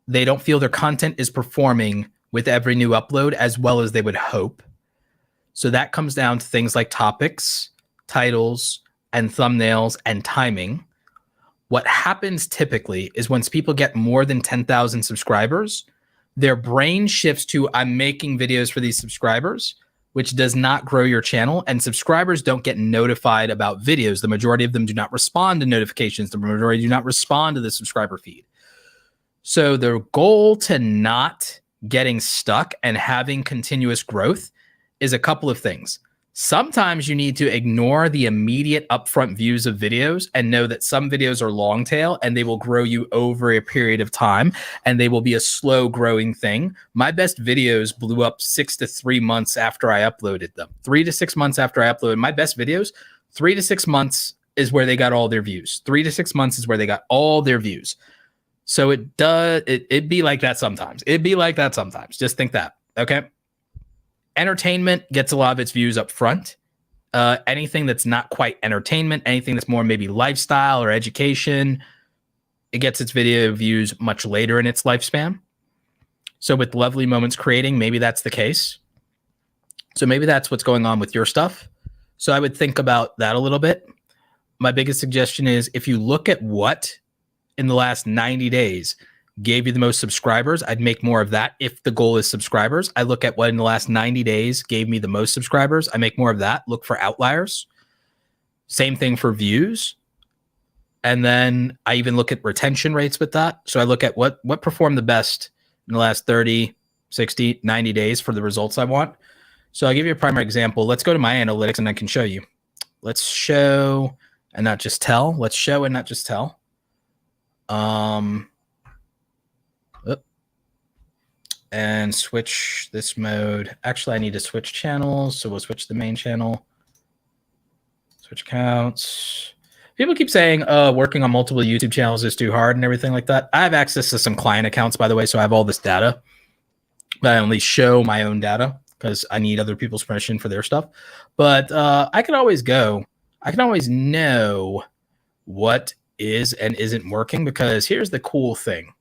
they don't feel their content is performing with every new upload as well as they would hope. So that comes down to things like topics, titles, and thumbnails and timing. What happens typically is once people get more than 10,000 subscribers, their brain shifts to, I'm making videos for these subscribers, which does not grow your channel. And subscribers don't get notified about videos. The majority of them do not respond to notifications. The majority do not respond to the subscriber feed. So the goal to not getting stuck and having continuous growth is a couple of things. Sometimes you need to ignore the immediate upfront views of videos and know that some videos are long tail and they will grow you over a period of time and they will be a slow growing thing. My best videos blew up 6 to 3 months after I uploaded them. 3 to 6 months after I uploaded my best videos, 3 to 6 months is where they got all their views. 3 to 6 months is where they got all their views. So it'd be like that sometimes. It'd be like that sometimes. Just think that, okay? Entertainment gets a lot of its views up front. Anything that's not quite entertainment, anything that's more maybe lifestyle or education, it gets its video views much later in its lifespan. So with Lovely Moments Creating, maybe that's the case. So maybe that's what's going on with your stuff. So I would think about that a little bit. My biggest suggestion is if you look at what in the last 90 days gave you the most subscribers, I'd make more of that. If the goal is subscribers, I look at what in the last 90 days gave me the most subscribers. I make more of that. Look for outliers. Same thing for views. And then I even look at retention rates with that. So I look at what performed the best in the last 30, 60, 90 days for the results I want. So I'll give you a primary example. Let's go to my analytics and I can show you. Let's show and not just tell. Let's show and not just tell. And switch this mode. Actually, I need to switch channels. So we'll switch the main channel. Switch accounts. People keep saying working on multiple YouTube channels is too hard and everything like that. I have access to some client accounts, by the way, so I have all this data. But I only show my own data because I need other people's permission for their stuff. But I can always know what is and isn't working, because here's the cool thing.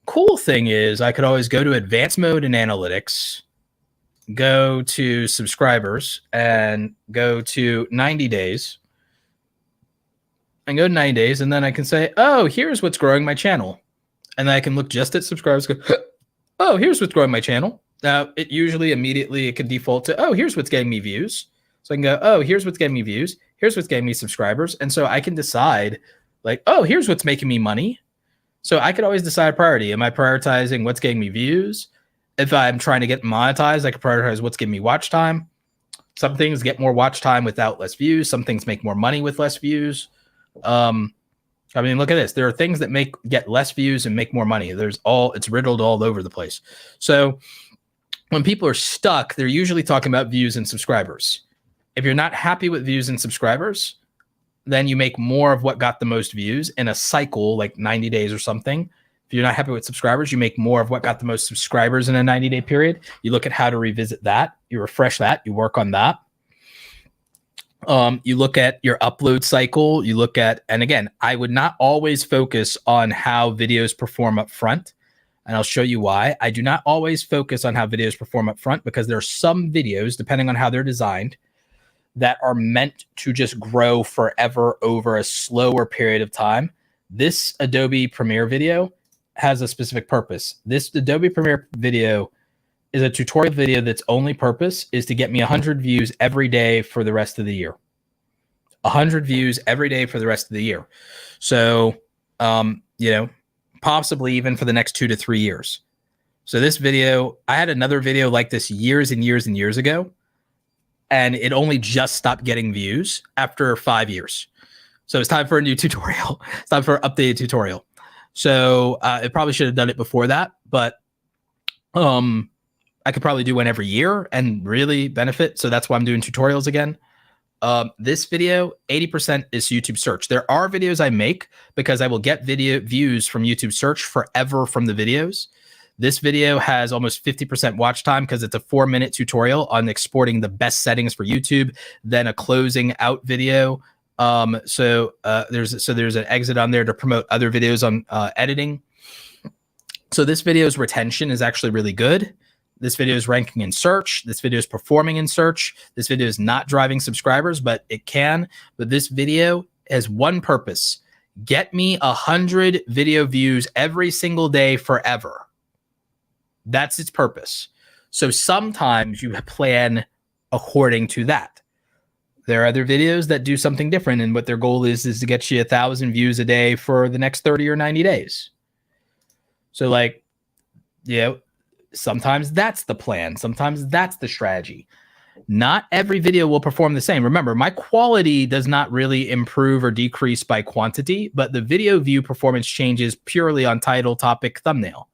Cool thing is I could always go to advanced mode in analytics, go to subscribers and go to 90 days and go to 90 days. And then I can say, oh, here's what's growing my channel. And then I can look just at subscribers, go, oh, here's what's growing my channel. Now it usually immediately it can default to, oh, here's what's getting me views. So I can go, oh, here's what's getting me views. Here's what's getting me subscribers. And so I can decide like, oh, here's what's making me money. So I could always decide priority. Am I prioritizing what's getting me views? If I'm trying to get monetized, I can prioritize what's giving me watch time. Some things get more watch time without less views. Some things make more money with less views. I mean, look at this. There are things that get less views and make more money. It's riddled all over the place. So when people are stuck, they're usually talking about views and subscribers. If you're not happy with views and subscribers, then you make more of what got the most views in a cycle, like 90 days or something. If you're not happy with subscribers, you make more of what got the most subscribers in a 90-day period. You look at how to revisit that. You refresh that. You work on that. You look at your upload cycle. You look at, and again, I would not always focus on how videos perform up front. And I'll show you why. I do not always focus on how videos perform up front because there are some videos, depending on how they're designed, that are meant to just grow forever over a slower period of time. This Adobe Premiere video has a specific purpose. This Adobe Premiere video is a tutorial video that's only purpose is to get me 100 views every day for the rest of the year. 100 views every day for the rest of the year. So, possibly even for the next 2 to 3 years. So this video, I had another video like this years and years and years ago, and it only just stopped getting views after 5 years. So it's time for a new tutorial. It's time for an updated tutorial. So it probably should have done it before that, but I could probably do one every year and really benefit. So that's why I'm doing tutorials again. This video, 80% is YouTube search. There are videos I make because I will get video views from YouTube search forever from the videos. This video has almost 50% watch time because it's a 4-minute tutorial on exporting the best settings for YouTube, then a closing out video. So there's an exit on there to promote other videos on editing. So this video's retention is actually really good. This video is ranking in search. This video is performing in search. This video is not driving subscribers, but it can. But this video has one purpose: get me 100 video views every single day forever. That's its purpose. So sometimes you plan according to that. There are other videos that do something different, and what their goal is to get you 1,000 views a day for the next 30 or 90 days. So sometimes that's the plan. Sometimes that's the strategy. Not every video will perform the same. Remember, my quality does not really improve or decrease by quantity, but the video view performance changes purely on title, topic, thumbnail.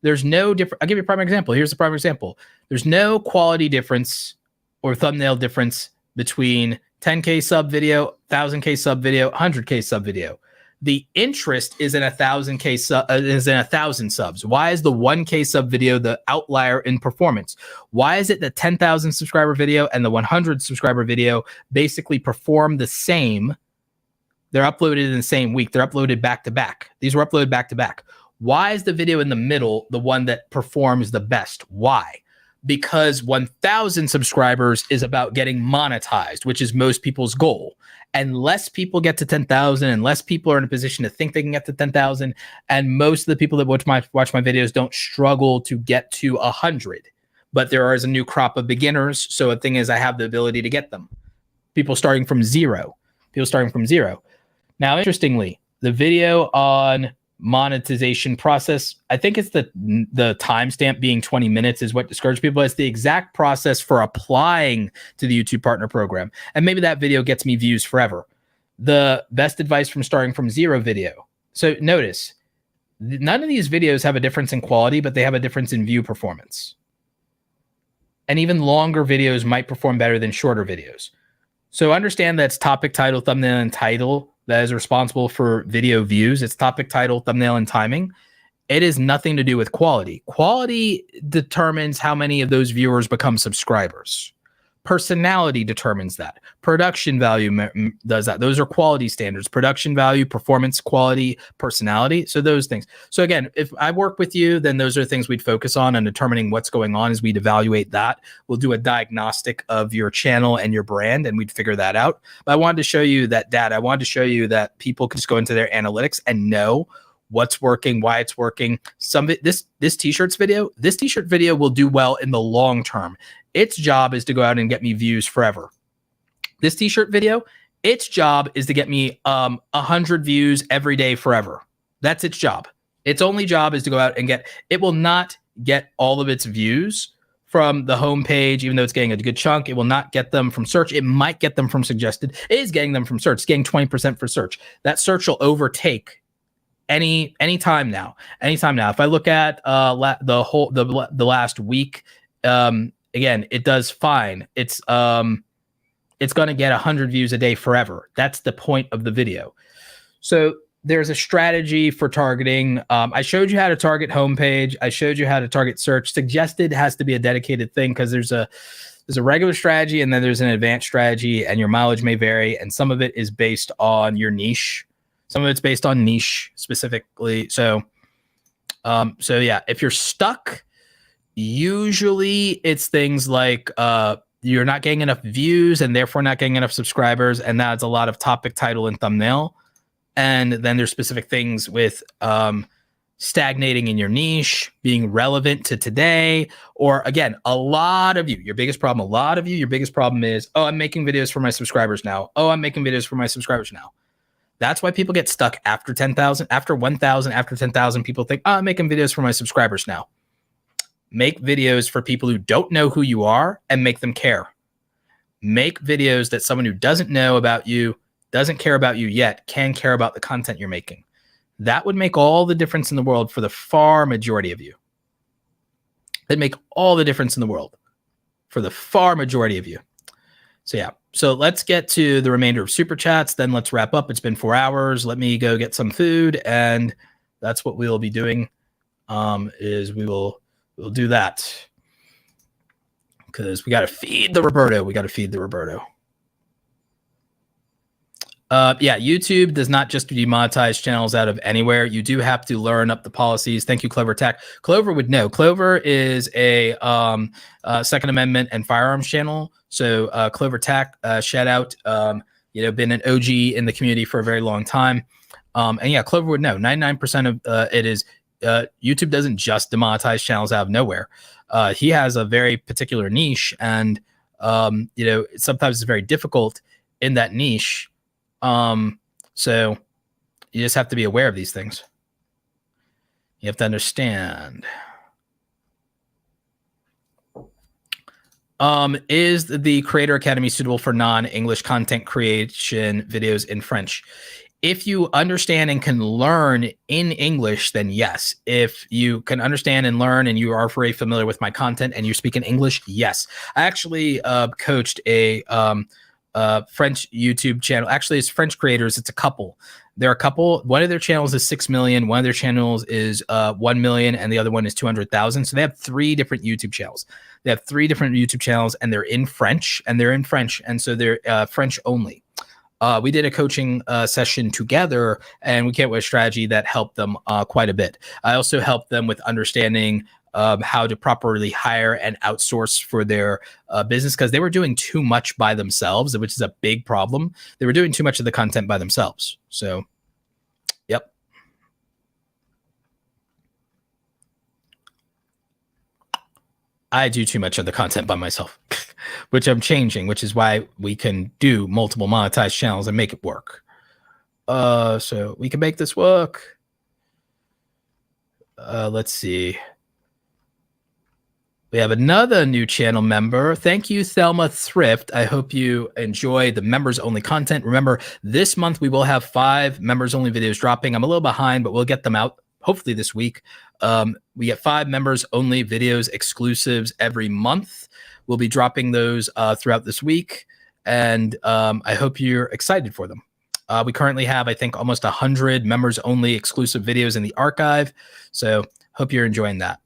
There's no different. I'll give you a prime example. Here's a prime example. There's no quality difference or thumbnail difference between 10K sub video, 1,000K sub video, 100K sub video. The interest is in 1,000 subs. Why is the 1K sub video the outlier in performance? Why is it the 10,000 subscriber video and the 100 subscriber video basically perform the same? They're uploaded in the same week. They're uploaded back to back. These were uploaded back to back. Why is the video in the middle the one that performs the best? Why? Because 1,000 subscribers is about getting monetized, which is most people's goal. And less people get to 10,000 and less people are in a position to think they can get to 10,000. And most of the people that watch my videos don't struggle to get to 100. But there is a new crop of beginners. So the thing is, I have the ability to get them. People starting from zero. Now, interestingly, the video on monetization process, I think it's the timestamp being 20 minutes is what discourages people. It's the exact process for applying to the YouTube Partner Program. And maybe that video gets me views forever. The best advice from starting from zero video. So notice, none of these videos have a difference in quality, but they have a difference in view performance. And even longer videos might perform better than shorter videos. So understand that's topic, title, thumbnail, and title that is responsible for video views. It's topic, title, thumbnail, and timing. It has nothing to do with quality. Quality determines how many of those viewers become subscribers. Personality determines that. Production value does that. Those are quality standards. Production value, performance, quality, personality. So those things. So again, if I work with you, then those are things we'd focus on and determining what's going on as we'd evaluate that. We'll do a diagnostic of your channel and your brand, and we'd figure that out. But I wanted to show you that data. I wanted to show you that people can just go into their analytics and know what's working, why it's working. This t-shirt video will do well in the long term. Its job is to go out and get me views forever. This t-shirt video, its job is to get me 100 views every day forever. That's its job. Its only job is to go out and it will not get all of its views from the homepage, even though it's getting a good chunk. It will not get them from search. It might get them from suggested. It is getting them from search. It's getting 20% for search. That search will overtake any time now. Anytime now. If I look at the last week, again, it does fine. It's going to get 100 views a day forever. That's the point of the video. So there's a strategy for targeting. I showed you how to target homepage. I showed you how to target search. Suggested has to be a dedicated thing because there's a regular strategy and then there's an advanced strategy, and your mileage may vary. And some of it is based on your niche. Some of it's based on niche specifically. So yeah, if you're stuck, usually it's things like you're not getting enough views and therefore not getting enough subscribers, and that's a lot of topic, title, and thumbnail. And then there's specific things with stagnating in your niche, being relevant to today, or again, your biggest problem is, oh, I'm making videos for my subscribers now. That's why people get stuck after 10,000, after 1,000, after 10,000. People think, oh, I'm making videos for my subscribers now. Make videos for people who don't know who you are and make them care. Make videos that someone who doesn't know about you, doesn't care about you yet, can care about the content you're making. That would make all the difference in the world for the far majority of you. That'd make all the difference in the world for the far majority of you. So yeah, so let's get to the remainder of Super Chats, then let's wrap up. It's been 4 hours. Let me go get some food, and that's what we'll be doing, is we'll do that. Because we got to feed the Roberto. Yeah, YouTube does not just demonetize channels out of anywhere. You do have to learn up the policies. Thank you, Clover Tech. Clover would know. Clover is a Second Amendment and firearms channel. So Clover Tech, shout out. Been an OG in the community for a very long time. And yeah, Clover would know. 99% of it is YouTube doesn't just demonetize channels out of nowhere. He has a very particular niche, and sometimes it's very difficult in that niche. So you just have to be aware of these things. You have to understand. Is the Creator Academy suitable for non-English content creation videos in French? If you understand and can learn in English, then yes. If you can understand and learn and you are very familiar with my content and you speak in English, yes. I actually coached a French YouTube channel. Actually, it's French creators. It's a couple. They're a couple. One of their channels is 6 million. One of their channels is 1 million, and the other one is 200,000. So they have 3 different YouTube channels. And they're in French, and so they're French only. We did a coaching session together, and we came up with a strategy that helped them quite a bit. I also helped them with understanding how to properly hire and outsource for their business, because they were doing too much by themselves, which is a big problem. They were doing too much of the content by themselves. So, yep. I do too much of the content by myself, which I'm changing, which is why we can do multiple monetized channels and make it work. So we can make this work. Let's see. We have another new channel member. Thank you, Thelma Thrift. I hope you enjoy the members only content. Remember, this month we will have 5 members only videos dropping. I'm a little behind, but we'll get them out hopefully this week. We get 5 members only videos exclusives every month. We'll be dropping those throughout this week, and I hope you're excited for them. We currently have, I think, almost 100 members only exclusive videos in the archive. So hope you're enjoying that.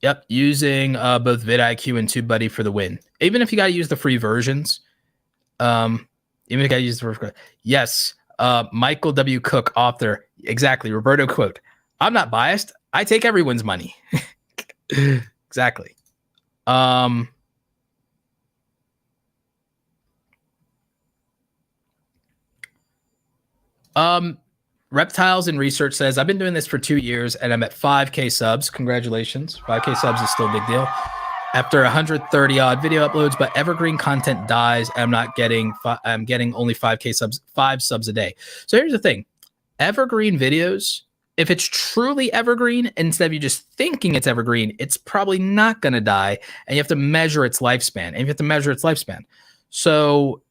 Yep, using both vidIQ and TubeBuddy for the win. Even if you got to use the free versions, even if you got to use the free. Yes, Michael W. Cook, author. Exactly, Roberto quote. I'm not biased. I take everyone's money. Exactly. Reptiles and Research says, I've been doing this for 2 years and I'm at 5K subs. Congratulations. 5K subs is still a big deal. After 130 odd video uploads, but evergreen content dies. I'm getting only 5K subs, 5 subs a day. So here's the thing. Evergreen videos, if it's truly evergreen, instead of you just thinking it's evergreen, it's probably not going to die. And you have to measure its lifespan. So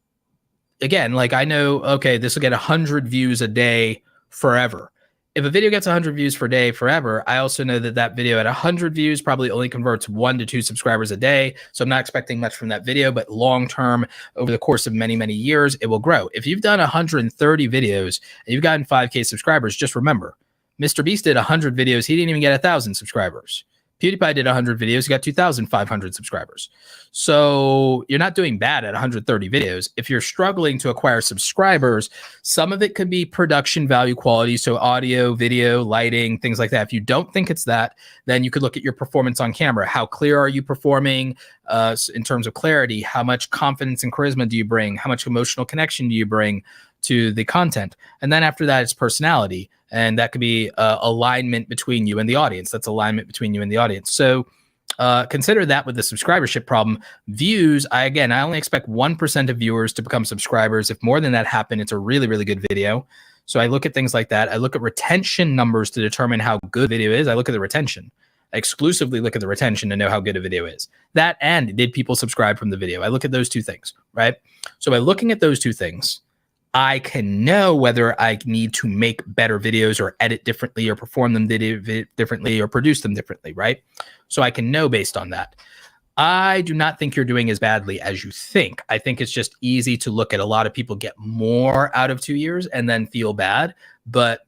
again, like I know, okay, this will get 100 views a day forever. If a video gets 100 views per day forever, I also know that video at 100 views probably only converts 1 to 2 subscribers a day. So I'm not expecting much from that video, but long term, over the course of many, many years, it will grow. If you've done 130 videos and you've gotten 5K subscribers, just remember, Mr. Beast did 100 videos. He didn't even get 1,000 subscribers. PewDiePie did 100 videos. He got 2,500 subscribers. So you're not doing bad at 130 videos. If you're struggling to acquire subscribers, some of it could be production value quality. So audio, video, lighting, things like that. If you don't think it's that, then you could look at your performance on camera. How clear are you performing in terms of clarity? How much confidence and charisma do you bring? How much emotional connection do you bring to the content? And then after that, it's personality. And that could be alignment between you and the audience. That's alignment between you and the audience. So consider that with the subscribership problem. Views, I only expect 1% of viewers to become subscribers. If more than that happen, it's a really, really good video. So I look at things like that. I look at retention numbers to determine how good video is. I look at the retention. I exclusively look at the retention to know how good a video is. That and did people subscribe from the video? I look at those two things, right? So by looking at those two things, I can know whether I need to make better videos or edit differently or perform them differently or produce them differently, right? So I can know based on that. I do not think you're doing as badly as you think. I think it's just easy to look at a lot of people get more out of 2 years and then feel bad. But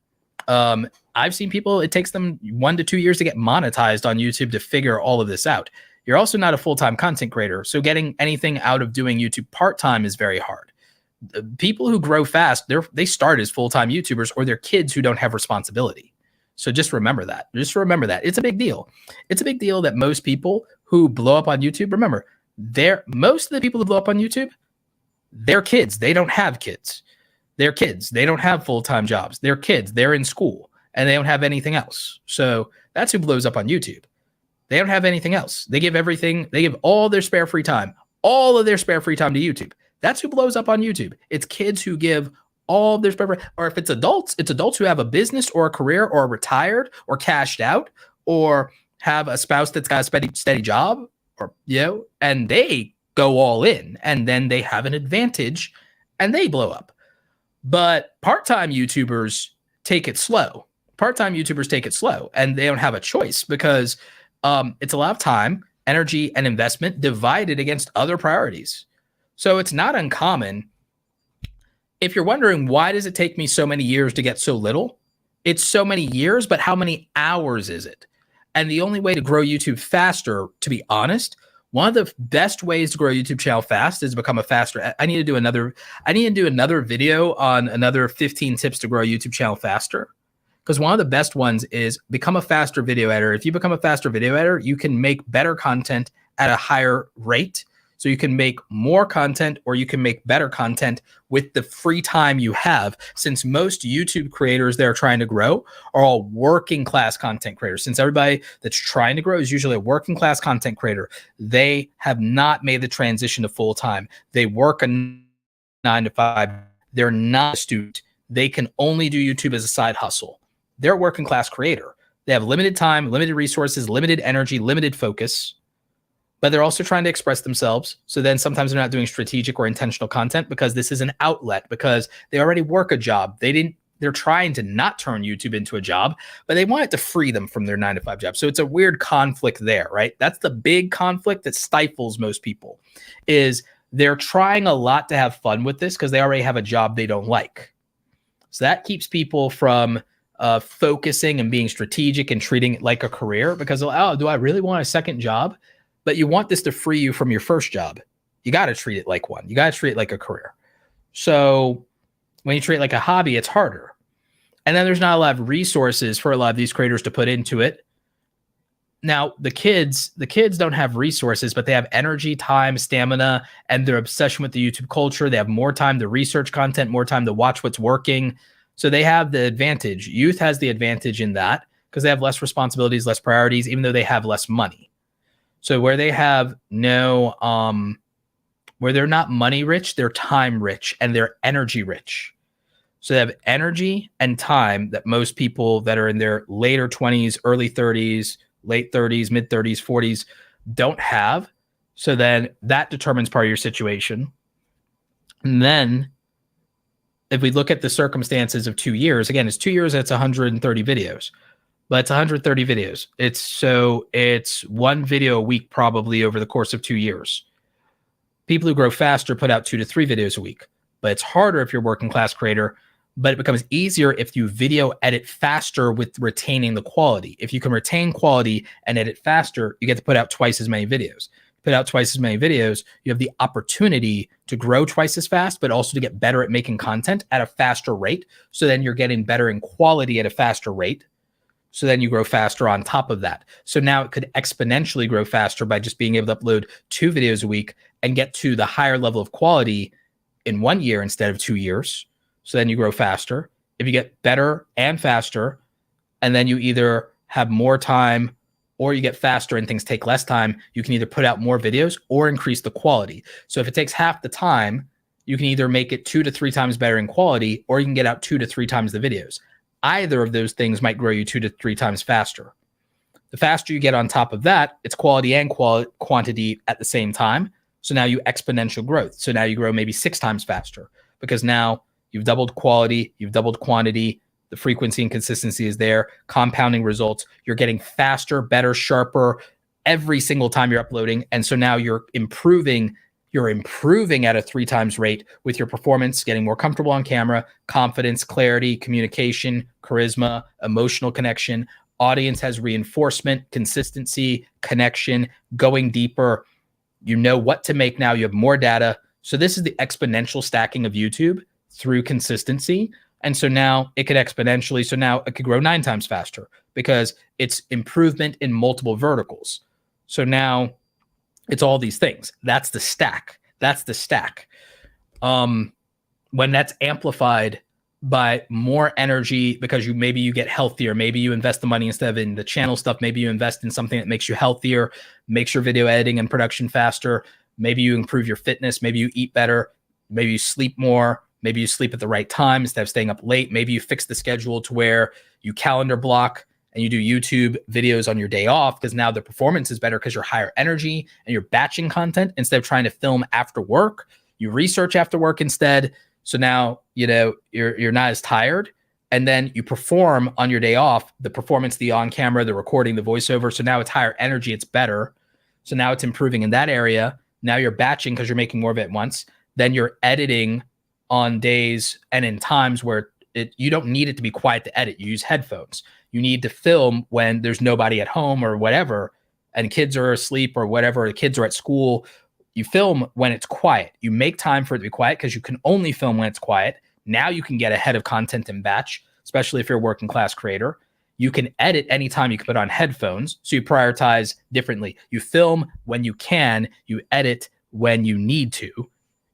I've seen people, it takes them 1 to 2 years to get monetized on YouTube to figure all of this out. You're also not a full-time content creator. So getting anything out of doing YouTube part-time is very hard. People who grow fast, they start as full-time YouTubers, or they're kids who don't have responsibility. So just remember that. It's a big deal. It's a big deal that most people who blow up on YouTube, remember, most of the people who blow up on YouTube, they're kids. They don't have kids. They're kids. They don't have full-time jobs. They're kids. They're in school and they don't have anything else. So that's who blows up on YouTube. They don't have anything else. They give all their spare free time, all of their spare free time to YouTube. That's who blows up on YouTube. It's kids who give all of their spare, or if it's adults who have a business or a career or are retired or cashed out or have a spouse that's got a steady job, or, and they go all in and then they have an advantage and they blow up. But part-time YouTubers take it slow. And they don't have a choice because it's a lot of time, energy, and investment divided against other priorities. So it's not uncommon. If you're wondering, why does it take me so many years to get so little? It's so many years, but how many hours is it? And the only way to grow YouTube faster, to be honest, one of the best ways to grow a YouTube channel fast is become a faster. I need to do another video on another 15 tips to grow a YouTube channel faster. Because one of the best ones is become a faster video editor. If you become a faster video editor, you can make better content at a higher rate. So you can make more content or you can make better content with the free time you have. Since most YouTube creators that are trying to grow are all working class content creators. Since everybody that's trying to grow is usually a working class content creator, they have not made the transition to full time. They work a 9 to 5. They're not a student. They can only do YouTube as a side hustle. They're a working class creator. They have limited time, limited resources, limited energy, limited focus. But they're also trying to express themselves. So then sometimes they're not doing strategic or intentional content because this is an outlet, because they already work a job. They're trying to not turn YouTube into a job, but they want it to free them from their 9 to 5 job. So it's a weird conflict there, right? That's the big conflict that stifles most people, is they're trying a lot to have fun with this because they already have a job they don't like. So that keeps people from focusing and being strategic and treating it like a career, because, oh, do I really want a second job? But you want this to free you from your first job. You got to treat it like one. You got to treat it like a career. So when you treat it like a hobby, it's harder. And then there's not a lot of resources for a lot of these creators to put into it. Now, the kids don't have resources, but they have energy, time, stamina, and their obsession with the YouTube culture. They have more time to research content, more time to watch what's working. So they have the advantage. Youth has the advantage in that because they have less responsibilities, less priorities, even though they have less money. So where they have no, where they're not money rich, they're time rich and they're energy rich. So they have energy and time that most people that are in their later 20s, early 30s, late 30s, mid 30s, 40s don't have. So then that determines part of your situation. And then if we look at the circumstances of 2 years, again, it's 2 years, it's 130 videos, but it's 130 videos. It's one video a week probably over the course of 2 years. People who grow faster put out 2 to 3 videos a week, but it's harder if you're a working class creator, but it becomes easier if you video edit faster with retaining the quality. If you can retain quality and edit faster, you get to put out twice as many videos. Put out twice as many videos, you have the opportunity to grow twice as fast, but also to get better at making content at a faster rate. So then you're getting better in quality at a faster rate. So then you grow faster on top of that. So now it could exponentially grow faster by just being able to upload 2 videos a week and get to the higher level of quality in 1 year instead of 2 years. So then you grow faster. If you get better and faster, and then you either have more time or you get faster and things take less time, you can either put out more videos or increase the quality. So if it takes half the time, you can either make it 2 to 3 times better in quality, or you can get out 2 to 3 times the videos. Either of those things might grow you 2 to 3 times faster. The faster you get on top of that, it's quality and quantity at the same time. So now you exponential growth. So now you grow maybe 6 times faster because now you've doubled quality, you've doubled quantity, the frequency and consistency is there, compounding results. You're getting faster, better, sharper every single time you're uploading. And so now you're improving at a 3 times rate with your performance, getting more comfortable on camera, confidence, clarity, communication, charisma, emotional connection. Audience has reinforcement, consistency, connection, going deeper. You know what to make now. You have more data. So this is the exponential stacking of YouTube through consistency. And so now it could exponentially, so now it could grow 9 times faster because it's improvement in multiple verticals. So now it's all these things. That's the stack. When that's amplified by more energy because maybe you get healthier, maybe you invest the money instead of in the channel stuff, maybe you invest in something that makes you healthier, makes your video editing and production faster, maybe you improve your fitness, maybe you eat better, maybe you sleep more, maybe you sleep at the right time instead of staying up late, maybe you fix the schedule to where you calendar block and you do YouTube videos on your day off because now the performance is better because you're higher energy and you're batching content instead of trying to film after work. You research after work instead. So now, you're not as tired, and then you perform on your day off, the performance, the on camera, the recording, the voiceover. So now it's higher energy. It's better. So now it's improving in that area. Now you're batching because you're making more of it at once. Then you're editing on days and in times where you don't need it to be quiet to edit. You use headphones. You need to film when there's nobody at home or whatever, and kids are asleep or whatever, the kids are at school. You film when it's quiet. You make time for it to be quiet because you can only film when it's quiet. Now you can get ahead of content and batch, especially if you're a working class creator. You can edit anytime you can put on headphones. So you prioritize differently. You film when you can, you edit when you need to.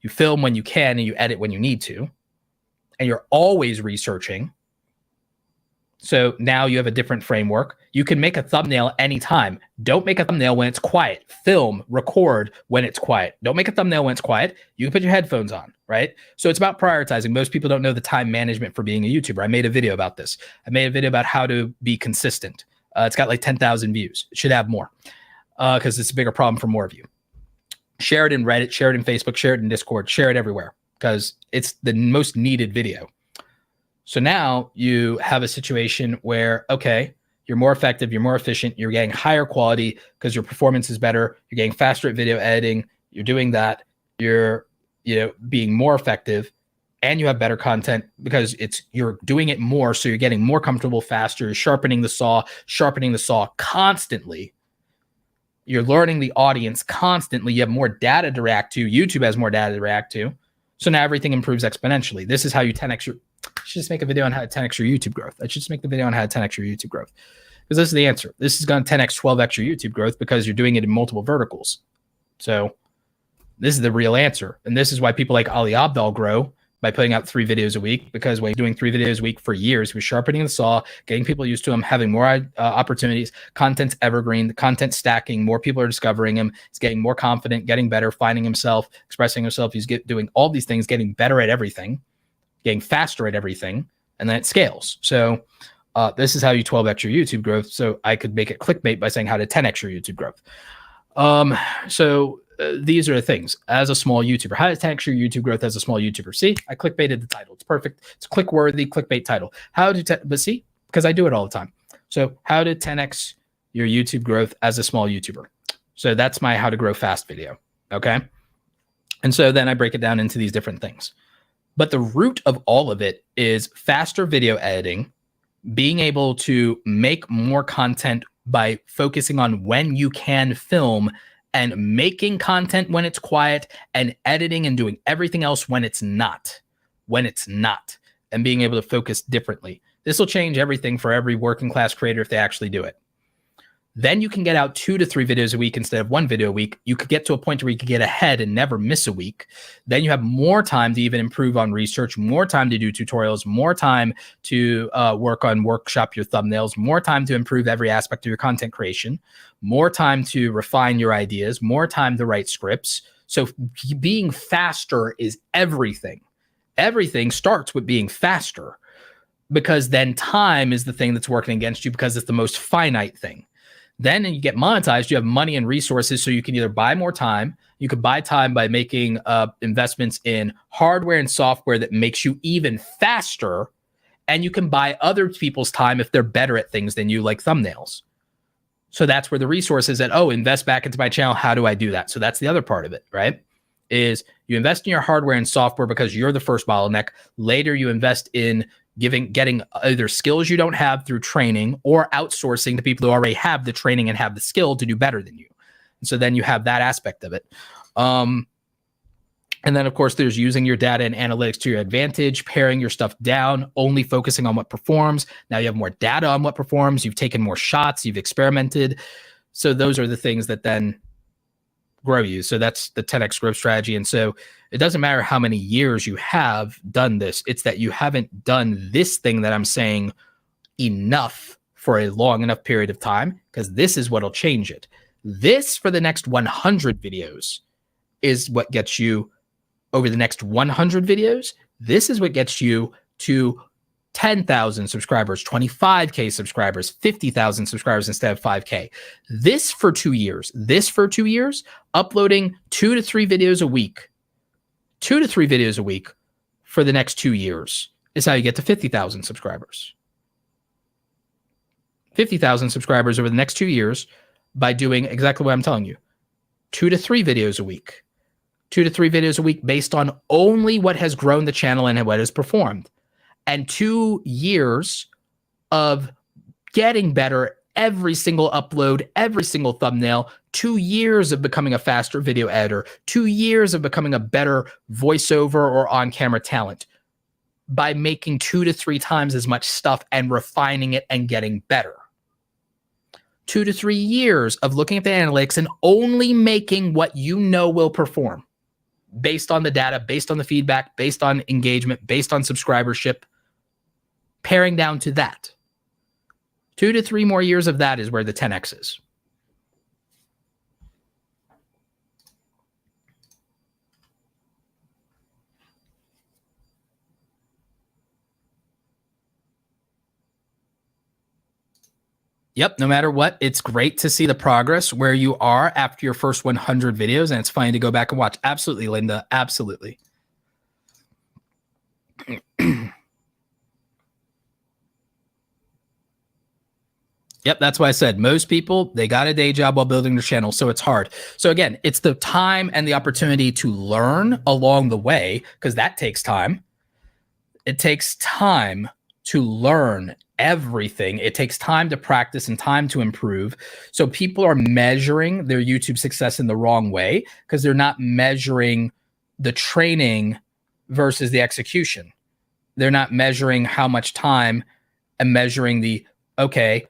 You film when you can and you edit when you need to. And you're always researching. So now you have a different framework. You can make a thumbnail anytime. Don't make a thumbnail when it's quiet. Film, record when it's quiet. Don't make a thumbnail when it's quiet. You can put your headphones on, right? So it's about prioritizing. Most people don't know the time management for being a YouTuber. I made a video about this. I made a video about how to be consistent. It's got like 10,000 views. It should have more because it's a bigger problem for more of you. Share it in Reddit, share it in Facebook, share it in Discord, share it everywhere because it's the most needed video. So now you have a situation where, okay, you're more effective, you're more efficient, you're getting higher quality because your performance is better, you're getting faster at video editing, you're doing that, you're being more effective, and you have better content because you're doing it more, so you're getting more comfortable faster, you're sharpening the saw constantly. You're learning the audience constantly. You have more data to react to. YouTube has more data to react to. So now everything improves exponentially. This is how you 10x your... I should just make a video on how to 10x your YouTube growth. I should just make the video on how to 10x your YouTube growth. Because this is the answer. This is going to 10x, 12x your YouTube growth because you're doing it in multiple verticals. So this is the real answer. And this is why people like Ali Abdaal grow by putting out 3 videos a week, because when you're doing 3 videos a week for years, we're sharpening the saw, getting people used to them, having more opportunities, content's evergreen, the content stacking, more people are discovering him, he's getting more confident, getting better, finding himself, expressing himself, he's doing all these things, getting better at everything, getting faster at everything, and then it scales. So this is how you 12x your YouTube growth. So I could make it clickbait by saying how to 10x your YouTube growth. These are the things as a small YouTuber. How to 10x your YouTube growth as a small YouTuber. See, I clickbaited the title. It's perfect. It's a click-worthy clickbait title. But see, because I do it all the time. So how to 10x your YouTube growth as a small YouTuber. So that's my how to grow fast video. Okay. And so then I break it down into these different things. But the root of all of it is faster video editing, being able to make more content by focusing on when you can film, and making content when it's quiet, and editing and doing everything else when it's not, and being able to focus differently. This will change everything for every working class creator if they actually do it. Then you can get out 2 to 3 videos a week instead of 1 video a week. You could get to a point where you could get ahead and never miss a week. Then you have more time to even improve on research, more time to do tutorials, more time to workshop your thumbnails, more time to improve every aspect of your content creation, more time to refine your ideas, more time to write scripts. So being faster is everything. Everything starts with being faster, because then time is the thing that's working against you, because it's the most finite thing. Then you get monetized, you have money and resources, so you can either buy more time, you could buy time by making investments in hardware and software that makes you even faster, and you can buy other people's time if they're better at things than you, like thumbnails. So that's where the resource is at, invest back into my channel. How do I do that? So that's the other part of it, right? Is you invest in your hardware and software because you're the first bottleneck. Later, you invest in getting either skills you don't have through training, or outsourcing to people who already have the training and have the skill to do better than you. And so then you have that aspect of it. And then, of course, there's using your data and analytics to your advantage, paring your stuff down, only focusing on what performs. Now you have more data on what performs. You've taken more shots. You've experimented. So those are the things that then grow you. So that's the 10x growth strategy. And so it doesn't matter how many years you have done this. It's that you haven't done this thing that I'm saying enough for a long enough period of time, because this is what'll change it. This, for the next 100 videos, is what gets you over the next 100 videos. This is what gets you to 10,000 subscribers, 25K subscribers, 50,000 subscribers instead of 5K. This for 2 years, uploading 2 to 3 videos a week, for the next 2 years is how you get to 50,000 subscribers. 50,000 subscribers over the next 2 years by doing exactly what I'm telling you. 2 to 3 videos a week. 2 to 3 videos a week based on only what has grown the channel and what has performed. And 2 years of getting better every single upload, every single thumbnail, 2 years of becoming a faster video editor, 2 years of becoming a better voiceover or on-camera talent by making 2 to 3 times as much stuff and refining it and getting better. 2 to 3 years of looking at the analytics and only making what you know will perform based on the data, based on the feedback, based on engagement, based on subscribership, paring down to that. 2 to 3 more years of that is where the 10x is. Yep, no matter what, it's great to see the progress where you are after your first 100 videos, and it's fun to go back and watch. Absolutely, Linda, absolutely. Yep, that's why I said most people, they got a day job while building their channel, so it's hard. So again, it's the time and the opportunity to learn along the way, because that takes time. It takes time to learn everything. It takes time to practice and time to improve. So people are measuring their YouTube success in the wrong way, because they're not measuring the training versus the execution. They're not measuring how much time and measuring the, okay,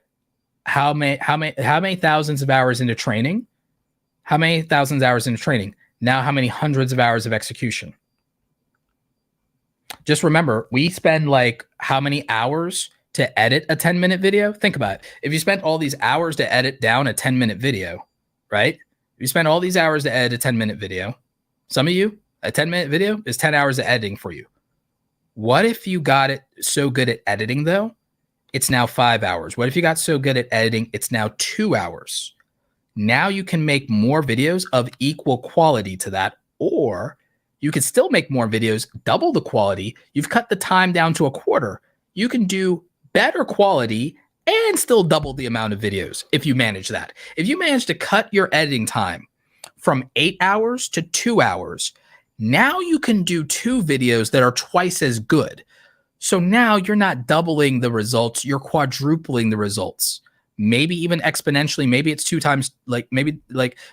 how many thousands of hours into training? How many thousands of hours into training? Now, how many hundreds of hours of execution? Just remember, we spend like how many hours to edit a 10-minute video? Think about it. If you spent all these hours to edit down a 10-minute video, right? If you spend all these hours to edit a 10-minute video, some of you, a 10-minute video is 10 hours of editing for you. What if you got it so good at editing, though, it's now 5 hours? What if you got so good at editing, it's now 2 hours? Now you can make more videos of equal quality to that, or you could still make more videos, double the quality. You've cut the time down to a quarter. You can do better quality and still double the amount of videos if you manage that. If you manage to cut your editing time from 8 hours to 2 hours, now you can do 2 videos that are twice as good. So now you're not doubling the results, you're quadrupling the results. Maybe even exponentially. Maybe it's 2 times, maybe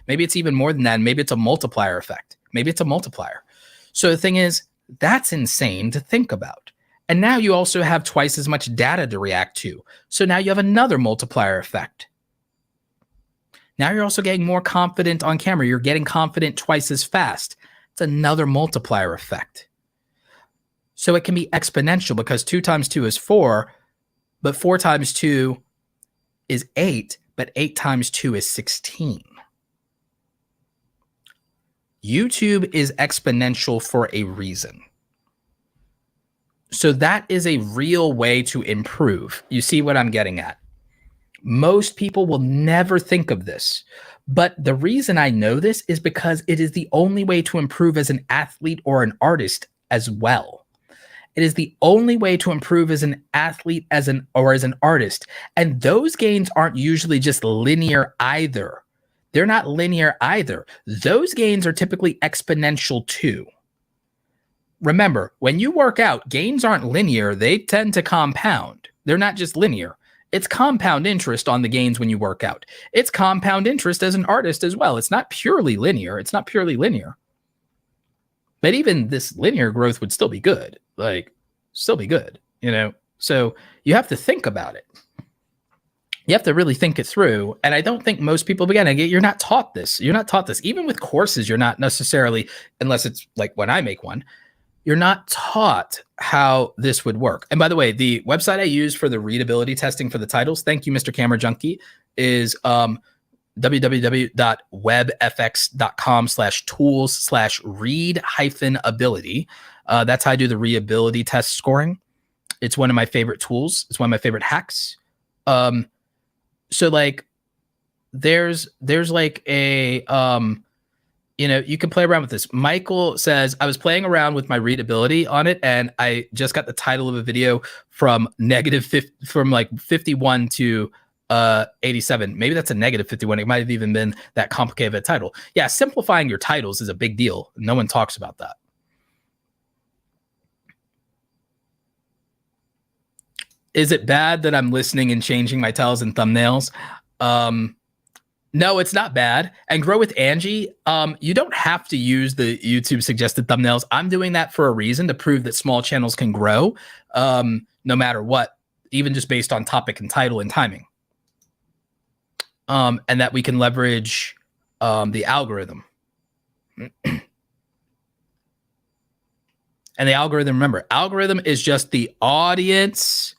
it's even more than that. Maybe it's a multiplier effect. Maybe it's a multiplier. So the thing is, that's insane to think about. And now you also have twice as much data to react to. So now you have another multiplier effect. Now you're also getting more confident on camera. You're getting confident twice as fast. It's another multiplier effect. So it can be exponential because 2 times 2 is 4, but 4 times 2 is 8, but 8 times 2 is 16. YouTube is exponential for a reason. So that is a real way to improve. You see what I'm getting at? Most people will never think of this. But the reason I know this is because it is the only way to improve as an athlete or an artist as well. It is the only way to improve as an athlete, as an artist. And those gains aren't usually just linear either. They're not linear either. Those gains are typically exponential too. Remember, when you work out, gains aren't linear. They tend to compound. They're not just linear. It's compound interest on the gains when you work out. It's compound interest as an artist as well. It's not purely linear. It's not purely linear. But even this linear growth would still be good. Still be good, So you have to think about it. You have to really think it through. And I don't think most people, again, you're not taught this. You're not taught this. Even with courses, you're not necessarily, unless it's like when I make one, you're not taught how this would work. And by the way, the website I use for the readability testing for the titles, thank you, Mr. Camera Junkie, is www.webfx.com/tools/read-ability. That's how I do the readability test scoring. It's one of my favorite tools. It's one of my favorite hacks. So like there's like a, you can play around with this. Michael says, I was playing around with my readability on it, and I just got the title of a video from like 51 to 87. Maybe that's a negative 51. It might have even been that complicated of a title. Yeah, simplifying your titles is a big deal. No one talks about that. Is it bad that I'm listening and changing my titles and thumbnails? No, it's not bad. And Grow with Angie, you don't have to use the YouTube suggested thumbnails. I'm doing that for a reason, to prove that small channels can grow no matter what, even just based on topic and title and timing. And that we can leverage the algorithm. And the algorithm, remember, algorithm is just the audience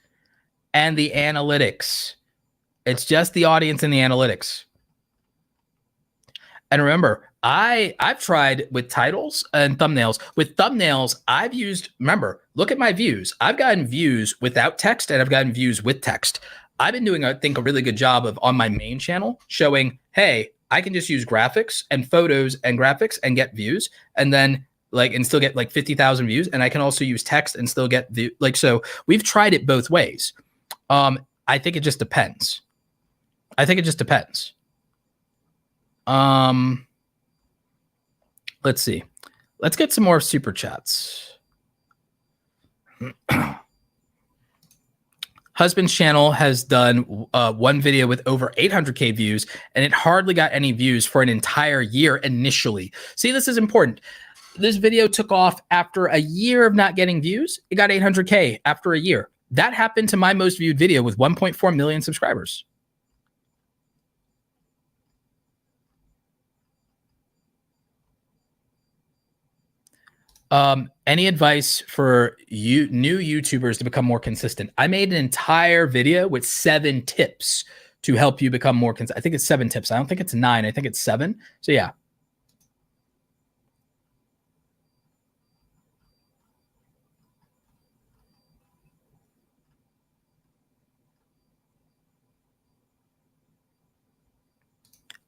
and the analytics. It's just the audience and the analytics. And remember, I've tried with titles and thumbnails. With thumbnails, I've used, remember, look at my views. I've gotten views without text and I've gotten views with text. I've been doing, I think, a really good job of on my main channel showing, hey, I can just use graphics and photos and graphics and get views, and then and still get like 50,000 views. And I can also use text and still get so we've tried it both ways. I think it just depends. Let's see. Let's get some more super chats. Husband's channel has done one video with over 800K views, and it hardly got any views for an entire year initially. See, this is important. This video took off after a year of not getting views. It got 800K after a year. That happened to my most viewed video with 1.4 million subscribers. Any advice for you new YouTubers to become more consistent? I made an entire video with 7 tips to help you become more consistent. I think it's 7 tips. I don't think it's 9. I think it's 7. So yeah.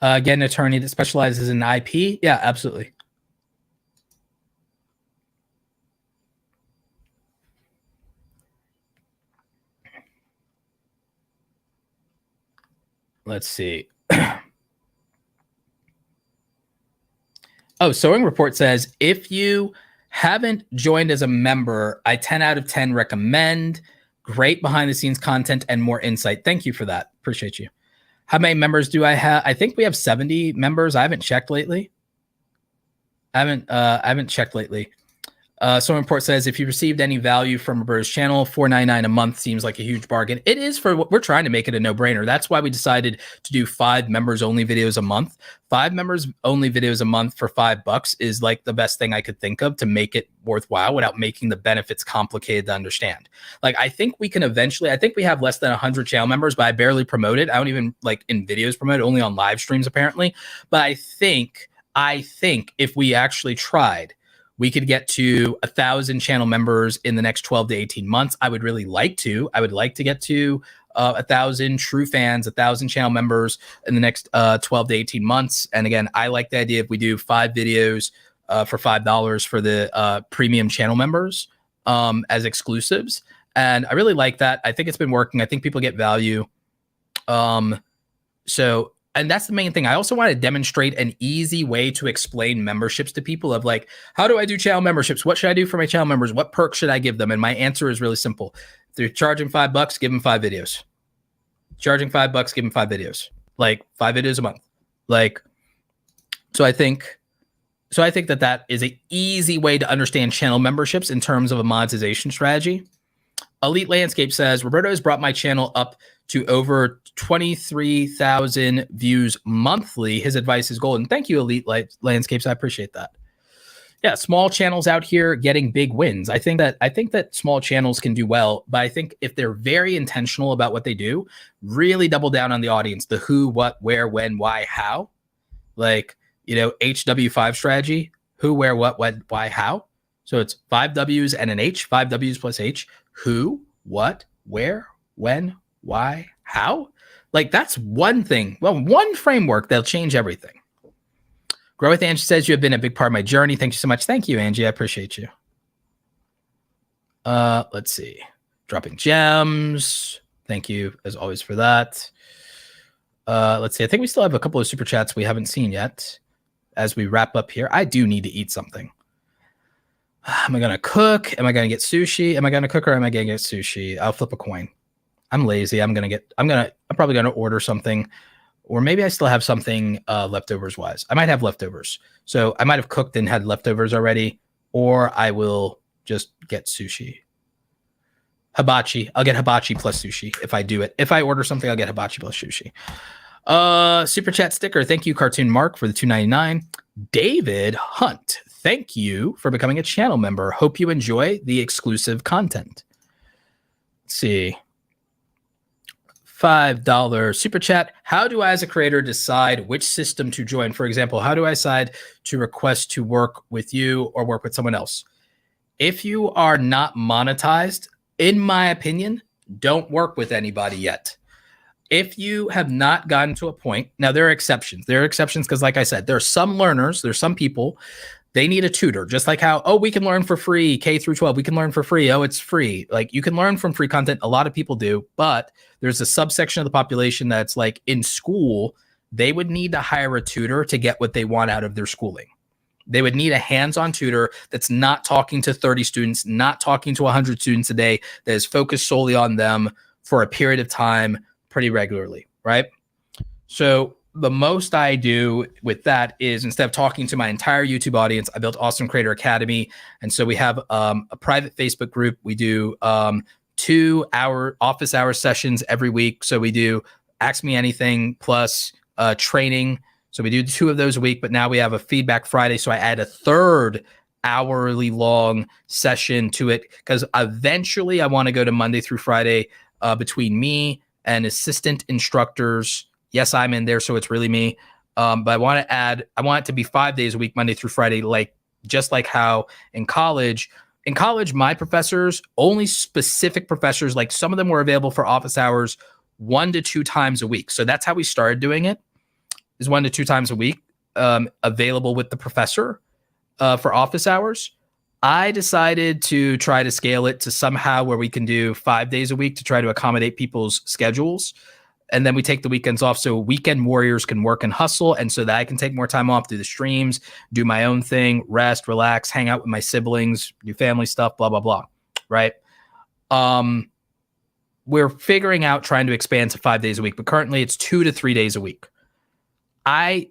Get an attorney that specializes in IP. Yeah, absolutely. Let's see. Oh, Sewing Report says, if you haven't joined as a member, I 10 out of 10 recommend. Great behind the scenes content and more insight. Thank you for that. Appreciate you. How many members do I have? I think we have 70 members. I haven't checked lately. I haven't checked lately. Sewing Report says, if you received any value from Roberto's channel, $4.99 a month seems like a huge bargain. It is for what we're trying to make it a no-brainer. That's why we decided to do 5 members only videos a month. 5 members only videos a month for $5 is like the best thing I could think of to make it worthwhile without making the benefits complicated to understand. Like, I think we can eventually, I think we have less than 100 channel members, but I barely promote it. I don't even like in videos promote it, only on live streams apparently. But I think if we actually tried, we could get to 1,000 channel members in the next 12 to 18 months. I would really like to. I would like to get to 1,000 true fans, 1,000 channel members in the next 12 to 18 months. And again, I like the idea if we do 5 videos for $5 for the premium channel members as exclusives. And I really like that. I think it's been working. I think people get value. And that's the main thing. I also want to demonstrate an easy way to explain memberships to people of like, how do I do channel memberships? What should I do for my channel members? What perks should I give them? And my answer is really simple. If they're charging $5, give them 5 videos. Charging $5, give them 5 videos. Like 5 videos a month. Like, so I think that is an easy way to understand channel memberships in terms of a monetization strategy. Elite Landscape says, Roberto has brought my channel up to over 23,000 views monthly. His advice is golden. Thank you, Elite Landscapes. I appreciate that. Yeah, small channels out here getting big wins. I think that small channels can do well, but I think if they're very intentional about what they do, really double down on the audience, the who, what, where, when, why, how. Like, HW5 strategy, who, where, what, when, why, how. So it's 5 W's and an H, 5 W's plus H, who, what, where, when, why, how. Like, that's one thing. Well, one framework that'll change everything. Grow with Angie says, you have been a big part of my journey. Thank you so much. Thank you, Angie. I appreciate you. Let's see. Dropping gems. Thank you, as always, for that. Let's see. I think we still have a couple of super chats we haven't seen yet. As we wrap up here, I do need to eat something. Am I going to cook? Am I going to get sushi? Am I going to cook or am I going to get sushi? I'll flip a coin. I'm lazy. I'm probably going to order something, or maybe I still have something leftovers wise. I might have leftovers. So I might have cooked and had leftovers already, or I will just get sushi. Hibachi. I'll get hibachi plus sushi if I do it. If I order something, I'll get hibachi plus sushi. Super chat sticker. Thank you, Cartoon Mark, for the $2.99. David Hunt. Thank you for becoming a channel member. Hope you enjoy the exclusive content. Let's see. $5 super chat. How do I, as a creator, decide which system to join? For example, how do I decide to request to work with you or work with someone else? If you are not monetized, in my opinion, don't work with anybody yet. If you have not gotten to a point, now there are exceptions. There are exceptions because, like I said, there are some learners, there's some people, they need a tutor. Just like how, we can learn for free, K through 12, we can learn for free. It's free. Like, you can learn from free content. A lot of people do, but there's a subsection of the population that's like in school, they would need to hire a tutor to get what they want out of their schooling. They would need a hands-on tutor that's not talking to 30 students, not talking to 100 students a day, that is focused solely on them for a period of time pretty regularly, right? So the most I do with that is, instead of talking to my entire YouTube audience, I built Awesome Creator Academy. And so we have a private Facebook group. We do 2-hour office hour sessions every week. So we do Ask Me Anything plus training. So we do 2 of those a week, but now we have a Feedback Friday. So I add a 3rd hourly long session to it, because eventually I want to go to Monday through Friday between me and assistant instructors. Yes, I'm in there, so it's really me. But I want it to be 5 days a week, Monday through Friday, just like how in college, my professors, only specific professors, like some of them were available for office hours 1 to 2 times a week. So that's how we started doing it, is 1 to 2 times a week, available with the professor for office hours. I decided to try to scale it to somehow where we can do 5 days a week to try to accommodate people's schedules. And then we take the weekends off so weekend warriors can work and hustle, and so that I can take more time off, do the streams, do my own thing, rest, relax, hang out with my siblings, do family stuff, blah, blah, blah, right? We're figuring out trying to expand to 5 days a week, but currently it's 2 to 3 days a week. Right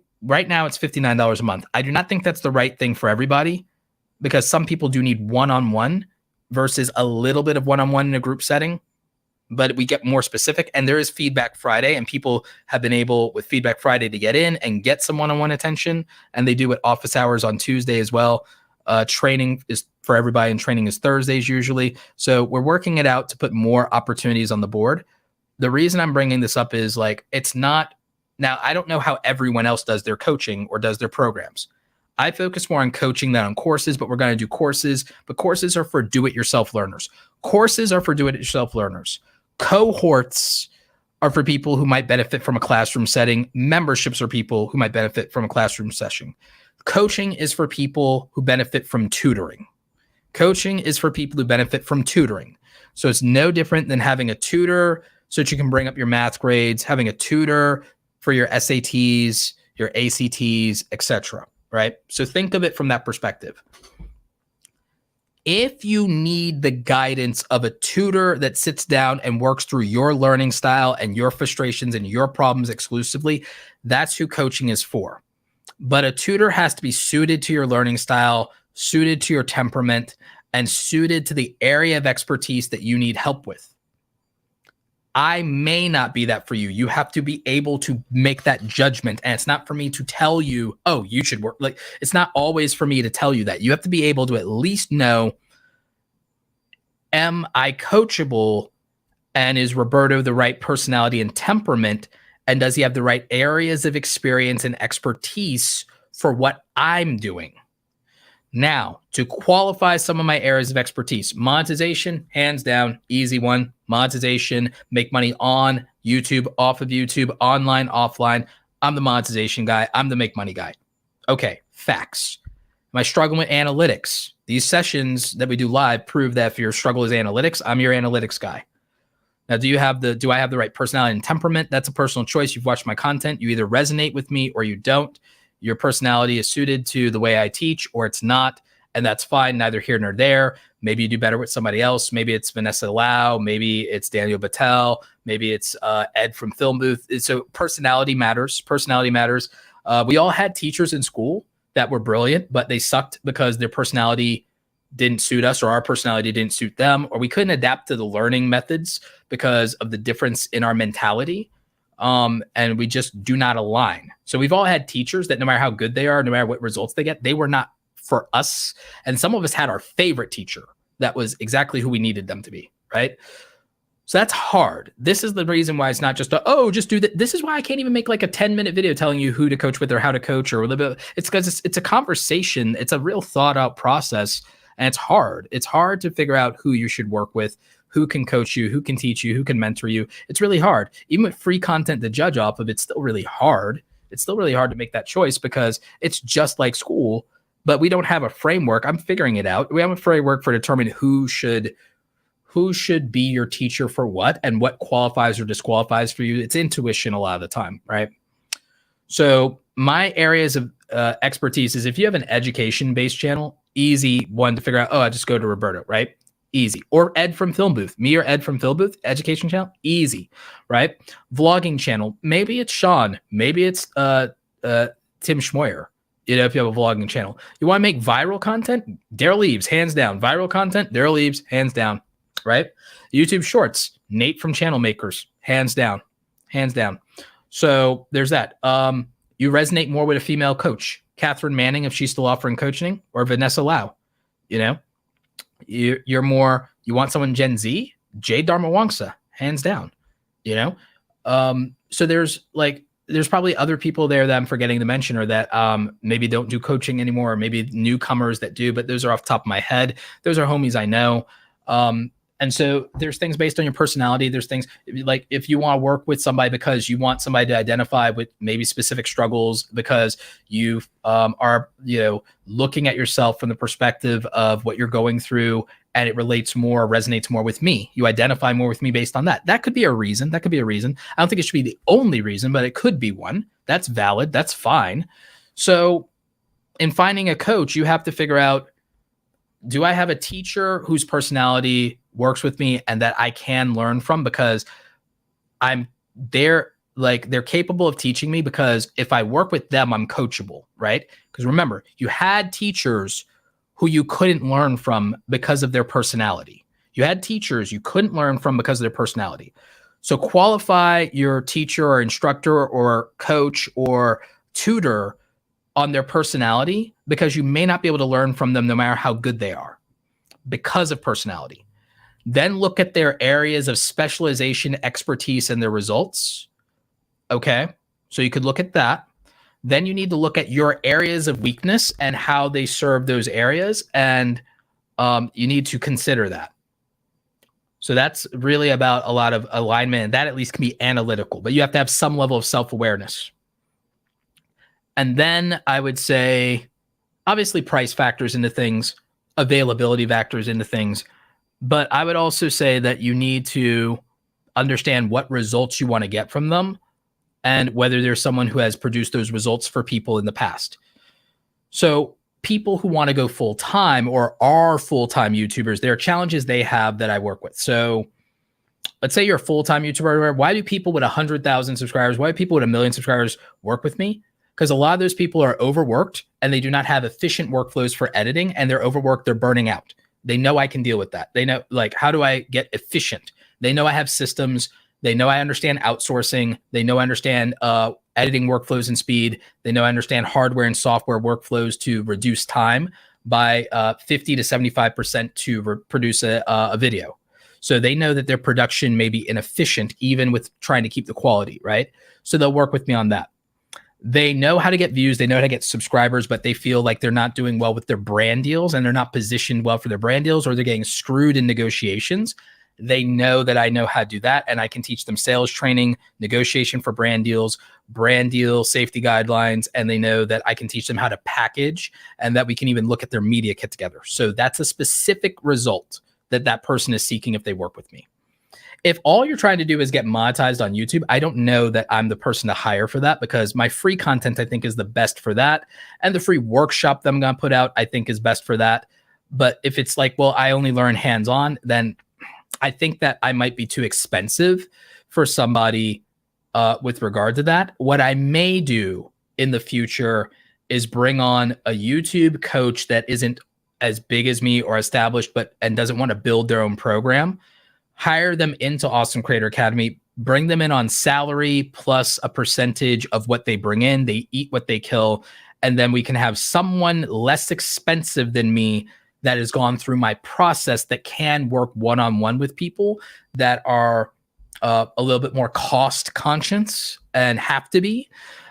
now it's $59 a month. I do not think that's the right thing for everybody, because some people do need one-on-one versus a little bit of one-on-one in a group setting. But we get more specific, and there is Feedback Friday, and people have been able with Feedback Friday to get in and get some one-on-one attention, and they do it office hours on Tuesday as well. Training is for everybody, and training is Thursdays usually. So we're working it out to put more opportunities on the board. The reason I'm bringing this up is it's not, now I don't know how everyone else does their coaching or does their programs. I focus more on coaching than on courses, but we're going to do courses, but courses are for do-it-yourself learners. Cohorts are for people who might benefit from a classroom setting. Memberships are people who might benefit from a classroom session. Coaching is for people who benefit from tutoring. So it's no different than having a tutor so that you can bring up your math grades, having a tutor for your SATs, your ACTs, etc. Right? So think of it from that perspective. If you need the guidance of a tutor that sits down and works through your learning style and your frustrations and your problems exclusively, that's who coaching is for. But a tutor has to be suited to your learning style, suited to your temperament, and suited to the area of expertise that you need help with. I may not be that for you. You have to be able to make that judgment. And it's not for me to tell you, oh, you should work. It's not always for me to tell you that. You have to be able to at least know, am I coachable? And is Roberto the right personality and temperament? And does he have the right areas of experience and expertise for what I'm doing? Now, to qualify some of my areas of expertise, monetization, hands down, easy one. Monetization, make money on YouTube, off of YouTube, online, offline. I'm the monetization guy. I'm the make money guy. Okay, facts. Am I struggling with analytics? These sessions that we do live prove that if your struggle is analytics, I'm your analytics guy. Now, do I have the right personality and temperament? That's a personal choice. You've watched my content. You either resonate with me or you don't. Your personality is suited to the way I teach, or it's not, and that's fine. Neither here nor there. Maybe you do better with somebody else. Maybe it's Vanessa Lau. Maybe it's Daniel Battelle. Maybe it's Ed from Film Booth. So personality matters. We all had teachers in school that were brilliant, but they sucked because their personality didn't suit us, or our personality didn't suit them, or we couldn't adapt to the learning methods because of the difference in our mentality. And we just do not align. So we've all had teachers that no matter how good they are, no matter what results they get, they were not for us. And some of us had our favorite teacher that was exactly who we needed them to be, right? So that's hard. This is the reason why it's not just just do that. This is why I can't even make like a 10-minute video telling you who to coach with or how to coach or a little bit. It's because it's a conversation. It's a real thought out process. And it's hard. It's hard to figure out who you should work with, who can coach you, who can teach you, who can mentor you. It's really hard. Even with free content to judge off of, it's still really hard. It's still really hard to make that choice because it's just like school, but we don't have a framework. I'm figuring it out. We have a framework for determining who should be your teacher for what and what qualifies or disqualifies for you. It's intuition a lot of the time, right? So my areas of expertise is if you have an education-based channel, easy one to figure out, I just go to Roberto, right? Easy. Or Ed from Film Booth. Me or Ed from Film Booth, education channel, easy, right? Vlogging channel, maybe it's Sean, maybe it's Tim Schmoyer, if you have a vlogging channel. You want to make viral content? Daryl Eves, hands down. Viral content, Daryl Eves, hands down, right? YouTube Shorts, Nate from Channel Makers, hands down. So there's that. You resonate more with a female coach, Catherine Manning, if she's still offering coaching, or Vanessa Lau. You know, you're more, you want someone Gen Z, Jay Dharma Wangsa, hands down, you know? So there's probably other people there that I'm forgetting to mention, or that maybe don't do coaching anymore, or maybe newcomers that do, but those are off the top of my head. Those are homies I know. And so there's things based on your personality. There's things like if you want to work with somebody because you want somebody to identify with maybe specific struggles, because you are, looking at yourself from the perspective of what you're going through, and it resonates more with me. You identify more with me based on that. That could be a reason. I don't think it should be the only reason, but it could be one. That's valid. That's fine. So in finding a coach, you have to figure out, do I have a teacher whose personality works with me and that I can learn from, because they're capable of teaching me, because if I work with them, I'm coachable, right? Because remember, you had teachers who you couldn't learn from because of their personality. You had teachers you couldn't learn from because of their personality. So qualify your teacher or instructor or coach or tutor on their personality, because you may not be able to learn from them no matter how good they are because of personality. Then look at their areas of specialization, expertise, and their results. Okay, so you could look at that. Then you need to look at your areas of weakness and how they serve those areas, and you need to consider that. So that's really about a lot of alignment, and that at least can be analytical, but you have to have some level of self-awareness. And then I would say, obviously, price factors into things, availability factors into things. But I would also say that you need to understand what results you want to get from them, and whether there's someone who has produced those results for people in the past. So people who want to go full-time or are full-time YouTubers, there are challenges they have that I work with. So let's say you're a full-time YouTuber. Why do people with 100,000 subscribers, why do people with 1 million subscribers work with me? Because a lot of those people are overworked and they do not have efficient workflows for editing, and they're overworked, they're burning out. They know I can deal with that. They know, how do I get efficient? They know I have systems. They know I understand outsourcing. They know I understand editing workflows and speed. They know I understand hardware and software workflows to reduce time by 50 to 75% to produce a video. So they know that their production may be inefficient, even with trying to keep the quality, right? So they'll work with me on that. They know how to get views, they know how to get subscribers, but they feel like they're not doing well with their brand deals, and they're not positioned well for their brand deals, or they're getting screwed in negotiations. They know that I know how to do that, and I can teach them sales training, negotiation for brand deals, brand deal safety guidelines, and they know that I can teach them how to package, and that we can even look at their media kit together. So that's a specific result that person is seeking if they work with me. If all you're trying to do is get monetized on YouTube, I don't know that I'm the person to hire for that, because my free content, I think, is the best for that. And the free workshop that I'm going to put out, I think, is best for that. But if it's like, well, I only learn hands-on, then I think that I might be too expensive for somebody with regard to that. What I may do in the future is bring on a YouTube coach that isn't as big as me or established, and doesn't want to build their own program. Hire them into Awesome Creator Academy, bring them in on salary plus a percentage of what they bring in. They eat what they kill. And then we can have someone less expensive than me that has gone through my process that can work one-on-one with people that are a little bit more cost conscious and have to be.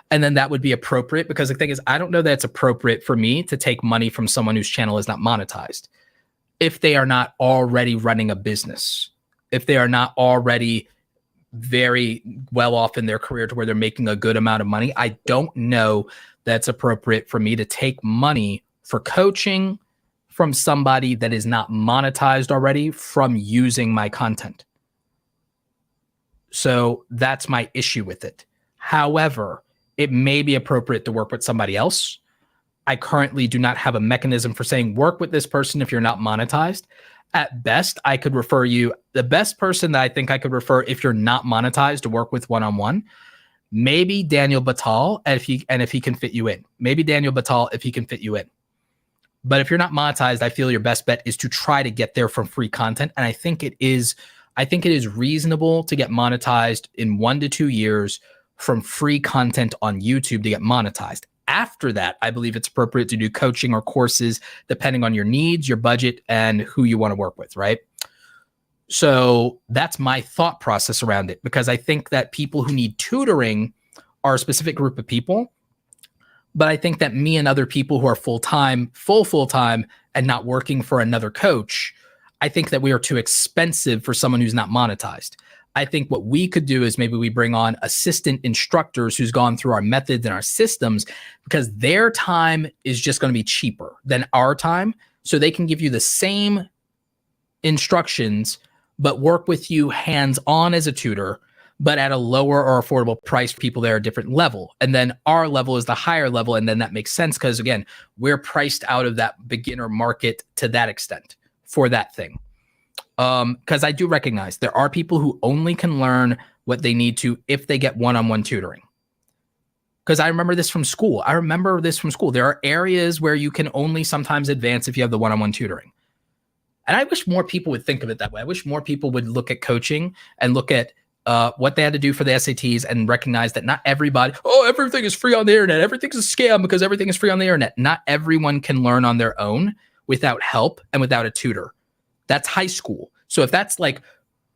And then that would be appropriate, because the thing is, I don't know that it's appropriate for me to take money from someone whose channel is not monetized if they are not already running a business, if they are not already very well off in their career to where they're making a good amount of money. I don't know that's appropriate for me to take money for coaching from somebody that is not monetized already from using my content. So that's my issue with it. However, it may be appropriate to work with somebody else. I currently do not have a mechanism for saying work with this person if you're not monetized. At best, I could refer you, the best person that I think I could refer if you're not monetized to work with one-on-one, maybe Daniel Batal, if he can fit you in. Maybe Daniel Batal if he can fit you in. But if you're not monetized, I feel your best bet is to try to get there from free content. And I think it is reasonable to get monetized in 1 to 2 years from free content on YouTube to get monetized. after that, I believe it's appropriate to do coaching or courses depending on your needs, your budget, and who you want to work with, right? So that's my thought process around it, because I think that people who need tutoring are a specific group of people. But I think that me and other people who are full-time, and not working for another coach, I think that we are too expensive for someone who's not monetized. I think what we could do is maybe we bring on assistant instructors who's gone through our methods and our systems, because their time is just going to be cheaper than our time. So they can give you the same instructions, but work with you hands-on as a tutor, but at a lower or affordable price for people that are a different level. And then our level is the higher level. And then that makes sense because, again, we're priced out of that beginner market to that extent for that thing. Because I do recognize there are people who only can learn what they need to if they get one-on-one tutoring. Because I remember this from school. There are areas where you can only sometimes advance if you have the one-on-one tutoring. And I wish more people would think of it that way. I wish more people would look at coaching and look at what they had to do for the SATs and recognize that not everybody, everything is free on the internet. Everything's a scam because everything is free on the internet. Not everyone can learn on their own without help and without a tutor. That's high school. So if that's like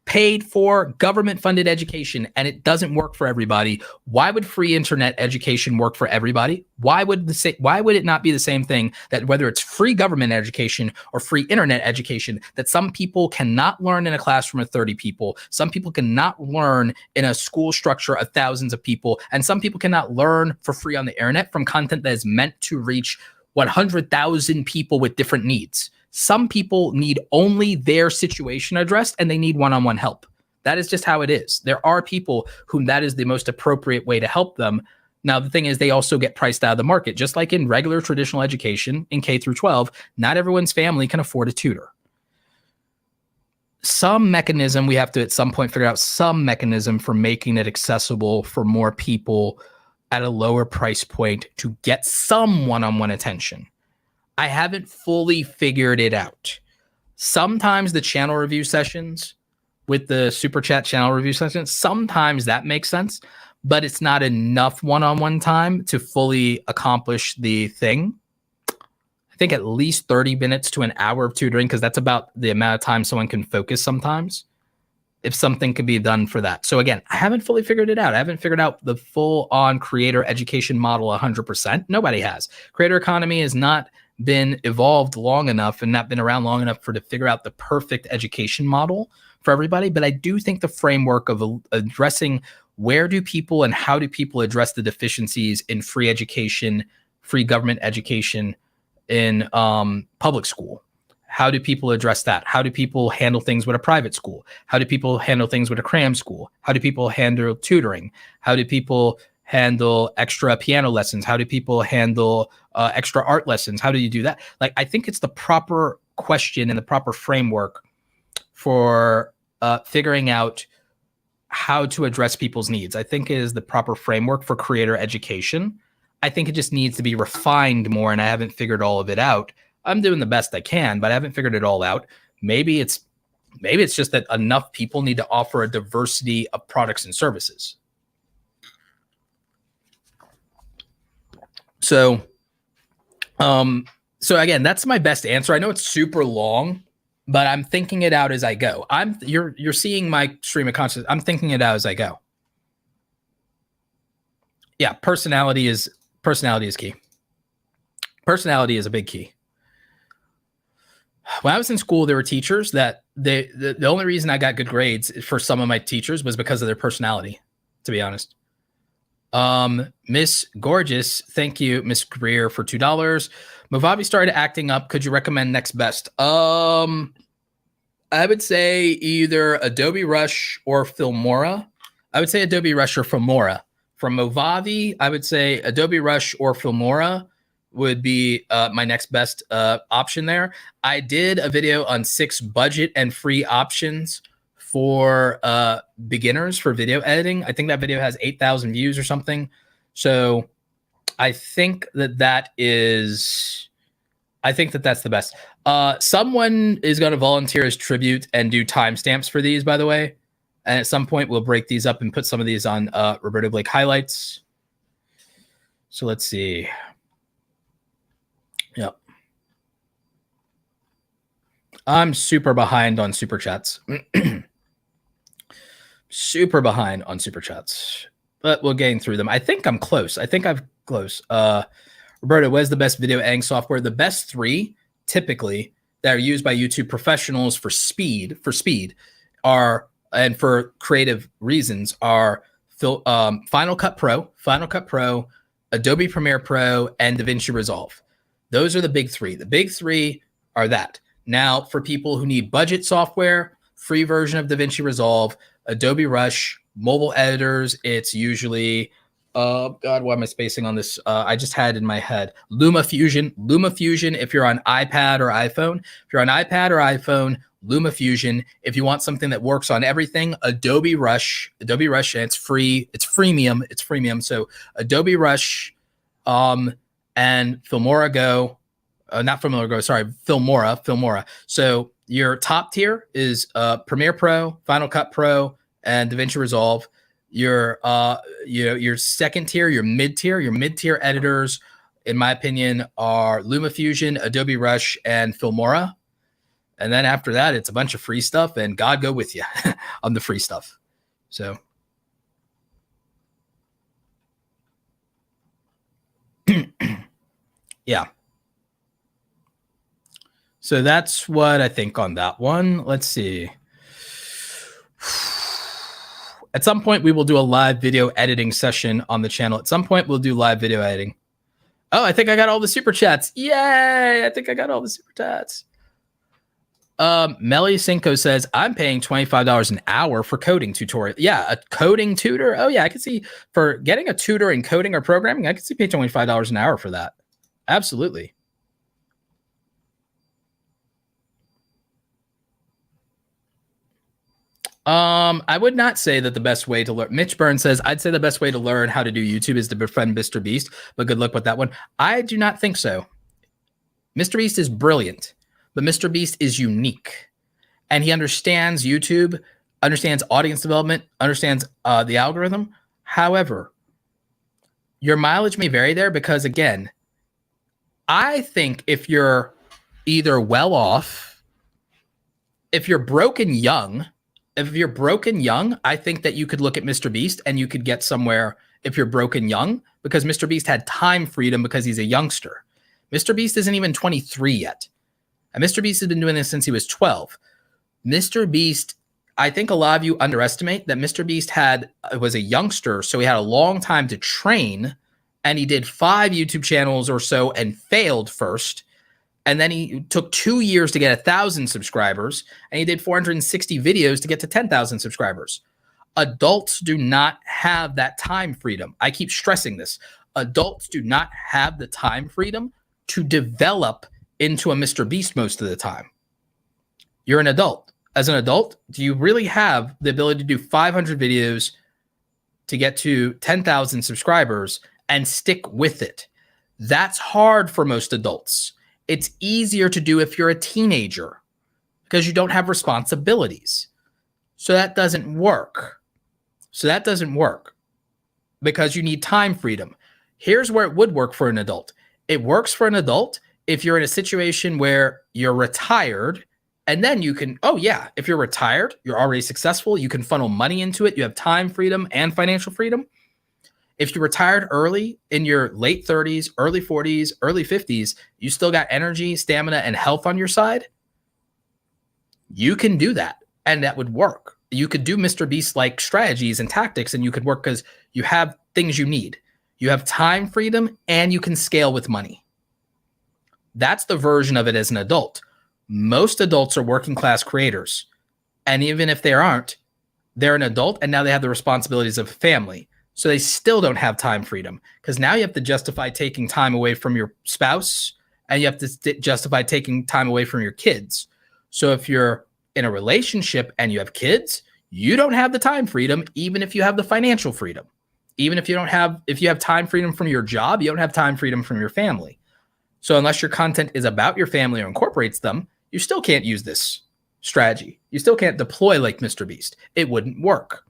paid for government funded education and it doesn't work for everybody, why would free internet education work for everybody? Why would it not be the same thing that whether it's free government education or free internet education, that some people cannot learn in a classroom of 30 people, some people cannot learn in a school structure of thousands of people, and some people cannot learn for free on the internet from content that is meant to reach 100,000 people with different needs. Some people need only their situation addressed and they need one-on-one help. That is just how it is. There are people whom that is the most appropriate way to help them. Now, the thing is, they also get priced out of the market. Just like in regular traditional education in K through 12, not everyone's family can afford a tutor. Some mechanism, we have to at some point figure out some mechanism for making it accessible for more people at a lower price point to get some one-on-one attention. I haven't fully figured it out. Sometimes the channel review sessions with the super chat channel review sessions, sometimes that makes sense, but it's not enough one-on-one time to fully accomplish the thing. I think at least 30 minutes to an hour of tutoring, because that's about the amount of time someone can focus sometimes, if something could be done for that. So again, I haven't fully figured it out. I haven't figured out the full-on creator education model 100%. Nobody has. Creator economy has not been evolved long enough and not been around long enough to figure out the perfect education model for everybody. But I do think the framework of addressing where do people and how do people address the deficiencies in free education, free government education in public school. How do people address that? How do people handle things with a private school? How do people handle things with a cram school? How do people handle tutoring? How do people handle extra piano lessons? How do people handle extra art lessons? How do you do that? Like, I think it's the proper question and the proper framework for figuring out how to address people's needs. I think it is the proper framework for creator education. I think it just needs to be refined more, and I haven't figured all of it out. I'm doing the best I can, but I haven't figured it all out. Maybe it's just that enough people need to offer a diversity of products and services. So again, that's my best answer. I know it's super long, but I'm thinking it out as I go. You're seeing my stream of consciousness. I'm thinking it out as I go. Yeah, personality is key. Personality is a big key. When I was in school, there were teachers that the only reason I got good grades for some of my teachers was because of their personality, to be honest. Miss Gorgeous, thank you, Miss Greer, for $2. Movavi started acting up. Could you recommend next best? I would say either Adobe Rush or Filmora. I would say Adobe Rush or Filmora. From Movavi, I would say Adobe Rush or Filmora would be my next best option there. I did a video on 6 budget and free options for beginners for video editing. I think that video has 8,000 views or something. So I think that's the best. Someone is going to volunteer as tribute and do timestamps for these, by the way. And at some point, we'll break these up and put some of these on Roberto Blake highlights. So let's see. Yep. I'm super behind on super chats. Super behind on super chats, but we'll gain through them. I think I'm close. I think I'm close. Roberto, what's the best video editing software? The best three typically that are used by YouTube professionals for speed are, and for creative reasons, are Final Cut Pro, Adobe Premiere Pro, and DaVinci Resolve. Those are the big three. The big three are that. Now, for people who need budget software, free version of DaVinci Resolve, Adobe Rush, mobile editors, it's usually, God, why am I spacing on this? I just had it in my head. LumaFusion, if you're on iPad or iPhone. If you're on iPad or iPhone, LumaFusion. If you want something that works on everything, Adobe Rush, and it's free. It's freemium. So Adobe Rush, and Filmora Go, not Filmora Go, sorry, Filmora. So your top tier is Premiere Pro, Final Cut Pro, and DaVinci Resolve. Your second tier, your mid-tier editors, in my opinion, are LumaFusion, Adobe Rush, and Filmora. And then after that, it's a bunch of free stuff, and God go with you on the free stuff. So yeah. So that's what I think on that one. Let's see. At some point, we will do a live video editing session on the channel. At some point, we'll do live video editing. Oh, I think I got all the super chats. Yay! I think I got all the super chats. Melly Cinco says, I'm paying $25 an hour for coding tutorial. Yeah, a coding tutor. Oh, yeah, I can see for getting a tutor in coding or programming, I can see pay $25 an hour for that. Absolutely. I would not say that the best way to learn. Mitch Burns says, I'd say the best way to learn how to do YouTube is to befriend Mr. Beast, but good luck with that one. I do not think so. Mr. Beast is brilliant, but Mr. Beast is unique, and he understands YouTube, understands audience development, understands the algorithm. However, your mileage may vary there because, again, I think if you're either well off, if you're broken young, I think that you could look at Mr. Beast and you could get somewhere if you're broken young, because Mr. Beast had time freedom because he's a youngster. Mr. Beast isn't even 23 yet. And Mr. Beast has been doing this since he was 12. Mr. Beast, I think a lot of you underestimate that Mr. Beast was a youngster, so he had a long time to train, and he did 5 YouTube channels or so and failed first. And then he took 2 years to get 1,000 subscribers, and he did 460 videos to get to 10,000 subscribers. Adults do not have that time freedom. I keep stressing this. Adults do not have the time freedom to develop into a Mr. Beast most of the time. You're an adult. As an adult, do you really have the ability to do 500 videos to get to 10,000 subscribers and stick with it? That's hard for most adults. It's easier to do if you're a teenager because you don't have responsibilities. So that doesn't work. Because you need time freedom. Here's where it would work for an adult. It works for an adult if you're in a situation where you're retired, and then you can, if you're retired, you're already successful, you can funnel money into it, you have time freedom and financial freedom. If you retired early in your late 30s, early 40s, early 50s, you still got energy, stamina, and health on your side, you can do that, and that would work. You could do Mr. Beast-like strategies and tactics, and you could work because you have things you need. You have time freedom, and you can scale with money. That's the version of it as an adult. Most adults are working class creators, and even if they aren't, they're an adult, and now they have the responsibilities of a family. So they still don't have time freedom because now you have to justify taking time away from your spouse, and you have to justify taking time away from your kids. So if you're in a relationship and you have kids, you don't have the time freedom, even if you have the financial freedom. Even if you have time freedom from your job, you don't have time freedom from your family. So unless your content is about your family or incorporates them, you still can't use this strategy. You still can't deploy like Mr. Beast. It wouldn't work.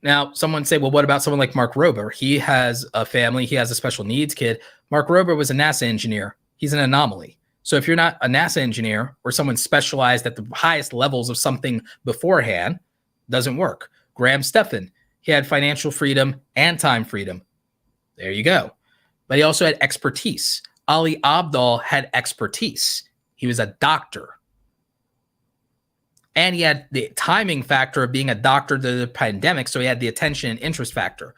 Now, someone say, well, what about someone like Mark Rober? He has a family. He has a special needs kid. Mark Rober was a NASA engineer. He's an anomaly. So if you're not a NASA engineer or someone specialized at the highest levels of something beforehand, doesn't work. Graham Stephan, he had financial freedom and time freedom. There you go. But he also had expertise. Ali Abdaal had expertise. He was a doctor. And he had the timing factor of being a doctor to the pandemic. So he had the attention and interest factor.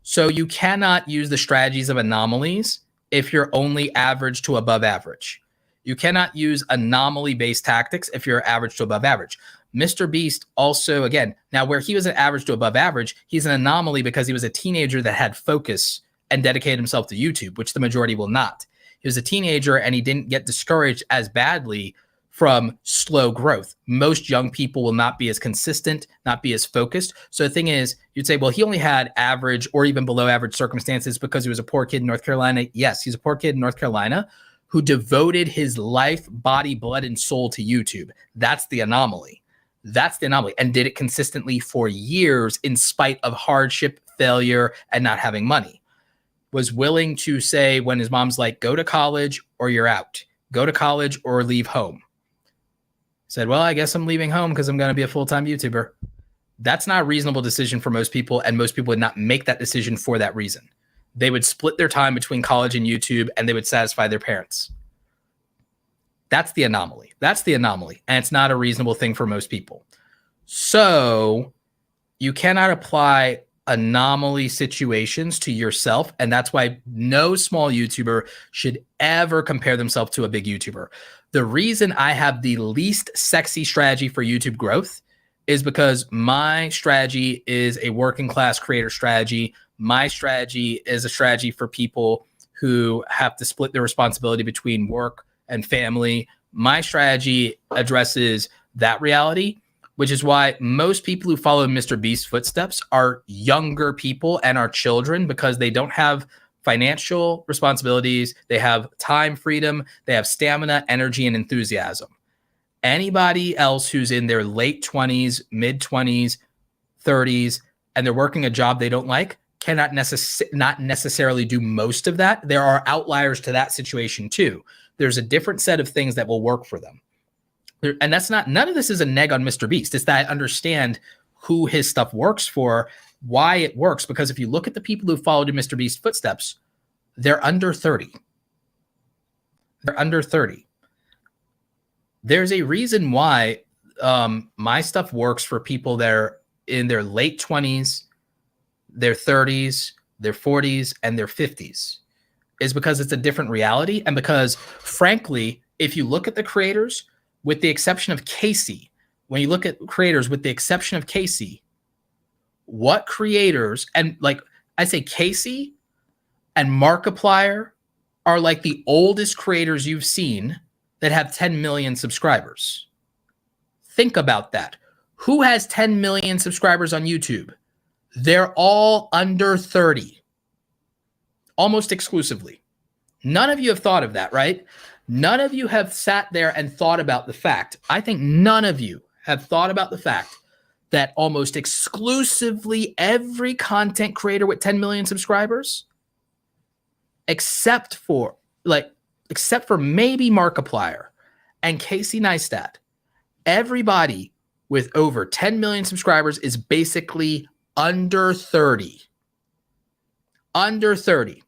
So you cannot use the strategies of anomalies if you're only average to above average. You cannot use anomaly-based tactics if you're average to above average. Mr. Beast also, again, now where he was an average to above average, he's an anomaly because he was a teenager that had focus and dedicated himself to YouTube, which the majority will not. He was a teenager and he didn't get discouraged as badly from slow growth. Most young people will not be as consistent, not be as focused. So the thing is, you'd say, well, he only had average or even below average circumstances because he was a poor kid in North Carolina. Yes, he's a poor kid in North Carolina who devoted his life, body, blood, and soul to YouTube. That's the anomaly. That's the anomaly. And did it consistently for years in spite of hardship, failure, and not having money. Was willing to say when his mom's like, go to college or you're out. Go to college or leave home. Said, well, I guess I'm leaving home because I'm going to be a full-time YouTuber. That's not a reasonable decision for most people, and most people would not make that decision for that reason. They would split their time between college and YouTube, and they would satisfy their parents. That's the anomaly. That's the anomaly, and it's not a reasonable thing for most people. So you cannot apply anomaly situations to yourself, and that's why no small YouTuber should ever compare themselves to a big YouTuber. The reason I have the least sexy strategy for YouTube growth is because my strategy is a working class creator strategy. My strategy is a strategy for people who have to split their responsibility between work and family. My strategy addresses that reality, which is why most people who follow Mr. Beast's footsteps are younger people and are children because they don't have financial responsibilities. They have time freedom. They have stamina, energy, and enthusiasm. Anybody else who's in their late 20s, mid 20s, 30s, and they're working a job they don't like cannot not necessarily do most of that. There are outliers to that situation too. There's a different set of things that will work for them. And that's not, none of this is a neg on Mr. Beast. It's that I understand who his stuff works for, why it works. Because if you look at the people who followed in Mr. Beast's footsteps, they're under 30. They're under 30. There's a reason why my stuff works for people that are in their late 20s, their 30s, their 40s, and their 50s. Is because it's a different reality. And because, frankly, if you look at the creators, with the exception of Casey, when you look at creators with the exception of Casey, what creators, and like I say, Casey and Markiplier are like the oldest creators you've seen that have 10 million subscribers. Think about that. Who has 10 million subscribers on YouTube? They're all under 30. Almost exclusively. None of you have thought of that, right? None of you have sat there and thought about the fact. I think none of you have thought about the fact that almost exclusively every content creator with 10 million subscribers, except for maybe Markiplier and Casey Neistat, everybody with over 10 million subscribers is basically under 30. Under 30.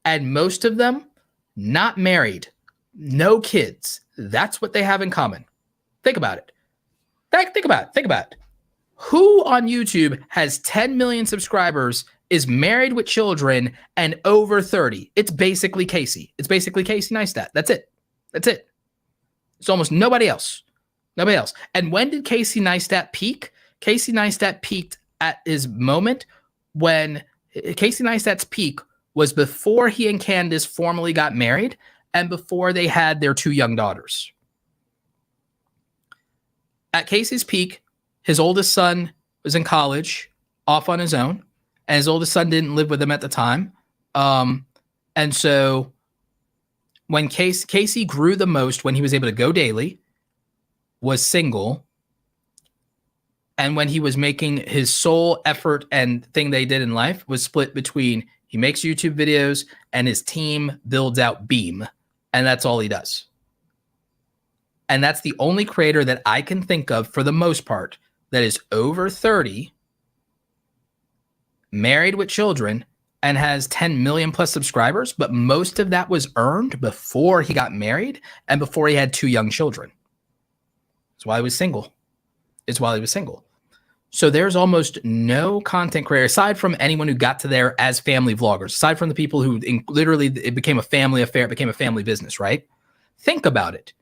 And most of them not married, no kids. That's what they have in common. Think about it. Think about it. Who on YouTube has 10 million subscribers, is married with children, and over 30? It's basically Casey. It's basically Casey Neistat. That's it. It's almost nobody else. Nobody else. And when did Casey Neistat peak? Casey Neistat peaked at his moment when Casey Neistat's peak was before he and Candace formally got married and before they had their 2 young daughters. At Casey's peak, his oldest son was in college, off on his own, and his oldest son didn't live with him at the time. And so when Casey grew the most when he was able to go daily, was single, And when he was making his sole effort and thing they did in life was split between he makes YouTube videos and his team builds out Beam. And that's all he does. And that's the only creator that I can think of for the most part that is over 30, married with children, and has 10 million plus subscribers. But most of that was earned before he got married and before he had 2 young children. That's why he was single. It's while he was single. So there's almost no content creator, aside from anyone who got to there as family vloggers, aside from the people who literally it became a family affair, it became a family business, right? Think about it.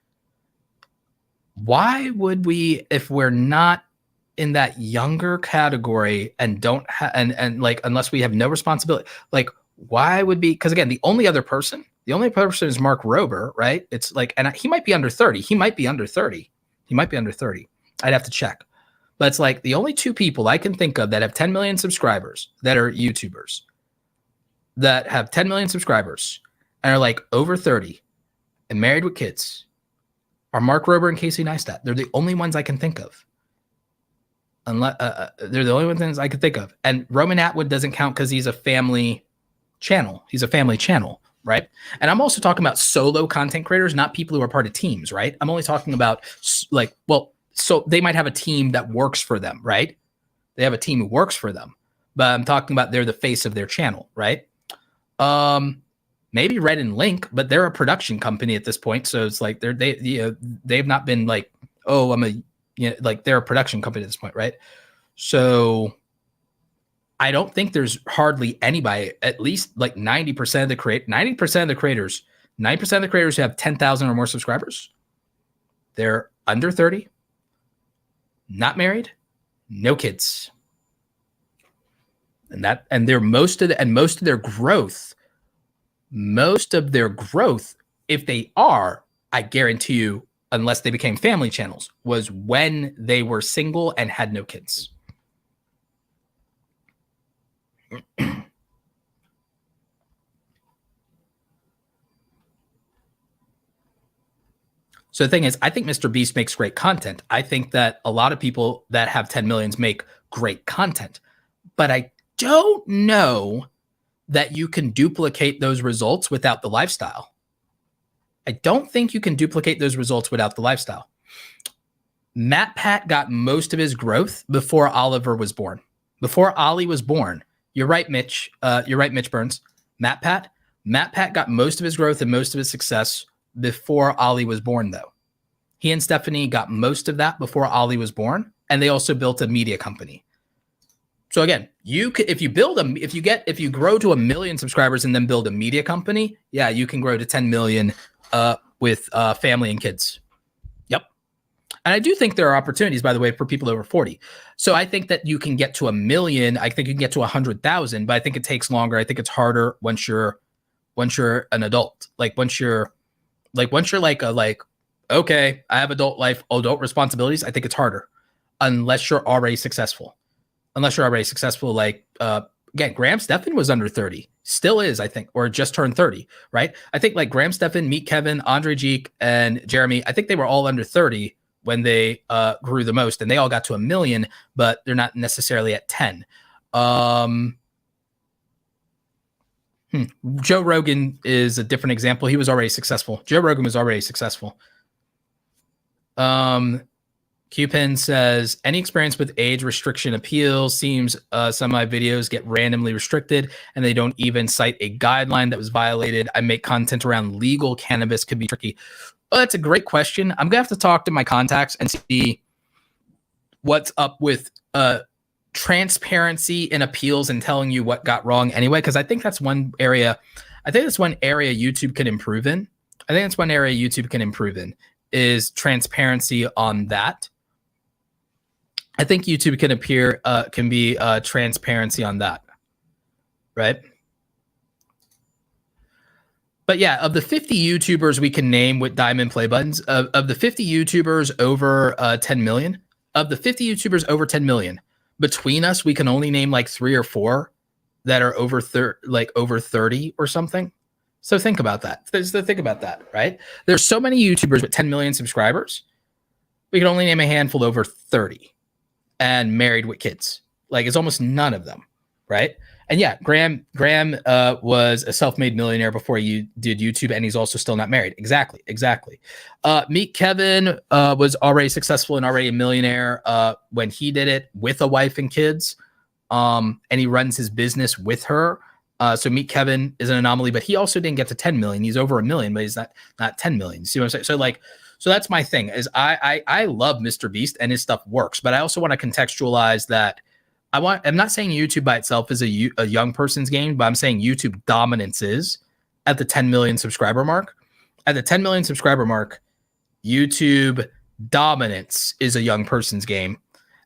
Why would we, if we're not in that younger category and don't have, and like, unless we have no responsibility, like, why would be, because again, the only person is Mark Rober, right? It's like, and he might be under 30. He might be under 30. I'd have to check. But it's like the only 2 people I can think of that have 10 million subscribers that are YouTubers that have 10 million subscribers and are like over 30 and married with kids are Mark Rober and Casey Neistat. They're the only ones I can think of. Unless they're the only ones I can think of. And Roman Atwood doesn't count because he's a family channel. He's a family channel, right? And I'm also talking about solo content creators, not people who are part of teams, right? I'm only talking about like, well, so they might have a team that works for them, right? They have a team who works for them, but I'm talking about they're the face of their channel, right? Maybe Red and Link, but they're a production company at this point. So it's like they've not been like, oh, like they're a production company at this point, right? So I don't think there's hardly anybody, at least like 90% of the creators who have 10,000 or more subscribers, they're under 30. Not married, no kids. And most of their growth, if they are, I guarantee you, unless they became family channels, was when they were single and had no kids. So the thing is, I think Mr. Beast makes great content. I think that a lot of people that have 10 millions make great content, but I don't know that you can duplicate those results without the lifestyle. I don't think you can duplicate those results without the lifestyle. Matt Pat got most of his growth before Oliver was born. Before Ollie was born. You're right, Mitch. You're right, Mitch Burns. Matt Pat got most of his growth and most of his success before Ollie was born, though. He and Stephanie got most of that before Ollie was born, and they also built a media company. So again, if you grow to 1 million subscribers and then build a media company, yeah, you can grow to 10 million with family and kids. Yep. And I do think there are opportunities, by the way, for people over 40. So I think that you can get to 1 million. I think you can get to 100,000, but I think it takes longer. I think it's harder once you're an adult. Once you're okay, I have adult adult responsibilities. I think it's harder unless you're already successful. Like, again, Graham Stephan was under 30, still is, I think, or just turned 30, right? I think like Graham Stephan, Meet Kevin, Andre Jeek, and Jeremy, I think they were all under 30 when they grew the most, and they all got to 1 million, but they're not necessarily at 10. Joe Rogan is a different example. He was already successful. Joe Rogan was already successful. Qpin says, any experience with age restriction appeals? Seems some of my videos get randomly restricted and they don't even cite a guideline that was violated. I make content around legal cannabis, could be tricky. Oh, that's a great question. I'm gonna have to talk to my contacts and see what's up with transparency in appeals and telling you what got wrong anyway, because I think that's one area. YouTube can improve in. Is transparency on that. I think YouTube can be transparency on that, right? But yeah, of the 50 YouTubers we can name with diamond play buttons, of the 50 YouTubers over 10 million, between us, we can only name like 3 or 4 that are over 30 or something. So think about that. Right? There's so many YouTubers with 10 million subscribers. We can only name a handful over 30. and married with kids. Like it's almost none of them, right? And yeah, Graham was a self-made millionaire before he did YouTube, and he's also still not married. Exactly. Meet Kevin was already successful and already a millionaire when he did it with a wife and kids, and he runs his business with her. So Meet Kevin is an anomaly, but he also didn't get to 10 million. He's over 1 million, but he's not 10 million. See what I'm saying? So that's my thing. Is I love Mr. Beast and his stuff works, but I also want to contextualize that. I'm not saying YouTube by itself is a young person's game, but I'm saying YouTube dominance is at the 10 million subscriber mark. At the 10 million subscriber mark, YouTube dominance is a young person's game.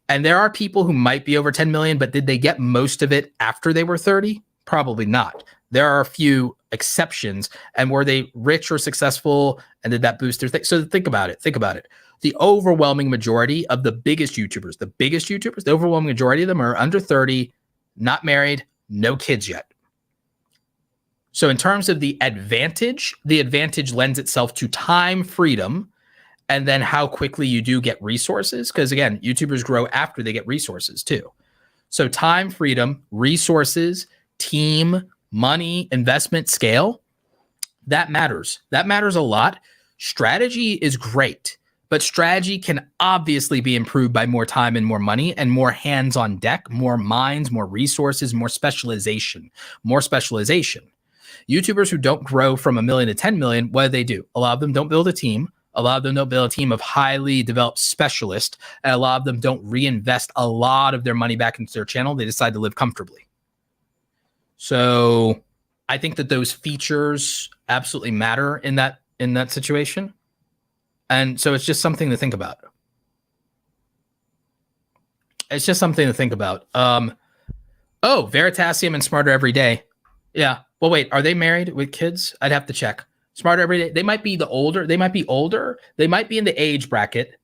And there are people who might be over 10 million, but did they get most of it after they were 30? Probably not. There are a few exceptions. And were they rich or successful? And did that boost their thing? So think about it. The overwhelming majority of the biggest YouTubers, the overwhelming majority of them are under 30, not married, no kids yet. So in terms of the advantage lends itself to time freedom and then how quickly you do get resources. Because again, YouTubers grow after they get resources too. So time freedom, resources, team, money, investment, scale, that matters. That matters a lot. Strategy is great. But strategy can obviously be improved by more time and more money and more hands on deck, more minds, more resources, more specialization. YouTubers who don't grow from 1 million to 10 million, what do? A lot of them don't build a team. A lot of them don't build a team of highly developed specialists. And a lot of them don't reinvest a lot of their money back into their channel. They decide to live comfortably. So I think that those features absolutely matter in that situation. And so it's just something to think about. Oh, Veritasium and Smarter Every Day. Yeah. Well, wait, are they married with kids? I'd have to check. Smarter Every Day. They might be older. They might be in the age bracket,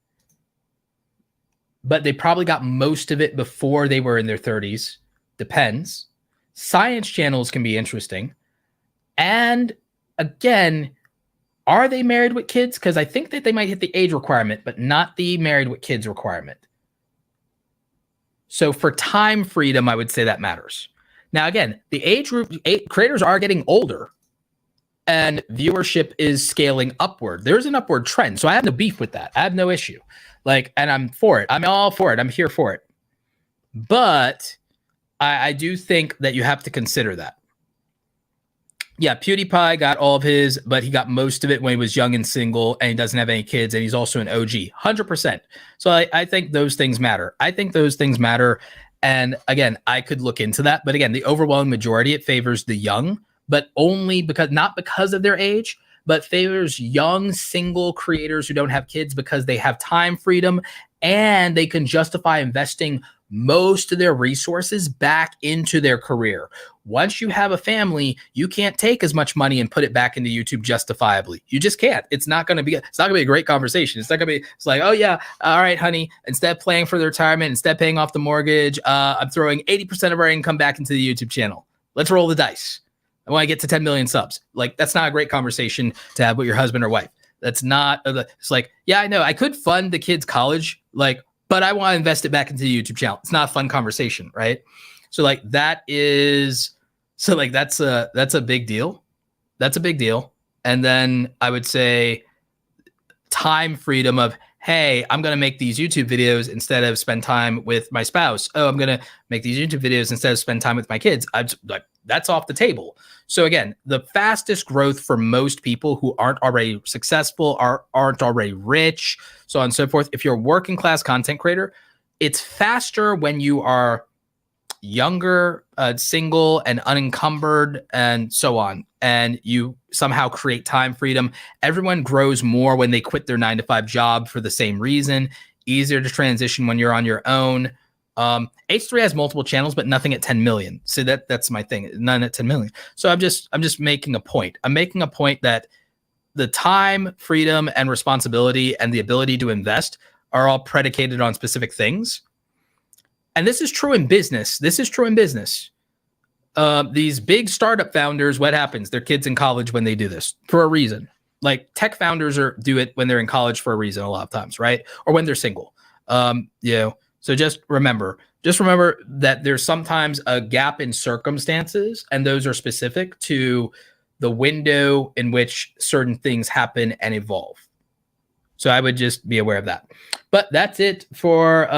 but they probably got most of it before they were in their 30s. Depends. Science channels can be interesting. And again, are they married with kids? Because I think that they might hit the age requirement, but not the married with kids requirement. So for time freedom, I would say that matters. Now, again, the age group, creators are getting older and viewership is scaling upward. There's an upward trend. So I have no beef with that. I have no issue. And I'm for it. I'm all for it. I'm here for it. But I do think that you have to consider that. Yeah, PewDiePie got all of his, but he got most of it when he was young and single, and he doesn't have any kids, and he's also an OG, 100%. So I think those things matter. And again, I could look into that. But again, the overwhelming majority, it favors the young, but not because of their age, but favors young single creators who don't have kids because they have time freedom and they can justify investing most of their resources back into their career. Once you have a family, you can't take as much money and put it back into YouTube justifiably. You just can't. It's not going to be a great conversation. It's like, oh yeah, all right, honey, instead of planning for the retirement, instead of paying off the mortgage, I'm throwing 80% of our income back into the YouTube channel. Let's roll the dice. I want to get to 10 million subs. That's not a great conversation to have with your husband or wife. That's not, it's like, yeah, I know I could fund the kids' college, but I want to invest it back into the YouTube channel. It's not a fun conversation, right? So that's a big deal. That's a big deal. And then I would say time freedom of, hey, I'm going to make these YouTube videos instead of spend time with my spouse. Oh, I'm going to make these YouTube videos instead of spend time with my kids. That's off the table. So again, the fastest growth for most people who aren't already successful, aren't already rich, so on and so forth. If you're a working class content creator, it's faster when you are younger, single and unencumbered and so on, and you somehow create time freedom. Everyone grows more when they quit their 9-to-5 job for the same reason. Easier to transition when you're on your own. H3 has multiple channels, but nothing at 10 million. So that's my thing. None at 10 million. So I'm just making a point. I'm making a point that the time, freedom, and responsibility and the ability to invest are all predicated on specific things. And this is true in business. These big startup founders, what happens? Their kids in college when they do this for a reason. Tech founders do it when they're in college for a reason a lot of times, right? Or when they're single. So just remember that there's sometimes a gap in circumstances, and those are specific to the window in which certain things happen and evolve. So I would just be aware of that. But that's it for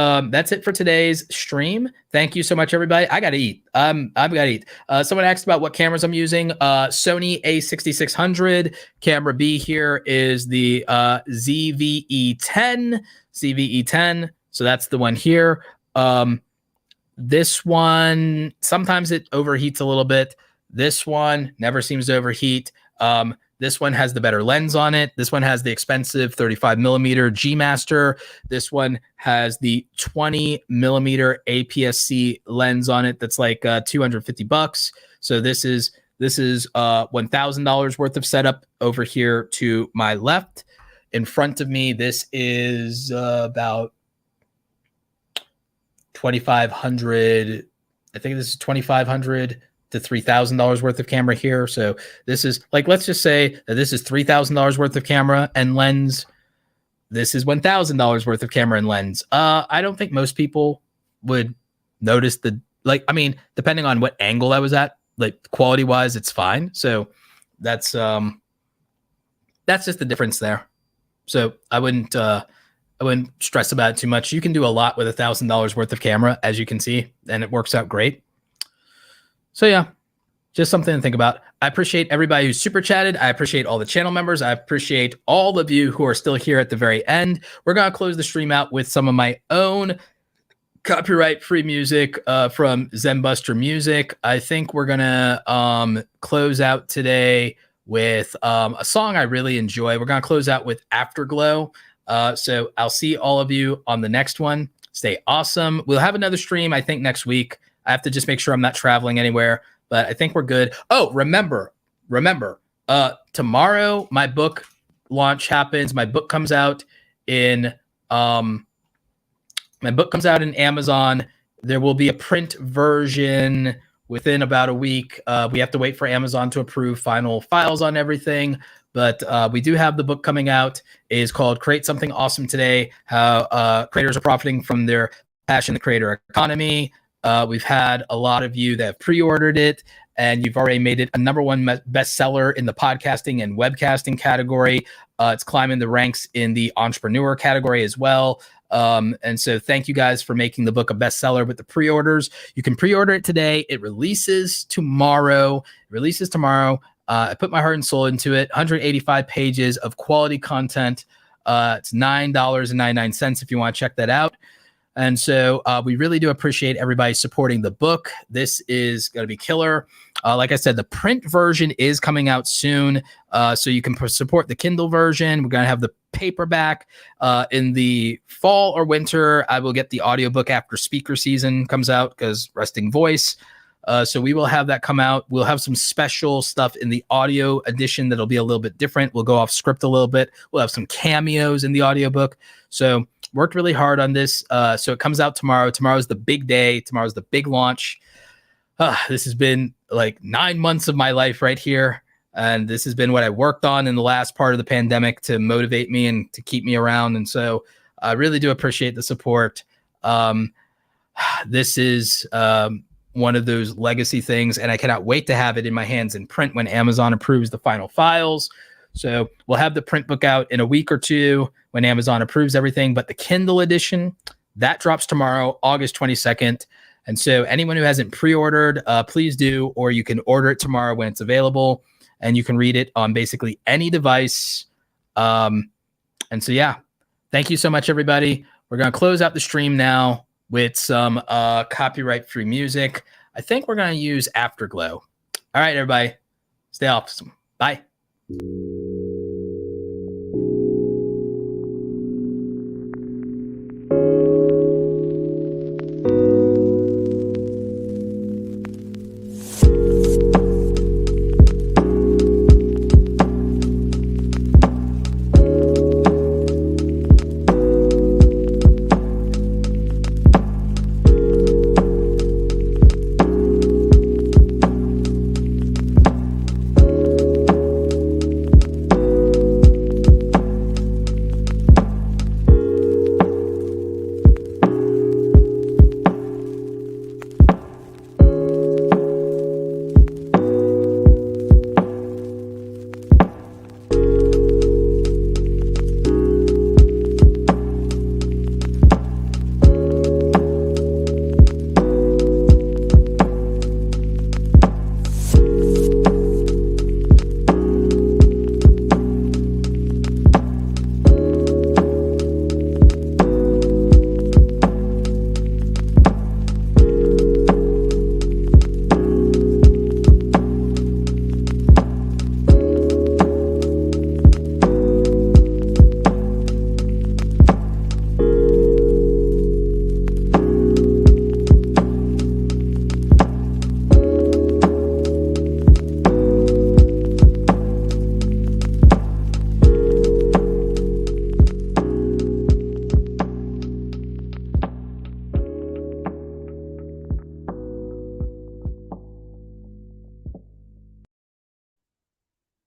today's stream. Thank you so much, everybody. I gotta eat. I've got to eat. Someone asked about what cameras I'm using. Sony A6600. Camera B here is the ZVE10. ZVE10. So that's the one here. This one, sometimes it overheats a little bit. This one never seems to overheat. This one has the better lens on it. This one has the expensive 35 millimeter G Master. This one has the 20 millimeter APS-C lens on it. That's like $250. So this is $1,000 worth of setup over here to my left. In front of me, this is about 2,500. I think this is 2,500 to $3,000 worth of camera here. So this is like, let's just say that this is $3,000 worth of camera and lens. This is $1,000 worth of camera and lens. I don't think most people would notice depending on what angle I was at, like quality wise, it's fine. So that's just the difference there. So I wouldn't stress about it too much. You can do a lot with $1,000 worth of camera, as you can see, and it works out great. So yeah, just something to think about. I appreciate everybody who super chatted. I appreciate all the channel members. I appreciate all of you who are still here at the very end. We're going to close the stream out with some of my own copyright-free music from Zenbuster Music. I think we're going to close out today with a song I really enjoy. We're going to close out with Afterglow. So I'll see all of you on the next one. Stay awesome. We'll have another stream, I think, next week. I have to just make sure I'm not traveling anywhere, but I think we're good. Oh, remember, tomorrow my book launch happens. My book comes out in Amazon. There will be a print version within about a week. We have to wait for Amazon to approve final files on everything, but we do have the book coming out. It is called Create Something Awesome Today, How Creators Are Profiting from Their Passion, the Creator Economy. We've had a lot of you that have pre-ordered it, and you've already made it a #1 bestseller in the podcasting and webcasting category. It's climbing the ranks in the entrepreneur category as well. And so thank you guys for making the book a bestseller with the pre-orders. You can pre-order it today. It releases tomorrow. I put my heart and soul into it. 185 pages of quality content. It's $9.99 if you want to check that out. And so we really do appreciate everybody supporting the book. This is going to be killer. Like I said, the print version is coming out soon. So you can support the Kindle version. We're going to have the paperback in the fall or winter. I will get the audiobook after speaker season comes out because resting voice. So we will have that come out. We'll have some special stuff in the audio edition that'll be a little bit different. We'll go off script a little bit. We'll have some cameos in the audiobook. So worked really hard on this. So it comes out tomorrow. Tomorrow's the big day. Tomorrow's the big launch. This has been like 9 months of my life right here. And this has been what I worked on in the last part of the pandemic to motivate me and to keep me around. And so I really do appreciate the support. This is one of those legacy things, and I cannot wait to have it in my hands in print when Amazon approves the final files. So we'll have the print book out in a week or two when Amazon approves everything, but the Kindle edition, that drops tomorrow, August 22nd. And so anyone who hasn't pre-ordered, please do, or you can order it tomorrow when it's available, and you can read it on basically any device. And so, yeah, thank you so much, everybody. We're going to close out the stream now with some copyright-free music. I think we're going to use Afterglow. All right, everybody, stay awesome. Bye.